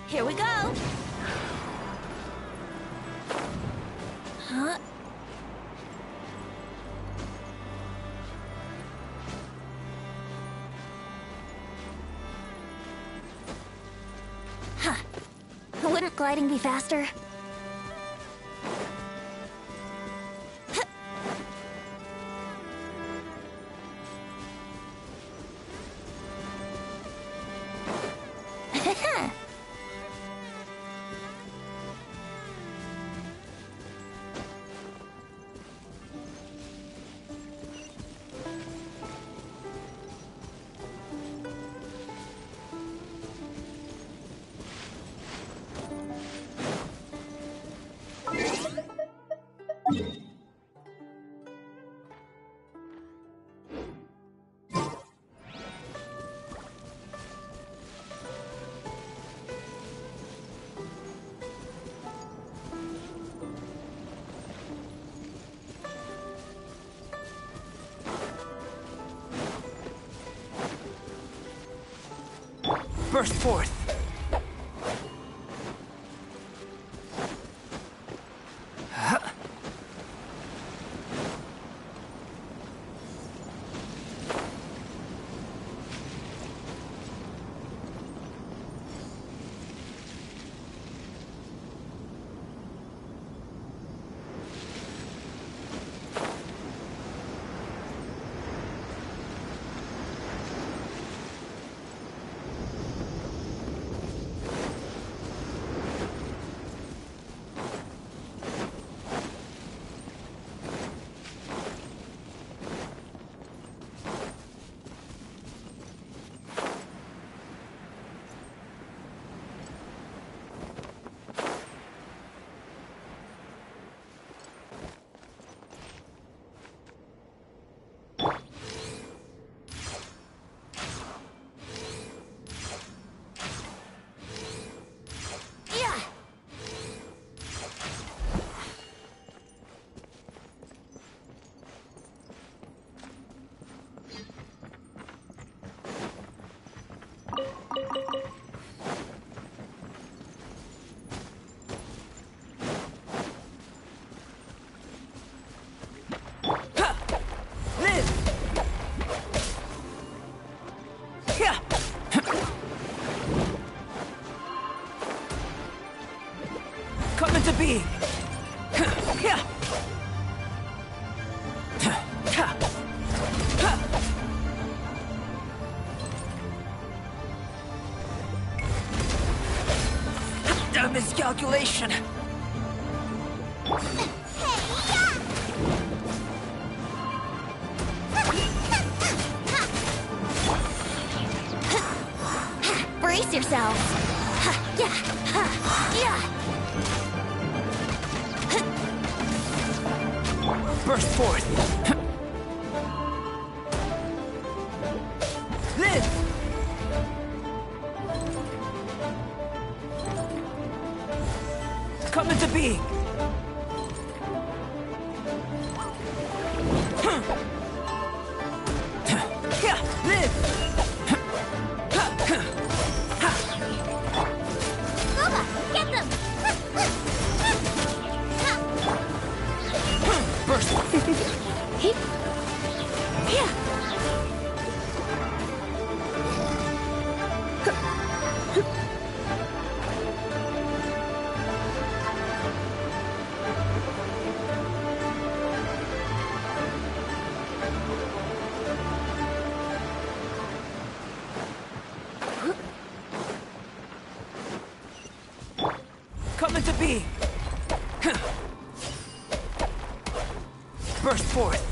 Here we go! Huh? Huh. Wouldn't gliding be faster? Burst forth! Come into being! A miscalculation! Brace yourselves! Burst forth! Live! Come into being! Live! Lola, get them! Burst! Come into being! Burst forth!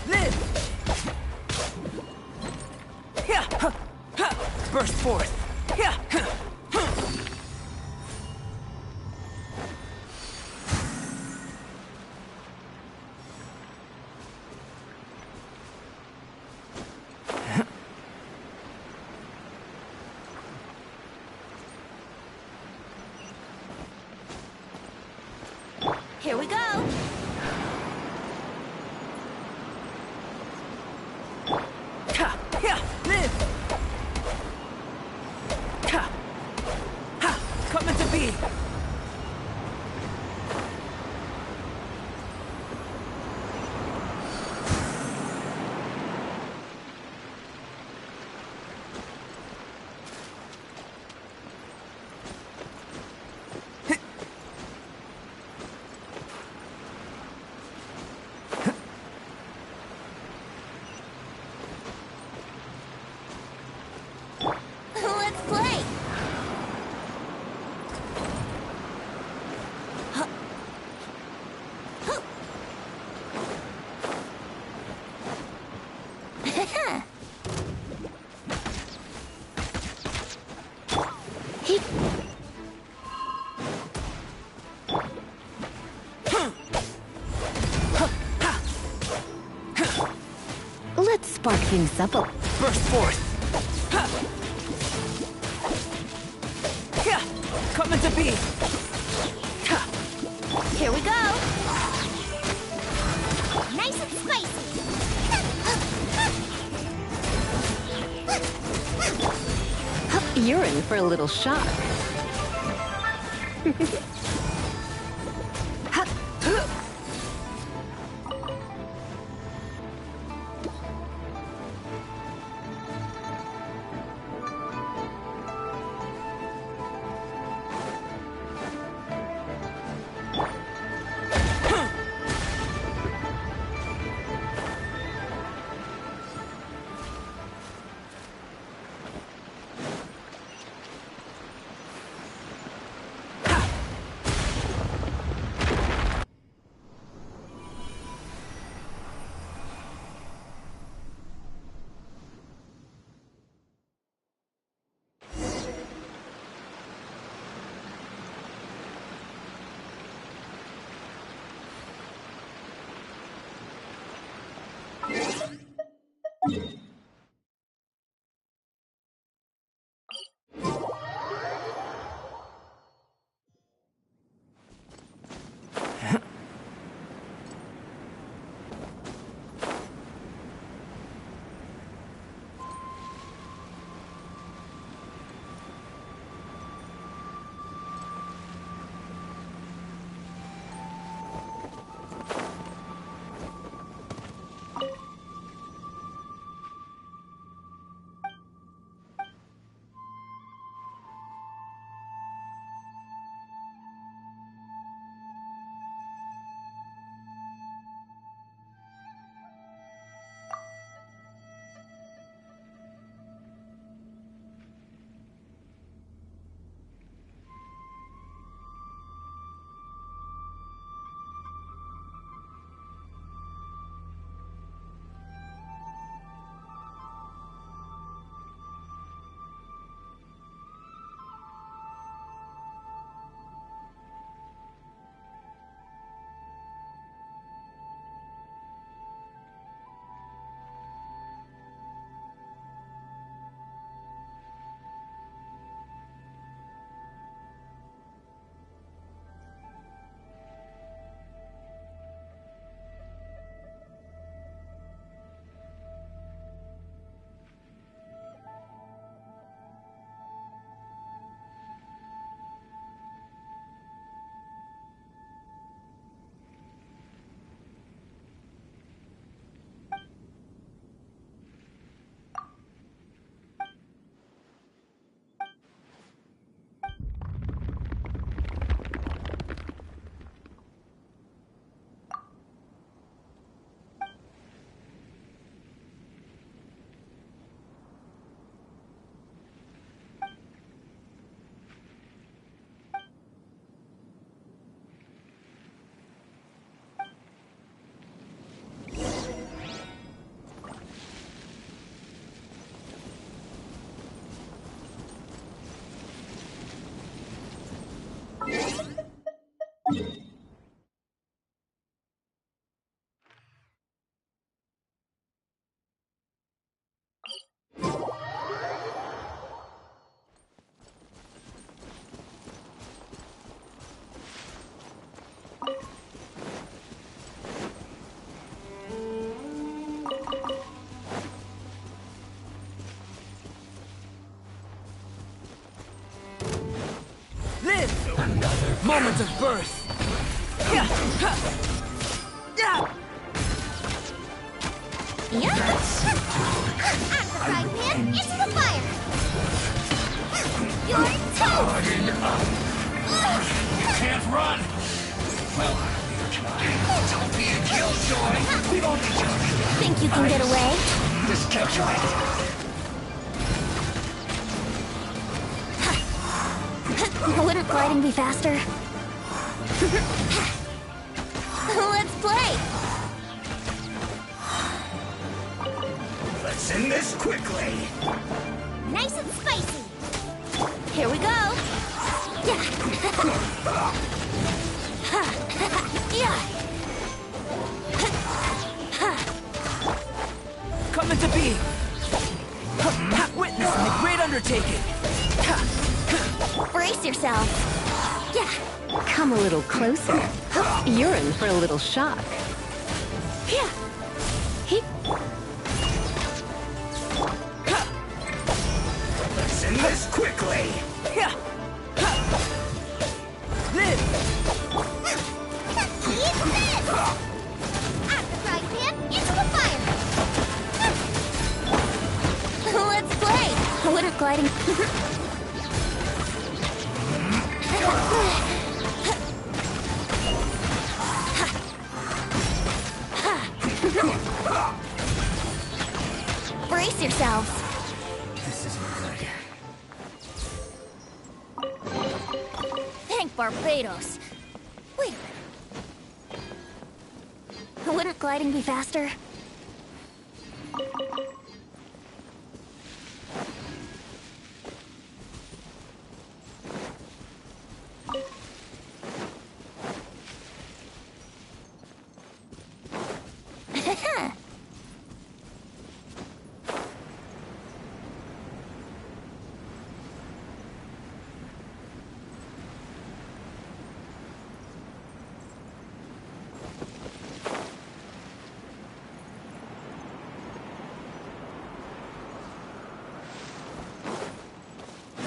Live! Burst forth! Here we go. Coming to be. Let's play. Let's spark things up a... Burst forth. Coming to be. Here we go. Nice and spicy. You're in for a little shock. Moment of birth. Frying pan into the fire! You're toast! You can't run! Well, you try. Don't be a killjoy! We've only just... Think you can get away? Just catch right. Wouldn't gliding be faster? Let's play! Let's end this quickly! Nice and spicy! Here we go! Come into being. Witness my great undertaking. Brace yourself! Come a little closer. You're in for a little shock. Let's end this quickly! Live! Eat this! At the frying pan, into the fire! Let's play! Wouldn't gliding... Brace yourselves! This isn't good. Thank Barbados! Wait a minute. Wouldn't gliding be faster?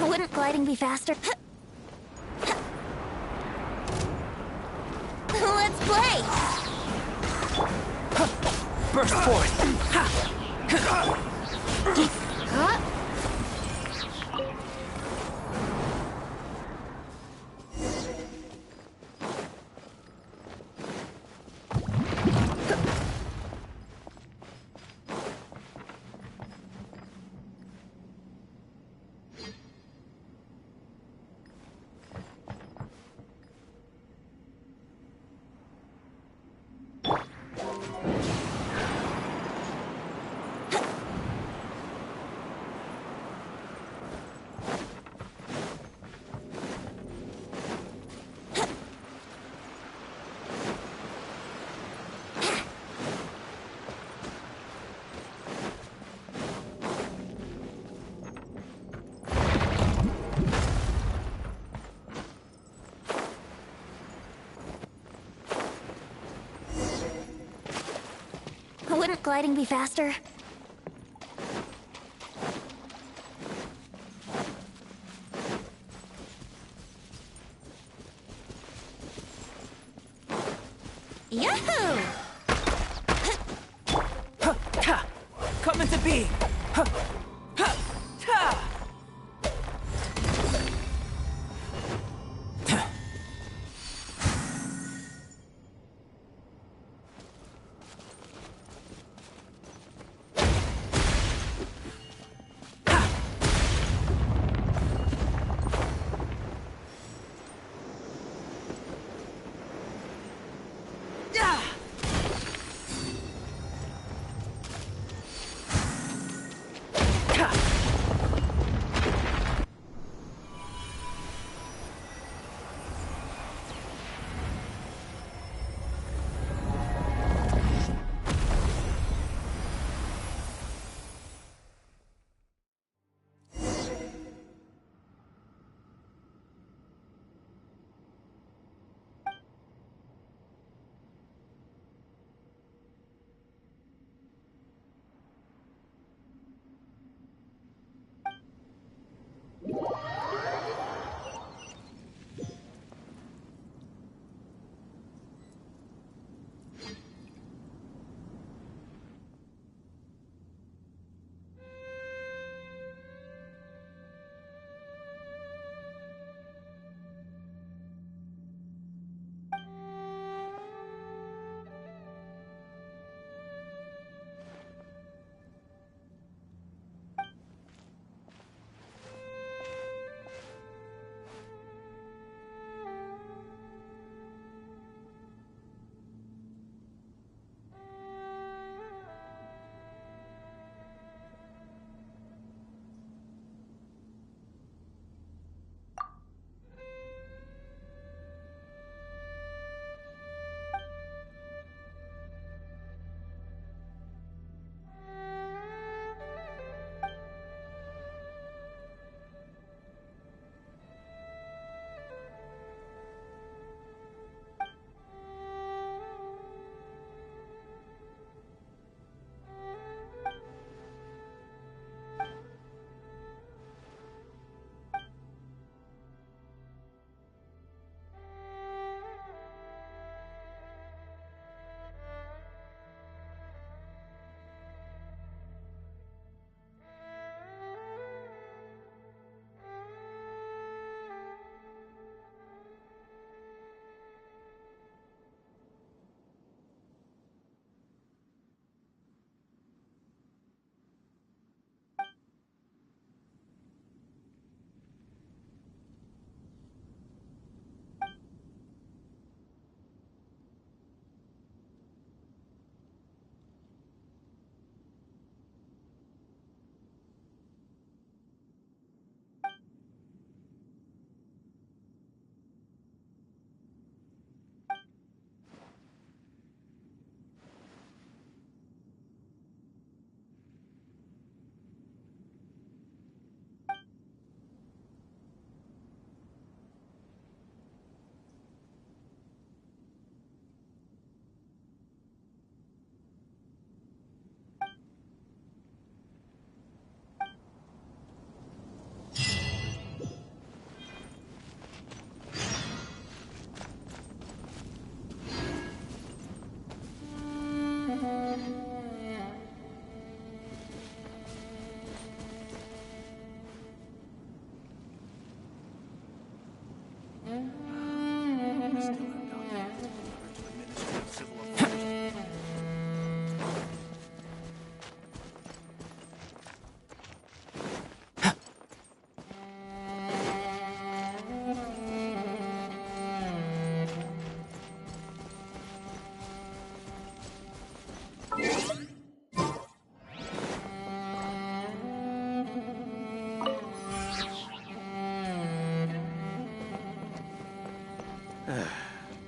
Wouldn't gliding be faster? Let's play! Burst forth. Wouldn't gliding be faster? Yahoo! Come into being.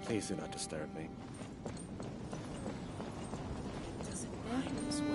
Please do not disturb me. Does it mind this way?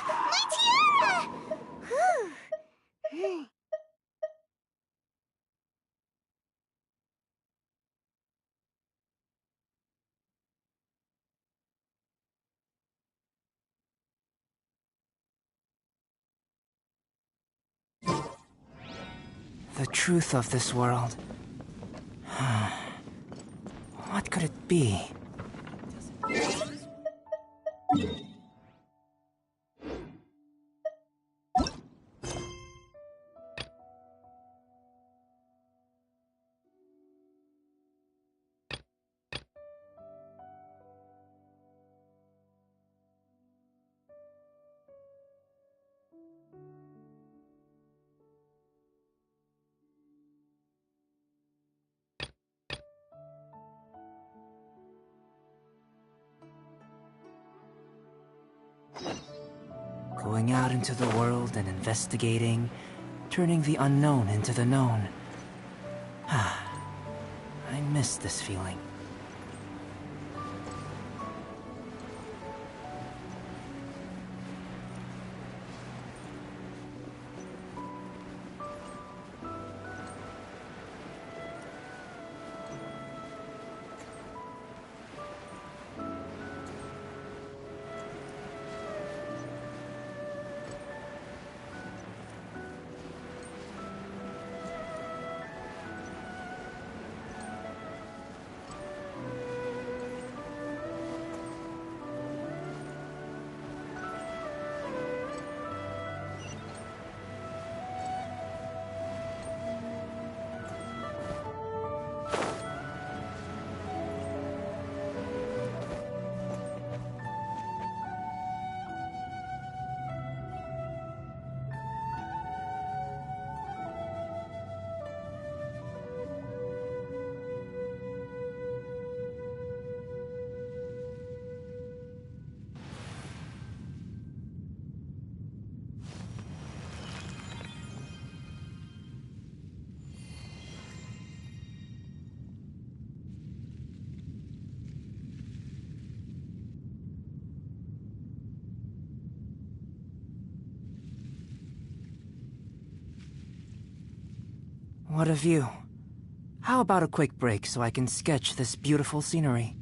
My tiara! Whew. The truth of this world. What could it be? Going out into the world and investigating, turning the unknown into the known. I miss this feeling. What a view. How about a quick break so I can sketch this beautiful scenery?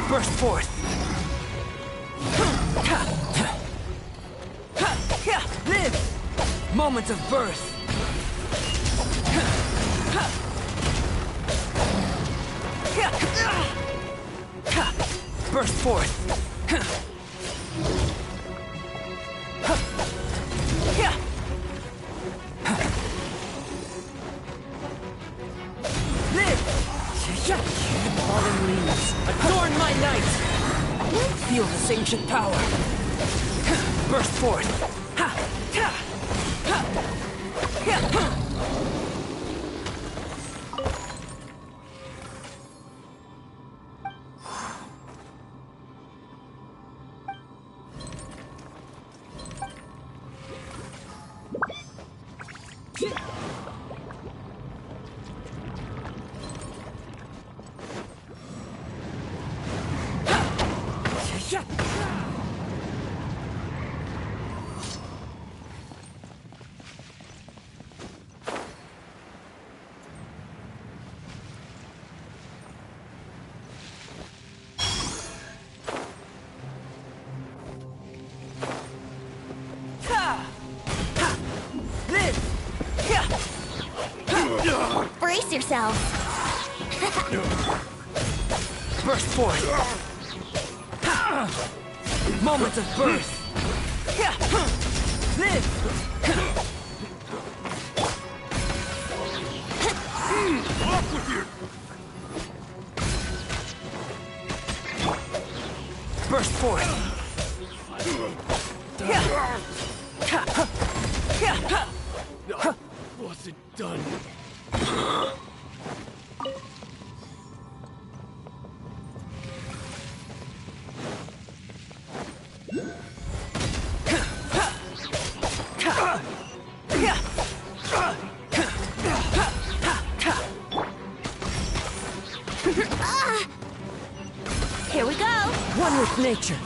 Burst forth! Live! Moment of birth! Burst forth! Fallen leaves, adorn my night! Feel this ancient power! Burst forth! Brace yourselves. Burst forth! Moment of birth! Live! Off with you! Burst forth! Wasn't done. Here we go. One with nature.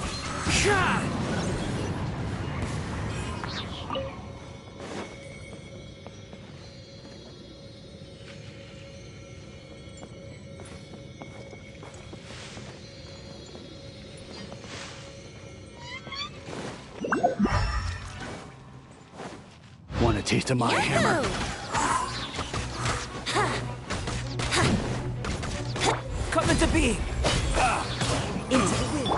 Want a taste of my hammer? Come into being! Into the wind.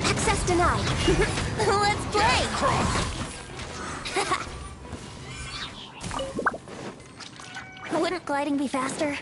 Access denied. Let's play! Wouldn't gliding be faster?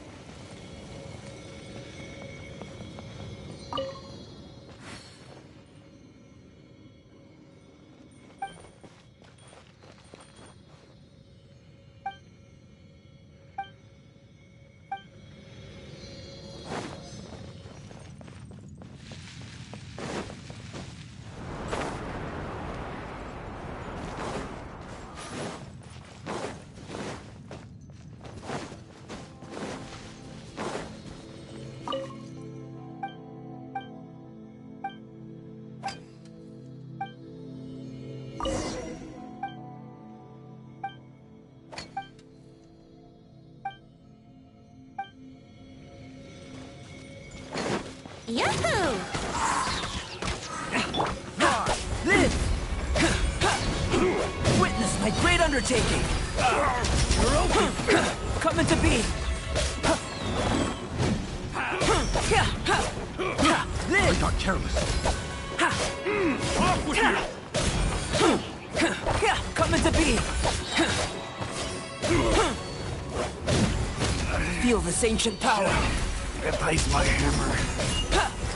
Yahoo! Live! Witness my great undertaking! You're open! Come into being! Live! I got careless. Off with you! Come into being! Feel this ancient power! Replace my hammer.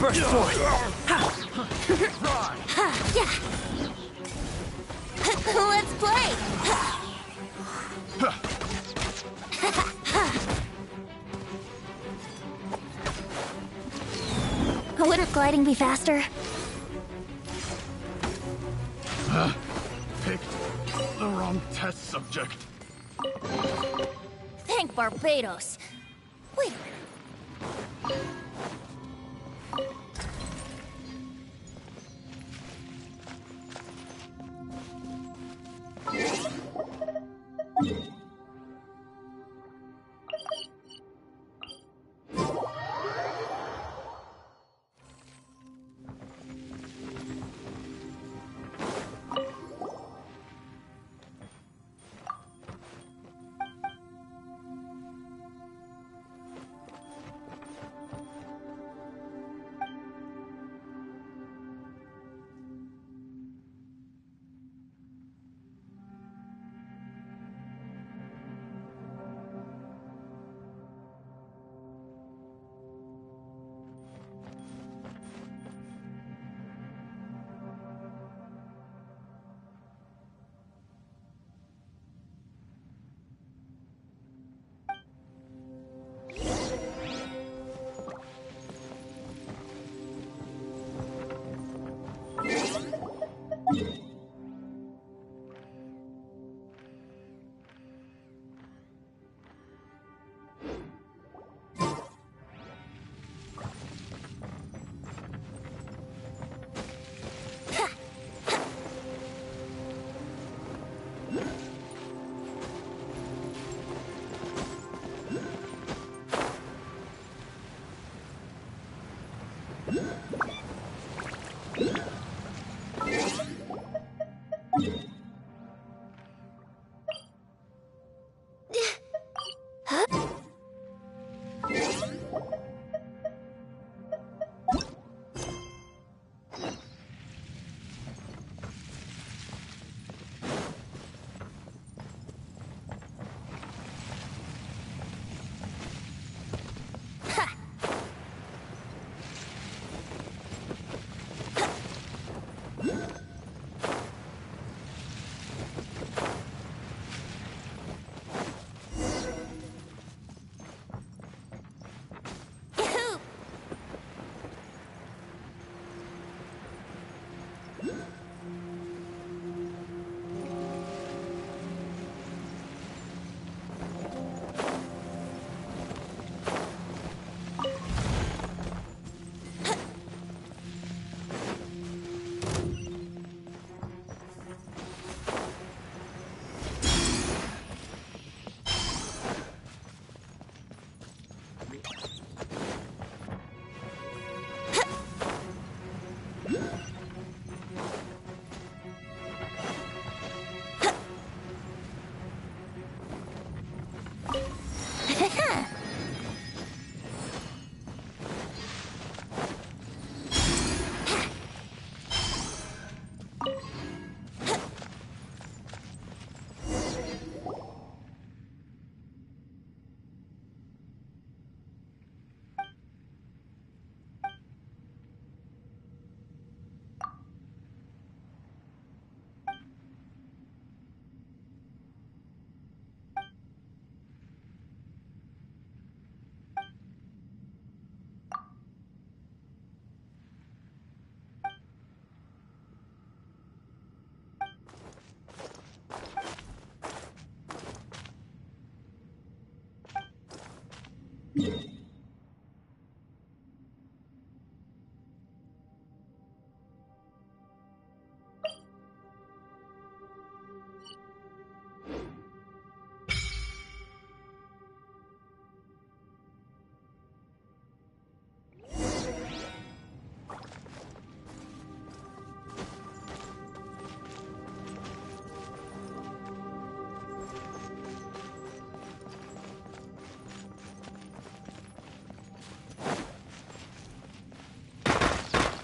Burst forth! Let's play! Wouldn't gliding be faster? Picked the wrong test subject. Thank Barbados. Wait a minute.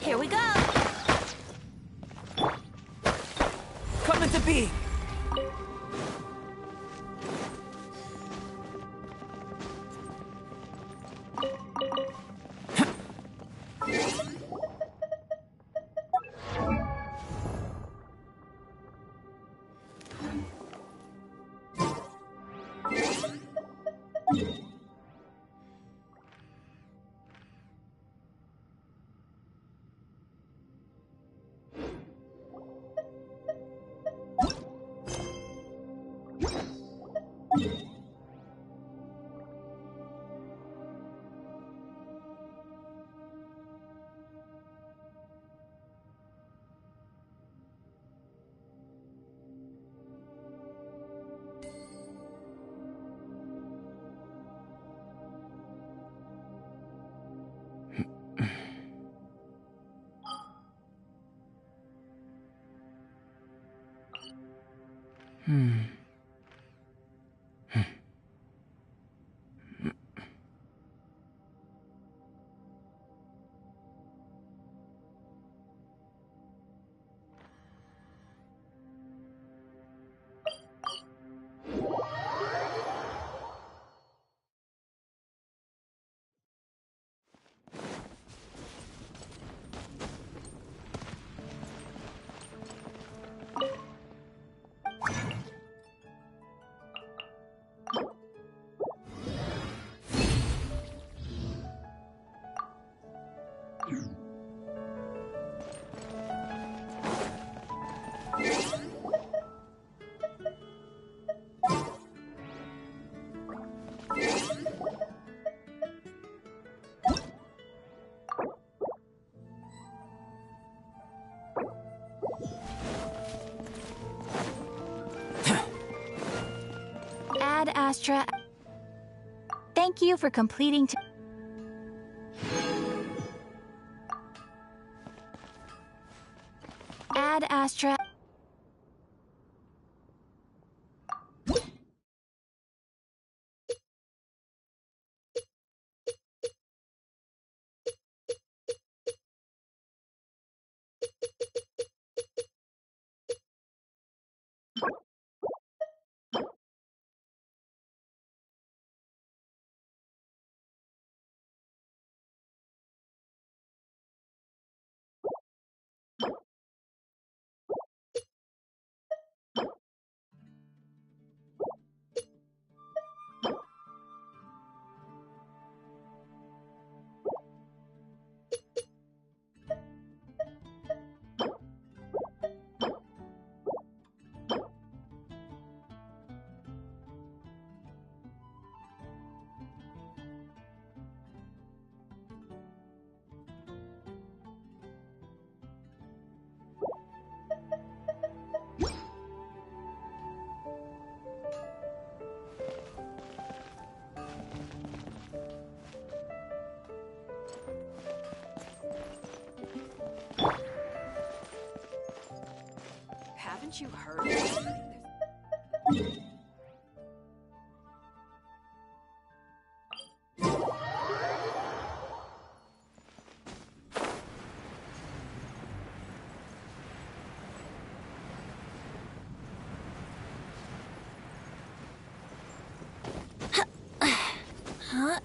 Here we go! Come into being! Ad Astra. Thank you for completing. Ad Astra. Haven't you heard of Huh?